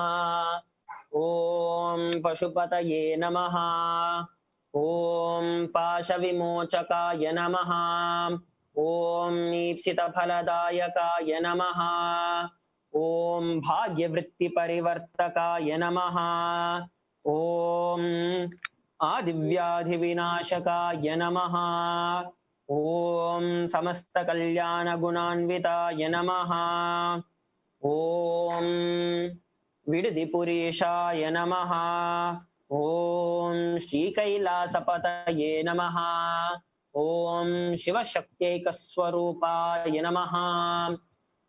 ओम पशुपतये नमः। ओम पाशविमोचकाय नमः। ओम ईप्सितफलदायकाय नमः। ओम भाग्यवृत्तिपरिवर्तकाय नमः। ओम आदिव्याधिविनाशकाय नमः। ओम समस्तकल्याणगुणान्विताय नमः। ओम विडदिपुरीशाय नमः। ओम श्रीकैलासपतये नमः। ओम शिवशक्त्यैकस्वरूपाय नमः।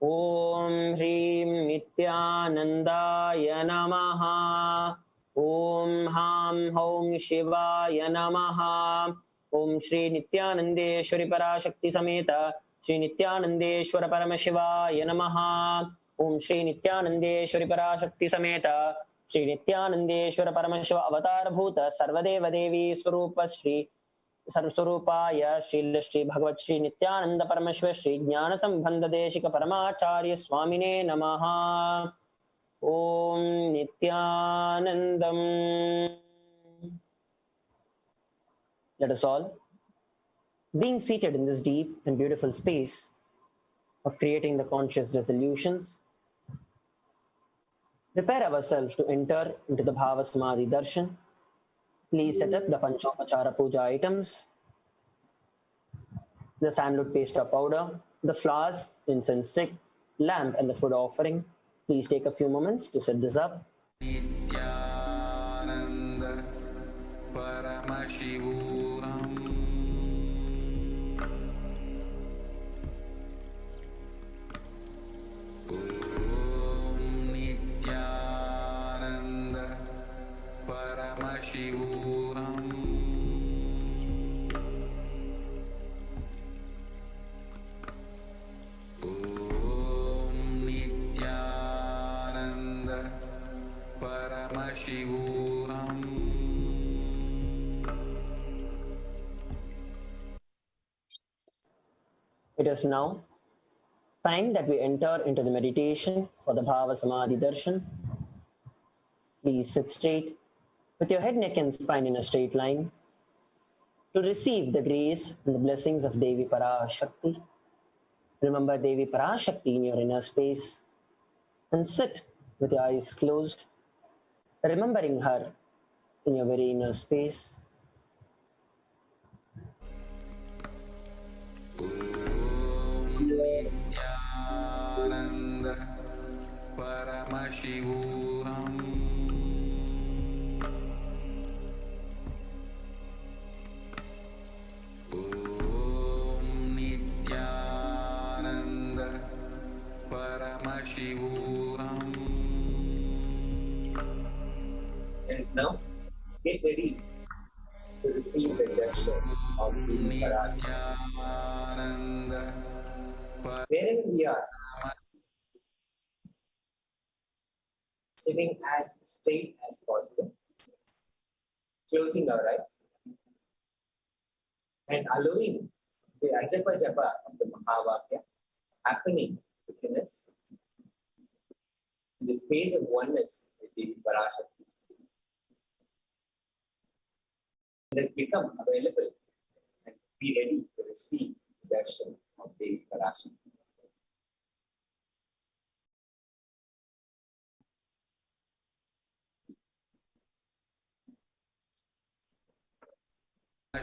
ओम ह्रीं नित्यानन्दाय नमः। ओम हां हौं शिवाय नमः। ओम श्री नित्यानंदेश्वरी पराशक्ति समेत श्री नित्यानंदेश्वर परमशिवाय नमः। ओम श्री नित्यानंदेश्वरी पराशक्ति समेत श्री नित्यानंदेश्वर परमशिव अवतार भूत सर्वदेव देवी स्वरूप श्री सर्वस्वरूपाय श्री श्री भगवत श्री नित्यानंद परमेश्वर श्री ज्ञान संबंध देशिक परमाचार्य स्वामिने नमः। ओम Nityanandam. Let us all, being seated in this deep and beautiful space of creating the conscious resolutions, prepare ourselves to enter into the Bhava Samadhi Darshan. Please set up the Panchopachara Puja items, the sandalwood paste or powder, the flowers, incense stick, lamp and the food offering, Please take a few moments to set this up. Nityananda Paramashivoham Om Nityananda Paramashivoham Om Nityananda Paramashivoham It is now time that we enter into the meditation for the Bhava Samadhi Darshan. Please sit straight with your head, neck and spine in a straight line to receive the grace and the blessings of Devi Parashakti. Remember Devi Parashakti in your inner space and sit with your eyes closed, remembering her in your very inner space. Nityananda Paramashivoham Om Nityananda Paramashivoham. Friends, now get ready to receive the darshan of the Parashakti. Nityananda Wherever we are, sitting as straight as possible, closing our eyes, and allowing the Ajapa Japa of the Mahavakya happening within us in the space of oneness with the Parashakti. It has become available and be ready to receive the darshan of the Parashakti.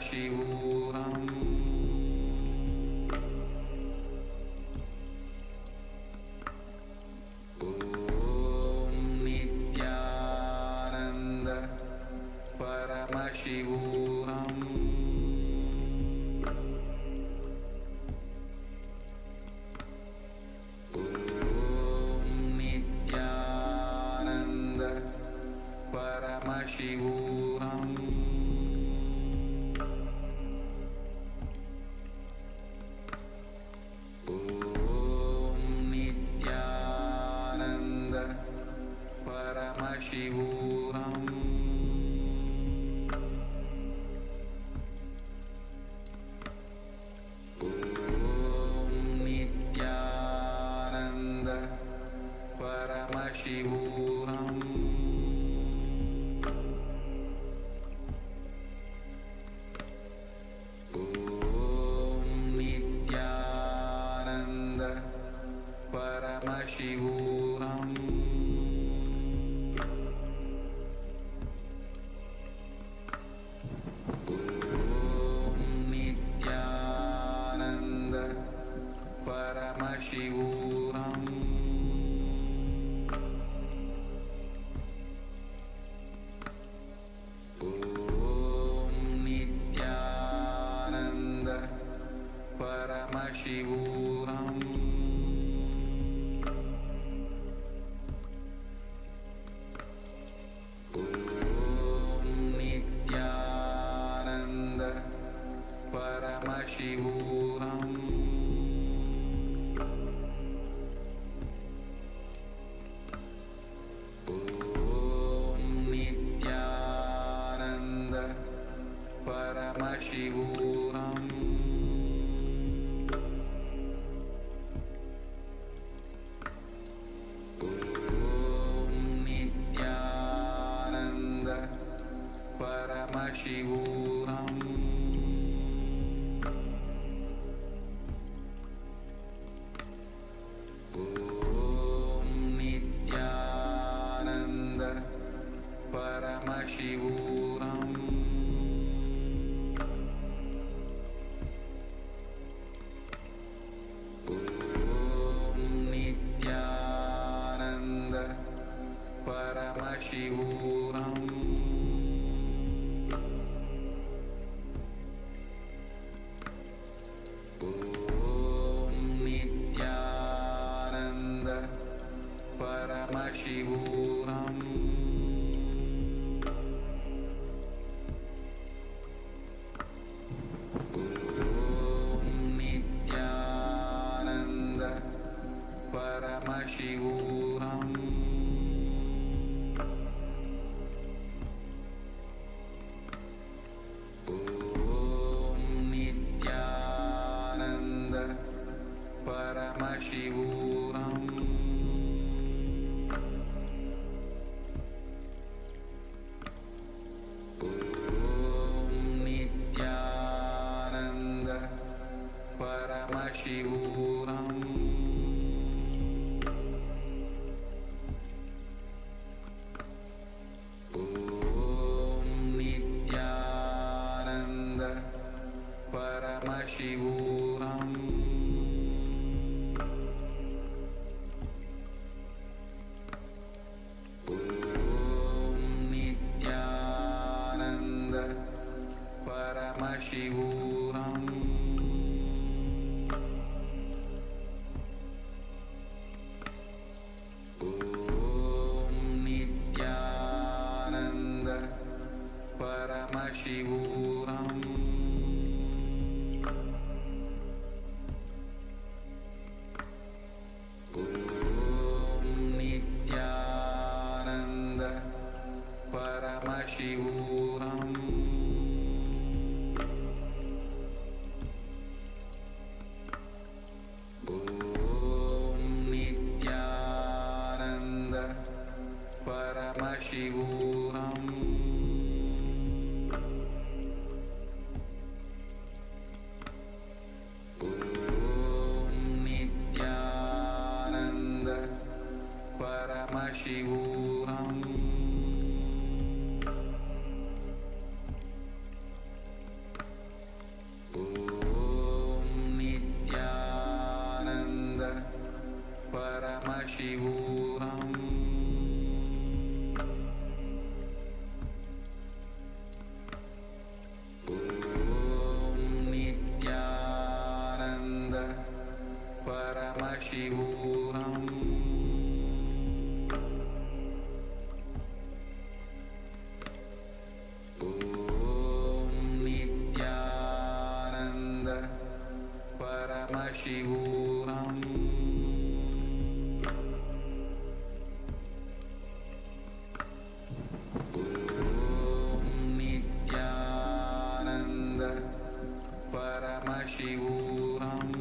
Shivoham Om Nityananda Paramashivoham Om Nityananda Paramashivoham Om Nityananda Paramashivoham Om Nityananda Paramashivoham Om Nityananda Paramashivoham Om Nityananda Paramashivoham Om Nityananda Paramashivoham Om Nityananda Paramashivoham Om Nityananda Paramashivoham Om Nityananda Paramashivoham Om Nityananda Paramashivoham Om Nityananda परमशिवोऽहम् ॐ नित्यानन्द परमशिवोऽहम् ॐ नित्यानन्द परमशिवोऽहम् ॐ नित्यानन्द परमशिवोऽहम् ॐ नित्यानन्द परमशिवोऽहम् ॐ नित्यानन्द परमशिवोऽहम् ॐ नित्यानन्द परमशिवोऽहम् ॐ नित्यानन्द परमशिवोऽहम् ॐ नित्यानन्द परमशिवोऽहम् ॐ नित्यानन्द परमशिवोऽहम् ॐ नित्यानन्द परमशिवोऽहम् ॐ नित्यानन्द परमशिवोऽहम् ॐ नित्यानन्द परमशिवोऽहम् ॐ नित्यानन्द परमशिवोऽहम्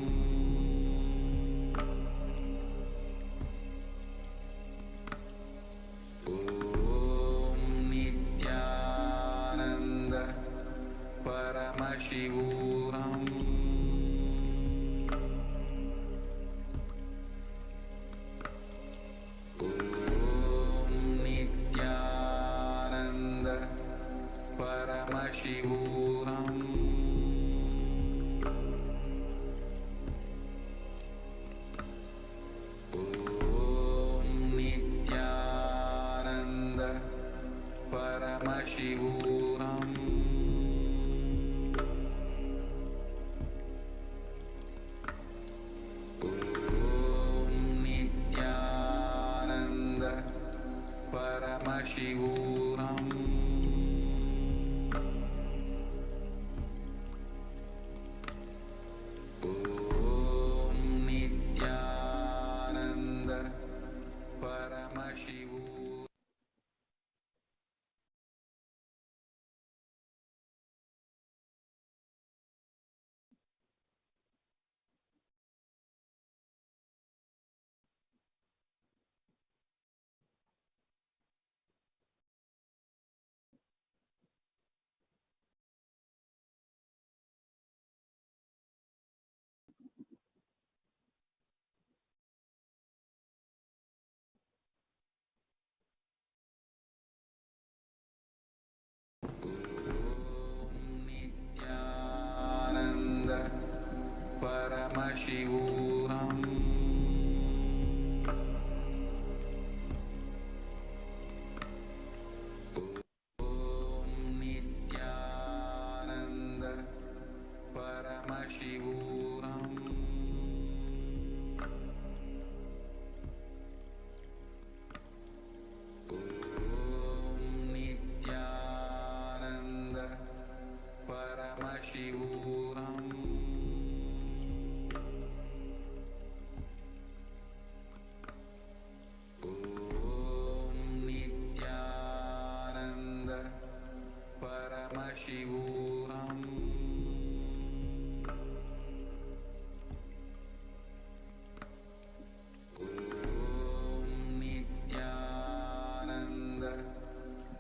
ॐ नित्यानन्द परमशिवोऽहम् ॐ नित्यानन्द परमशिवोऽहम् ॐ नित्यानन्द परमशिवोऽहम् ॐ नित्यानन्द परमशिवोऽहम् ॐ नित्यानन्द परमशिवोऽहम् ॐ नित्यानन्द परमशिवोऽहम् नित्यानन्द परमशिवोऽहम् ॐ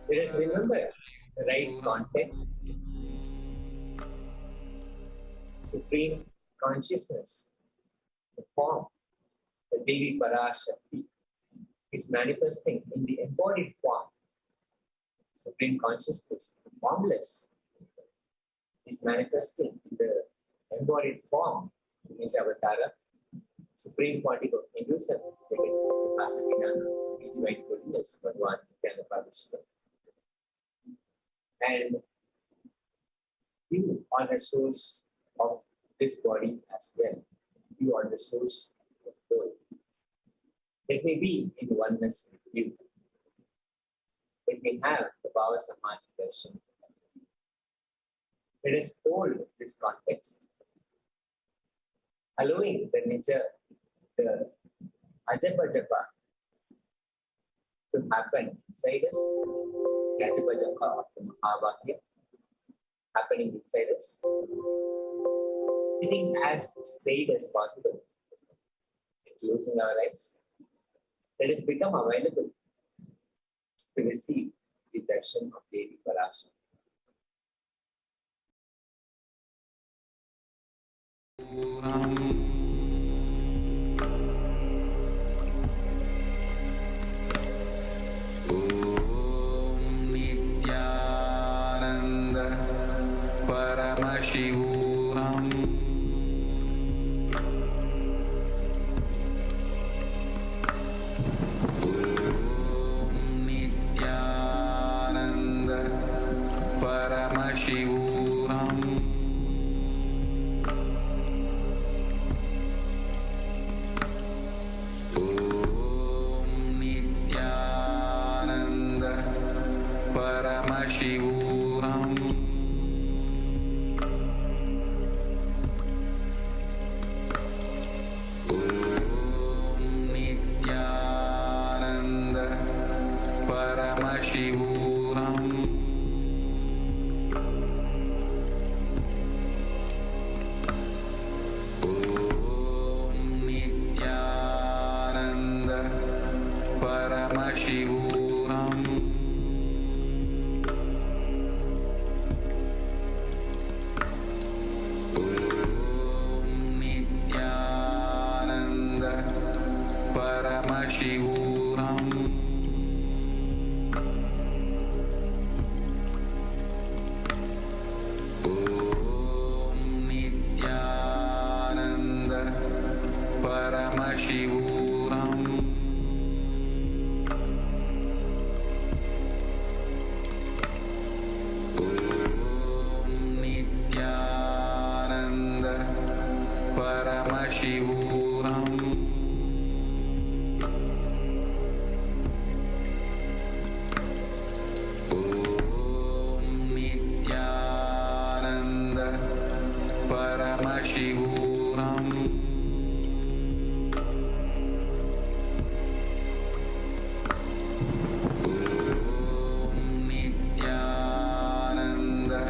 Let us remember the right context. Supreme consciousness, the form, the Devi Parashakti, is manifesting in the embodied form. Supreme consciousness, the formless, is manifesting in the embodied form, image avatara, supreme quantity of Hinduism, is divine goodness, Bhagavan Parashakti. And you are the source of this body as well. You are the source of both. Let me be in oneness with you. Let me have the Bhava Samadhi darshan. Let us hold this context, allowing the nature, the ajapa japa to happen inside us, the ajapa japa of the Mahavakya happening inside us, sitting as straight as possible, closing our eyes. Let us become available to receive the darshan of Devi Parashakti. Nityananda Paramashivoham Nityananda Paramashivoham Nityananda Paramashivoham Nityananda Paramashivoham Nityananda Paramashivoham Nityananda Paramashivoham Nityananda Paramashivoham Nityananda Paramashivoham Nityananda Paramashivoham Nityananda Paramashivoham Nityananda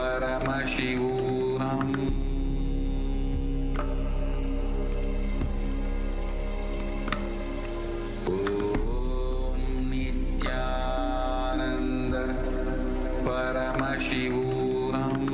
Paramashivoham Nityananda Paramashivoham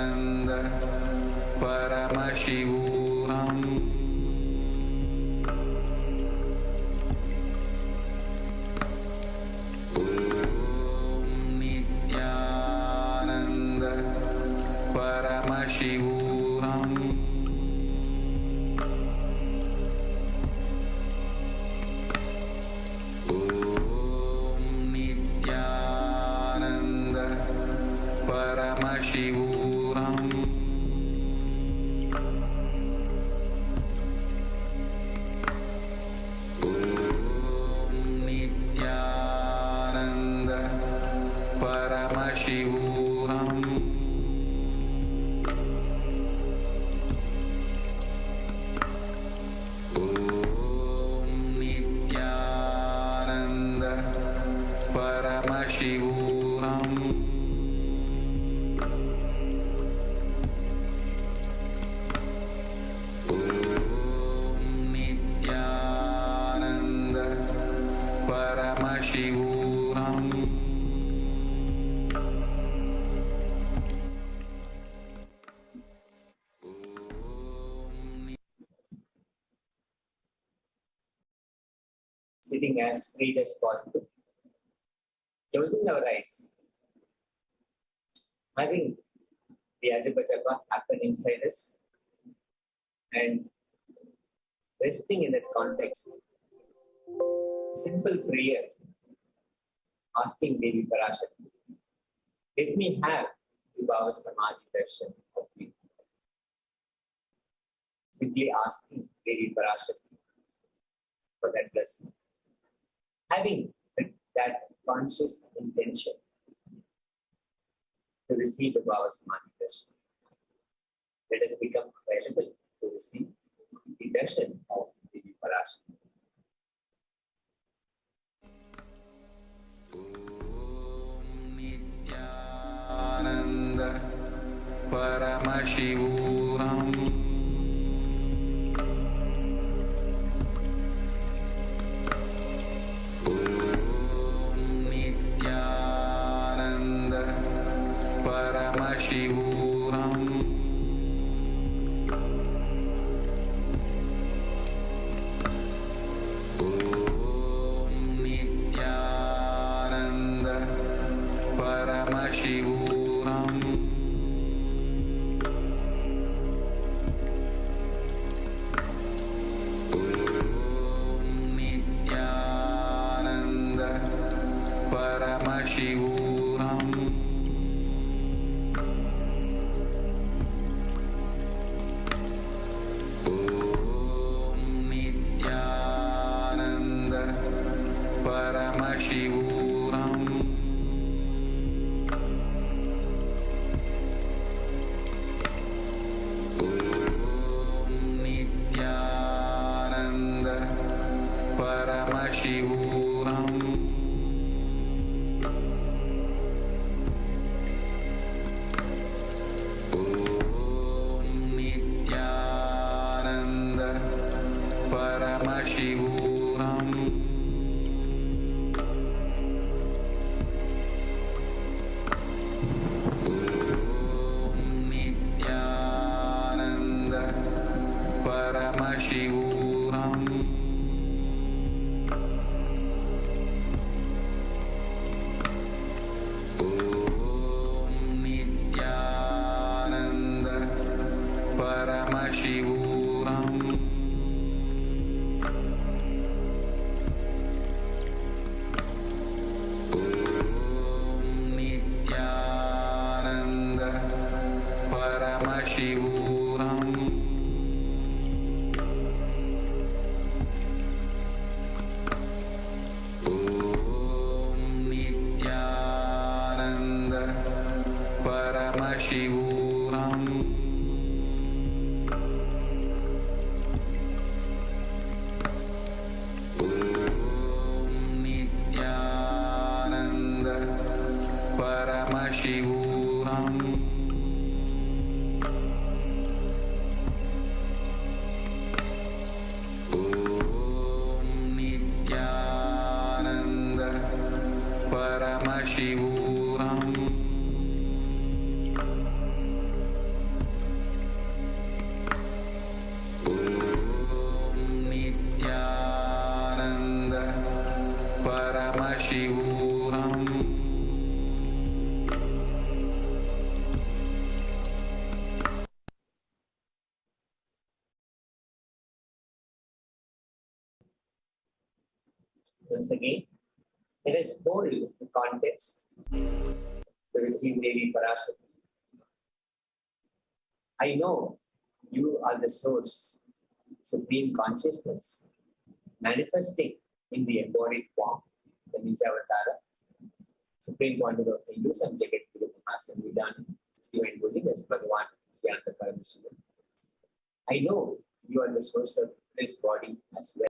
Nityananda Paramashivoham Nityananda Paramashivoham Nityananda Paramashivoham Nityananda Paramashivoham Nityanand परमशिवोऽहम् Sitting as straight as possible, closing our eyes, having the Ajapa Japa happen inside us, and resting in that context. Simple prayer, asking Devi Parashakti, let me have Vibhava Samadhi darshan of you. Simply asking Devi Parashakti for that blessing. Having that conscious intention to receive Vibhava Samadhi darshan. Let us become available to receive the darshan of Devi Parashakti. Nityanand परमशिवोऽहम् नित्यानन्द परमशिवोऽहम् नित्यानन्द परमशिवोऽहम् नित्यानन्द परमशिवोऽहम् नित्यानन्द परमशिवोऽहम् नित्यानन्द परमशिवोऽहम् नित्यानन्द परमशिवोऽहम् नित्यानन्द परमशिवोऽहम् नित्यानन्द परमशिवोऽहम् नित्यानन्द परमशिवोऽहम् नित्यानन्द परमशिवोऽहम् नित्यानन्द परमशिवोऽहम् नित्यानन्द परमशिवोऽहम् नित्यानन्द परमशिवोऽहम् Once again, let us hold the context to receive Devi Parashakti. I know you are the source, supreme consciousness, manifesting in the embodied form, the Nijavatara, supreme quantity of Hindus and Jagat Guru Mahasamvidhan, its divine holiness, Bhagavan Jnana Paramashiva. I know you are the source of this body as well.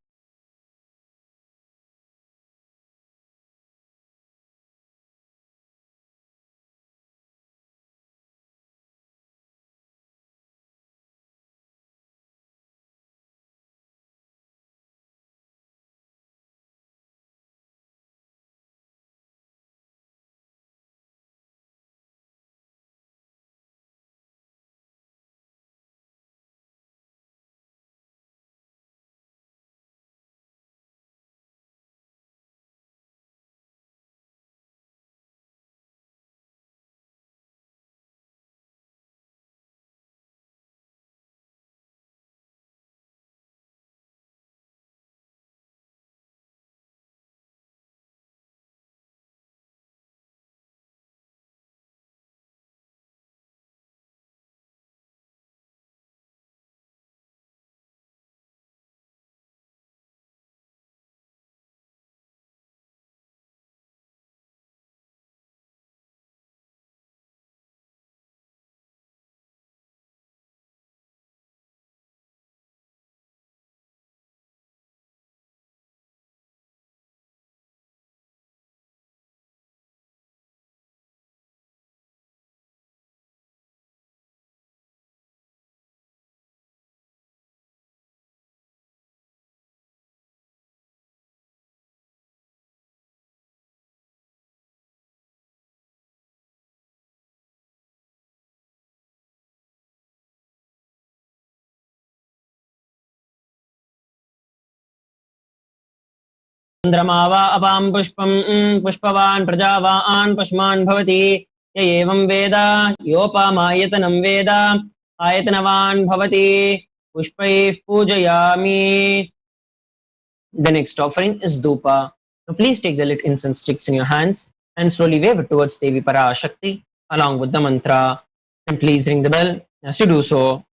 चन्द्रमावा अपां पुष्पं पुष्पवान् प्रजावान् पशुमान् भवति य एवं वेद योपामायतनं वेद आयतनवान् भवति पुष्पैः पूजयामि. The next offering is dhupa. Now please take the lit incense sticks in your hands and slowly wave it towards Devi Parashakti along with the mantra, and please ring the bell as you do so.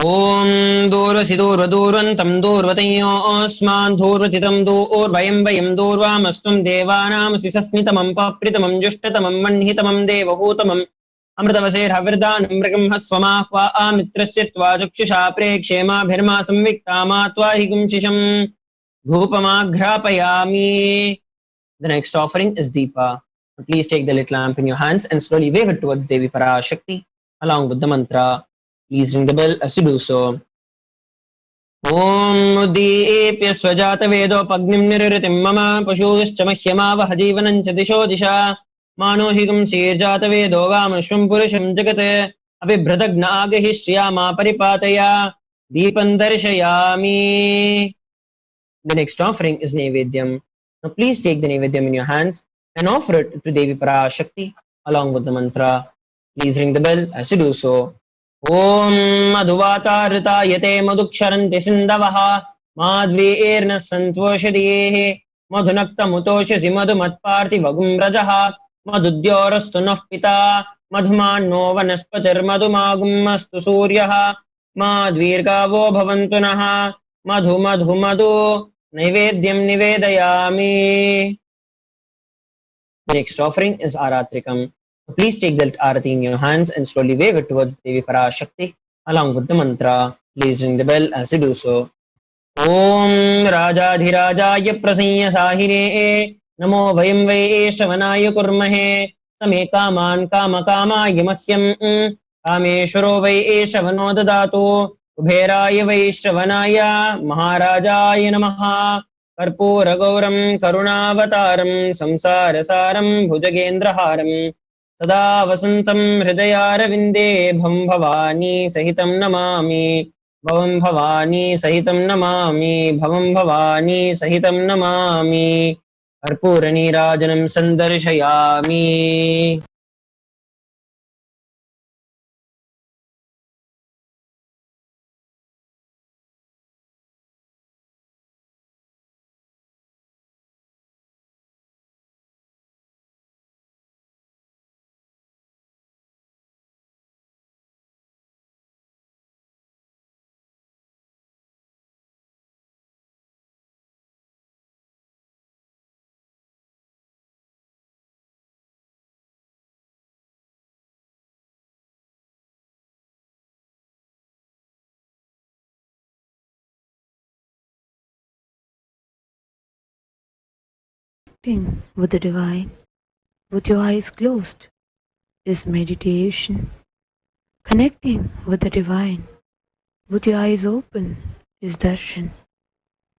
Om Durvasi Durvantam Durvatayosman Durvatitam Durvayam Durvamastum Devanam Sisasmitamam Papritamam Jushtatamam Manhitamam Devahutamam Amritavasir Havirdanam Mrigam Haswamakwa Amitrasyatva Jukshusha Prekshema Bhirma Samviktama Twahigum Shisham Dhupamagrapayami. The next offering is Deepa. Please take the lit lamp in your hands and slowly wave it towards Devi Parashakti along with the mantra. Please ring the bell as you do so. Om Muddeepya Swajata Vedopagnim Nirritim Mama Pashuscha Mahyamava Hajivanancha Disho Disha Manohigam Sirjata Vedo Vamashvam Purusham Jagate Abhibhradagna Agahishriyama Paripataya Deepan Darshayami. The next offering is Naivedyam. Now please take the Naivedyam in your hands and offer it to Devi Parashakti along with the mantra. Please ring the bell as you do so. Om Madhuvata Rita Yate Madhuksharanti Sindavaha Madvirna Santvoshadiyehe Madhunakta Mutoshasi Madhumatparti Vagum Rajaha Madhudyorastunah Pita Madhumanno Vanaspatir Madhumagum Astu Suryaha Madvirgavo Bhavantunaha Madhu Madhu Madhu Naivedyam Nivedayami. The next offering is Aratrikam. Please take the arati in your hands and slowly wave it towards Devi Parashakti along with the mantra. Please ring the bell as you do so. Om Rajadhirajaya Prasanya Sahire Namo Vayam Vaye Shravanaya Kurmahe Same Kaman Kama Kama Yamahyam Kameshwaro Vaye Shravano Dadatu Ubheraya Vaye Shravanaya Maharajaya Namaha Karpura Gauram Karunavataram Samsarasaram Bhujagendraharam Sada Vasantam Hridayaravinде Bhavam Bhavani Sahitam Namami Bhavam Bhavani Sahitam Namami Bhavam Bhavani Sahitam Namami Karpurani Rajanam Sandarshayami. With the divine, with your eyes closed, is meditation. Connecting with the divine, with your eyes open, is darshan.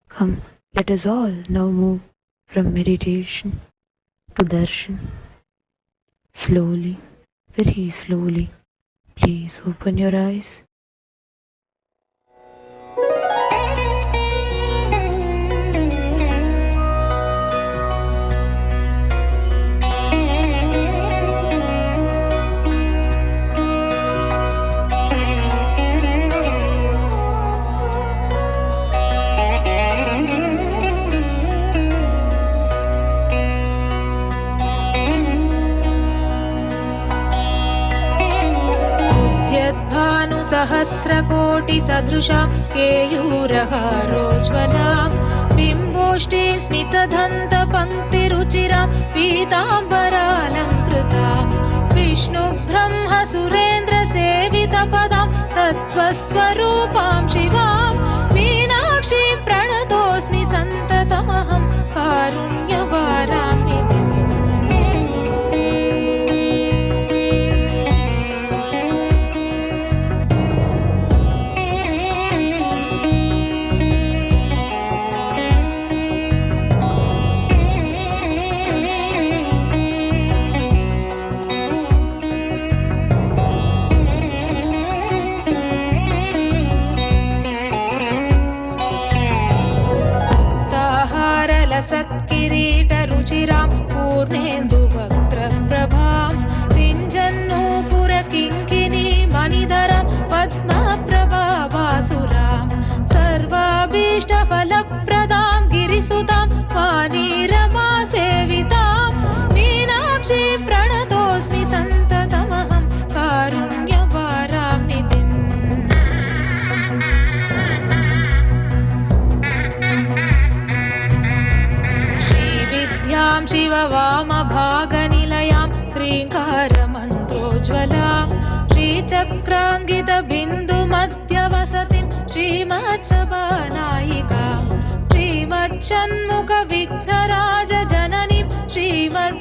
Come, let us all now move from meditation to darshan. Slowly, very slowly, please open your eyes. सहस्रकोटिसदृशा केयूरहारोज्ज्वलां बिम्बोष्टीं स्मितदन्तपङ्क्तिरुचिरां पीताम्बरालङ्कृतां विष्णुब्रह्मसुरेन्द्रसेवितपदां तत्त्वस्वरूपां शिवां मीनाक्षीं प्रणतोऽस्मि सन्ततमहं कारुण्यवारां निधिम्. मीनाक्षी प्रणतोऽस्मि सन्ततमहं कारुण्यवाराम्निधिम् श्रीविद्यां शिववामभागनिलयां क्रीङ्कारमन्त्रोज्ज्वलां श्रीचक्राङ्गितबिन्दुमध्यवसतिं श्रीमत्सभानायिकां श्रीमच्छण्मुखविघ्नराजजननीं श्रीमज्जगन्मोहिनीं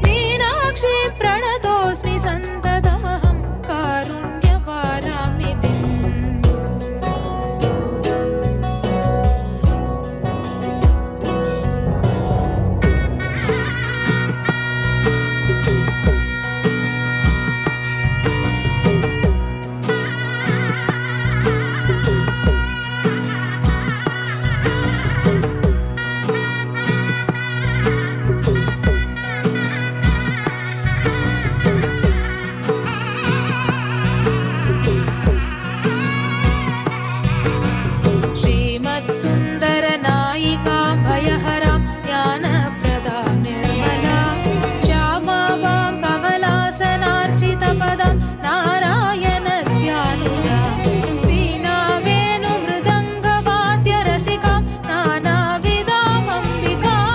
मीनाक्षीं प्रणतोऽस्मि सन्ततमहं कारुण्यवाराम्निधिम् श्रीमत्सुन्दरनायिकां भयहरां ज्ञानप्रदां निर्मलां श्यामां कमलासनार्चितपदं नारायणस्यानुजां वीणावेणुमृदङ्गवाद्यरसिकां नानाविधामम्बिकां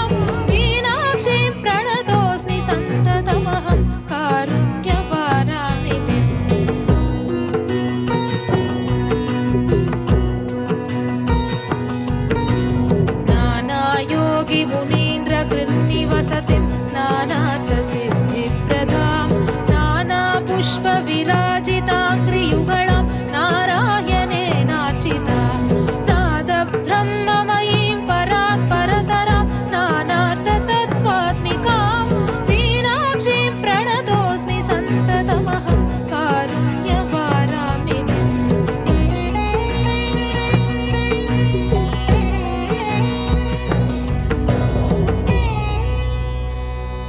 मीनाक्षीं प्रणतोऽस्मि सन्ततमहं कारुण्यवाराम्निधिम् नानायोगि मुनीन्द्रकृन्निवसतिं नानार्थसिद्धिप्रदां नानापुष्पविराजिताङ्घ्रियुगळां नारायणेनार्चितां नादब्रह्ममयीं परात्परतरां नानार्थतत्त्वात्मिकां मीनाक्षीं प्रणतोऽस्मि सन्ततमहं कारुण्यवाराम्निधिम्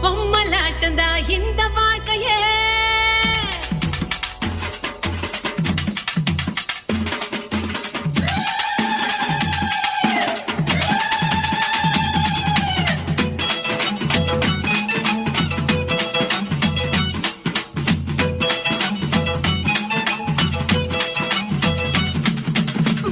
பொம்மலாட்டந்தா இந்த வாழ்க்கையே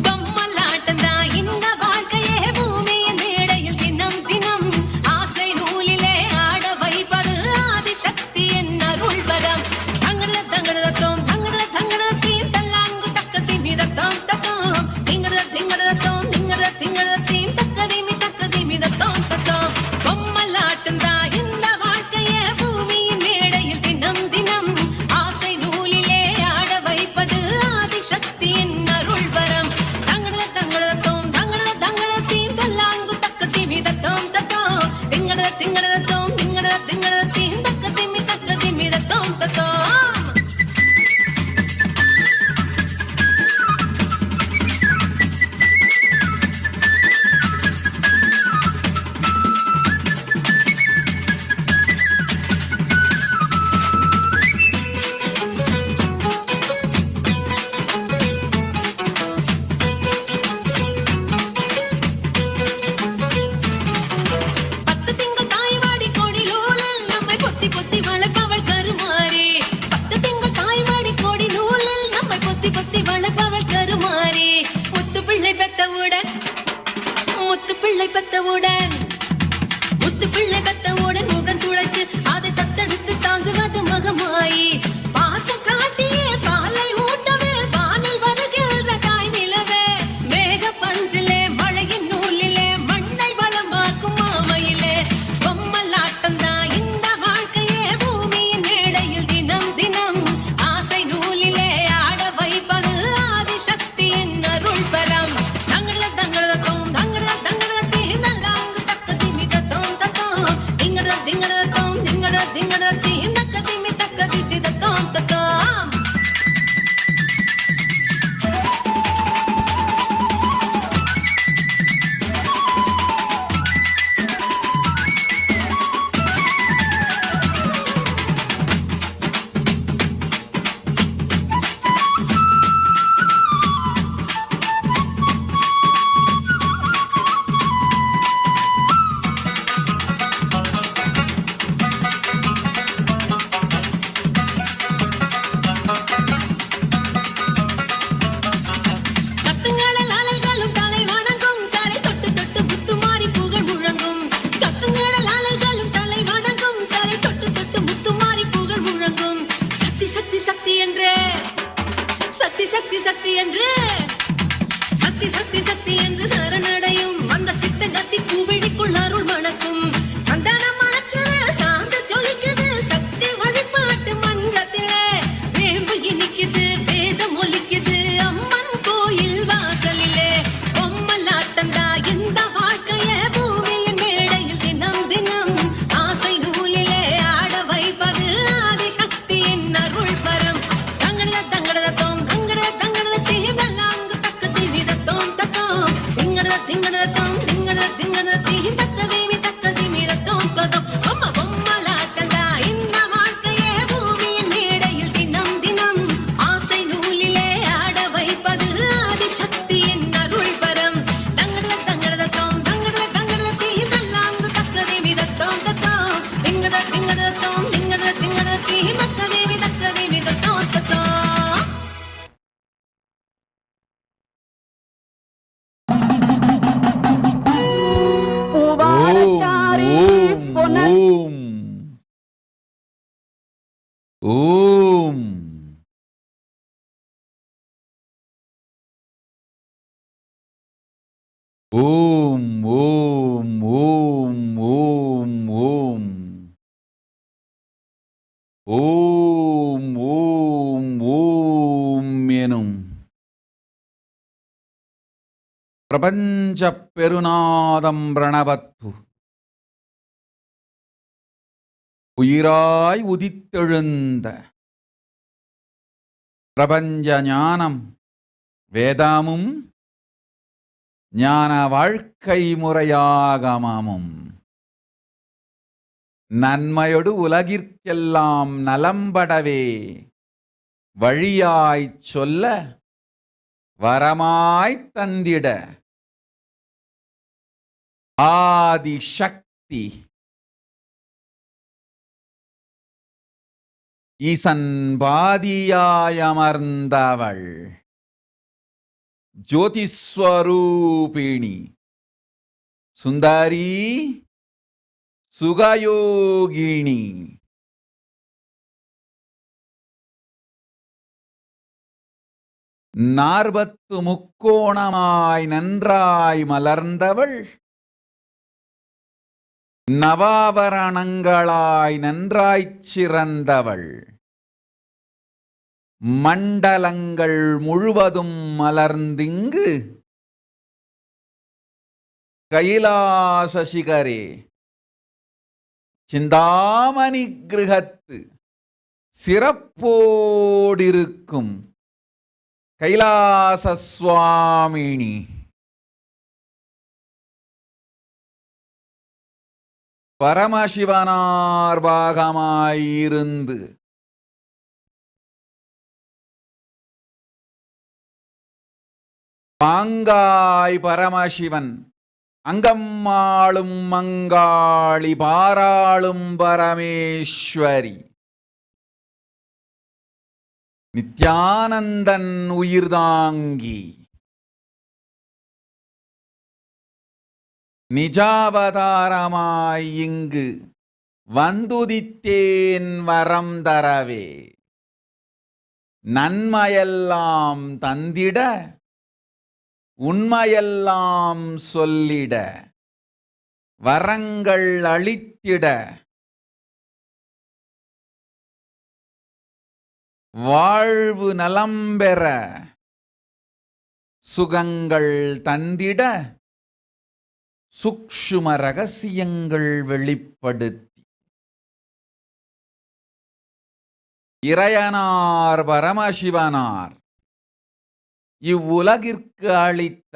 பொம்மலாட்டந்தா இந்த வாழ்க்கையே பூமியின் மேடையில் தினம் தினம் ஆசை நூலிலே ஆட வைப்பது ஆதிசக்தி என் அருள் வரம் தங்கட தங்கடத்தோம் தங்கட தங்கடத்தீம் தல்லாங்கு தக்கதி மிதத்தோம் தத்தோம் திங்கடத்தோம் திங்கடத்தீம் தக்கதி மிதத்தோம் தத்தோம் பொம்மலாட்டந்தா இந்த வாழ்க்கையே பூமியின் மேடையில் தினம் தினம் ஆசை நூலிலே ஆட வைப்பது ஆதிசக்தி என் அருள் வரம் தங்கட தங்கடத்தோம் தங்கடத்தீம் தல்லாங்கு தக்கதி மிதத்தோம் தத்தோம் திங்கடத்தோம் திங்கடத்தீம் தக்கதி மிதத்தோம் தத்தோம் பத்து திங்கள் தாய்வாடி கொடிலூழல் நம்மை பொத்தி பொத்தி வளர்ப்பவள் கருமாறே பத்து திங்கள் தாய்வாடி கொடிலூழல் நம்மை பொத்தி பொத்தி வளர்ப்பவள் கருமாறே முத்து பிள்ளை பெத்தவுடன் முகம் துளைத்து அதை தத்தெடுத்து தாங்குவது மகமாயி பாசம் காட்டியே பாலை ஊட்டவே வானில் வருகின்ற தாய் நிலவே மேக பஞ்சிலே மழையின் நூலிலே மண்ணை வளமாக்கும் மாமையிலே பொம்மலாட்டம் தான் இந்த வாழ்க்கையே பூமியின் மேடையில் தினம் தினம் ஆசை நூலிலே ஆட வைப்பது ஆதிசக்தியின் அருள் பெறம் தங்கட தங்கடத்தோம் தங்கட தங்கடத்தீ நல்லாங்கு ஓம். ஓம் ஓம் ஓம் ஓம் ஓம். ஓம் ஓம் ஓம் எனும் பிரபஞ்ச பெருநாதம் பிரணவத்து உயிராய் உதித்தெழுந்த பிரபஞ்ச ஞானம் வேதாமும் ஞான வாழ்க்கை முறையாகமமும் நன்மையொடு உலகிற்கெல்லாம் நலம்படவே வழியாய்ச் சொல்ல வரமாய்த் தந்திட ஆதி சக்தி ஈசன் பாதியாயமர்ந்தவள் ஜோதிஸ்வரூபிணி சுந்தரி சுகயோகினி நாற்பத்து முக்கோணமாய் நன்றாய் மலர்ந்தவள் நவாபரணங்களாய் நன்றாய்ச் சிறந்தவள் மண்டலங்கள் முழுவதும் மலர்ந்திங்கு கைலாச சிகரே சிந்தாமணி கிருஹத்து சிறப்போடிருக்கும் கைலாச சுவாமினி பரமசிவனார் பாகமாயிருந்து பாங்காய் பரமசிவன் அங்கம்மாளும் மங்காளி பாராளும் பரமேஸ்வரி நித்யானந்தன் உயிர்தாங்கி நிஜாவதாரமாய் இங்கு வந்துதித்தேன் வரம் தரவே நன்மையெல்லாம் தந்திட உண்மையெல்லாம் சொல்லிட வரங்கள் அளித்திட வாழ்வு நலம்பெற சுகங்கள் தந்திட சூக்ஷ்ம ரகசியங்கள் வெளிப்படுத்தி இறையனார் பரமசிவனார் இவ்வுலகிற்கு அளித்த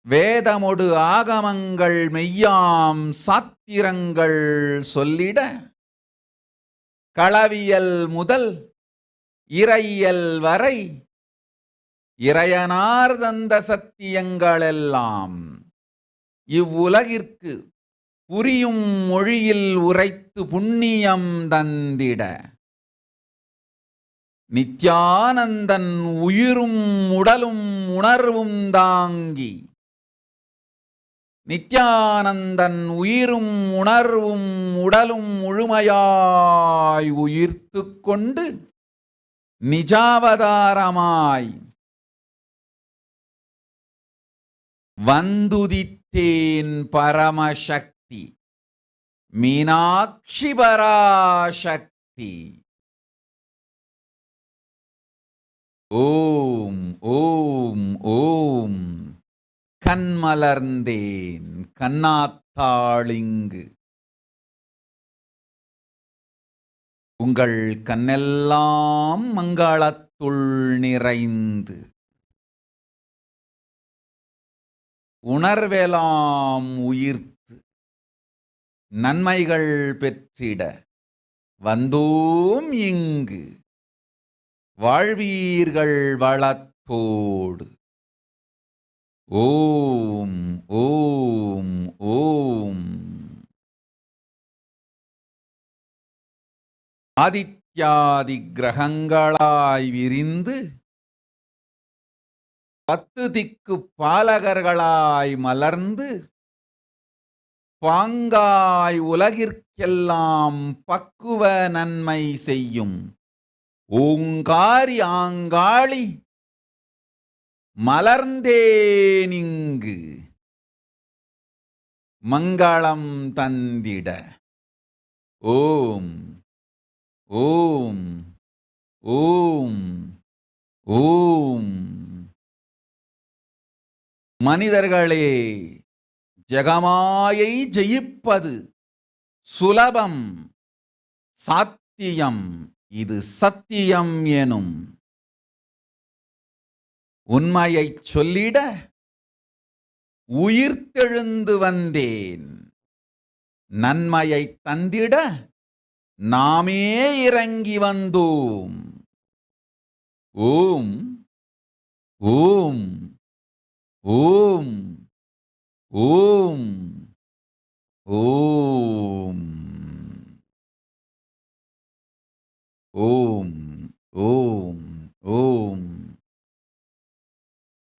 வேதமொடு ஆகமங்கள் மெய்யாம் சாத்திரங்கள் சொல்லிட களவியல் முதல் இறையியல் வரை இறையனார் தந்த சத்தியங்களெல்லாம் இவ்வுலகிற்கு புரியும் மொழியில் உரைத்து புண்ணியம் தந்திட நித்யானந்தன் உயிரும் உடலும் உணர்வும் தாங்கி நித்யானந்தன் உயிரும் உணர்வும் உடலும் முழுமையாய் உயிர்த்து கொண்டு நிஜாவதாரமாய் வந்துதித்தேன் பரமசக்தி மீனாட்சி பராசக்தி. ஓம் ஓம் ஓம். கண்மலர்ந்தேன் கண்ணாத்தாளிங்கு உங்கள் கண்ணெல்லாம் மங்களத்துள் நிறைந்து உணர்வெலாம் உயிர்த்து நன்மைகள் பெற்றிட வந்தோம் இங்கு வாழ்வீர்கள் வளத்தோடு. ஓம் ஓம் ஓம். ஆதித்யாதி கிரகங்களாய் விரிந்து 10 திக்கு பாலகர்களாய் மலர்ந்து பாங்காய் உலகிற்கெல்லாம் பக்குவ நன்மை செய்யும் ஓங்காரி ஆங்காளி மலர்ந்தேனிங்கு மங்களம் தந்திட. ஓம் ஓம் ஓம் ஓம். மனிதர்களே, ஜெகமாயை ஜெயிப்பது சுலபம், சாத்தியம், இது சத்தியம் எனும் உண்மையைச் சொல்லிட உயிர்த்தெழுந்து வந்தேன். நன்மையைத் தந்திட நாமே இறங்கி வந்தோம். ஓம் ஓம் ஓம் ஓம் ஓம் ஓம் ஓம் ஓம்.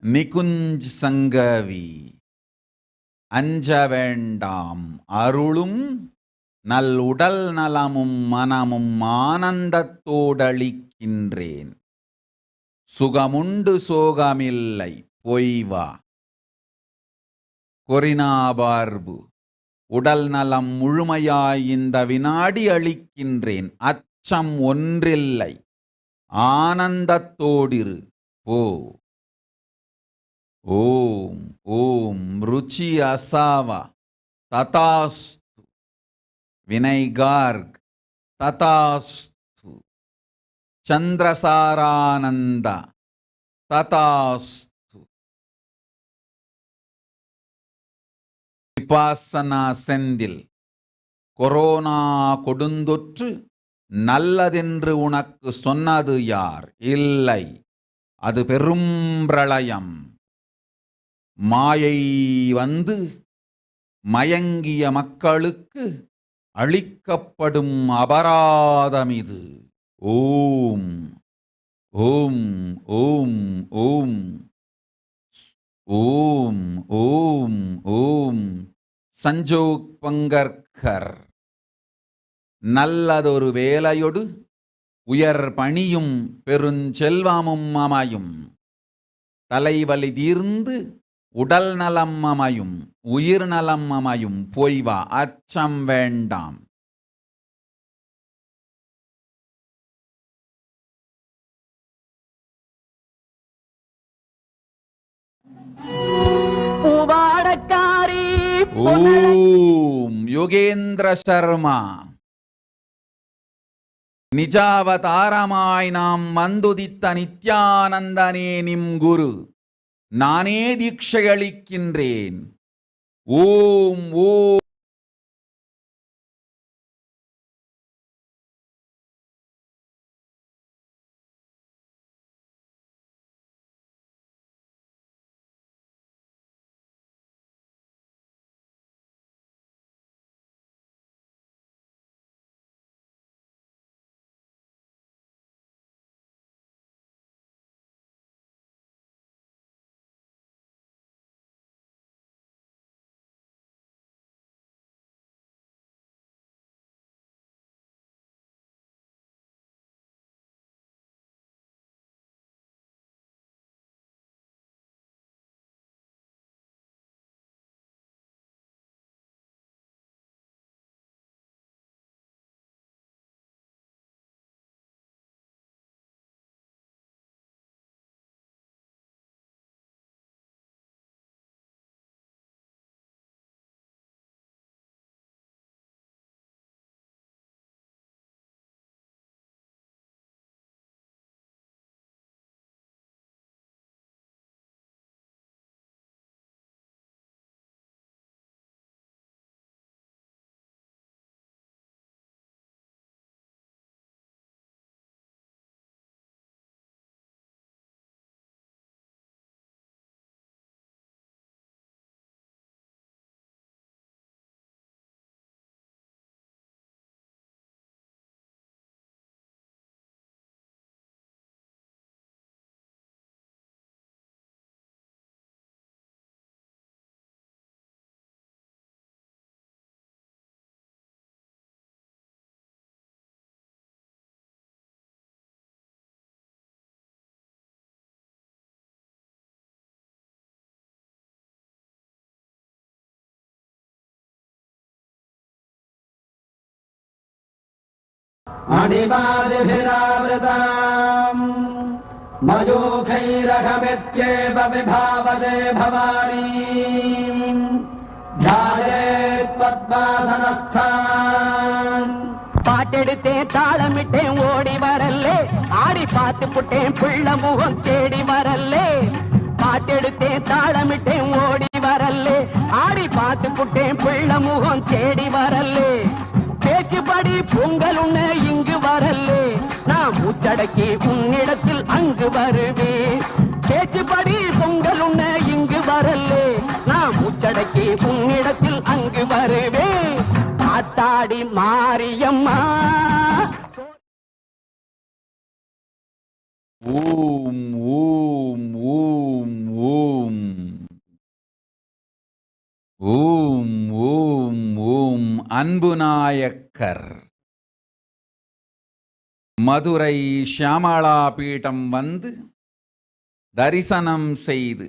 நிகுஞ்ச் சங்கவி, அஞ்ச வேண்டாம், அருளும் நல் உடல் நலமும் மனமும் ஆனந்தத்தோடளிக்கின்றேன். சுகமுண்டு சோகமில்லை, பொய்வா. கொரினாபார்பு, உடல் நலம் முழுமையாய் இந்த வினாடி அளிக்கின்றேன். அச்சம் ஒன்றில்லை, ஆனந்தத்தோடிரு, போ. ஓம் ஓம். ருச்சி அசாவா, ததாஸ்து. வினைகார்க், ததாஸ்து. சந்திரசாரானந்த, ததாஸ்து. விபாசனா செந்தில், கொரோனா கொடுந்தொற்று நல்லதென்று உனக்கு சொன்னது யார்? இல்லை, அது பெரும் பிரளயம். மாயை வந்து மயங்கிய மக்களுக்கு அளிக்கப்படும் அபராதம் இது. ஓம் ஓம் ஓம் ஓம் ஓம் ஓம் ஓம். சஞ்சோக் பங்கர்கர், நல்லதொரு வேலையொடு உயர் பணியும் பெருஞ்செல்வமும் அமையும். தலைவலி தீர்ந்து உடல் நலம் அமையும், உயிர் நலம் அமையும். போய்வா, அச்சம் வேண்டாம். ஓம் யோகேந்திர சர்மா. நிஜாவதாரமாய் நாம் வந்துதித்த நித்யானந்தனே நிம் குரு. நானே தீட்சையளிக்கின்றேன். ஓம் ஓம். मणिपादिभिरावृताम् मयूखैरहमित्येव विभावदे भवानी ध्यायेत् पद्मासनस्थान् பாட்டெடுத்தேன் தாளமிட்டேன் ஓடி வரல்லே ஆடி பார்த்து புட்டேன் பிள்ளை முகம் தேடி வரல்லே பாட்டெடுத்தேன் தாளமிட்டேன் ஓடி வரல்லே ஆடி பார்த்து புட்டேன் பிள்ளை முகம் தேடி வரல்லே பேச்சுப்படி பொங்கல் உன்ன இங்கு வரல்லே நான் மூச்சடக்கி உன்னிடத்தில் அங்கு வருவேன் பேச்சுப்படி பொங்கல் உன்ன இங்கு வரல்லே நான் மூச்சடக்கி உன்னிடத்தில் அங்கு வருவேன் ஆத்தாடி மாரியம்மா ஓம் ஓம் ஓம் ஓம் ஓம் ஓம் ஓம் அன்பு நாயக்கர் மதுரை ஷியாமளா பீடம் வந்து தரிசனம் செய்து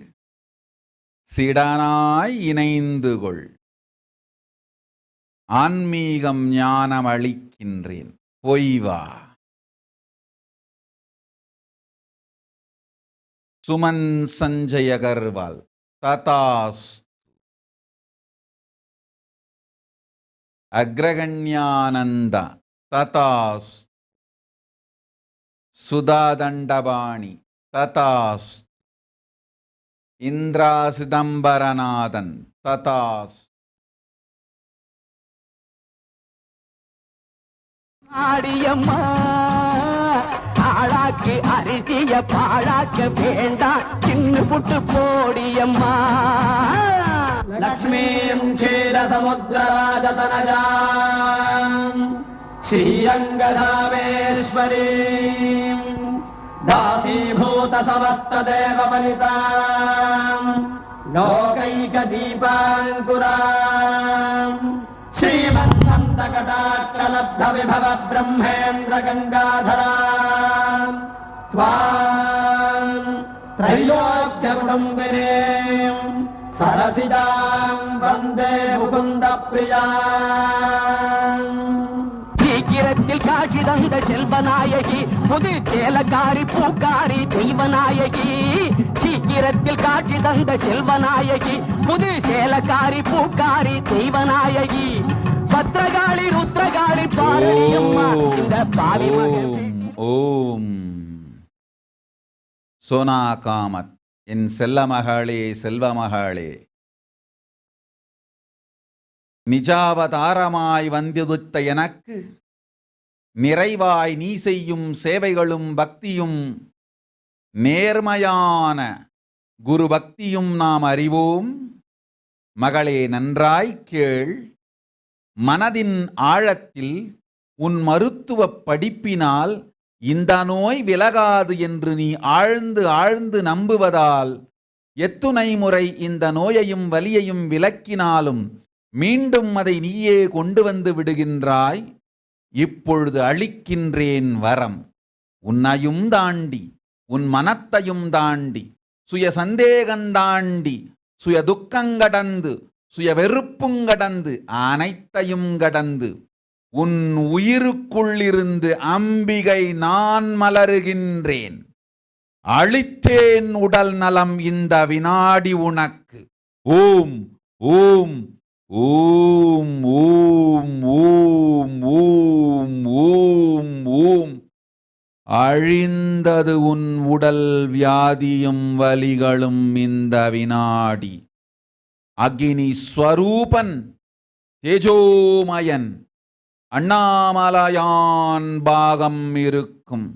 சிடனாய் இணைந்து கொள். ஆன்மீகம் ஞானம் அளிக்கின்றேன், பொய்வா. சுமன் சஞ்சய் அகர்வால் ததாஸ். அக்ரகண்யானந்த ததாஸ். சுதா தண்டபாணி ததாஸ். இந்திரா சிதம்பரநாதன் ததாஸ். ஆடியம்மா ஆளாக்கு அரிசிய பாழாக்க வேண்டாம் சின்ன புட்டு போடியம்மா. லக்ஷ்மீம் க்ஷீரசமுத்திரராஜதனஜாம் ஸ்ரீரங்கதாமேஸ்வரீம் दासीभूत समस्त देव वनिताम् लोकैक दीपाङ्कुराम् श्रीमन्नन्द कटाक्ष लब्ध विभव ब्रह्मेन्द्र गंगाधराम् त्वाम् त्रैलोक्य कुटुम्बिनीम् सरसिजाम् वन्दे मुकुन्द प्रियाम्. சீக்கிரத்தில் காட்சி தந்த செல்வநாயகி புது சேலக்காரி பூக்காரி தெய்வநாயகி. சீக்கிரத்தில் காட்சி தந்த செல்வநாயகி புது சேலக்காரி பூக்காரி தெய்வநாயகி. பத்ரகாளி ருத்ரகாளி பாரடியம்மா இந்த பாவி மகன். ஓம் சோனா காமத் என் செல்ல மகளே செல்வ மகளே, நிஜாவதாரமாய் வந்திருத்த எனக்கு நிறைவாய் நீ செய்யும் சேவைகளும் பக்தியும் நேர்மையான குரு பக்தியும் நாம் அறிவோம். மகளே நன்றாய் கேள். மனதின் ஆழத்தில் உன் மருத்துவ படிப்பினால் இந்த நோய் விலகாது என்று நீ ஆழ்ந்து ஆழ்ந்து நம்புவதால் எத்துணை முறை இந்த நோயையும் வலியையும் விலக்கினாலும் மீண்டும் அதை நீயே கொண்டு வந்து விடுகின்றாய். இப்பொழுது அளிக்கின்றேன் வரம். உன்னையும் தாண்டி உன் மனத்தையும் தாண்டி சுய சந்தேகந்தாண்டி சுய துக்கங்கடந்து சுய வெறுப்புங்கடந்து அனைத்தையும் கடந்து உன் உயிருக்குள்ளிருந்து அம்பிகை நான் மலருகின்றேன். அளித்தேன் உடல் நலம் இந்த வினாடி உனக்கு. ஓம் ஓம் ஓம் ஓம் ஓம் ஓம் ஓம் ஓம். அழிந்தது உன் உடல் வியாதியும் வலிகளும் இந்த வினாடி. அக்னி ஸ்வரூபன் தேஜோமயன் அண்ணாமலையான் பாகம் இருக்கும்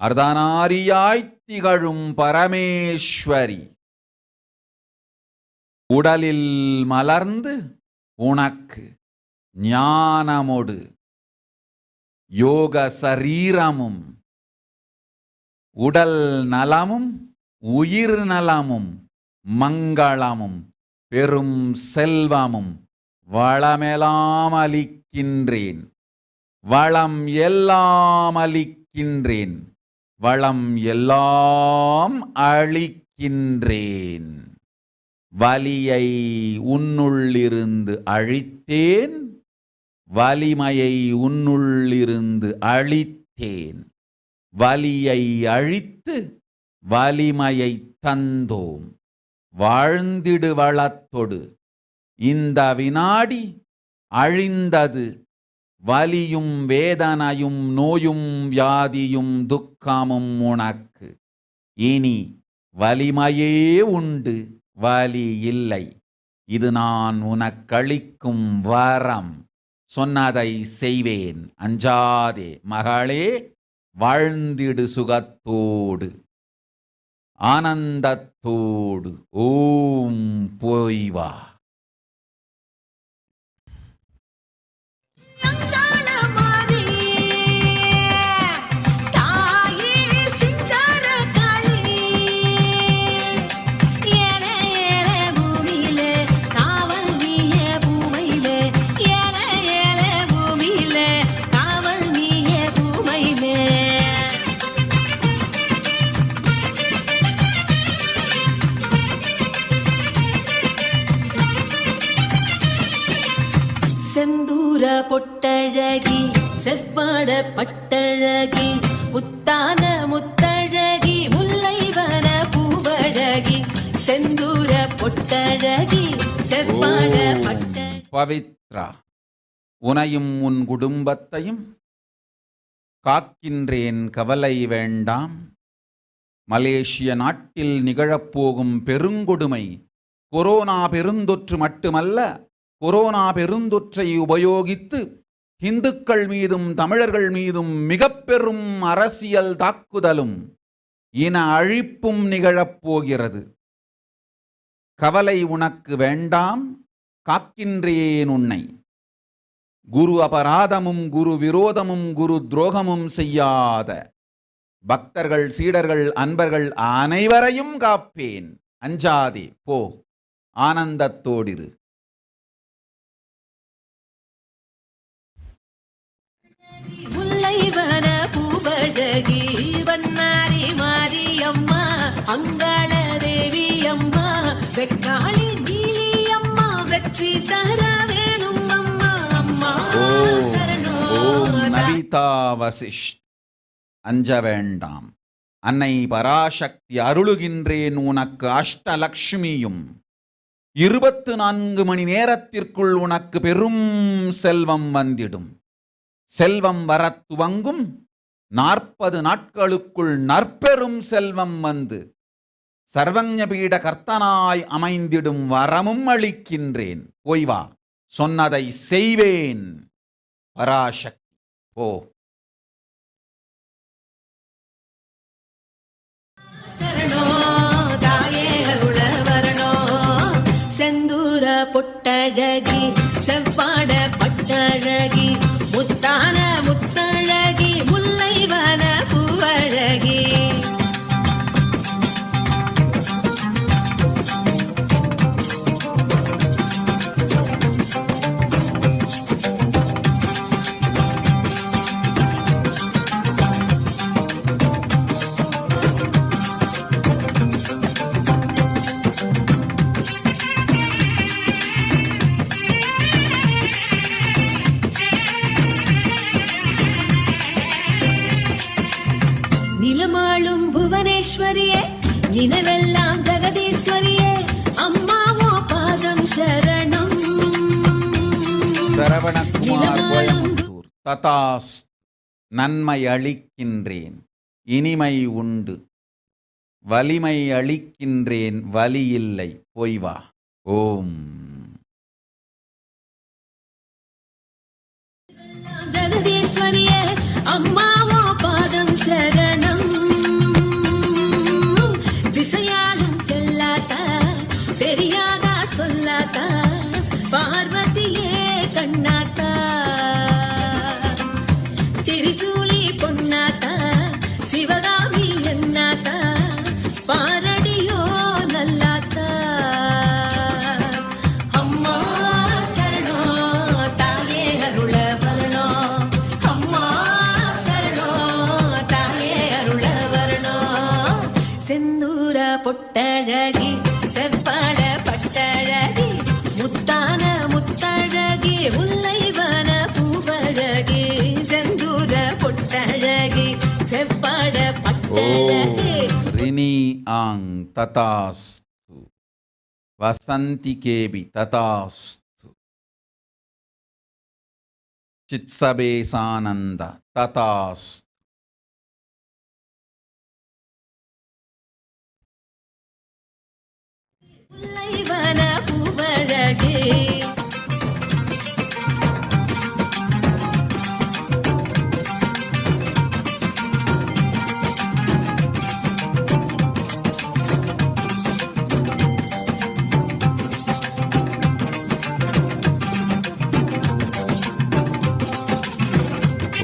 அர்த்தநாரியாய் திகழும் பரமேஸ்வரி உடலில் மலர்ந்து உனக்கு ஞானமொடு யோக சரீரமும் உடல் நலமும் உயிர் நலமும் மங்களமும் பெரும் செல்வமும் வளமெல்லாம் அளிக்கின்றேன். வளம் எல்லாம் அளிக்கின்றேன். வளம் எல்லாம் அளிக்கின்றேன். வலியை உன்னுள்ளிருந்து அழித்தேன். வலிமையை உன்னுள்ளிருந்து அழித்தேன். வலியை அழித்து வலிமையை தந்தோம். வாழ்ந்திடு வளத்தொடு. இந்த வினாடி அழிந்தது வலியும் வேதனையும் நோயும் வியாதியும் துக்கமும் உனக்கு. இனி வலிமையே உண்டு, வலி இல்லை. இது நான் உனக்களிக்கும் வரம். சொன்னதை செய்வேன், அஞ்சாதே மகளே. வாழ்ந்திடு சுகத்தோடு ஆனந்தத்தோடு. ஓம் போய் வா. செந்தூர பொட்டழகி செவ்வாட பட்டழகி முத்தான முத்தழகி முல்லைவன பூவழகி செந்தூர பொட்டழகி செவ்வாட பட்டழகி. பவித்ரா, உனையும் உன் குடும்பத்தையும் காக்கின்றேன், கவலை வேண்டாம். மலேசிய நாட்டில் நிகழப்போகும் பெருங்கொடுமை கொரோனா பெருந்தொற்று மட்டுமல்ல, கொரோனா பெருந்தொற்றை உபயோகித்து இந்துக்கள் மீதும் தமிழர்கள் மீதும் மிக பெரும் அரசியல் தாக்குதலும் இன அழிப்பும் நிகழப்போகிறது. கவலை உனக்கு வேண்டாம், காக்கின்றேன் உன்னை. குரு அபராதமும் குரு விரோதமும் குரு துரோகமும் செய்யாத பக்தர்கள் சீடர்கள் அன்பர்கள் அனைவரையும் காப்பேன். அஞ்சாதே, போ, ஆனந்தத்தோடிரு. முல்லைவன பூவழகி வண்ணாரி மாரியம்மா அங்காள தேவி அம்மா வெக்காளி நீலி அம்மா வெற்றி தர வேணும் அம்மா. அம்மா ஓம் நவிதா வசிஷ்ட். அஞ்ச வேண்டாம். அன்னை பராசக்தி அருளுகின்றேன் உனக்கு அஷ்டலக்ஷ்மியும். 24 மணி நேரத்திற்குள் உனக்கு பெரும் செல்வம் வந்திடும். செல்வம் வரத் துவங்கும் 40 நாட்களுக்குள் நற்பெரும் செல்வம் வந்து சர்வஞ பீட கர்த்தனாய் அமைந்திடும் வரமும் அளிக்கின்றேன். போய் வா, சொன்னதை செய்வேன். பராசக்தி, போ. செந்தூர பொட்டழகி செவ்வாட பட்டழகி முத்தான முத்தழகி முல்லைவன பூவழகி. நிலமாளும் புவனேஸ்வரியே நினைவெல்லாம் ஜெகதீஸ்வரியே அம்மாவோ பாதம் சரணம். சரவணகுமார் கோயம்புத்தூர். ததாஸ். நன்மை அளிக்கின்றேன், இனிமை உண்டு. வலிமை அளிக்கின்றேன், வலி இல்லை. போய் வா. ஓம். ஜெகதீஸ்வரியே அம்மாவோ பாதம் சரணம். திசையாலும் செல்லாதா தெரியாதா சொல்லாதா பார்வதியே கண்ணாத்தா திரிசூலி பொன்னாத்தா சிவகாமி என்னாத்தா பாரடியோ நல்லாத்தா. அம்மா சரணோ தாயே அருள வரணோ. அம்மா சரணோ தாயே அருள வரணோ. செந்தூர பொட்டழகி செவ்வாட பட்டழகி முத்தான முத்தழகி முல்லைவன அழகு செந்தூர பொட்டழகு செவ்வாட பட்டழகு ரினி ஆங் ததாஸ்து வசந்திகேபி ததாஸ்து சித்சபேசானந்த ததாஸ்து முல்லைவன பூவழகு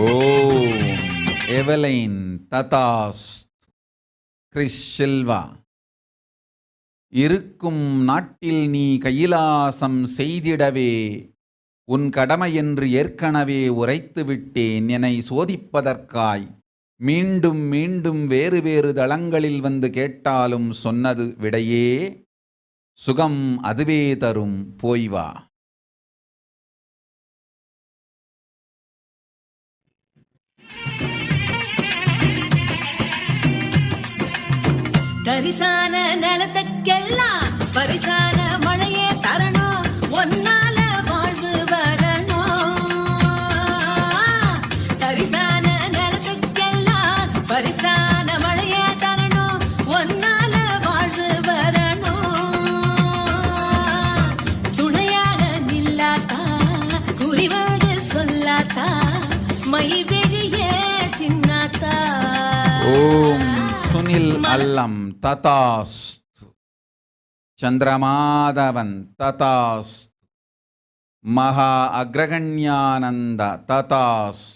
ஓம் எவலைன் ததாஸ்து கிறிஸ் சில்வா இருக்கும் நாட்டில் நீ கையிலாசம் செய்திடவே உன் கடமையென்று ஏற்கனவே உரைத்து விட்டேன். என்னை சோதிப்பதற்காய் மீண்டும் மீண்டும் வேறு வேறு தளங்களில் வந்து கேட்டாலும் சொன்னது விடையே சுகம் அதுவே தரும் போய் வா. கரிசான நிலத்துக்கெல்லாம் பரிசான மழையே தரணும் ஒன்னால வாழ்வு வரணும். கரிசான நிலத்துக்கெல்லாம் பரிசான மழையே தரணும் ஒன்னால வாழ்வு வரணும். துணையாக நில்லாத்தா குறிவாடு சொல்லாத்தா மை வெளியே சின்னாத்தா. ஓம் சுனில் அல்லம் ததாஸ்து சந்திரமாதவன் ததாஸ்து மகா அக்ரகண்யானந்த ததாஸ்து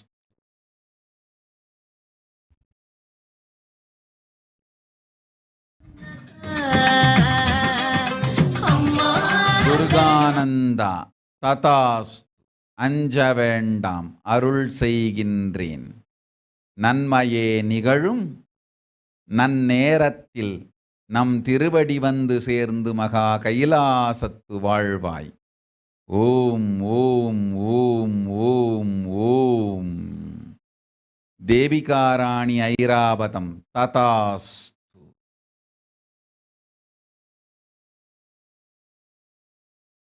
துர்கானந்தா ததாஸ்து அஞ்ச வேண்டாம் அருள் செய்கின்றேன் நன்மையே நிகழும் நன்னேரத்தில் நம் திருவடி வந்து சேர்ந்து மகா கைலாசத்து வாழ்வாய். ஓம் ஓம் ஓம் ஓம் ஓம். தேவிகாராணி ஐராவதம் ததாஸ்து.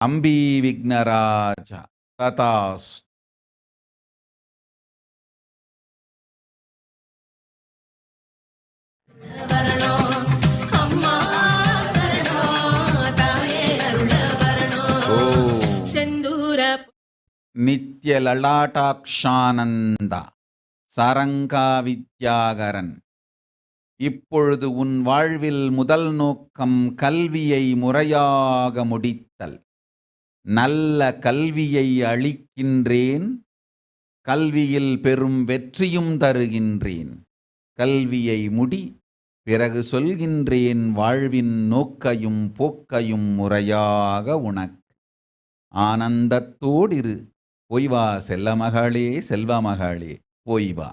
அம்பி விக்னராஜ ததாஸ்து. நித்ய லலாட்டாக்ஷானந்த சரங்கா வித்யாகரன். இப்பொழுது உன் வாழ்வில் முதல் நோக்கம் கல்வியை முறையாக முடித்தல். நல்ல கல்வியை அளிக்கின்றேன், கல்வியில் பெரும் வெற்றியும் தருகின்றேன். கல்வியை முடி, பிறகு சொல்கின்றேன் வாழ்வின் நோக்கையும் போக்கையும் முறையாக உனக்கு. ஆனந்தத்தோடிரு, போய் வா செல்லமகளே செல்வமகளே போய் வா.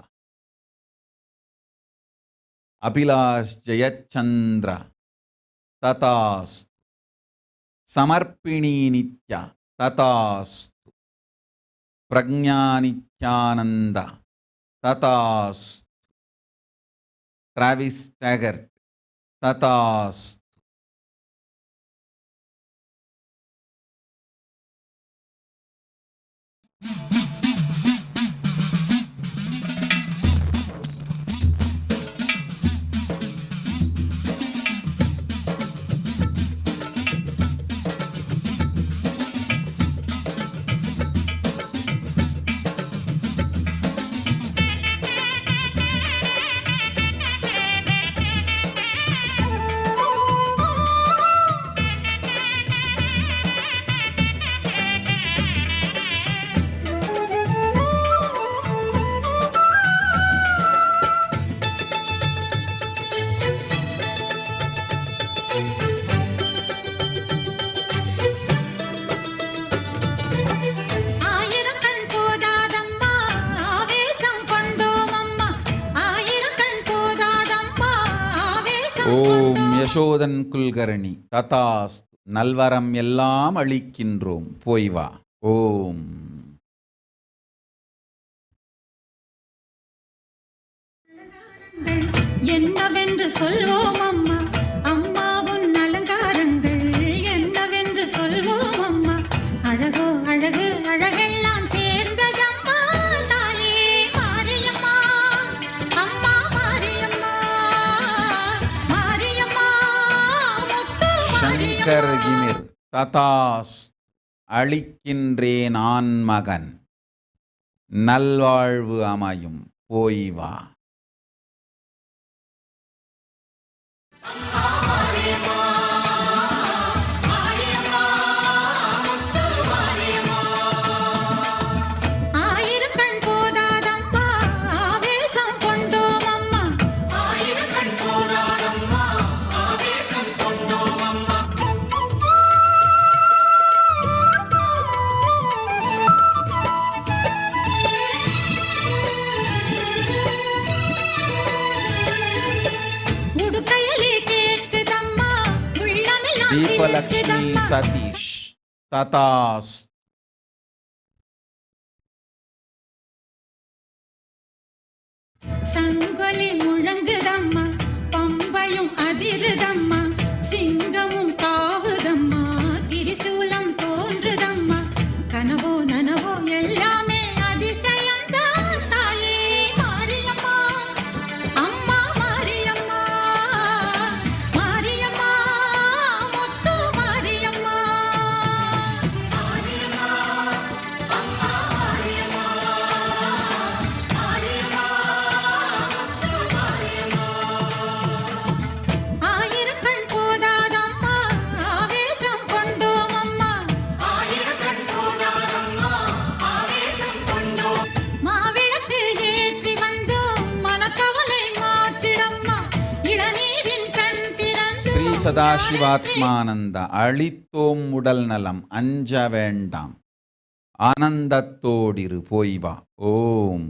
அபிலாஷ் ஜெயச்சந்திர ததாஸ்து. சமர்ப்பிணி நித்யா ததாஸ்து. பிரஜ்ஞானித்யானந்த ததாஸ்து. டிராவிஸ் டேகர் ததாஸ்து. ஓம் யசோதன் குல்கரணி ததாஸ்து. நல்வரம் எல்லாம் அளிக்கின்றோம் போய் வா. ஓம் என்னவென்று சொல்வோம் அம்மா அம்மா உன் அலங்காரங்கள் என்னவென்று சொல்வோம் அம்மா அழகோ அழகு அழகெல்லாம் சேர்ந்ததம்மா தாயே மாரியம்மா அம்மா மாரியம்மா மாரியம்மா முத்து சங்கர் கிமிர் ததாஸ் அளிக்கின்றேன் ஆண் மகன் நல்வாழ்வு அமையும் போய் வா. ஆயிரக்கண் போதாதம்மா ஆவேசம் கொண்டோம் அம்மா ஆயிரக்கண் போதாதம்மா ஆவேசம் கொண்டோம் அம்மா உடுக்கையிலே கேட்குதம்மா உள்ளமெல்லாம் தீபலக்ஷ்மி சிரிக்குதம்மா சதீஷ் ததாஸ் சங்கொலி முழங்குதம்மா பம்பையும் அதிருதம்மா சிங்கமும் தாவுதம்மா திரிசூலம் தோன்றுதம்மா கனவோ நனவோ எல்லாமே அதிசயம்தான் தாயே மாரியம்மா அம்மா மாரியம்மா மாரியம்மா முத்து மாரியம்மா மாரியம்மா அம்மா மாரியம்மா ஆயிரக்கண் போதாதம்மா ஆவேசம் கொண்டோம் அம்மா ஆயிரக்கண் போதாதம்மா ஆவேசம் கொண்டோம் மாவிளக்கு ஏற்றி வந்தோம் மனக்கவலை மாற்றிடம்மா இளநீரின் கண் திறந்து ஸ்ரீ சதாசிவாத்மானந்த அளித்தோம் உடல் நலம் அஞ்ச வேண்டாம் ஆனந்தத்தோடிரு போய் வா. ஓம்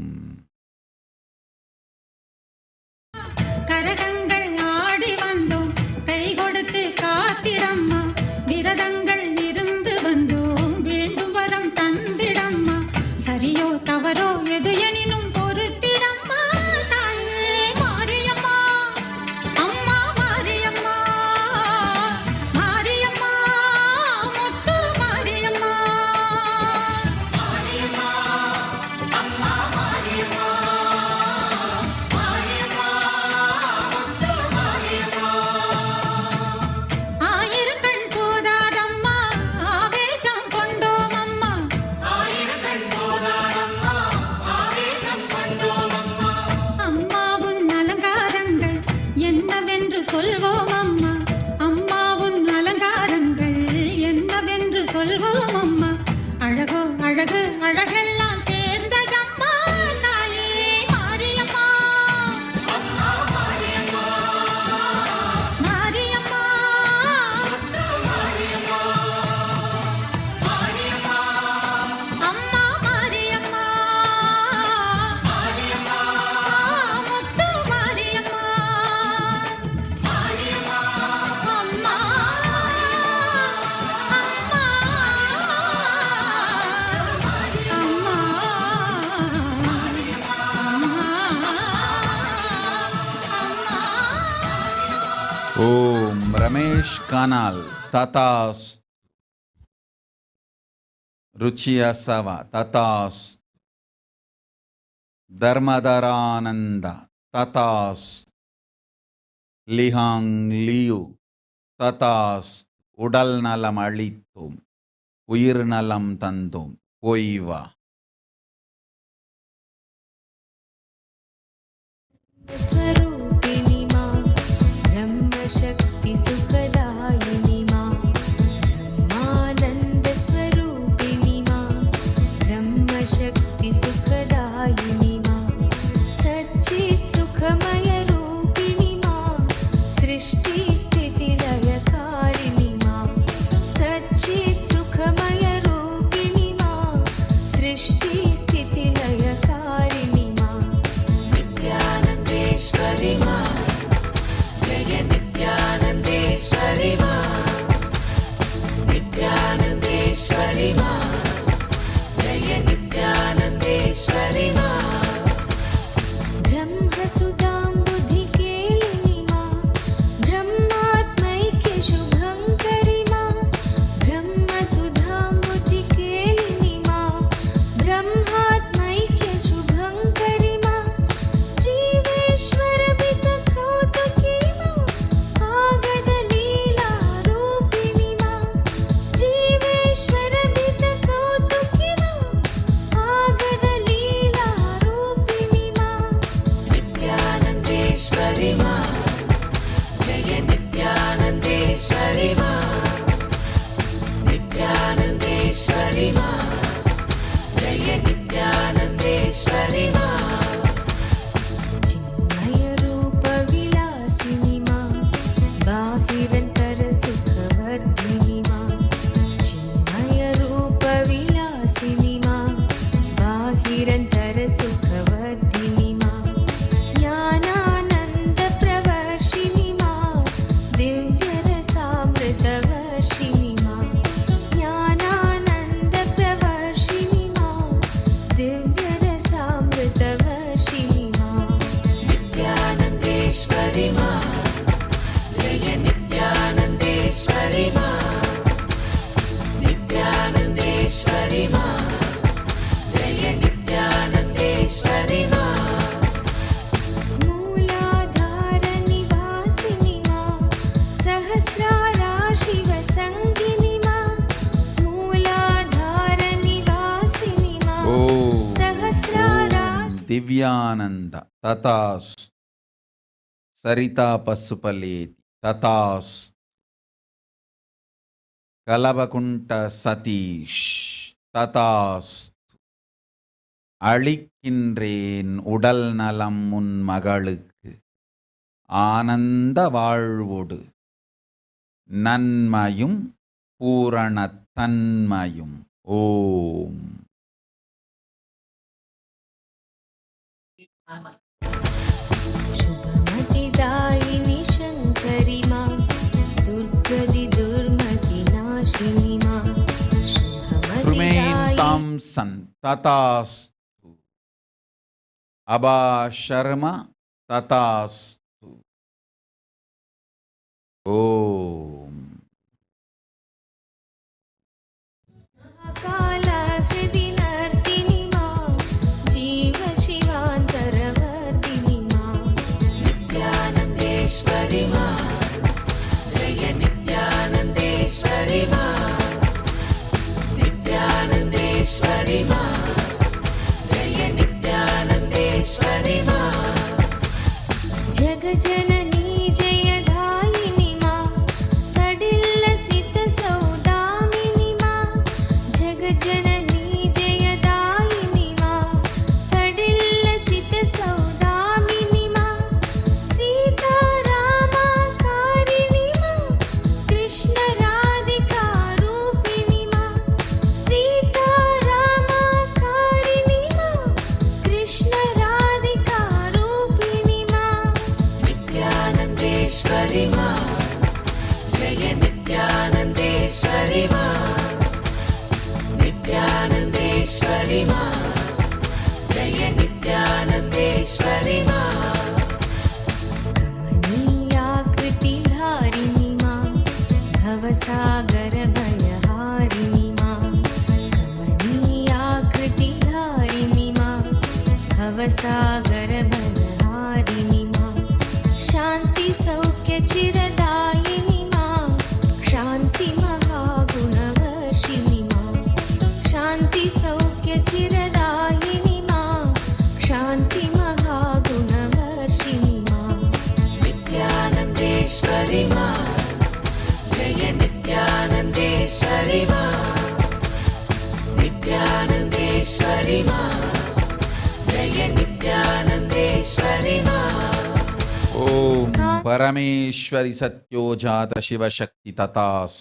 கரகங்கள் ஆடி வந்தோம் கை கொடுத்து காத்திடம்மா விரதங்கள் இருந்து வந்தோம் வேண்டும் வரம் தந்திடம்மா சரியோ தவறோ எது எனினும் பொறுத்திடம்மா தாயே மாரியம்மா அம்மா மாரியம்மா மாரியம்மா முத்து மாரியம்மா மாரியம்மா அம்மா மாரியம்மா ஆயிரக்கண் போதாதம்மா ஆவேசம் கொண்டோம் அம்மா ஆயிரக்கண் போதாதம்மா ஆவேசம் கொண்டோம் அம்மா அம்மாவுன் அலங்காரங்கள் என்னவென்று சொல்வோம் அம்மா அம்மாவுன் அலங்காரங்கள் என்னவென்று சொல்வோம் அம்மா அழகோ அழகு அழகெல்லாம் சேர்ந்ததம்மா தாயே மாரியம்மா அம்மா மாரியம்மா மாரியம்மா மாரியம்மா மாரியம்மா அம்மா மாரியம்மா மாரியம்மா முத்து மாரியம்மா மாரியம்மா அம்மா ஓம் ரமேஷ் கானால் ததாஸ் ருச்சியசவ ததாஸ் தர்மதரானந்த ததாஸ் லிஹாங் லியு ததாஸ் உடல் நலம் அளித்தோம் உயிர் நலம் தந்தோம் போய் வா. स्वरूपिणी मां ब्रह्मशक्ति सुखदायिनी मां आनन्द स्वरूपिणी मां ब्रह्मशक्ति सुखदायिनी मां सच्चित् सुखमय रूपिणी मां सृष्टि स्थिति लयकारिणी मां सच्चित् सुखमय रूपिणी मां सृष्टि स्थिति लयकारिणी मां नित्यानन्देश्वरि मां जय नित्यानन्देश्वरि मां नित्यानन्देश्वरि मां जय नित्यानन्देश्वरि मां शुभङ्करि मा जीवेश्वर बित कौतुकी मा आगद लीला रूपिणी मा जीवेश्वर बित कौतुकी मा आगद लीला रूपिणी मा नित्यानन्देश्वरि मा जय नित्यानन्देश्वरि मा नित्यानन्देश्वरि मा जय नित्यानन्देश्वरि मा चिन्मय रूप विलासिनी मा बाहिरन्तर सुखवर्धिनी मा चिन्मय रूप विलासिनी मा बाहिरन्तर सुखवर्धिनी मा ज्ञानानन्द प्रवर्षिणी मा दिव्यरसामृतवर्षिणी मा ज्ञानानन्द प्रवर्षिणी मा दिव्यरसामृतवर्षिणी मा नित्यानन्देश्वरि मा जय नित्यानन्देश्वरि मा नित्यानन्देश्वरि मा जय नित्यानन्देश्वरि मा मूलाधार निवासिनी मा सहस्रारा शिवसङ्गिनी मा मूलाधार निवासिनी मा ఓం सहस्रारा దివ్యానంద తతాస్ సరితా పసుపలేతి తతాస్ కలవకుంట సతీష్ తతాస్ அளிக்கின்றேன் உடல் நலம் உன் மகளுக்கு ஆனந்த வாழ்வோடு நன்மையும் பூரணத்தன்மையும் ஓம் शुभमतिदायिनी शङ्करि मा दुर्गति दुर्मति नाशिनी मा शुभमतिदायिनी తాం సన్ తతాస్తు అబా శర్మ తతాస్తు ఓం कालाहृदि नर्तिनी मा जीव शिवान्तरवर्धिनी मा नित्यानन्देश्वरि मा जय नित्यानन्देश्वरि मा नित्यानन्देश्वरि मा जय नित्यानन्देश्वरि मा जगजननी जयदायिनी मा तडिल्लसित सौदामिनी मा जगजननी जयदायिनी मा तडिल्लसित सौदामिनी मा सीतारामाकारिणी मा कृष्ण राधिका रूपिणी मा सीतारामाकारिणी मा कृष्ण राधिका रूपिणी मा नित्यानन्देश्वरि मा जय नित्यानन्देश्वरि मा नित्यानन्देश्वरि मा जय नित्यानन्देश्वरि मा कमनीयाकृतिधारिणी मा भवसागरभयहारिणी मा कमनीयाकृतिधारिणी मा भवसागरभयहारिणी मा शान्तिसौख्यचिरदायिनी मा क्षान्तिमहागुणवर्षिणी मा शान्तिसौख्यचिरदायिनी मा क्षान्तिमहागुणवर्षिणी मा नित्यानन्देश्वरि मा जय नित्यानन्देश्वरि मा नित्यानन्देश्वरि मा जय नित्यानन्देश्वरि मा ఓం పరమేశ్వరి సత్యోజాత శివశక్తి తతాస్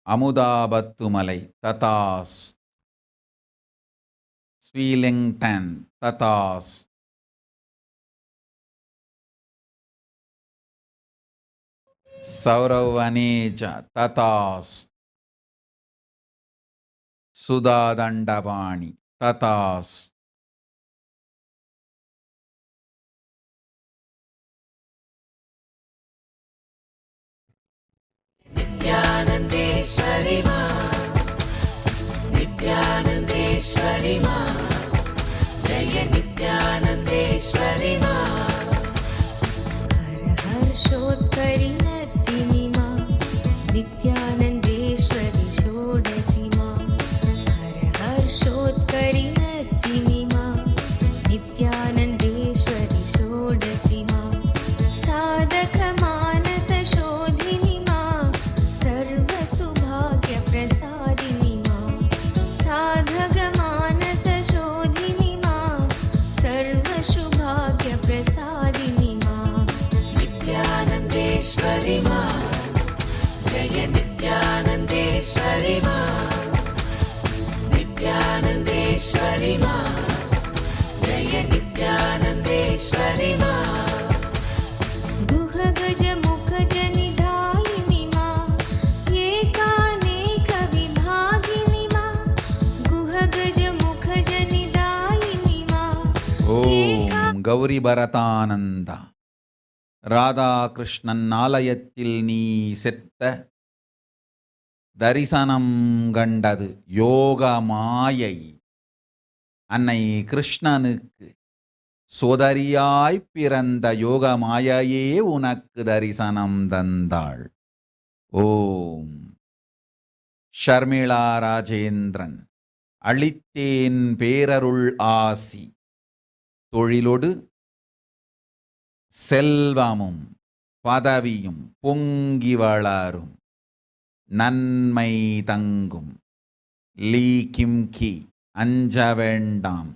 అముదాబత్తుమలై తతాస్ స్వీలింగ్టన్ తతాస్ సౌరవ్ అనేజ తతాస్ సుధాదండపాణి తతాస్ नित्यानन्देश्वरि मा नित्यानन्देश्वरि मा नित्यानन्देश्वरि मा जय नित्यानन्देश्वरि मा गुह गज मुख जनिधायिनि मा एकानेक विभागिनि मा गुह गज मुख जनिधायिनि मा ஓம் கௌரி பரதானந்த ராதாகிருஷ்ணன் ஆலயத்தில் நீ செத்த தரிசனம் கண்டது யோக மாயை. அன்னை கிருஷ்ணனுக்கு சோதரியாய் பிறந்த யோக மாயையே உனக்கு தரிசனம் தந்தாள். ஓம் ஷர்மிளா ராஜேந்திரன் அளித்தேன் பேரருள் ஆசி தொழிலொடு செல்வமும் பதவியும் பொங்கி வளரும் நன்மை தங்கும் லீகிம்கி அஞ்ச வேண்டாம்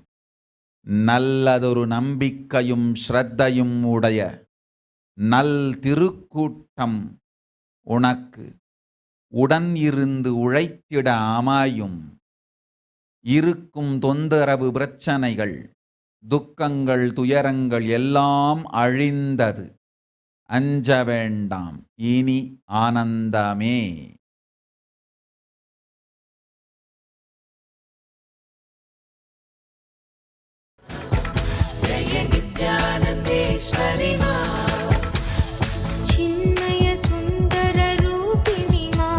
நல்லதொரு நம்பிக்கையும் ஸ்ரத்தையும் உடைய நல் திருக்கூட்டம் உனக்கு உடன் இருந்து உழைத்திட அமையும். இருக்கும் தொந்தரவு பிரச்சனைகள் துக்கங்கள் துயரங்கள் எல்லாம் அழிந்தது. அஞ்ச வேண்டாம், இனி ஆனந்தமே. जय नित्यानन्देश्वरि मा चिन्मय सुन्दर रूपिणि मा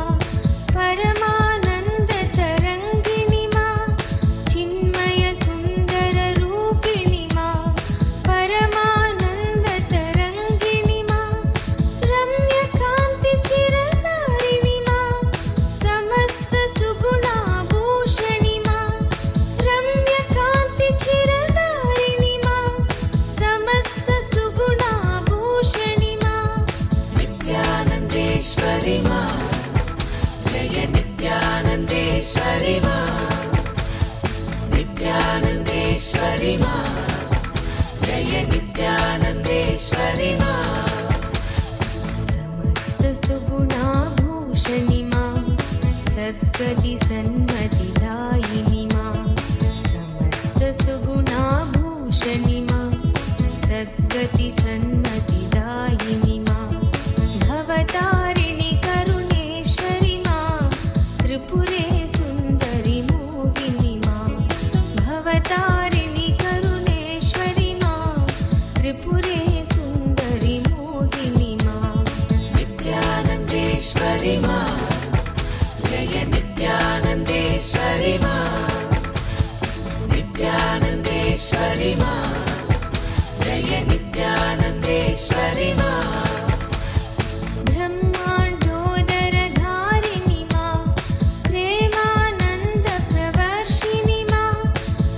परमानन्द तरङ्गिणि मा चिन्मय सुन्दर रूपिणि मा परमानन्द तरङ्गिणि मा रम्यकान्ति चिरतारिणि मा समस्त सुगुणाभूषणि मा रम्यकान्ति चिरतारिणि मा समस्त सुगुणाभूषणि मा नित्यानन्देश्वरि मा जय नित्यानन्देश्वरि मा नित्यानन्देश्वरि मा जय नित्यानन्देश्वरि मा समस्त सुगुणाभूषणि मा सद्गति सन्मतिदायिनि मा समस्त सुगुणाभूषणि मा सद्गति सन्मतिदायिनि मा भवतारिणि करुणेश्वरि मा त्रिपुरे सुन्दरि मोहिनि मा भवतारिणि करुणेश्वरि मा त्रिपुरे सुन्दरि मोहिनि मा नित्यानन्देश्वरि मा जय नित्यानन्देश्वरि मा नित्यानन्देश्वरि मा जय नित्यानन्देश्वरि मा ब्रह्माण्डोदरधारिणि मा प्रेमानन्द प्रवर्षिणि मा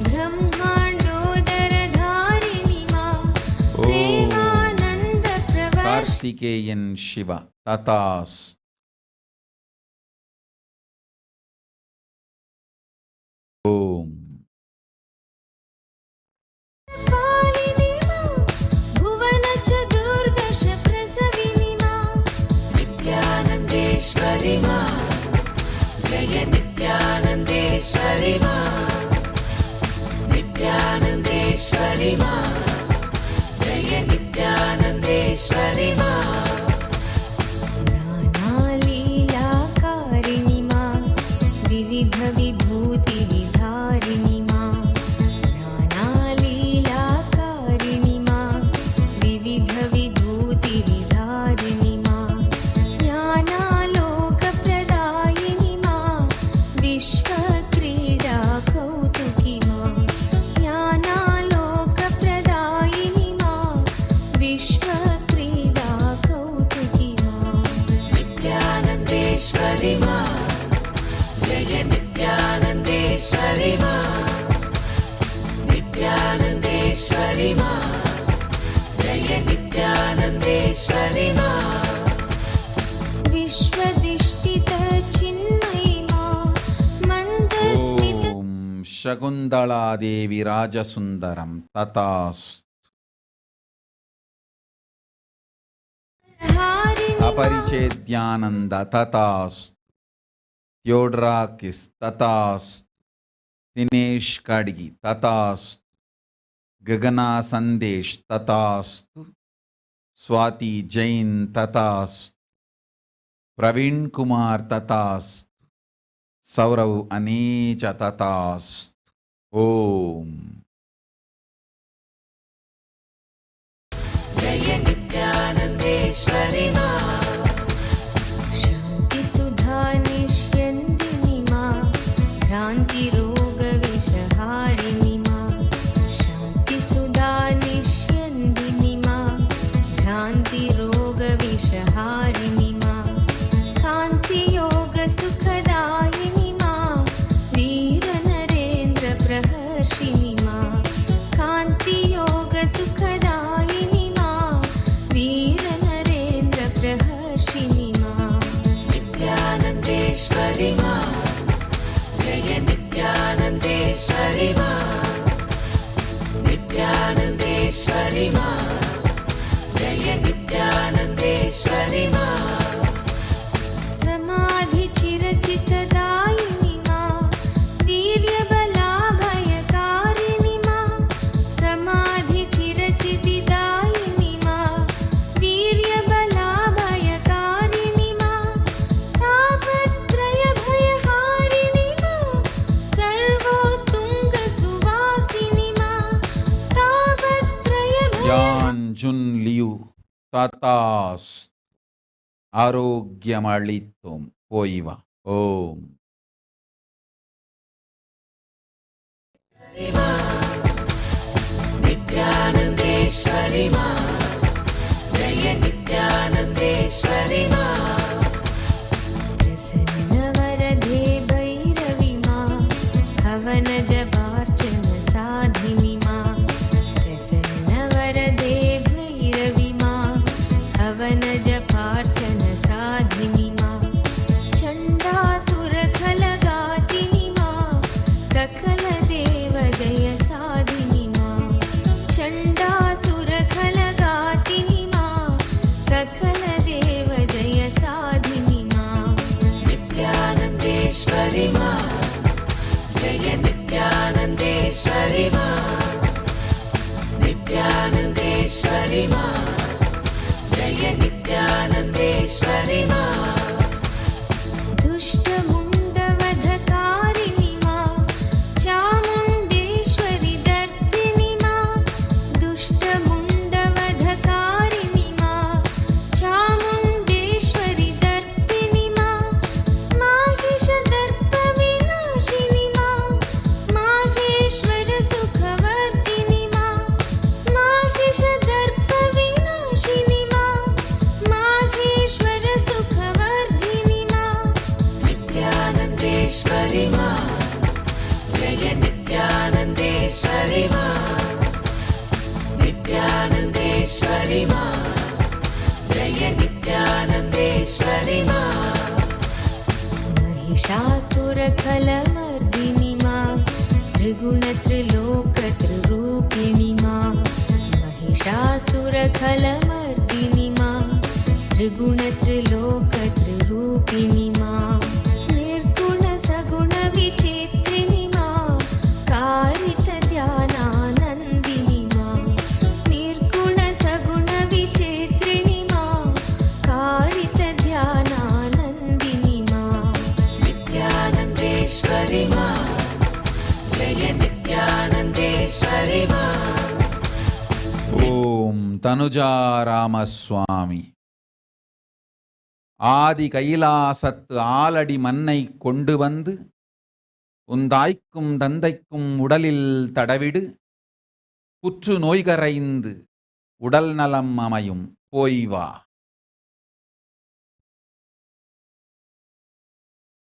ब्रह्माण्डोदरधारिणि मा प्रेमानन्द प्रवर्षिणि கார்த்திகேயன் சிவா ததாஸ். ஓம் पालिनि मा भुवन चतुर्दश प्रसविनि मा नित्यानन्देश्वरि मा जय नित्यानन्देश्वरि मा नित्यानन्देश्वरि मा जय नित्यानन्देश्वरि मा नानालीलाकारिणि मा विविध विभूति विधारिणि मा नानालीलाकारिणि मा विविध विभूति विधारिणि मा ज्ञानालोकप्रदायिनि मा विश्वक्रीडा कौतुकी मा ज्ञानालोकप्रदायिनि मा विश्वक्रीडा कौतुकी मा नित्यानन्देश्वरि मा जय नित्यानन्देश्वरि मा नित्यानन्देश्वरि मा जय नित्यानन्देश्वरि मा विश्वदिष्टित चिन्मयि मा मन्दस्मित ஓம் சகுந்தளாதேவி ராஜசுந்தரம் ததாஸ். हारिणि अपरिचेद्यानन्द ततास्तु. தியோட்ராக்கிஸ் ததாஸ்து. दिनेश काडगी तथास्तु, गगना संदेश तथास्तु, स्वाति जैन तथास्तु, प्रवीण कुमार तथास्तु, सौरव अनीच तथास्तु। ओम जय नित्यानन्देश्वरि मां शान्तिसुधा निष्यन्दिनि मां भ्रान्तिरोगविषहारिणि मां शान्तिसुधा निष्यन्दिनि मां भ्रान्तिरोगविषहारिणि मां कान्तियोगसुखदायिनि मां वीरनरेन्द्रप्रहर्षिणि मां कान्तियोगसुखदायिनि मां वीरनरेन्द्रप्रहर्षिणि मां नित्यानन्देश्वरि मां जय नित्यानन्देश्वरि मां नित्यानन्देश्वरि मां जय नित्यानन्देश्वरि मां समाधिचिरचितदायिनि मां वीर्यबलाभयकारिणि मां समाधिचिरचितिदायिनि मां वीर्यबलाभयकारिणि मां तापत्रयभयहारिणि मां सर्वोत्तुङ्गसुवासिनि मां तापत्रयभय यान जुन लियु तथास्तु, आरोग्यमळित्तुम पोयिवा। ओम नित्यानन्देश्वरि मां जय नित्यानन्देश्वरि मां प्रसन्नवरदे भैरवि मां हवनजपार्चन साधिनि मां प्रसन्नवरदे भैरवि मां हवनजपार्चन साधिनि मां चण्डासुरखलगातिनि मां सकलदेव जय साधिनि मां चण्डासुरखलगातिनि मां सकलदेव जय साधिनि मां नित्यानन्देश्वरि मां जय नित्यानन्देश्वरि मां नित्यानन्देश्वरि मां जय नित्यानन्देश्वरि मां दुष्टमुण्डवधकारिणि मां चामुण्डेश्वरि दर्दिनि मां दुष्टमुण्डवधकारिणि मां चामुण्डेश्वरि दर्दिनि मां माहिषदर्पविनाशिनि मां माहेश्वरसुखवर्धिनि मां माहिषदर्पविनाशिनि मां माहेश्वरसुखवर्धिनि मां नित्यानन्देश्वरि मां जय नित्यानन्देश्वरि मां नित्यानन्देश्वरि मां जय नित्यानन्देश्वरि मां महिषासुरखलमर्दिनि मां त्रिगुणत्रिलोकत्रिरूपिणि मां महिषासुरखलमर्दिनि मां त्रिगुणत्रिलोकत्रिरूपिणि मां निर्गुणसगुणविचित्रिणि मां कारितध्यानानन्दिनि मां निर्गुणसगुणविचित्रिणि मां कारितध्यानानन्दिनि मां नित्यानन्देश्वरि मां जय नित्यानन्देश्वरि मां ओम तनुजा रामस्वामी ஆதி கைலாசத்து ஆலடி மண்ணை கொண்டு வந்து உந்தாய்க்கும் தந்தைக்கும் உடலில் தடவிடு புற்று நோய்கரைந்து உடல் நலம் அமையும் போய்வா.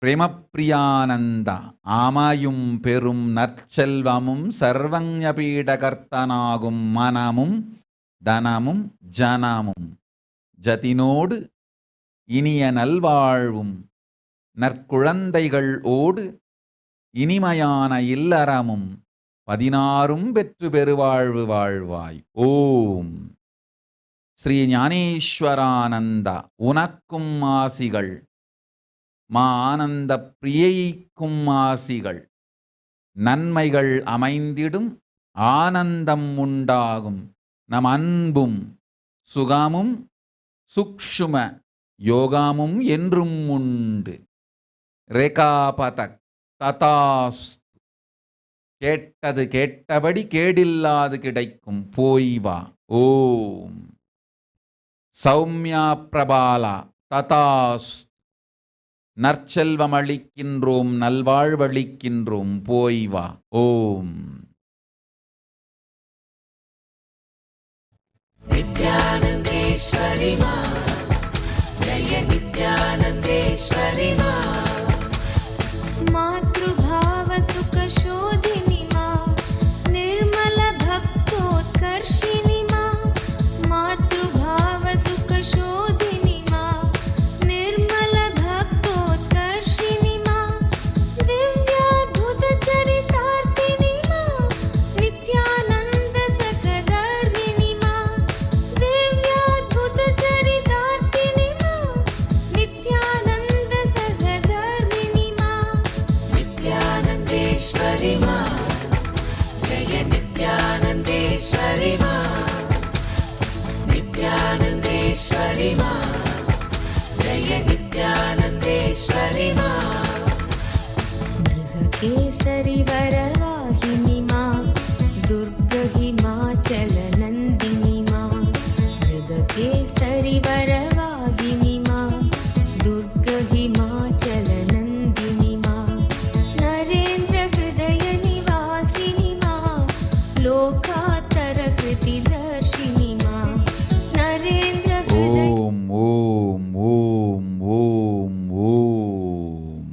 பிரேமப்பிரியானந்த ஆமாயும் பெரும் நற்செல்வமும் சர்வஞபீடகர்த்தனாகும் மனமும் தனமும் ஜனமும் ஜதினோடு இனிய நல்வாழ்வும் நற்குழந்தைகள் ஓடு இனிமையான இல்லறமும் 16 பெற்று பெருவாழ்வு வாழ்வாய். ஓம் ஸ்ரீ ஞானேஸ்வரானந்த உனக்கும் ஆசிகள், மா ஆனந்த பிரியைக்கும் ஆசிகள், நன்மைகள் அமைந்திடும், ஆனந்தம் உண்டாகும். நம் அன்பும் சுகமும் சுக்ஷும யோகமும் என்றும் உண்டு. ரேகாபதக் ததாஸ், கேட்டது கேட்டபடி கேடில்லாது கிடைக்கும், போய் வா. ஓம் சௌமியா பிரபாலா ததாஸ், நற்செல்வம் அளிக்கின்றோம், நல்வாழ்வளிக்கின்றோம், போய் வா. ஓம் नित्यानन्देश्वरि मा, जय नित्यानन्देश्वरि मा, मातृभाव सुख शोधिनी मा, निर्मल भक्तोत्कर्षिणी मा, मातृभाव सुख शोधिनी मा, निर्मल भक्तोत्कर्षिणी मा, दिव्याद्भुत चरितार्थिनी मा, नित्यानन्द सकधर्मिणी मा, दिव्याद्भुत चरितार्थिनी मा, नित्यानन्द सकधर्मिणी मा, नित्यानन्देश्वरि मा, जय नित्यानन्देश्वरि मा, नित्यानन्देश्वरि मा, जय नित्यानन्देश्वरि मा, केसरी वरवाहिनी मा, दुर्ग हिमाचल नन्दिनी मा, मृगकेसरी वरवाहिनी मा, दुर्ग हिमाचल नन्दिनी मा, नरेन्द्र हृदय निवासिनी मा, लोकातर कृतिदर्शिनी मा, नरेन्द्र हृदय ஓம் ஓம் ஓம் ஓம் ஓம்.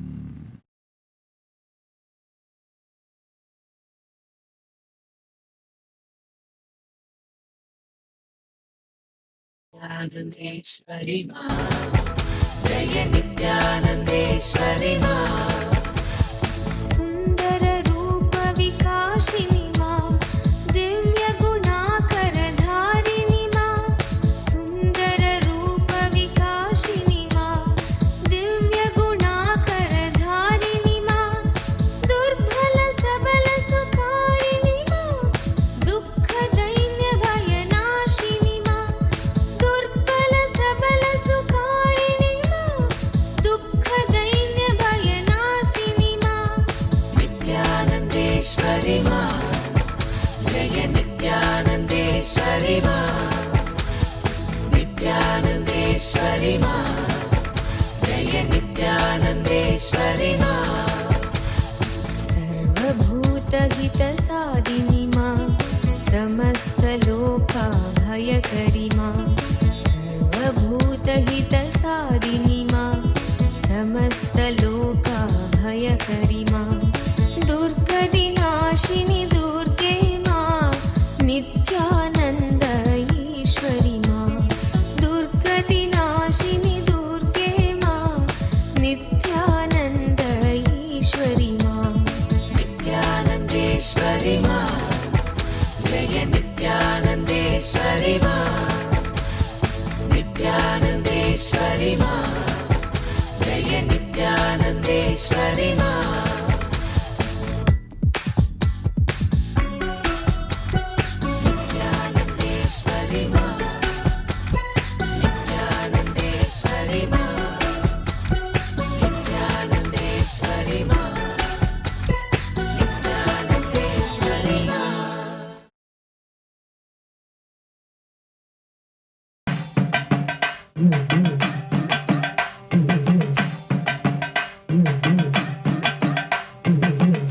नित्यानन्देश्वरि मा, जय नित्यानन्देश्वरि मा, सुन्दर रूप विकासिनी मा, दिव्य गुणाकर धारिणी मा, सुन्दर रूप विकासिनी मा, दिव्य गुणाकर धारिणी मा, दुर्बल सबल सुखारिणी मा, दुःख दैन्य भय नाशिनी मा, दुर्बल सबल सुखारिणी मा, दुःख दैन्य भय नाशिनी मा, नित्यानन्देश्वरि मा, जय नित्यानन्देश्वरि मा, नित्यानन्देश्वरि मा, जय नित्यानन्देश्वरि मा, सर्वभूतहितसादिनी मा, समस्तलोकाभयकरी मा, सर्वभूतहितसादिनी मा, समस्तलोकाभयकरी मा, दुर्गतिनाशिनि दुर्गे मा, नित्यानन्द ईश्वरि मा, दुर्गतिनाशिनि दुर्गे मा, नित्यानन्द ईश्वरि मा, नित्यानन्देश्वरि मा, जय नित्यानन्देश्वरि मा, नित्यानन्देश्वरि मा, जय नित्यानन्देश्वरि मा, नित्यानन्देश्वरि मा, नित्यानन्देश्वरि मा, नित्यानन्देश्वरि मा, नित्यानन्देश्वरि मा.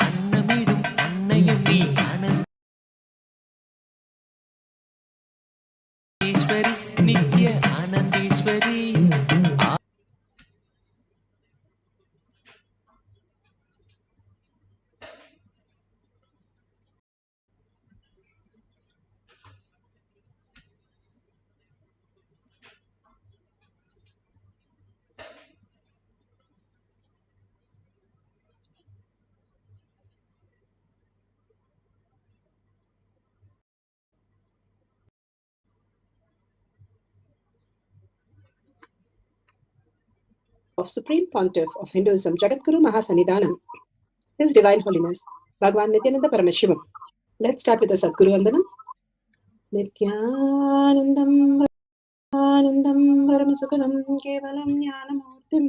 அன்னமிடும் அன்னையும் நீ ஆனந்தேஸ்வரி, நித்ய ஆனந்தேஸ்வரி. of Supreme Pontiff of Hinduism, Jagadguru Mahasanidhanam, His Divine Holiness, Bhagavan Nityananda Paramashivam. Let's start with the Sadguru Vandanam. Nityanandam Anandam Paramasukhanam Kevalam Jnanamurtim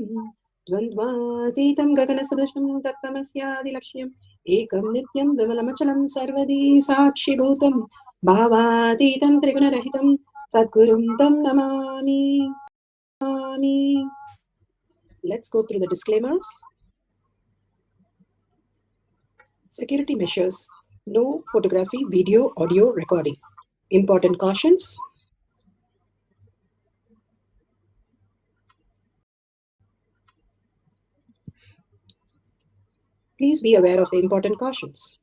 Dvandvatitam Gaganasadushnam Tattvamasyaadilakshmyam Ekam Nityam Vimalamachalam Sarvadi Sakshibhutam Bhavatitam Trigunarahitam Sadgurum Tam Namami. Let's go through the disclaimers. Security measures. No photography, video, audio recording. Important cautions. Please be aware of the important cautions.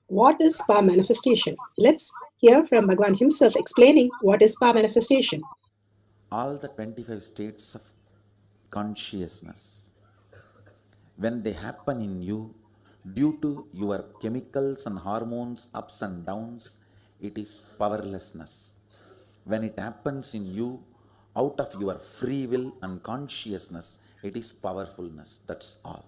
What is power manifestation? Let's hear from Bhagwan himself explaining what is power manifestation. All the 25 states of consciousness, when they happen in you, due to your chemicals and hormones ups and downs, it is powerlessness. When it happens in you, out of your free will and consciousness, it is powerfulness. That's all.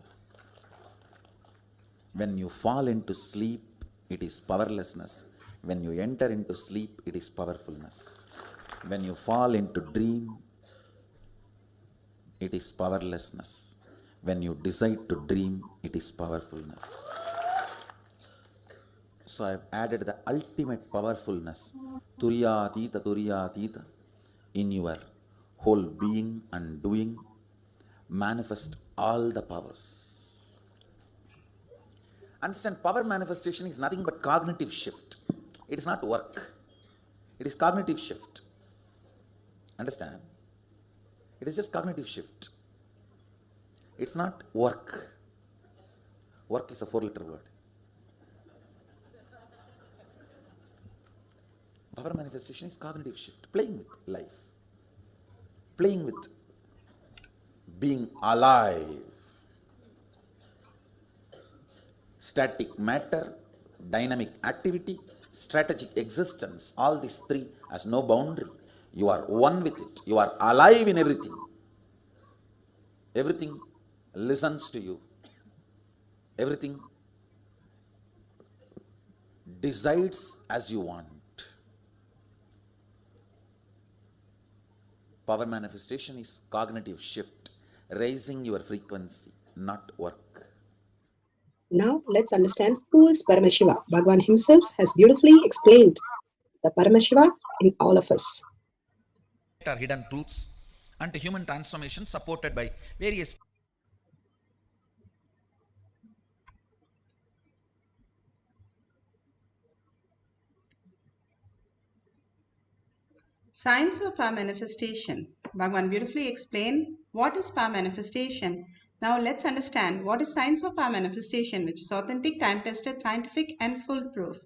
When you fall into sleep, it is powerlessness. When you enter into sleep, it is powerfulness. When you fall into dream, it is powerlessness. When you decide to dream, it is powerfulness. So I have added the ultimate powerfulness, Turiyatita, in your whole being and doing. Manifest all the powers. Understand, power manifestation is nothing but cognitive shift. It is not work. It is cognitive shift. Understand? It is just cognitive shift. It's not work. Work is a 4-letter word. Power manifestation is cognitive shift. Playing with life. Playing with being alive. Static matter, dynamic activity, strategic existence, all these three has no boundary. You are one with it. You are alive in everything. Everything listens to you. Everything decides as you want. Power manifestation is cognitive shift, raising your frequency, not work. Now let's understand who is Paramashiva. Bhagavan himself has beautifully explained the Paramashiva in all of us. Are hidden truths and human transformation supported by various Science of power manifestation. Bhagwan beautifully explained what is power manifestation. Now let's understand what is science of power manifestation, which is authentic, time-tested, scientific and foolproof.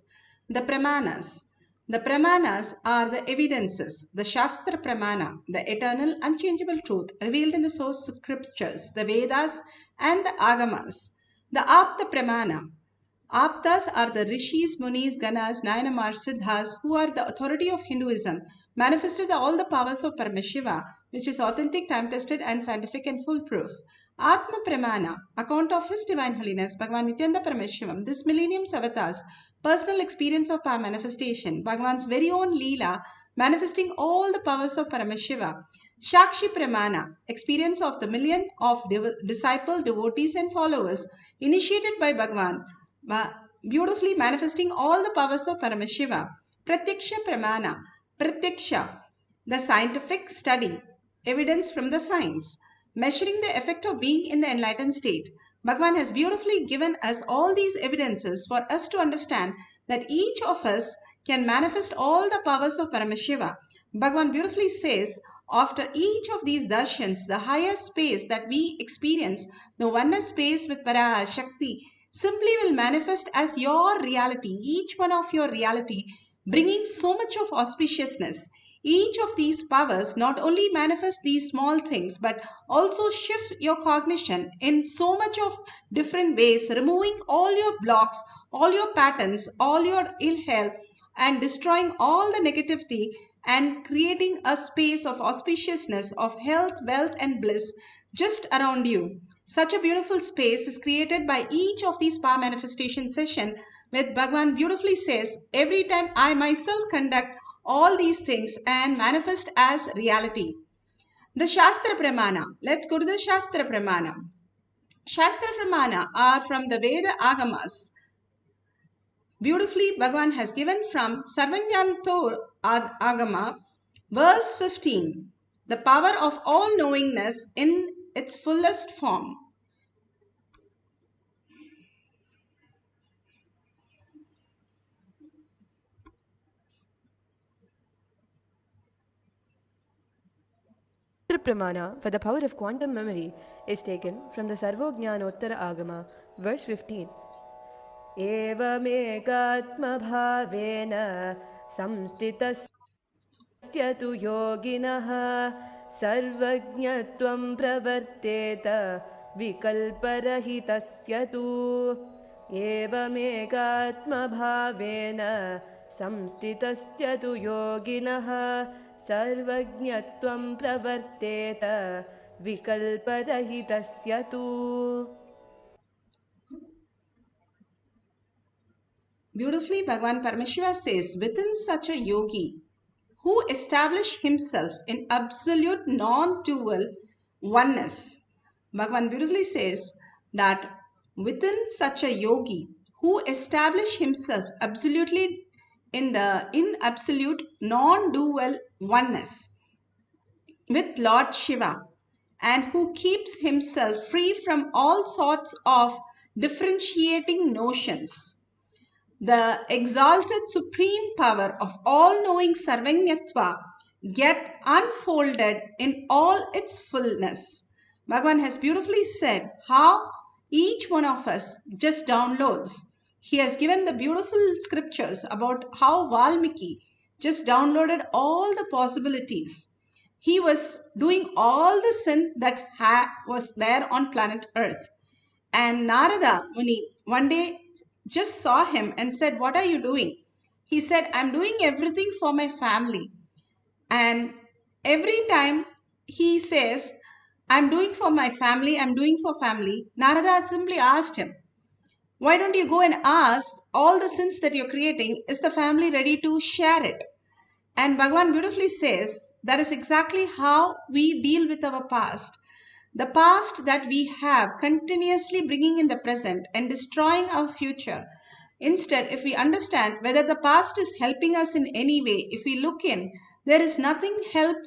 The pramanas. The pramanas are the evidences, the Shastra Pramana, the eternal, unchangeable truth revealed in the source scriptures, the Vedas and the Agamas. The Apta Pramana. Aptas are the rishis, munis, ganas, nayanamar, siddhas, who are the authority of Hinduism, manifested all the powers of Paramashiva, which is authentic, time-tested and scientific and foolproof. Atma Pramana, account of His Divine Holiness, Bhagavan Nityananda Paramashivam, this millennium's avatars, personal experience of power manifestation, Bhagavan's very own Leela, manifesting all the powers of Paramashiva. Shakshi Pramana, experience of the million of disciple, devotees and followers, initiated by Bhagavan, beautifully manifesting all the powers of Paramashiva. Pratyaksha Pramana, Pratyaksha, the scientific study, evidence from the science, measuring the effect of being in the enlightened state. Bhagavan has beautifully given us all these evidences for us to understand that each of us can manifest all the powers of Paramashiva. Bhagavan beautifully says, after each of these darshans, the higher space that we experience, the oneness space with Parashakti, simply will manifest as your reality, each one of your reality, bringing so much of auspiciousness. Each of these powers not only manifest these small things, but also shift your cognition in so much of different ways, removing all your blocks, all your patterns, all your ill health, and destroying all the negativity and creating a space of auspiciousness, of health, wealth, and bliss just around you. Such a beautiful space is created by each of these power manifestation sessions, with Bhagwan beautifully says, every time I myself conduct all these things and manifest as reality. The Shastra Pramana. Let's go to the Shastra Pramana. Shastra Pramana are from the Veda Agamas. Beautifully, Bhagavan has given from Sarvajnanto Agama, verse 15, the power of all knowingness in its fullest form. The Pramana for the power of quantum memory is taken from the Sarvojnanottara Agama, verse 15. एवमेकात्मभावेन संस्थितस्य तु योगिनः सर्वज्ञत्वं प्रवर्तेत विकल्परहितस्य तु एवमेकात्मभावेन संस्थितस्य तु योगिनः सर्वज्ञत्वं प्रवर्तेत विकल्परहितस्य तु. Beautifully, Bhagavan Parameshwara says, within such a yogi who established himself in absolute non-dual oneness, Bhagavan beautifully says that within such a yogi who established himself absolutely in absolute non-dual oneness with Lord Shiva, and who keeps himself free from all sorts of differentiating notions, the exalted supreme power of all-knowing Sarvanyatva get unfolded in all its fullness. Bhagavan has beautifully said how each one of us just downloads. He has given the beautiful scriptures about how Valmiki just downloaded all the possibilities. He was doing all the sin that was there on planet Earth. And Narada Muni one day just saw him and said, "What are you doing?" He said, "I'm doing everything for my family." And every time he says, "I'm doing for my family, I'm doing for family," Narada simply asked him, "Why don't you go and ask all the sins that you're creating, is the family ready to share it?" And Bhagavan beautifully says that is exactly how we deal with our past. The past that we have continuously bringing in the present and destroying our future. Instead, if we understand whether the past is helping us in any way, if we look in, there is nothing help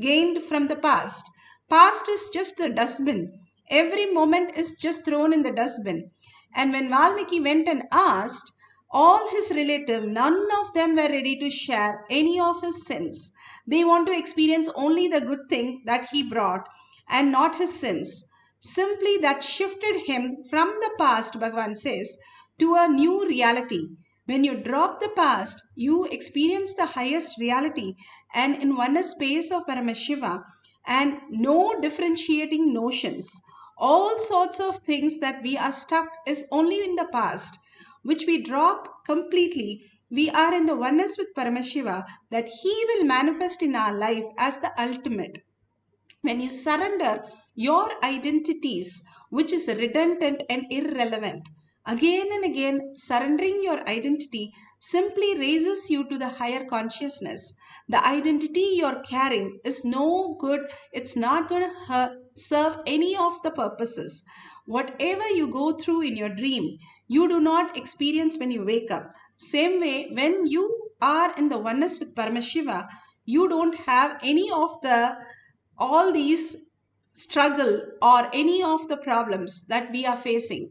gained from the past. Past is just the dustbin. Every moment is just thrown in the dustbin. And when Valmiki went and asked, all his relatives, none of them were ready to share any of his sins. They want to experience only the good thing that he brought and not his sins. Simply that shifted him from the past, Bhagavan says, to a new reality. When you drop the past, you experience the highest reality and in one space of Paramashiva and no differentiating notions. All sorts of things that we are stuck is only in the past, which we drop completely. We are in the oneness with Paramashiva that he will manifest in our life as the ultimate. When you surrender your identities, which is redundant and irrelevant, again and again surrendering your identity simply raises you to the higher consciousness. The identity you're carrying is no good, it's not going to serve any of the purposes. Whatever you go through in your dream, you do not experience when you wake up. Same way, when you are in the oneness with Paramashiva, you don't have any of the all these struggle or any of the problems that we are facing.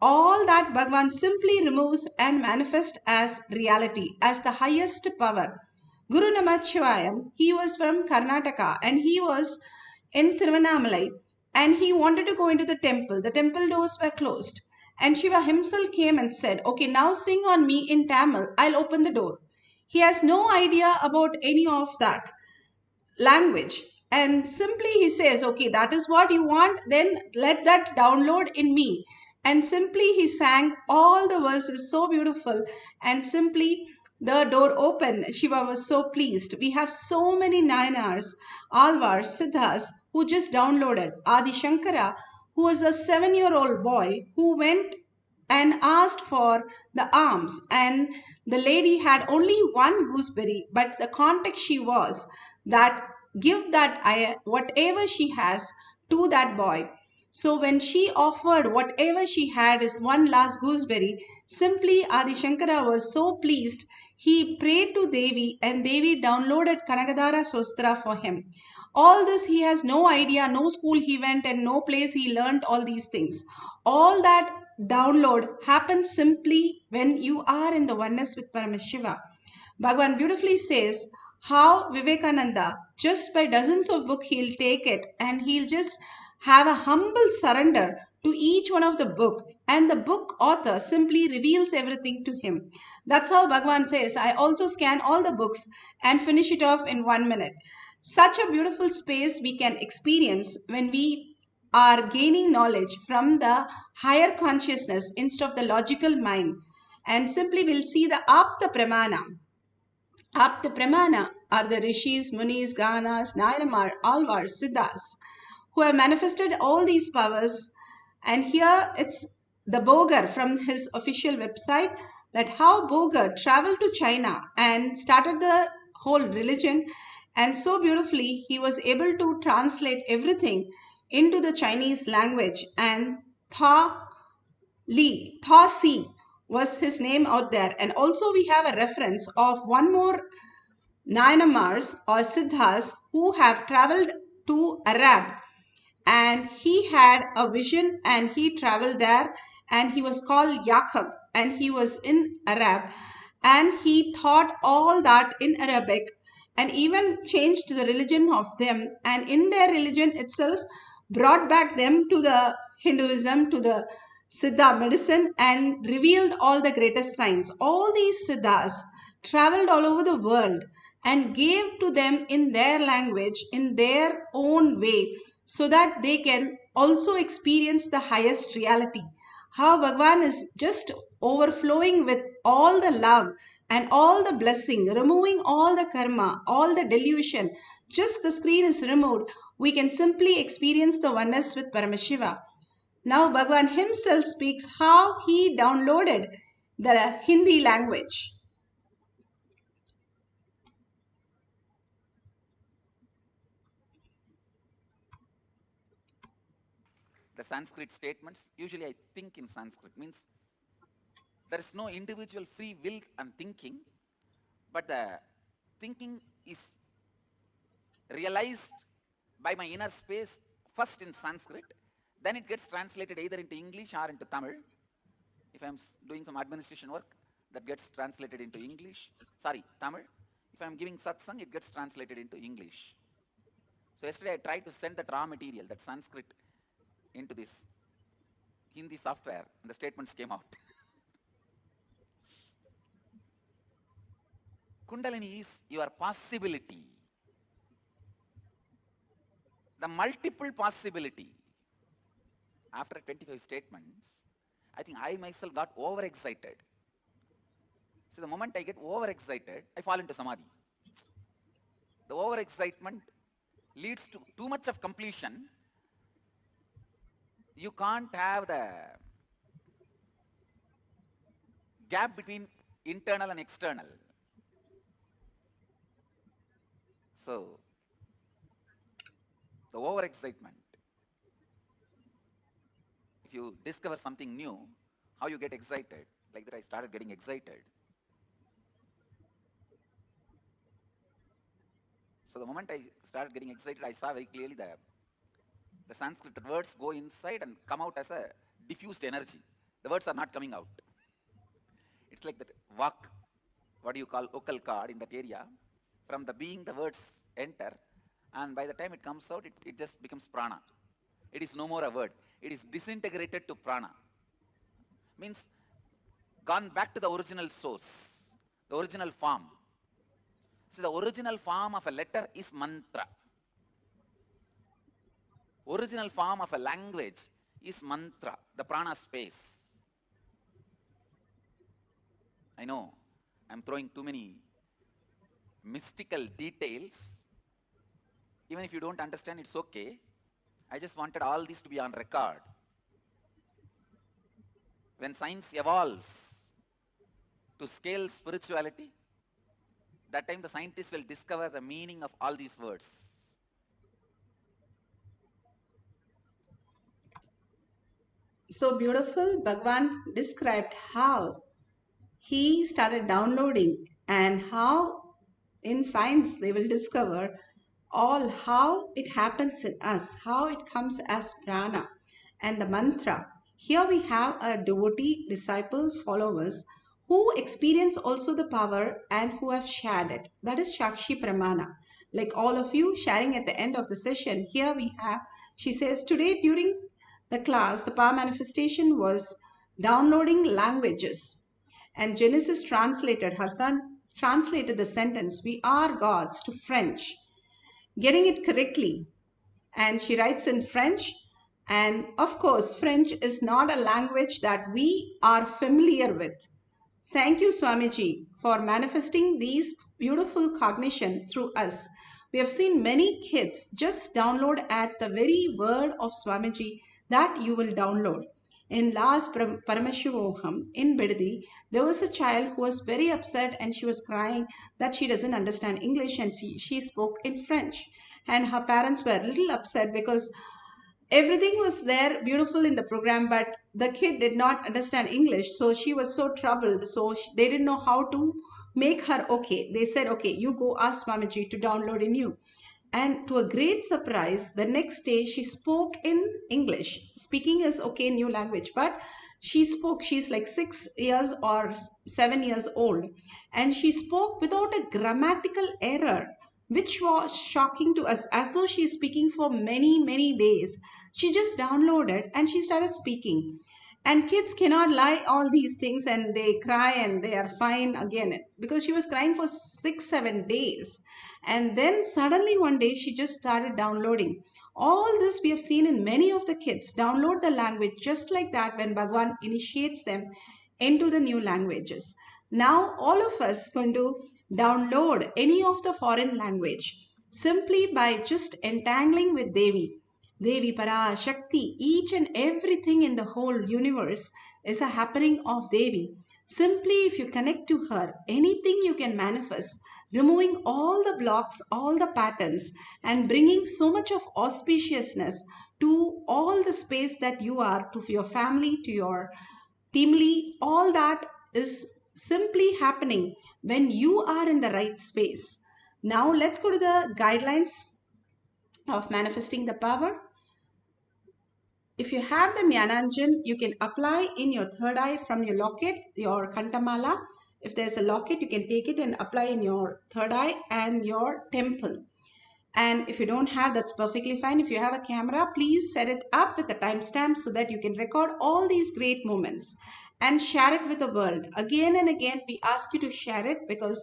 All that Bhagavan simply removes and manifests as reality, as the highest power. Guru Namachivayam, he was from Karnataka and he was in Tiruvannamalai and he wanted to go into the temple. The temple doors were closed. And Shiva himself came and said, "Okay, now sing on me in Tamil, I'll open the door." He has no idea about any of that language. And simply he says, "Okay, that is what you want, then let that download in me." And simply he sang all the verses so beautiful and simply the door opened, Shiva was so pleased. We have so many Nayanars, Alvars, Siddhas who just downloaded. Adi Shankara, who was a 7-year-old boy who went and asked for the alms, and the lady had only one gooseberry, but the context she was that give that whatever she has to that boy. So when she offered whatever she had is one last gooseberry, simply Adi Shankara was so pleased. He prayed to Devi and Devi downloaded Kanagadara Sostra for him. All this he has no idea, no school he went and no place he learned all these things. All that download happens simply when you are in the oneness with Paramashiva. Bhagavan beautifully says how Vivekananda, just by dozens of books, he'll take it and he'll just have a humble surrender to each one of the book, and the book author simply reveals everything to him. That's how Bhagavan says, I also scan all the books and finish it off in 1 minute. Such a beautiful space we can experience when we are gaining knowledge from the higher consciousness instead of the logical mind, and simply we'll see the Apta Pramana. Apta Pramana are the rishis, munis, ganas, nayanamar, alvars, siddhas who have manifested all these powers. And here it's the Bogar from his official website that how Bogar traveled to China and started the whole religion. And so beautifully, he was able to translate everything into the Chinese language. And Tha Si was his name out there. And also, we have a reference of one more Nayanamars or Siddhas who have traveled to Arab, and he had a vision and he traveled there, and he was called Yaqub, and he was in Arab, and he taught all that in Arabic and even changed the religion of them, and in their religion itself brought back them to the Hinduism, to the Siddha medicine, and revealed all the greatest signs. All these Siddhas traveled all over the world and gave to them in their language, in their own way, so that they can also experience the highest reality. How Bhagwan is just overflowing with all the love and all the blessing, removing all the karma, all the delusion. Just the screen is removed. We can simply experience the oneness with Paramashiva. Now Bhagwan himself speaks how he downloaded the Hindi language. The Sanskrit statements, usually I think in Sanskrit, means there is no individual free will and thinking, but the thinking is realized by my inner space first in Sanskrit, then it gets translated either into English or into Tamil. If I'm doing some administration work, that gets translated into English, Tamil. If I'm giving satsang, it gets translated into English. So yesterday I tried to send that raw material, that Sanskrit, into this Hindi software, and the statements came out. Kundalini is your possibility, the multiple possibility. After 25 statements, I think I myself got overexcited. So the moment I get overexcited, I fall into samadhi. The overexcitement leads to too much of completion. You can't have the gap between internal and external. So, the overexcitement. If you discover something new, how you get excited? Like that I started getting excited. So the moment I started getting excited, I saw very clearly the Sanskrit words go inside and come out as a diffused energy. The words are not coming out. It's like that vak, what do you call vocal cord in that area. From the being, the words enter, and by the time it comes out, it just becomes prana. It is no more a word. It is disintegrated to prana. Means gone back to the original source, the original form. So the original form of a letter is mantra. Original form of a language is mantra, the prana space. I know I'm throwing too many mystical details. Even if you don't understand, it's okay. I just wanted all this to be on record. When science evolves to scale spirituality, that time the scientists will discover the meaning of all these words. So beautiful, Bhagwan described how he started downloading and how in science they will discover all how it happens in us, how it comes as prana and the mantra. Here we have a devotee, disciple, followers who experience also the power and who have shared it. That is Shakshi Pramana. Like all of you sharing at the end of the session, here we have, she says, today during the class, the power manifestation was downloading languages. And Genesis translated, her son translated the sentence, we are gods, to French, getting it correctly. And she writes in French. And of course, French is not a language that we are familiar with. Thank you, Swamiji, for manifesting these beautiful cognition through us. We have seen many kids just download at the very word of Swamiji that you will download. In last Paramashivoham in Bidadi, there was a child who was very upset and she was crying that she doesn't understand English and she spoke in French. And her parents were a little upset because everything was there beautiful in the program, but the kid did not understand English, so she was so troubled. So they didn't know how to make her okay. They said, okay, you go ask Swamiji to download in you. And to a great surprise, the next day she spoke in English. Speaking is okay, new language, but she spoke, she's like 6 years or 7 years old, and she spoke without a grammatical error, which was shocking to us, as though she's speaking for many, many days. She just downloaded and she started speaking. And kids cannot lie all these things and they cry and they are fine again, because she was crying for 6, 7 days. And then suddenly one day she just started downloading. All this we have seen in many of the kids download the language just like that when Bhagwan initiates them into the new languages. Now all of us going to download any of the foreign language simply by just entangling with Devi. Devi, Parashakti, each and everything in the whole universe is a happening of Devi. Simply if you connect to her, anything you can manifest, removing all the blocks, all the patterns, and bringing so much of auspiciousness to all the space that you are, to your family, to your teamly, all that is simply happening when you are in the right space. Now let's go to the guidelines of manifesting the power. If you have the Jnananjan, you can apply in your third eye from your locket, your Kantamala. If there's a locket, you can take it and apply in your third eye and your temple. And if you don't have, that's perfectly fine. If you have a camera, please set it up with a timestamp so that you can record all these great moments and share it with the world. Again and again, we ask you to share it because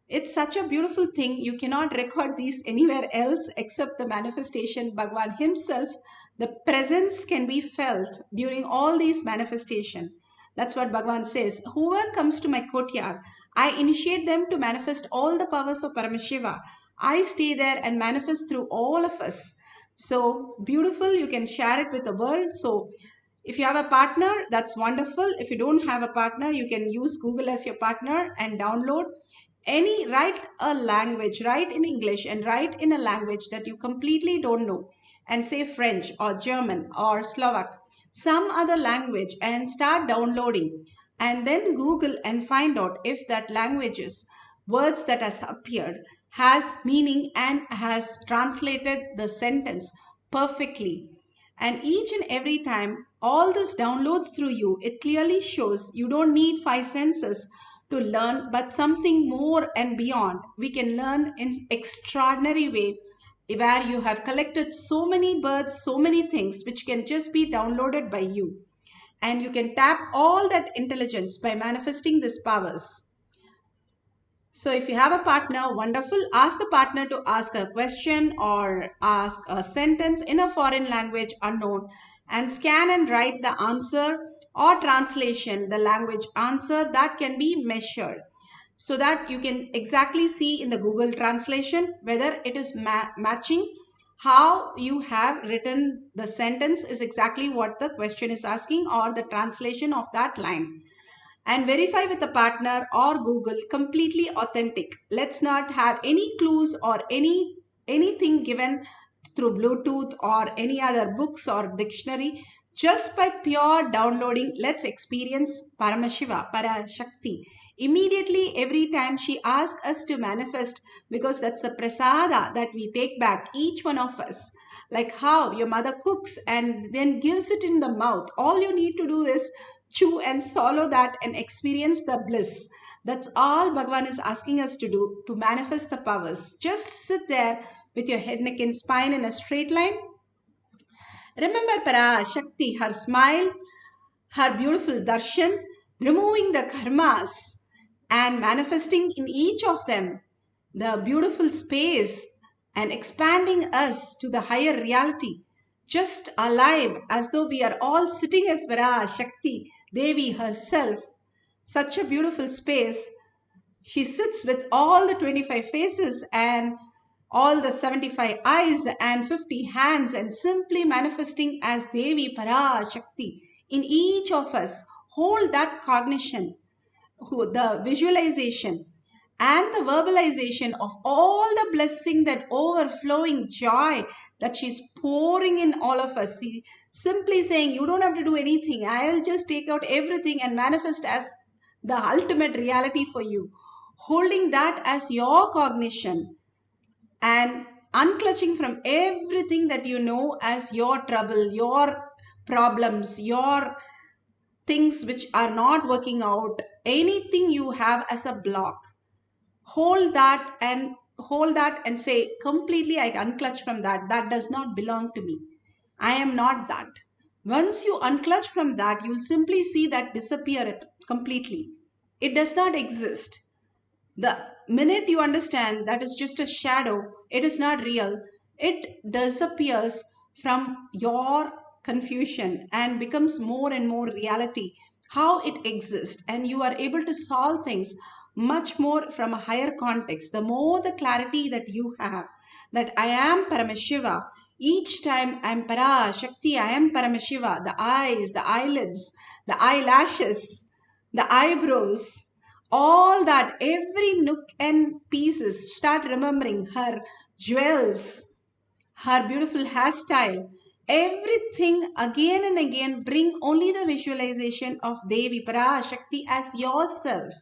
it's such a beautiful thing. You cannot record these anywhere else except the manifestation. Bhagwan himself, the presence can be felt during all these manifestation. That's what Bhagwan says. Whoever comes to my courtyard, I initiate them to manifest all the powers of Paramashiva. I stay there and manifest through all of us. So beautiful, you can share it with the world. So if you have a partner, that's wonderful. If you don't have a partner, you can use Google as your partner and download any, write a language, write in English and write in a language that you completely don't know, and say French or German or Slovak, some other language, and start downloading, and then Google and find out if that languages words that has appeared has meaning and has translated the sentence perfectly. And each and every time all this downloads through you, it clearly shows you don't need 5 senses to learn, but something more and beyond. We can learn in extraordinary way, where you have collected so many birds, so many things which can just be downloaded by you. And you can tap all that intelligence by manifesting these powers. So if you have a partner, wonderful. Ask the partner to ask a question or ask a sentence in a foreign language unknown, and scan and write the answer or translation, the language answer that can be measured. so that you can exactly see in the Google translation whether it is matching. How you have written the sentence is exactly what the question is asking, or the translation of that line. And verify with a partner or Google, completely authentic. Let's not have any clues or anything given through Bluetooth or any other books or dictionary. Just by pure downloading, let's experience Paramashiva, Parashakti. Immediately, every time she asks us to manifest, because that's the prasada that we take back, each one of us. Like how your mother cooks and then gives it in the mouth. All you need to do is chew and swallow that and experience the bliss. That's all Bhagavan is asking us to do to manifest the powers. Just sit there with your head, neck, and spine in a straight line. Remember Parashakti, her smile, her beautiful darshan, removing the karmas and manifesting in each of them the beautiful space and expanding us to the higher reality. Just alive as though we are all sitting as Parashakti, Devi herself. Such a beautiful space. She sits with all the 25 faces and all the 75 eyes and 50 hands and simply manifesting as Devi Parashakti in each of us. Hold that cognition, the visualization and the verbalization of all the blessing, that overflowing joy that she's pouring in all of us. See, simply saying, you don't have to do anything. I will just take out everything and manifest as the ultimate reality for you. Holding that as your cognition and unclutching from everything that you know as your trouble, your problems, your things which are not working out, anything you have as a block. Hold that and say, completely I unclutch from that. That does not belong to me. I am not that. Once you unclutch from that, you will simply see that disappear completely. It does not exist. The minute you understand that is just a shadow, it is not real, it disappears from your confusion and becomes more and more reality, how it exists, and you are able to solve things much more from a higher context. The more the clarity that you have, that I am Paramashiva, each time I am Parashakti, I am Paramashiva, the eyes, the eyelids, the eyelashes, the eyebrows, all that, every nook and pieces, start remembering her jewels, her beautiful hairstyle, everything again and again. Bring only the visualization of Devi Parashakti as yourself.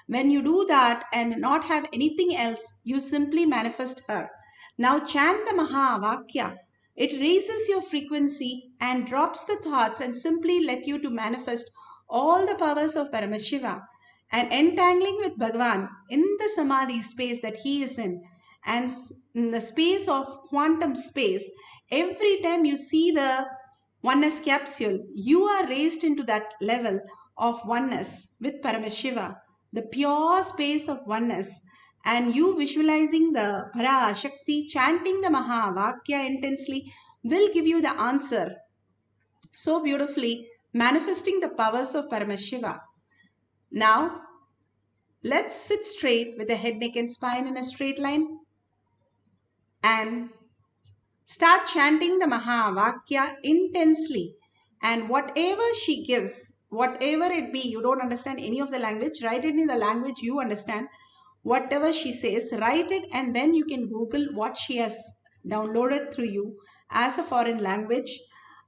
When you do that and not have anything else, you simply manifest her. Now chant the Mahavakya. It raises your frequency and drops the thoughts and simply let you to manifest all the powers of Paramashiva and entangling with Bhagavan in the Samadhi space that he is in, and in the space of quantum space. Every time you see the oneness capsule, you are raised into that level of oneness with Paramashiva, the pure space of oneness, and you visualizing the Parashakti, chanting the Mahavakya intensely will give you the answer so beautifully, manifesting the powers of Paramashiva. Now, let's sit straight with the head, neck, and spine in a straight line and start chanting the Mahavakya intensely. And whatever she gives, whatever it be, you don't understand any of the language, write it in the language you understand. Whatever she says, write it, and then you can Google what she has downloaded through you as a foreign language,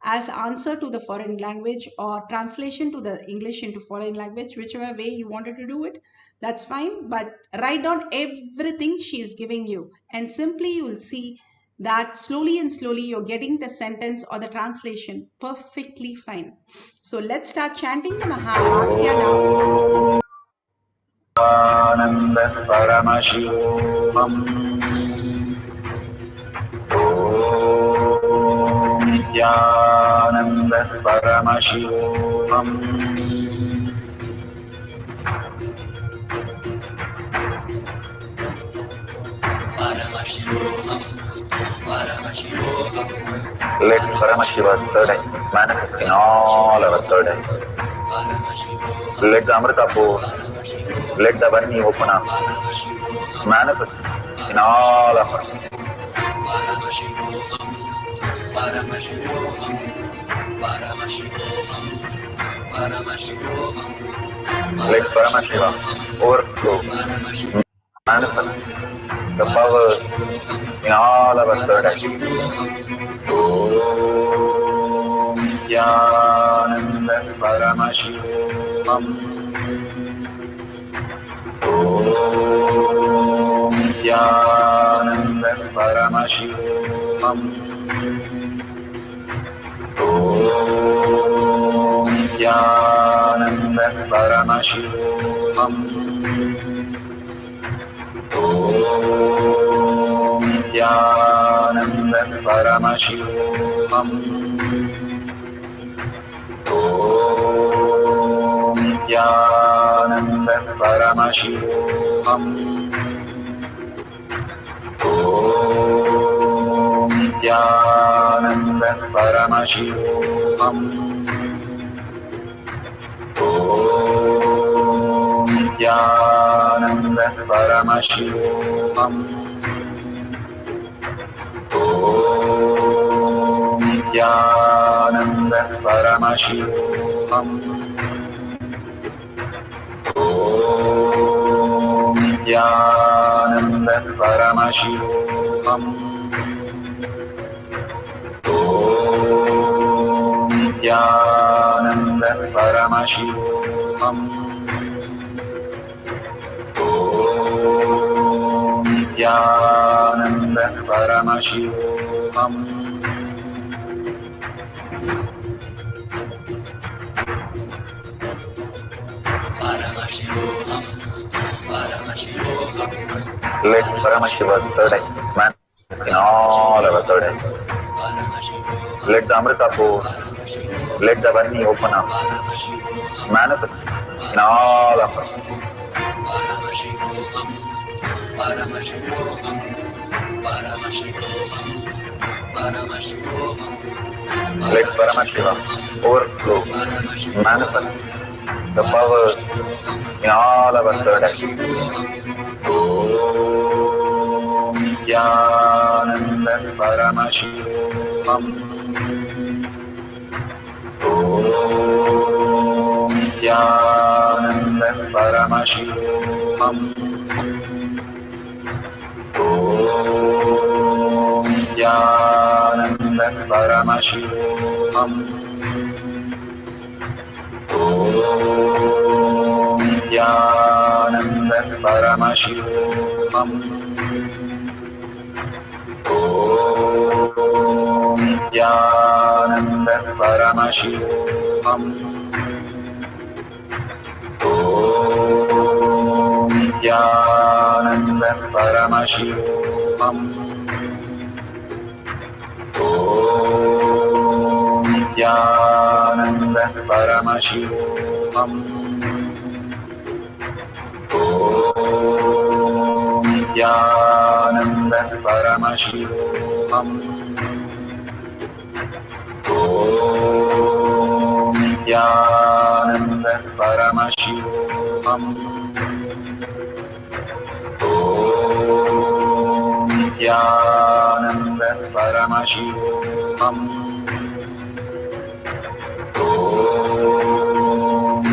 as answer to the foreign language, or translation to the English into foreign language, whichever way you wanted to do it, that's fine. But write down everything she is giving you, and simply you will see that slowly and slowly you're getting the sentence or the translation perfectly fine. So let's start chanting the Mahavakya now. Ananda Paramashivam Om Nityananda Paramashivam Let Paramashiva's third eye manifest in all our third eyes. Let the Amrita pour Let the Varni open up, manifest in all of us. Let Paramashiva overflow, manifest the powers in all our third eye. Om Jnananda Paramashivam. Om Jnananda Paramashivam. Om Jnananda Paramashivam. Om Jnananda Paramashivam. Om Jnananda Paramashivam. Om Jnananda Paramashivam. Om Jnananda Paramashivam. Om Jnananda Paramashivam. Om Jnananda Paramashivam. Om Jnananda Paramashivam. Om Jnananda Paramashivam. Let Paramashiva's third eye manifest in all our third eyes. Let the Amrita pour, let the Varni open up, manifest in all of us. Let Paramashiva overflow, manifest the powers in all our third eyes. Om Jnananda Paramashivam. Om Jnananda Paramashivam. Om Jnananda Paramashivam. Om Jnananda Paramashivam. Om Jnananda Paramashivam. Om Jnananda Paramashivam. Om Jnananda Paramashivam. Om Jnananda Paramashivam. Om Jnananda Paramashivam. Om Jnananda Paramashivam.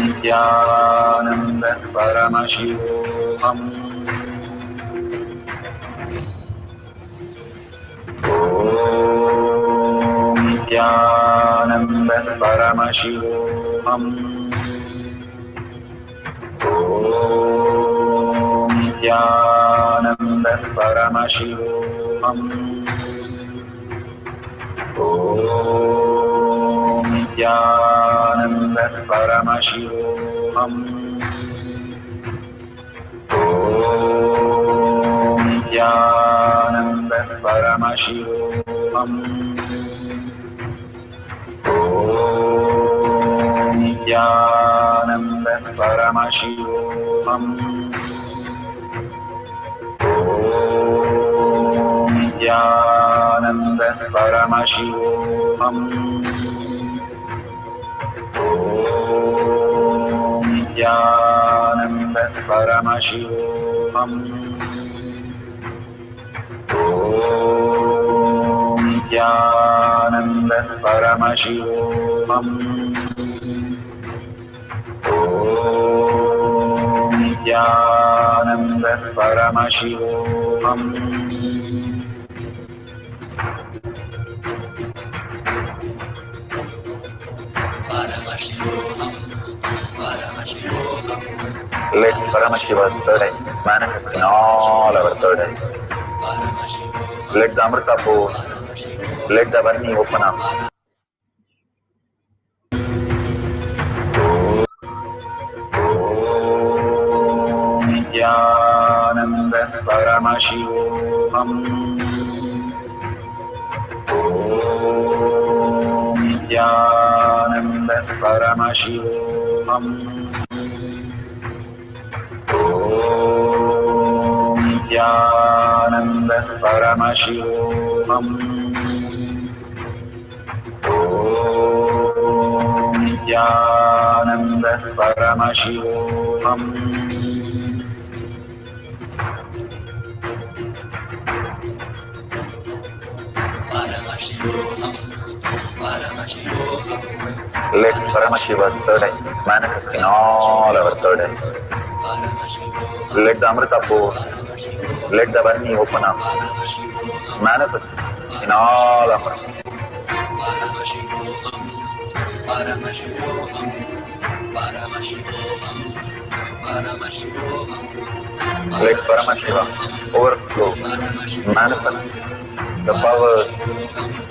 Om Jnananda Paramashivam. Om Jnananda Paramashivam. Om Jnananda Paramashivam. Om Jnananda Paramashivam. Om Jnananda Paramashivam. Om Jnananda Paramashivam. Om Jnananda Paramashivam. Om Jnananda परमशिवोऽहम् ॐ नित्यानन्द परमशिवोऽहम् ॐ नित्यानन्द परमशिवोऽहम् Let Paramashiva's third eye manifest in all our third eyes. Let the Amrita pour. Let the Varni open up. Om Nityananda Paramashivoham. Om Nityananda Paramashivoham. Om Nityananda Paramashivoham. Om Nityananda Paramashivoham. Let Paramashiva's third eye manifest in all our third eyes. Let the Amrita pour. Let the Varni open up. Manifest in all of us. Let Paramashiva overflow, manifest the powers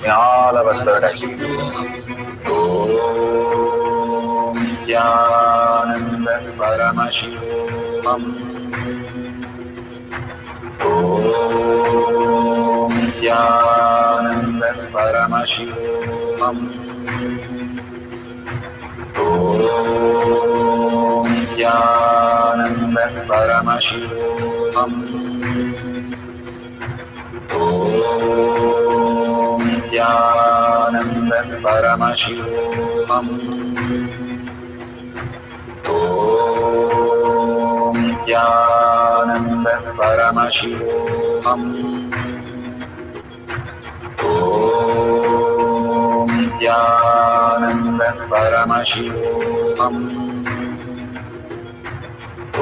in all our third eyes. Om Nityananda Paramashivoham. Om Nityananda Paramashivoham. Om Nityananda Paramashivoham. Om Nityananda Paramashivoham. Om Nityananda Paramashivoham. Om Nityananda Paramashivoham. Om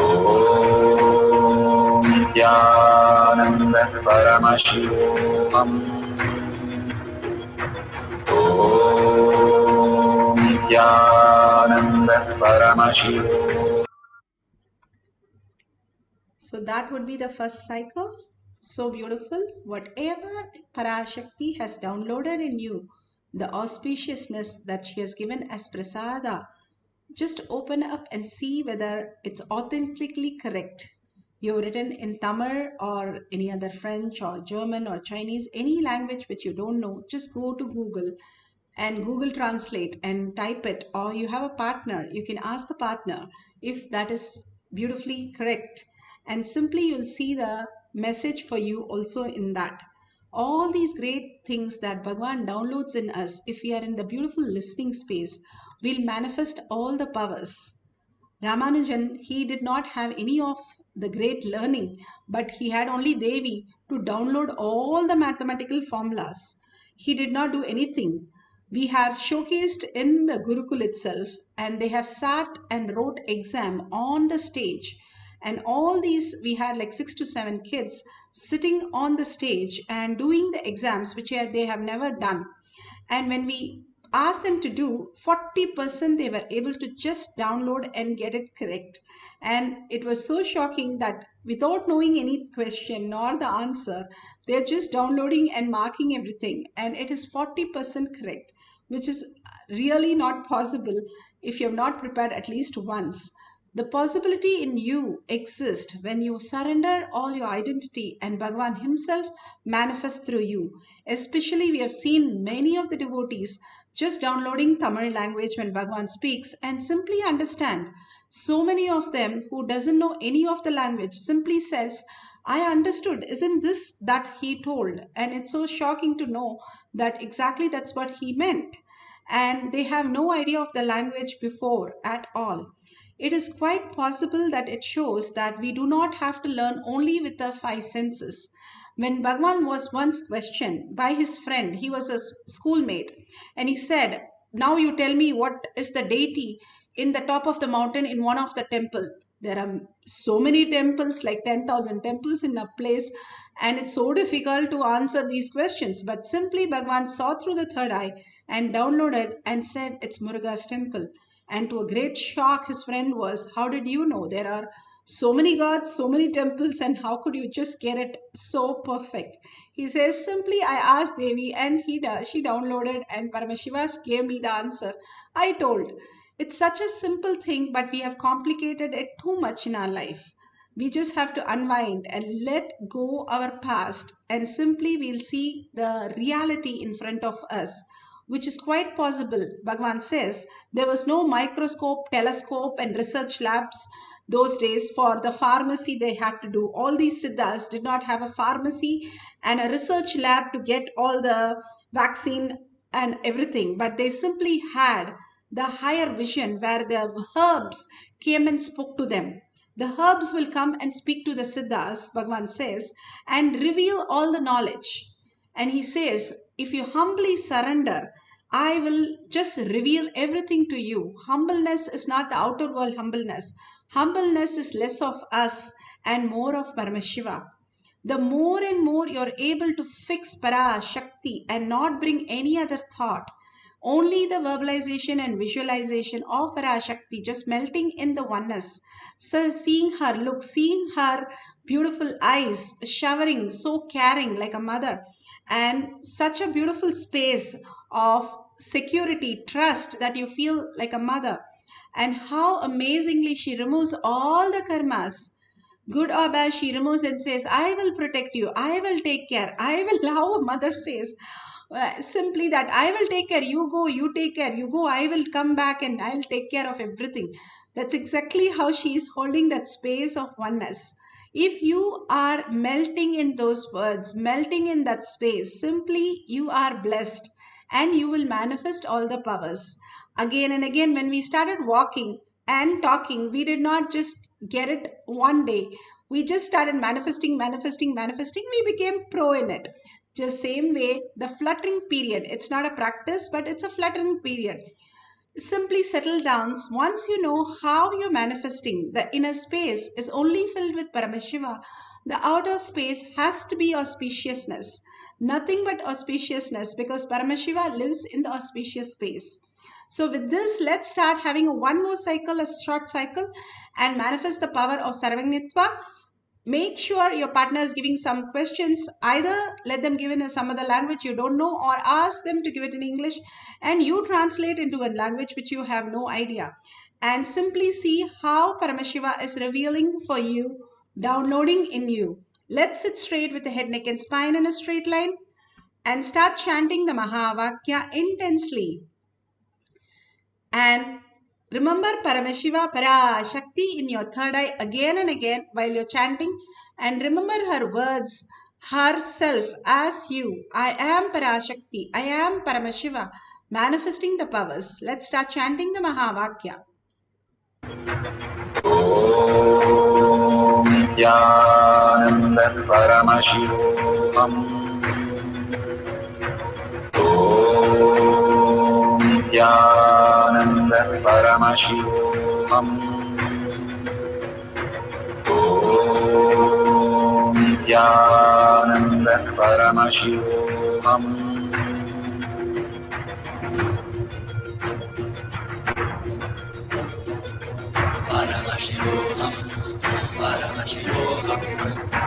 Nityananda Paramashivoham. Om Nityananda Paramashivoham. So that would be the first cycle. So beautiful. Whatever Parashakti has downloaded in you, the auspiciousness that she has given as prasada, just open up and see whether it's authentically correct. You've written in Tamil or any other French or German or Chinese, any language which you don't know, just go to Google and Google Translate and type it, or you have a partner, you can ask the partner if that is beautifully correct, and simply you'll see the message for you also in that. All these great things that Bhagwan downloads in us, if we are in the beautiful listening space, will manifest all the powers. Ramanujan, he did not have any of the great learning, but he had only Devi to download all the mathematical formulas. He did not do anything. We have showcased in the Gurukul itself, and they have sat and wrote exam on the stage. And all these, we had like 6 to 7 kids sitting on the stage and doing the exams, which they have never done. And when we asked them to do, 40% they were able to just download and get it correct. And it was so shocking that without knowing any question nor the answer, they're just downloading and marking everything. And it is 40% correct, which is really not possible if you have not prepared at least once. The possibility in you exists when you surrender all your identity and Bhagavan himself manifests through you. Especially we have seen many of the devotees just downloading Tamil language when Bhagavan speaks and simply understand. So many of them who doesn't know any of the language simply says, I understood, isn't this that he told? And it's so shocking to know that exactly that's what he meant. And they have no idea of the language before at all. it is quite possible that it shows that we do not have to learn only with the five senses. When Bhagwan was once questioned by his friend, he was a schoolmate, and he said, "Now you tell me what is the deity in the top of the mountain in one of the temple." There are so many temples, like 10,000 temples in a place, and it's so difficult to answer these questions. But simply Bhagwan saw through the third eye and downloaded and said, "It's Muruga's temple." And to a great shock, his friend was, "How did you know? There are so many gods, so many temples, and how could you just get it so perfect?" He says, "Simply I asked Devi and she downloaded and Paramashiva gave me the answer. I told." It's such a simple thing, but we have complicated it too much in our life. We just have to unwind and let go our past, and simply we'll see the reality in front of us, which is quite possible. Bhagwan says there was no microscope, telescope, and research labs those days. For the pharmacy they had to do. All these siddhas did not have a pharmacy and a research lab to get all the vaccine and everything, but they simply had the higher vision where the herbs came and spoke to them. The herbs will come and speak to the siddhas, Bhagwan says, and reveal all the knowledge. And he says, if you humbly surrender, I will just reveal everything to you. Humbleness is not the outer world humbleness. Humbleness is less of us and more of Paramashiva. The more and more you're able to fix Parashakti and not bring any other thought, only the verbalization and visualization of Parashakti just melting in the oneness. So seeing her look, seeing her beautiful eyes, showering, so caring like a mother, and such a beautiful space of security, trust that you feel like a mother, and how amazingly she removes all the karmas, good or bad. She removes and says, "I will protect you, I will take care, I will," how a mother says, simply that, "I will take care, you go, you take care, you go, I will come back and I'll take care of everything." That's exactly how she is holding that space of oneness. If you are melting in those words, melting in that space, simply you are blessed and you will manifest all the powers. Again and again, when we started walking and talking, we did not just get it one day. We just started manifesting, manifesting, manifesting. We became pro in it. Just same way, the fluttering period, it's not a practice, but it's a fluttering period. Simply settle down. Once you know how you're manifesting, the inner space is only filled with Paramashiva. The outer space has to be auspiciousness. Nothing but auspiciousness, because Paramashiva lives in the auspicious space. So with this, let's start having one more cycle, a short cycle, and manifest the power of Sarvangnitva. Make sure your partner is giving some questions. Either let them give in some other language you don't know, or ask them to give it in English and you translate into a language which you have no idea. And simply see how Paramashiva is revealing for you, downloading in you. Let's sit straight with the head, neck, and spine in a straight line and start chanting the Mahavakya intensely. And remember Paramashiva, Parashakti in your third eye again and again while you're chanting. And remember her words, herself as you. I am Parashakti. I am Paramashiva. Manifesting the powers. Let's start chanting the Mahavakya. Nityananda Paramashivam. Nityananda Paramashivam. Nityananda Paramashivam.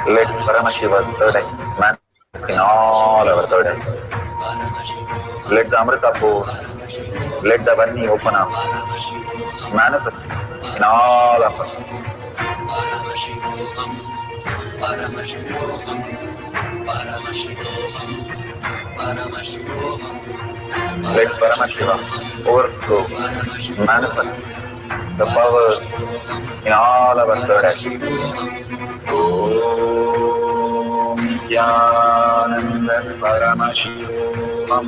Let Paramashiva's third eye manifest in all our third eyes. Let the Amrita pour, let the Varni open up, manifest in all of us. Let Paramashiva overflow, manifest the powers in all our third eyes. Om Nityananda Paramashivam.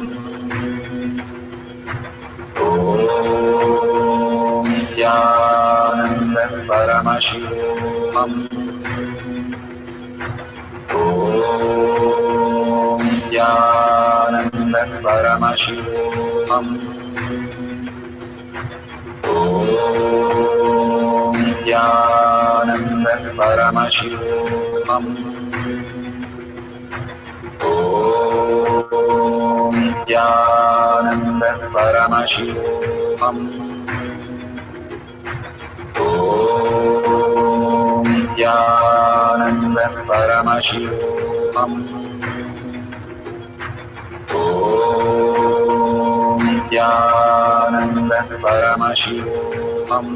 Om Nityananda Paramashivoham. Nityananda Paramashivoham. Nityananda Paramashivoham. Nityananda Paramashivoham. Nityananda Paramashivoham. Nityananda Paramashivoham. Nityananda Paramashivoham.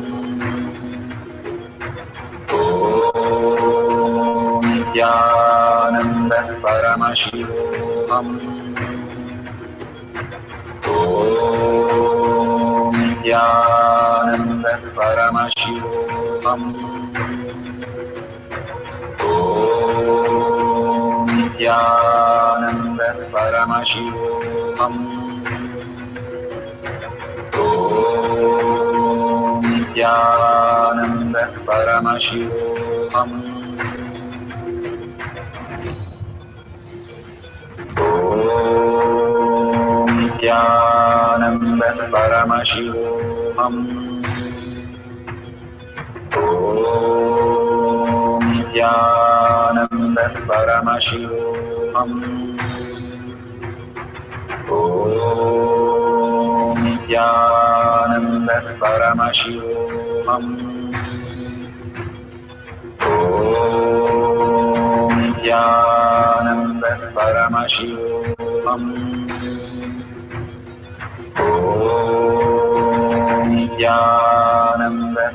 Nityananda Paramashivoham. Nityananda Paramashivoham. Nityananda Paramashivoham. Nityananda Paramashivoham. Nityananda Paramashivoham. Nityananda Paramashivoham. Nityananda Paramashivoham. Nityananda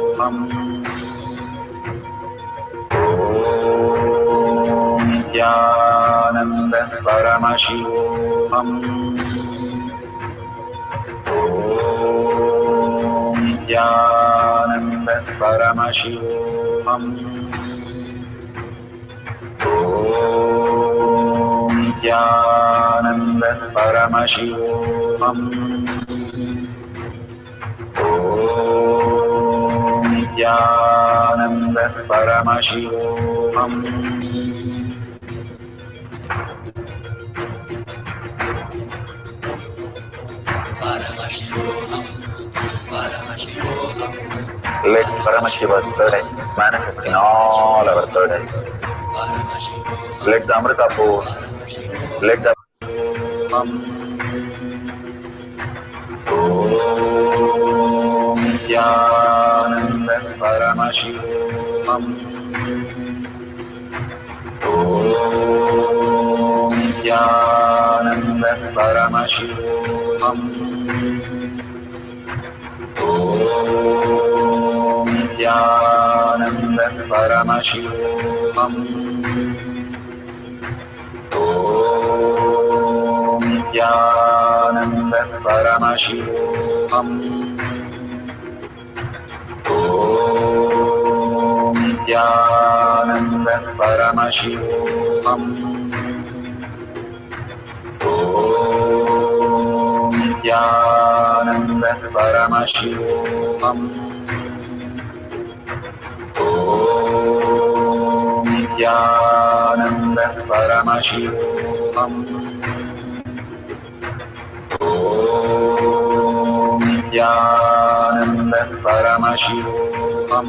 Paramashivoham. Nityananda Paramashivoham. Nityananda Paramashivoham. Nityananda Paramashivoham. Nityananda Paramashivoham. Let Paramashiva's third eye manifest in all our third eyes. Let the Amrita pour, let the Nityananda Paramashivoham. Nityananda Paramashivoham. Nityananda Paramashivoham. Nityananda Paramashivoham. Nityananda Paramashivoham. Nityananda Paramashivoham. Nityananda Paramashivoham. Nityananda Paramashivoham.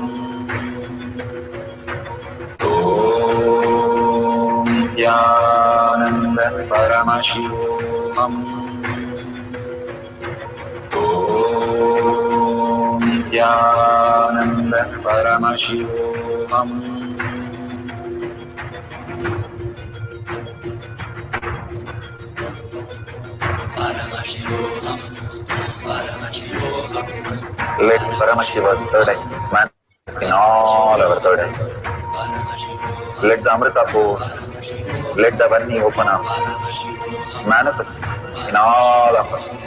Nityananda Paramashivoham. Nityananda Paramashivoham. Let Paramashiva's third eye manifest in all our third eyes. Let the Amrita pour, let the Varni open up, manifest in all of us.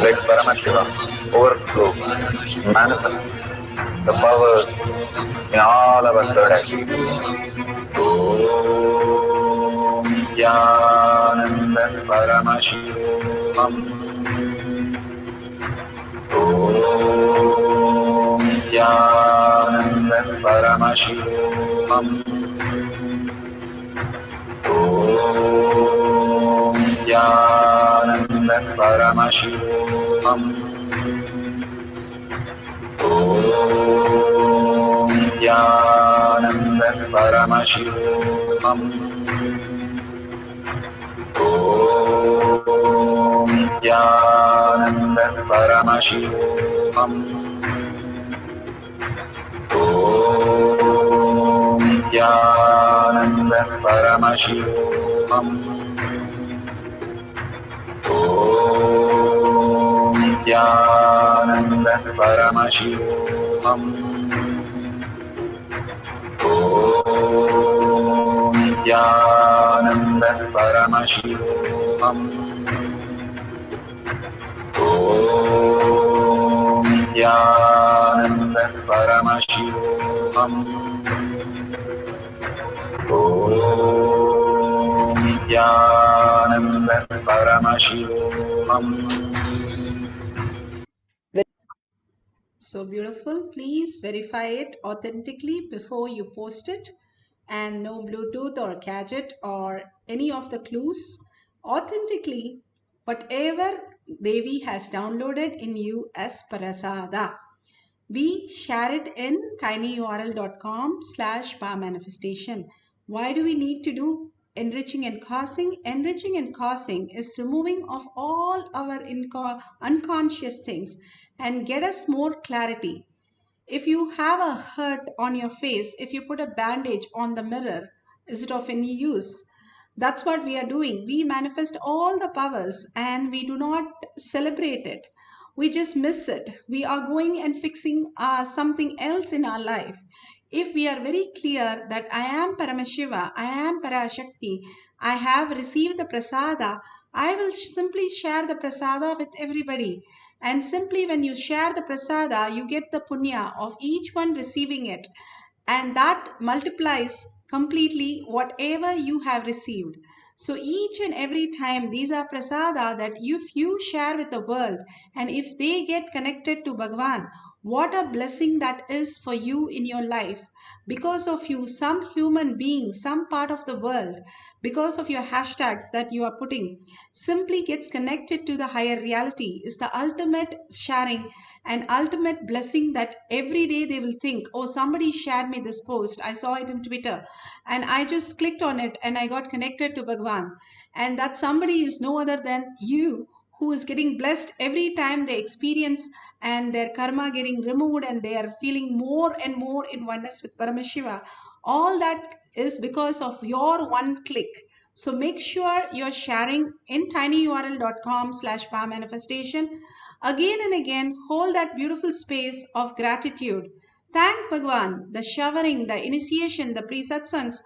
Let Paramashiva overflow, manifest the powers in all our third eyes. Om Nityanand Paramashivam Om Nityanand Paramashivam Om Nityanand Paramashivam Om Nityanand Paramashivam Om Nityanand Paramashivam Om Nityanand Paramashivam Om Nityanand Paramashivam Om Nityanand Paramashivam Om Nityanand Paramashivam Om Nityanand Paramashivam So beautiful. Please verify it authentically before you post it. And no Bluetooth or gadget or any of the clues. Authentically, whatever Devi has downloaded in you as Parasada. We share it in tinyurl.com/power manifestation. Why do we need to do enriching and causing? Enriching and causing is removing of all our unconscious things and get us more clarity. If you have a hurt on your face, if you put a bandage on the mirror, is it of any use? That's what we are doing. We manifest all the powers and we do not celebrate it. We just miss it. We are going and fixing something else in our life. If we are very clear that I am Paramashiva, I am Parashakti, I have received the prasada, I will simply share the prasada with everybody. And simply when you share the prasada, you get the punya of each one receiving it. And that multiplies completely whatever you have received. So each and every time these are prasada that if you share with the world and if they get connected to Bhagavan, what a blessing that is for you in your life. Because of you, some human being, some part of the world, because of your hashtags that you are putting, simply gets connected to the higher reality is the ultimate sharing and ultimate blessing that every day they will think, oh, somebody shared me this post. I saw it in Twitter and I just clicked on it and I got connected to Bhagwan. And that somebody is no other than you who is getting blessed every time they experience and their karma getting removed and they are feeling more and more in oneness with Paramashiva. All that is because of your one click. So make sure you're sharing in tinyurl.com/power manifestation. Again and again, hold that beautiful space of gratitude. Thank Bhagwan, the showering, the initiation, the pre-satsangs,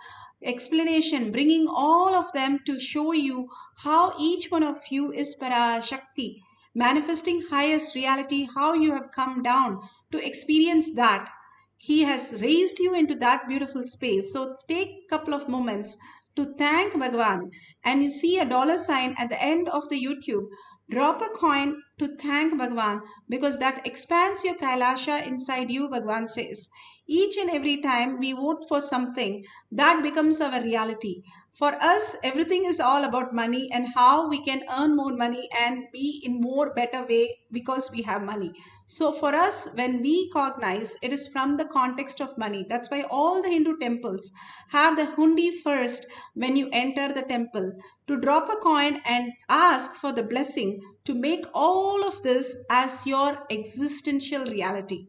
explanation, bringing all of them to show you how each one of you is Parashakti, manifesting highest reality, how you have come down to experience that. He has raised you into that beautiful space. So take a couple of moments to thank Bhagwan. And you see a dollar sign at the end of the YouTube. Drop a coin to thank Bhagwan because that expands your Kailasha inside you, Bhagwan says. Each and every time we vote for something, that becomes our reality. For us, everything is all about money and how we can earn more money and be in more better way because we have money. So for us, when we cognize, it is from the context of money. That's why all the Hindu temples have the hundi first when you enter the temple to drop a coin and ask for the blessing to make all of this as your existential reality.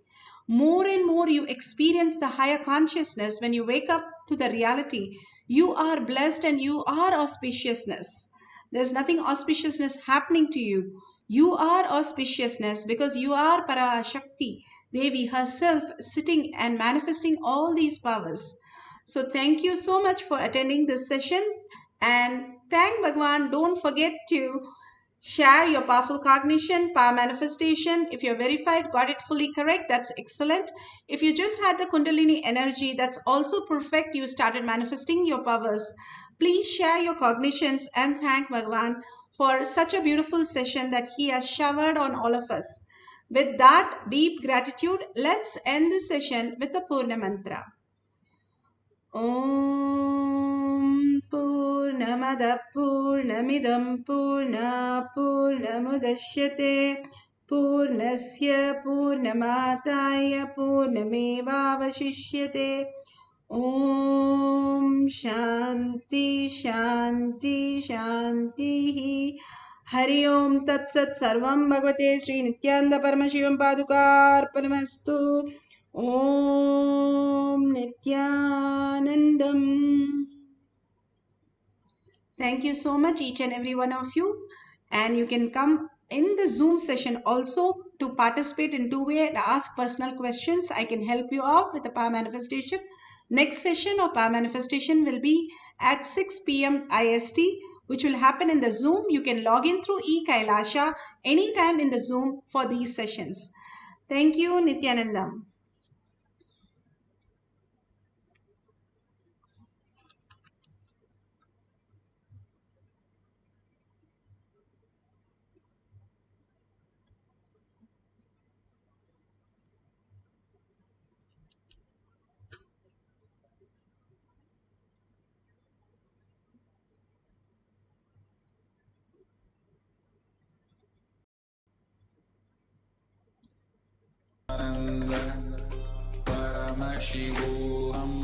More and more you experience the higher consciousness when you wake up to the reality. You are blessed and you are auspiciousness. There's nothing auspiciousness happening to you. You are auspiciousness because you are Parashakti, Devi herself sitting and manifesting all these powers. So thank you so much for attending this session and thank Bhagwan. Don't forget to share your powerful cognition, power manifestation. If you're verified, got it fully correct, that's excellent. If you just had the Kundalini energy, that's also perfect. You started manifesting your powers. Please share your cognitions and thank Bhagwan for such a beautiful session that he has showered on all of us. With that deep gratitude, let's end the session with the Purna Mantra. Om Purnamada Purnamidam Purna Purnamudashyate Purnasya Purnamataya Purnamevavashishyate Om Shanti Shanti Shanti Hari Om Tat Sat Sarvam Bhagavate Sri Nityananda Paramashivam Padukarpanamastu Om Nityanandam. Thank you so much, each and every one of you. And you can come in the Zoom session also to participate in two-way and ask personal questions. I can help you out with the power manifestation. Next session of power manifestation will be at 6 p.m. IST, which will happen in the Zoom. You can log in through eKailasha anytime in the Zoom for these sessions. Thank you, Nityanandam. Paramashivoham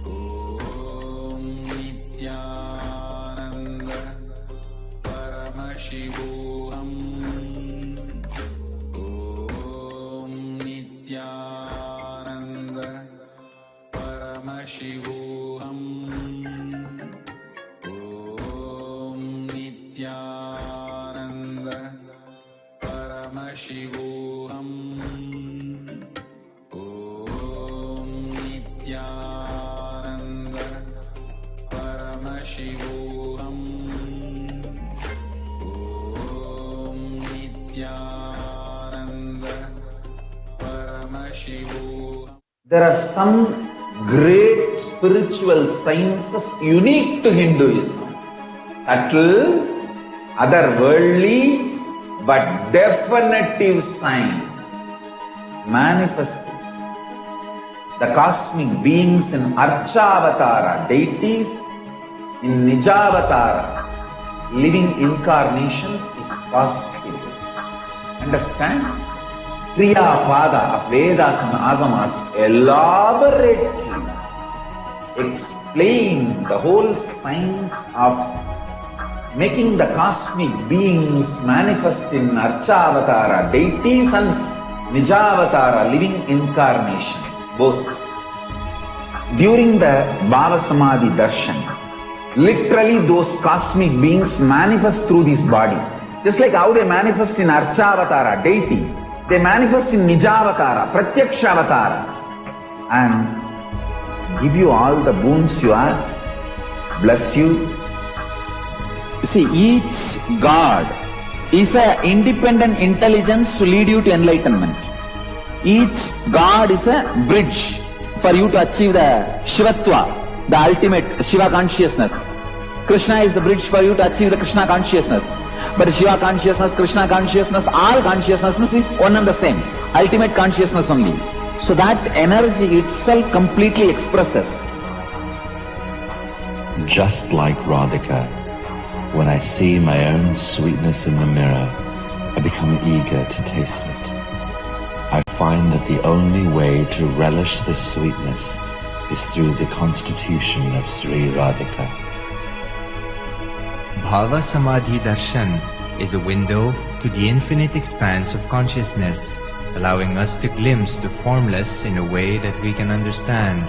Om Nityananda Paramashivoham Om Nityananda Paramashivoham Om Nityananda Paramashivoham There are some great spiritual sciences unique to Hinduism. Subtle, otherworldly, but definitive sign. Manifesting the cosmic beings in Archavatara, deities in Nijavatara, living incarnations is possible. Understand? Kriya Pada of Vedas and Agamas elaborately explain the whole science of making the cosmic beings manifest in Archavatara, deities and Nijavatara, living incarnations, both. During the Bhava Samadhi Darshan, literally those cosmic beings manifest through this body. Just like how they manifest in Archavatara, deity, they manifest in Nijavatara, Pratyakshavatara, and give you all the boons you ask, bless you. You see, each God is an independent intelligence to lead you to enlightenment. Each God is a bridge for you to achieve the Shivatva, the ultimate Shiva consciousness. Krishna is the bridge for you to achieve the Krishna consciousness. But Shiva consciousness, Krishna consciousness, all consciousness is one and the same. Ultimate consciousness only. So that energy itself completely expresses. Just like Radhika, when I see my own sweetness in the mirror, I become eager to taste it. I find that the only way to relish this sweetness is through the constitution of Sri Radhika. Bhava Samadhi Darshan is a window to the infinite expanse of consciousness, allowing us to glimpse the formless in a way that we can understand.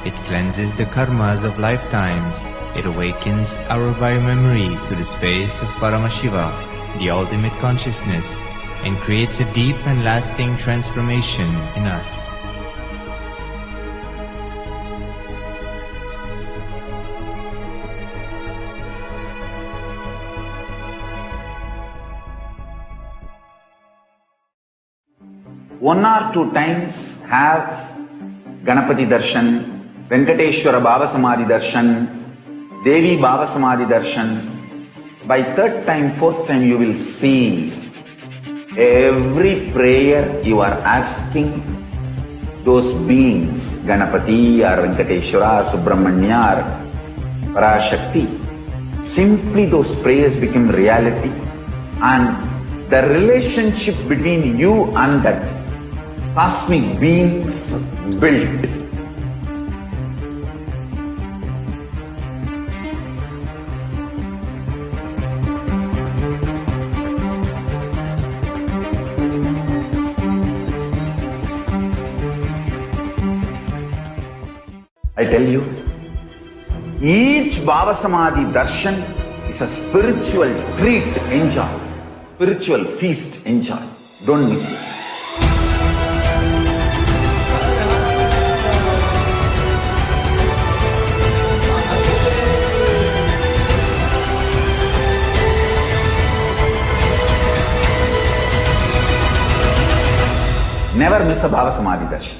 It cleanses the karmas of lifetimes. It awakens our biomemory to the space of Paramashiva, the ultimate consciousness, and creates a deep and lasting transformation in us. One or two times have Ganapati Darshan, Venkateshwara Baba Samadhi Darshan, Devi Baba Samadhi Darshan. By third time, fourth time, you will see every prayer you are asking those beings, Ganapati or Venkateshwara or Subramanya or Parashakti. Simply those prayers become reality, and the relationship between you and that cosmic beings built. I tell you, each Baba Samadhi Darshan is a spiritual treat, enjoy. Spiritual feast, enjoy. Don't miss it. Never miss a Baba Samadhi Darshan.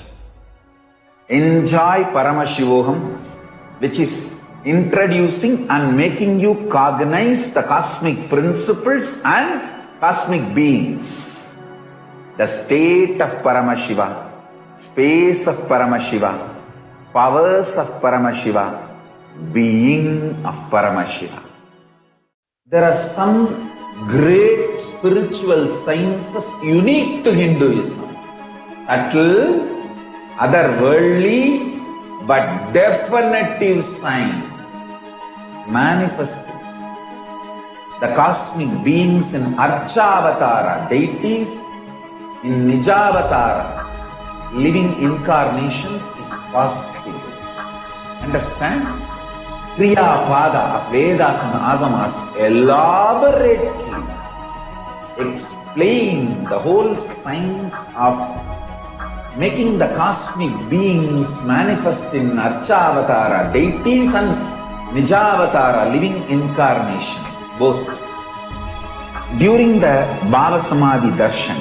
Enjoy Paramashivoham, which is introducing and making you cognize the cosmic principles and cosmic beings. The state of Paramashiva, space of Paramashiva, powers of Paramashiva, being of Paramashiva. There are some great spiritual sciences unique to Hinduism. Subtle, otherworldly, but definitive sign. Manifesting the cosmic beings in Archavatara, deities, in Nijavatara, living incarnations is possible. Understand? Kriya Pada of Vedas and Agamas elaborately explain the whole science of making the cosmic beings manifest in Archavatara, deities, and Nijavatara, living incarnations, both. During the Baba Samadhi Darshan,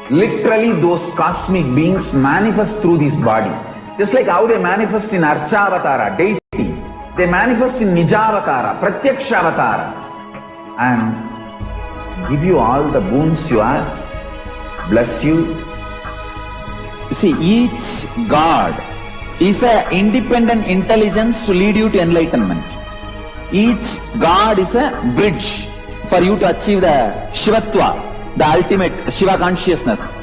literally those cosmic beings manifest through this body. Just like how they manifest in Archavatara, deity, they manifest in Nijavatara, Pratyakshavatara, and give you all the boons you ask, bless you. You see, each God is an independent intelligence to lead you to enlightenment. Each God is a bridge for you to achieve the Shivatva, the ultimate Shiva consciousness.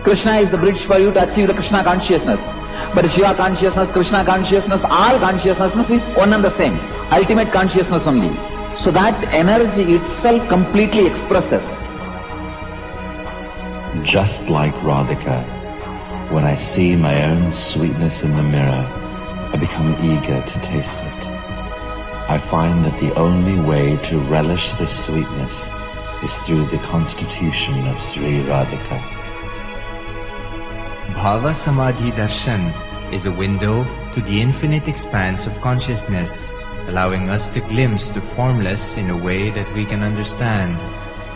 Krishna is the bridge for you to achieve the Krishna consciousness. But Shiva consciousness, Krishna consciousness, all consciousness is one and the same. Ultimate consciousness only. So that energy itself completely expresses. Just like Radhika, when I see my own sweetness in the mirror, I become eager to taste it. I find that the only way to relish this sweetness is through the constitution of Sri Radhika. Bhava Samadhi Darshan is a window to the infinite expanse of consciousness, allowing us to glimpse the formless in a way that we can understand.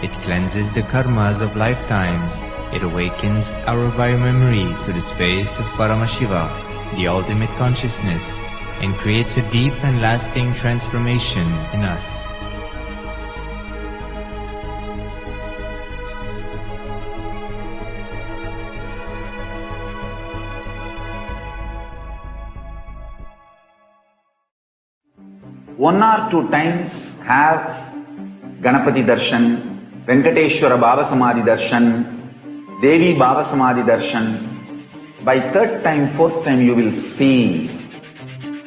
It cleanses the karmas of lifetimes. It awakens our biomemory to the space of Paramashiva, the ultimate consciousness, and creates a deep and lasting transformation in us. One or two times have Ganapati Darshan, Venkateshwara Baba Samadhi Darshan, Devi Baba Samadhi Darshan. By third time, fourth time, you will see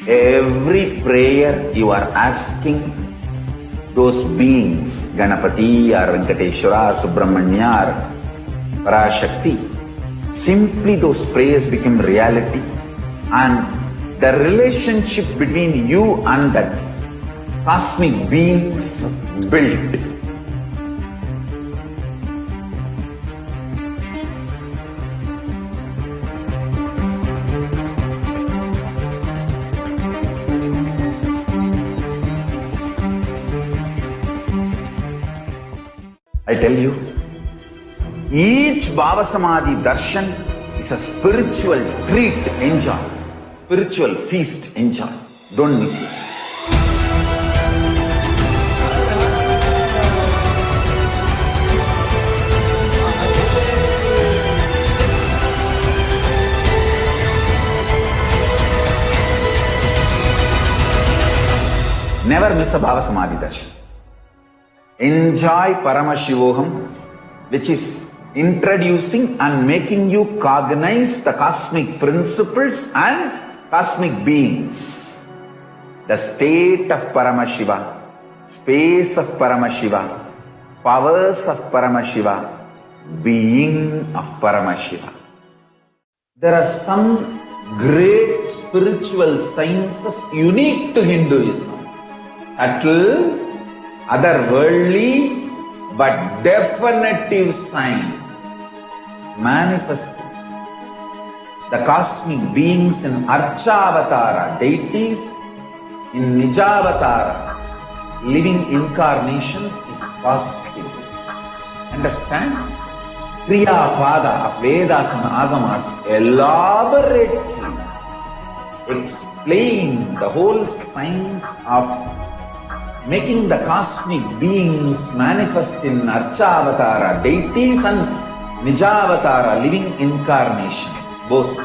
every prayer you are asking those beings, Ganapati or Venkateshwara or Subramanya or Parashakti. Simply those prayers become reality, and the relationship between you and that cosmic beings built. I tell you, each Baba Samadhi Darshan is a spiritual treat, enjoy. spiritual feast. Enjoy. Don't miss it. Never miss a Bhava Samadhi Darshan. Enjoy Paramashivoham, which is introducing and making you cognize the cosmic principles and cosmic beings. The state of Paramashiva, space of Paramashiva, powers of Paramashiva, being of Paramashiva. There are some great spiritual sciences unique to Hinduism. Subtle, otherworldly, but definitive sign. Manifesting the cosmic beings in Archavatara, deities, in Nijavatara, living incarnations is possible. Understand? Kriya Pada of Vedas and Agamas elaborately explain the whole science of making the cosmic beings manifest in Archavatara, deities, and Nijavatara, living incarnations, both.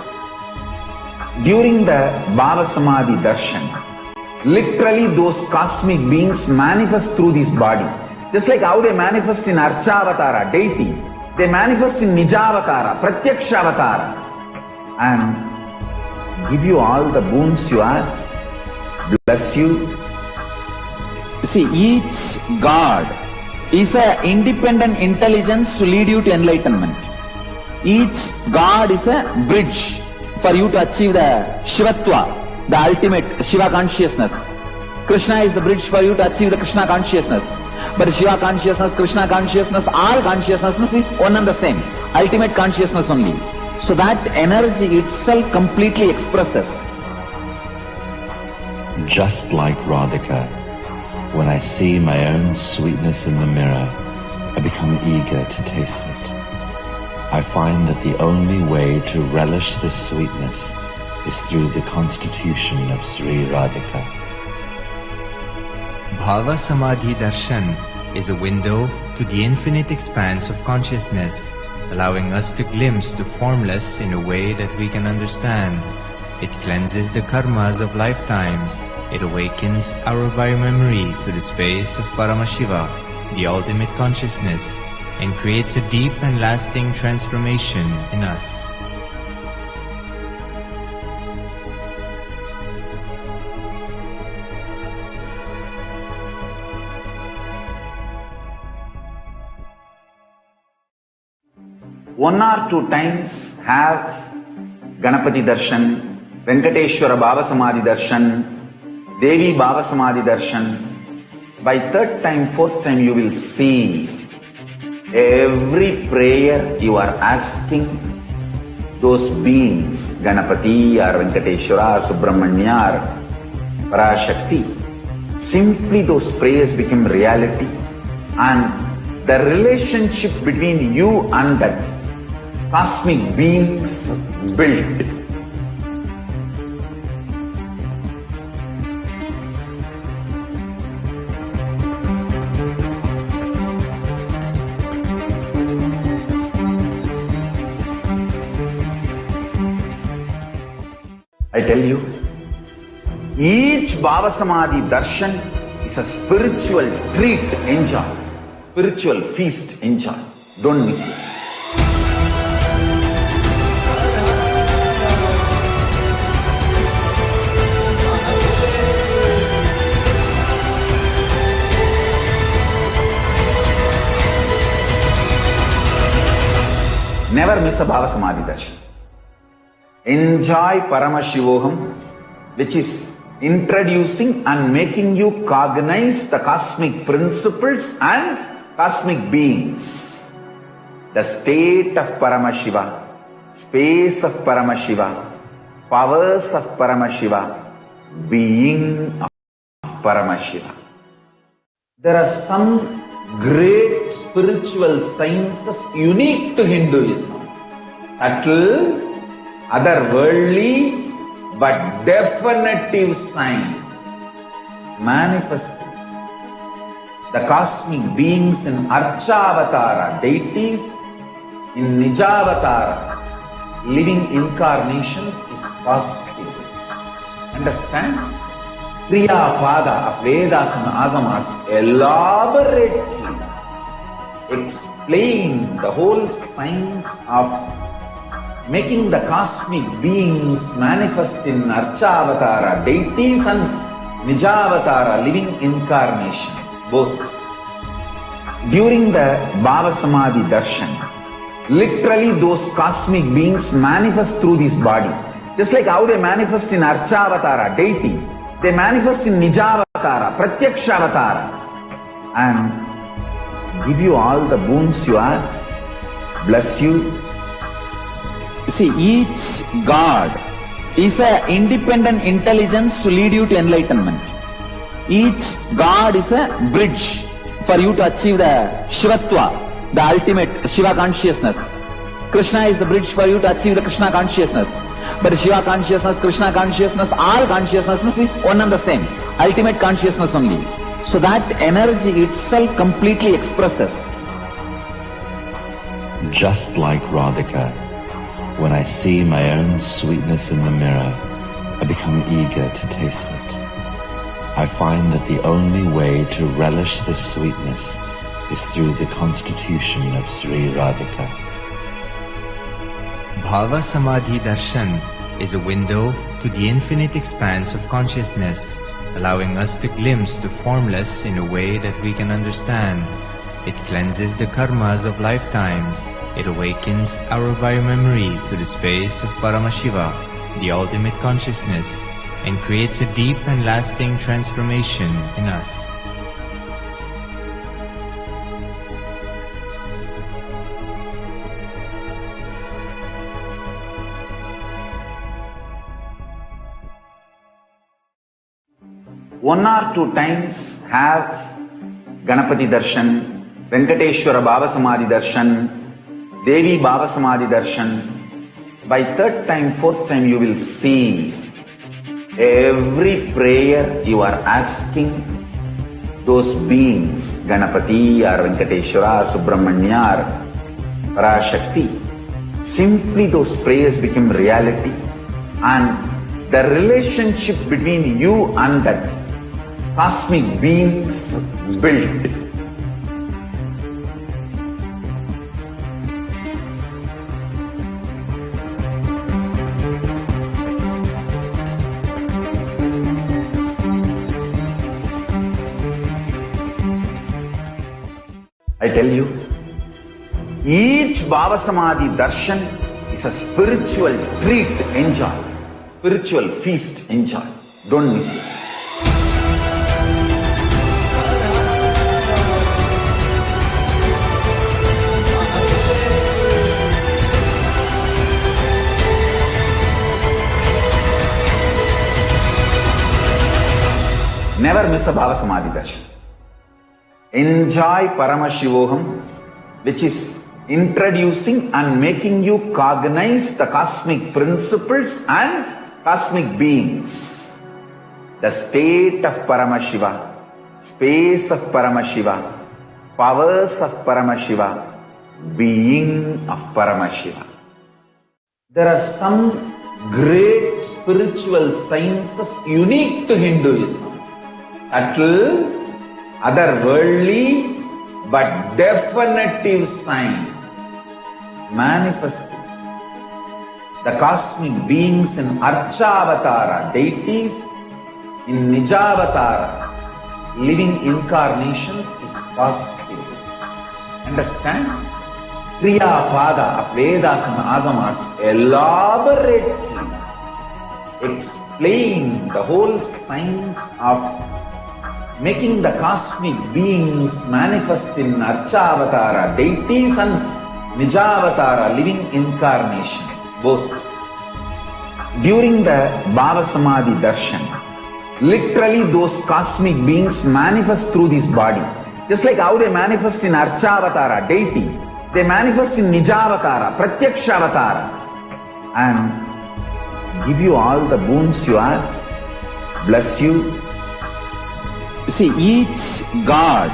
During the Bhava Samadhi Darshan, literally those cosmic beings manifest through this body. Just like how they manifest in Archavatara, deity, they manifest in Nijavatara, Pratyakshavatara, and give you all the boons you ask, bless you. You see, each God is an independent intelligence to lead you to enlightenment. Each God is a bridge for you to achieve the Shivatva, the ultimate Shiva consciousness. Krishna is the bridge for you to achieve the Krishna consciousness. But Shiva consciousness, Krishna consciousness, all consciousness is one and the same. Ultimate consciousness only. So that energy itself completely expresses. Just like Radhika, when I see my own sweetness in the mirror, I become eager to taste it. I find that the only way to relish this sweetness is through the constitution of Sri Radhika. Bhava Samadhi Darshan is a window to the infinite expanse of consciousness, allowing us to glimpse the formless in a way that we can understand. It cleanses the karmas of lifetimes. It awakens our biomemory to the space of Paramashiva, the ultimate consciousness, and creates a deep and lasting transformation in us. One or two times have Ganapati Darshan, Venkateshwara Bhava Samadhi Darshan, Devi Bhava Samadhi Darshan. By third time, fourth time, you will see every prayer you are asking those beings, Ganapati or Venkateshwara or Subramanya or Parashakti. Simply those prayers become reality, and the relationship between you and that cosmic beings built. I tell you, each Bhava Samadhi Darshan is a spiritual treat. Enjoy. Spiritual feast. Enjoy. Don't miss it. Never miss a Bhava Samadhi Darshan. Enjoy Paramashivoham, which is introducing and making you cognize the cosmic principles and cosmic beings. The state of Paramashiva, space of Paramashiva, powers of Paramashiva, being of Paramashiva. There are some great spiritual sciences unique to Hinduism. Subtle, otherworldly, but definitive sign manifested. The cosmic beings in Archavatara, deities in Nijavatara, living incarnations is possible. Understand? Kriya Pada of Vedas and Agamas elaborately explain the whole science of making the cosmic beings manifest in Archavatara, deities and Nijavatara, living incarnations, both. During the Bhava Samadhi Darshan, literally those cosmic beings manifest through this body. Just like how they manifest in Archavatara, deity, they manifest in Nijavatara, Pratyakshavatara, and give you all the boons you ask, bless you. You see, each God is an independent intelligence to lead you to enlightenment. Each God is a bridge for you to achieve the Shivatva, the ultimate Shiva consciousness. Krishna is the bridge for you to achieve the Krishna consciousness. But Shiva consciousness, Krishna consciousness, all consciousness is one and the same. Ultimate consciousness only. So that energy itself completely expresses. Just like Radhika, when I see my own sweetness in the mirror, I become eager to taste it. I find that the only way to relish this sweetness is through the constitution of Sri Radhika. Bhava Samadhi Darshan is a window to the infinite expanse of consciousness, allowing us to glimpse the formless in a way that we can understand. It cleanses the karmas of lifetimes. It awakens our biomemory to the space of Paramashiva, the ultimate consciousness, and creates a deep and lasting transformation in us. One or two times have Ganapati Darshan, Venkateshwara Bhava Samadhi Darshan, Devi Bhava Samadhi Darshan. By third time, fourth time you will see every prayer you are asking those beings, Ganapati or Venkateshwara, Subramanya or Parashakti. Simply those prayers become reality, and the relationship between you and that cosmic beings built. I tell you, each Bhava Samadhi Darshan is a spiritual treat, enjoy. Spiritual feast, enjoy. Don't miss it. Never miss a Bhava Samadhi Darshan. Enjoy Paramashivoham, which is introducing and making you cognize the cosmic principles and cosmic beings. The state of Paramashiva, space of Paramashiva, powers of Paramashiva, being of Paramashiva. There are some great spiritual sciences unique to Hinduism. Subtle, otherworldly, but definitive sign manifested. The cosmic beings in Archavatara, deities in Nijavatara, living incarnations is possible. Understand? Kriya Pada of Vedas and Agamas elaborately explain the whole science of making the cosmic beings manifest in Archavatara, deities and Nijavatara, living incarnations, both. During the Bhava Samadhi Darshan, literally those cosmic beings manifest through this body. Just like how they manifest in Archavatara, deity, they manifest in Nijavatara, Pratyakshavatara, and give you all the boons you ask, bless you. See, each God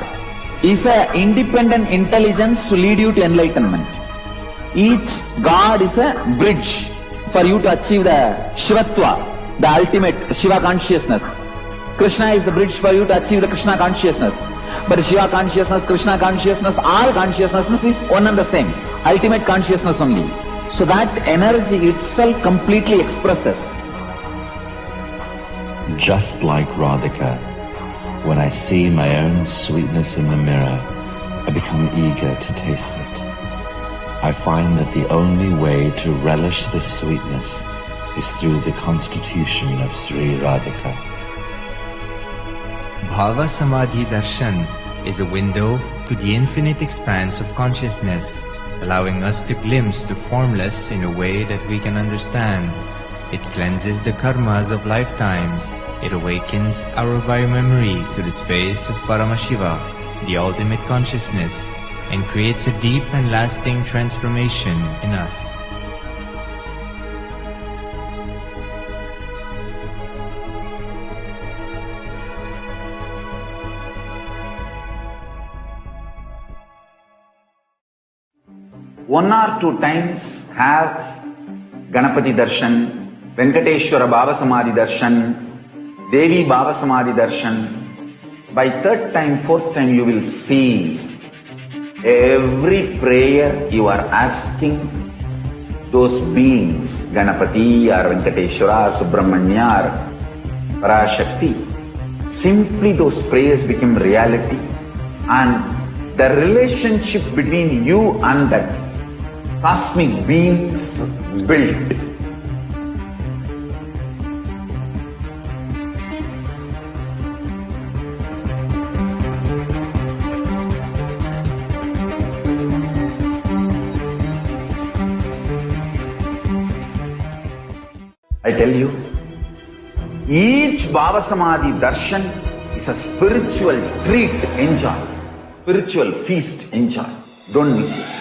is an independent intelligence to lead you to enlightenment. Each God is a bridge for you to achieve the Shivatva, the ultimate Shiva consciousness. Krishna is the bridge for you to achieve the Krishna consciousness. But Shiva consciousness, Krishna consciousness, all consciousness is one and the same. Ultimate consciousness only. So that energy itself completely expresses. Just like Radhika, when I see my own sweetness in the mirror, I become eager to taste it. I find that the only way to relish this sweetness is through the constitution of Sri Radhika. Bhava Samadhi Darshan is a window to the infinite expanse of consciousness, allowing us to glimpse the formless in a way that we can understand. It cleanses the karmas of lifetimes. It awakens our biomemory to the space of Paramashiva, the ultimate consciousness, and creates a deep and lasting transformation in us. One or two times have Ganapati Darshan, Venkateshwara Baba Samadhi Darshan, Devi Baba Samadhi Darshan. By third time, fourth time you will see every prayer you are asking those beings, Ganapati or Venkateshwara or Subramanya or Parashakti. Simply those prayers become reality, and the relationship between you and that cosmic beings built. I tell you, each Baba Samadhi Darshan is a spiritual treat. Enjoy. Spiritual feast. Enjoy. Don't miss it.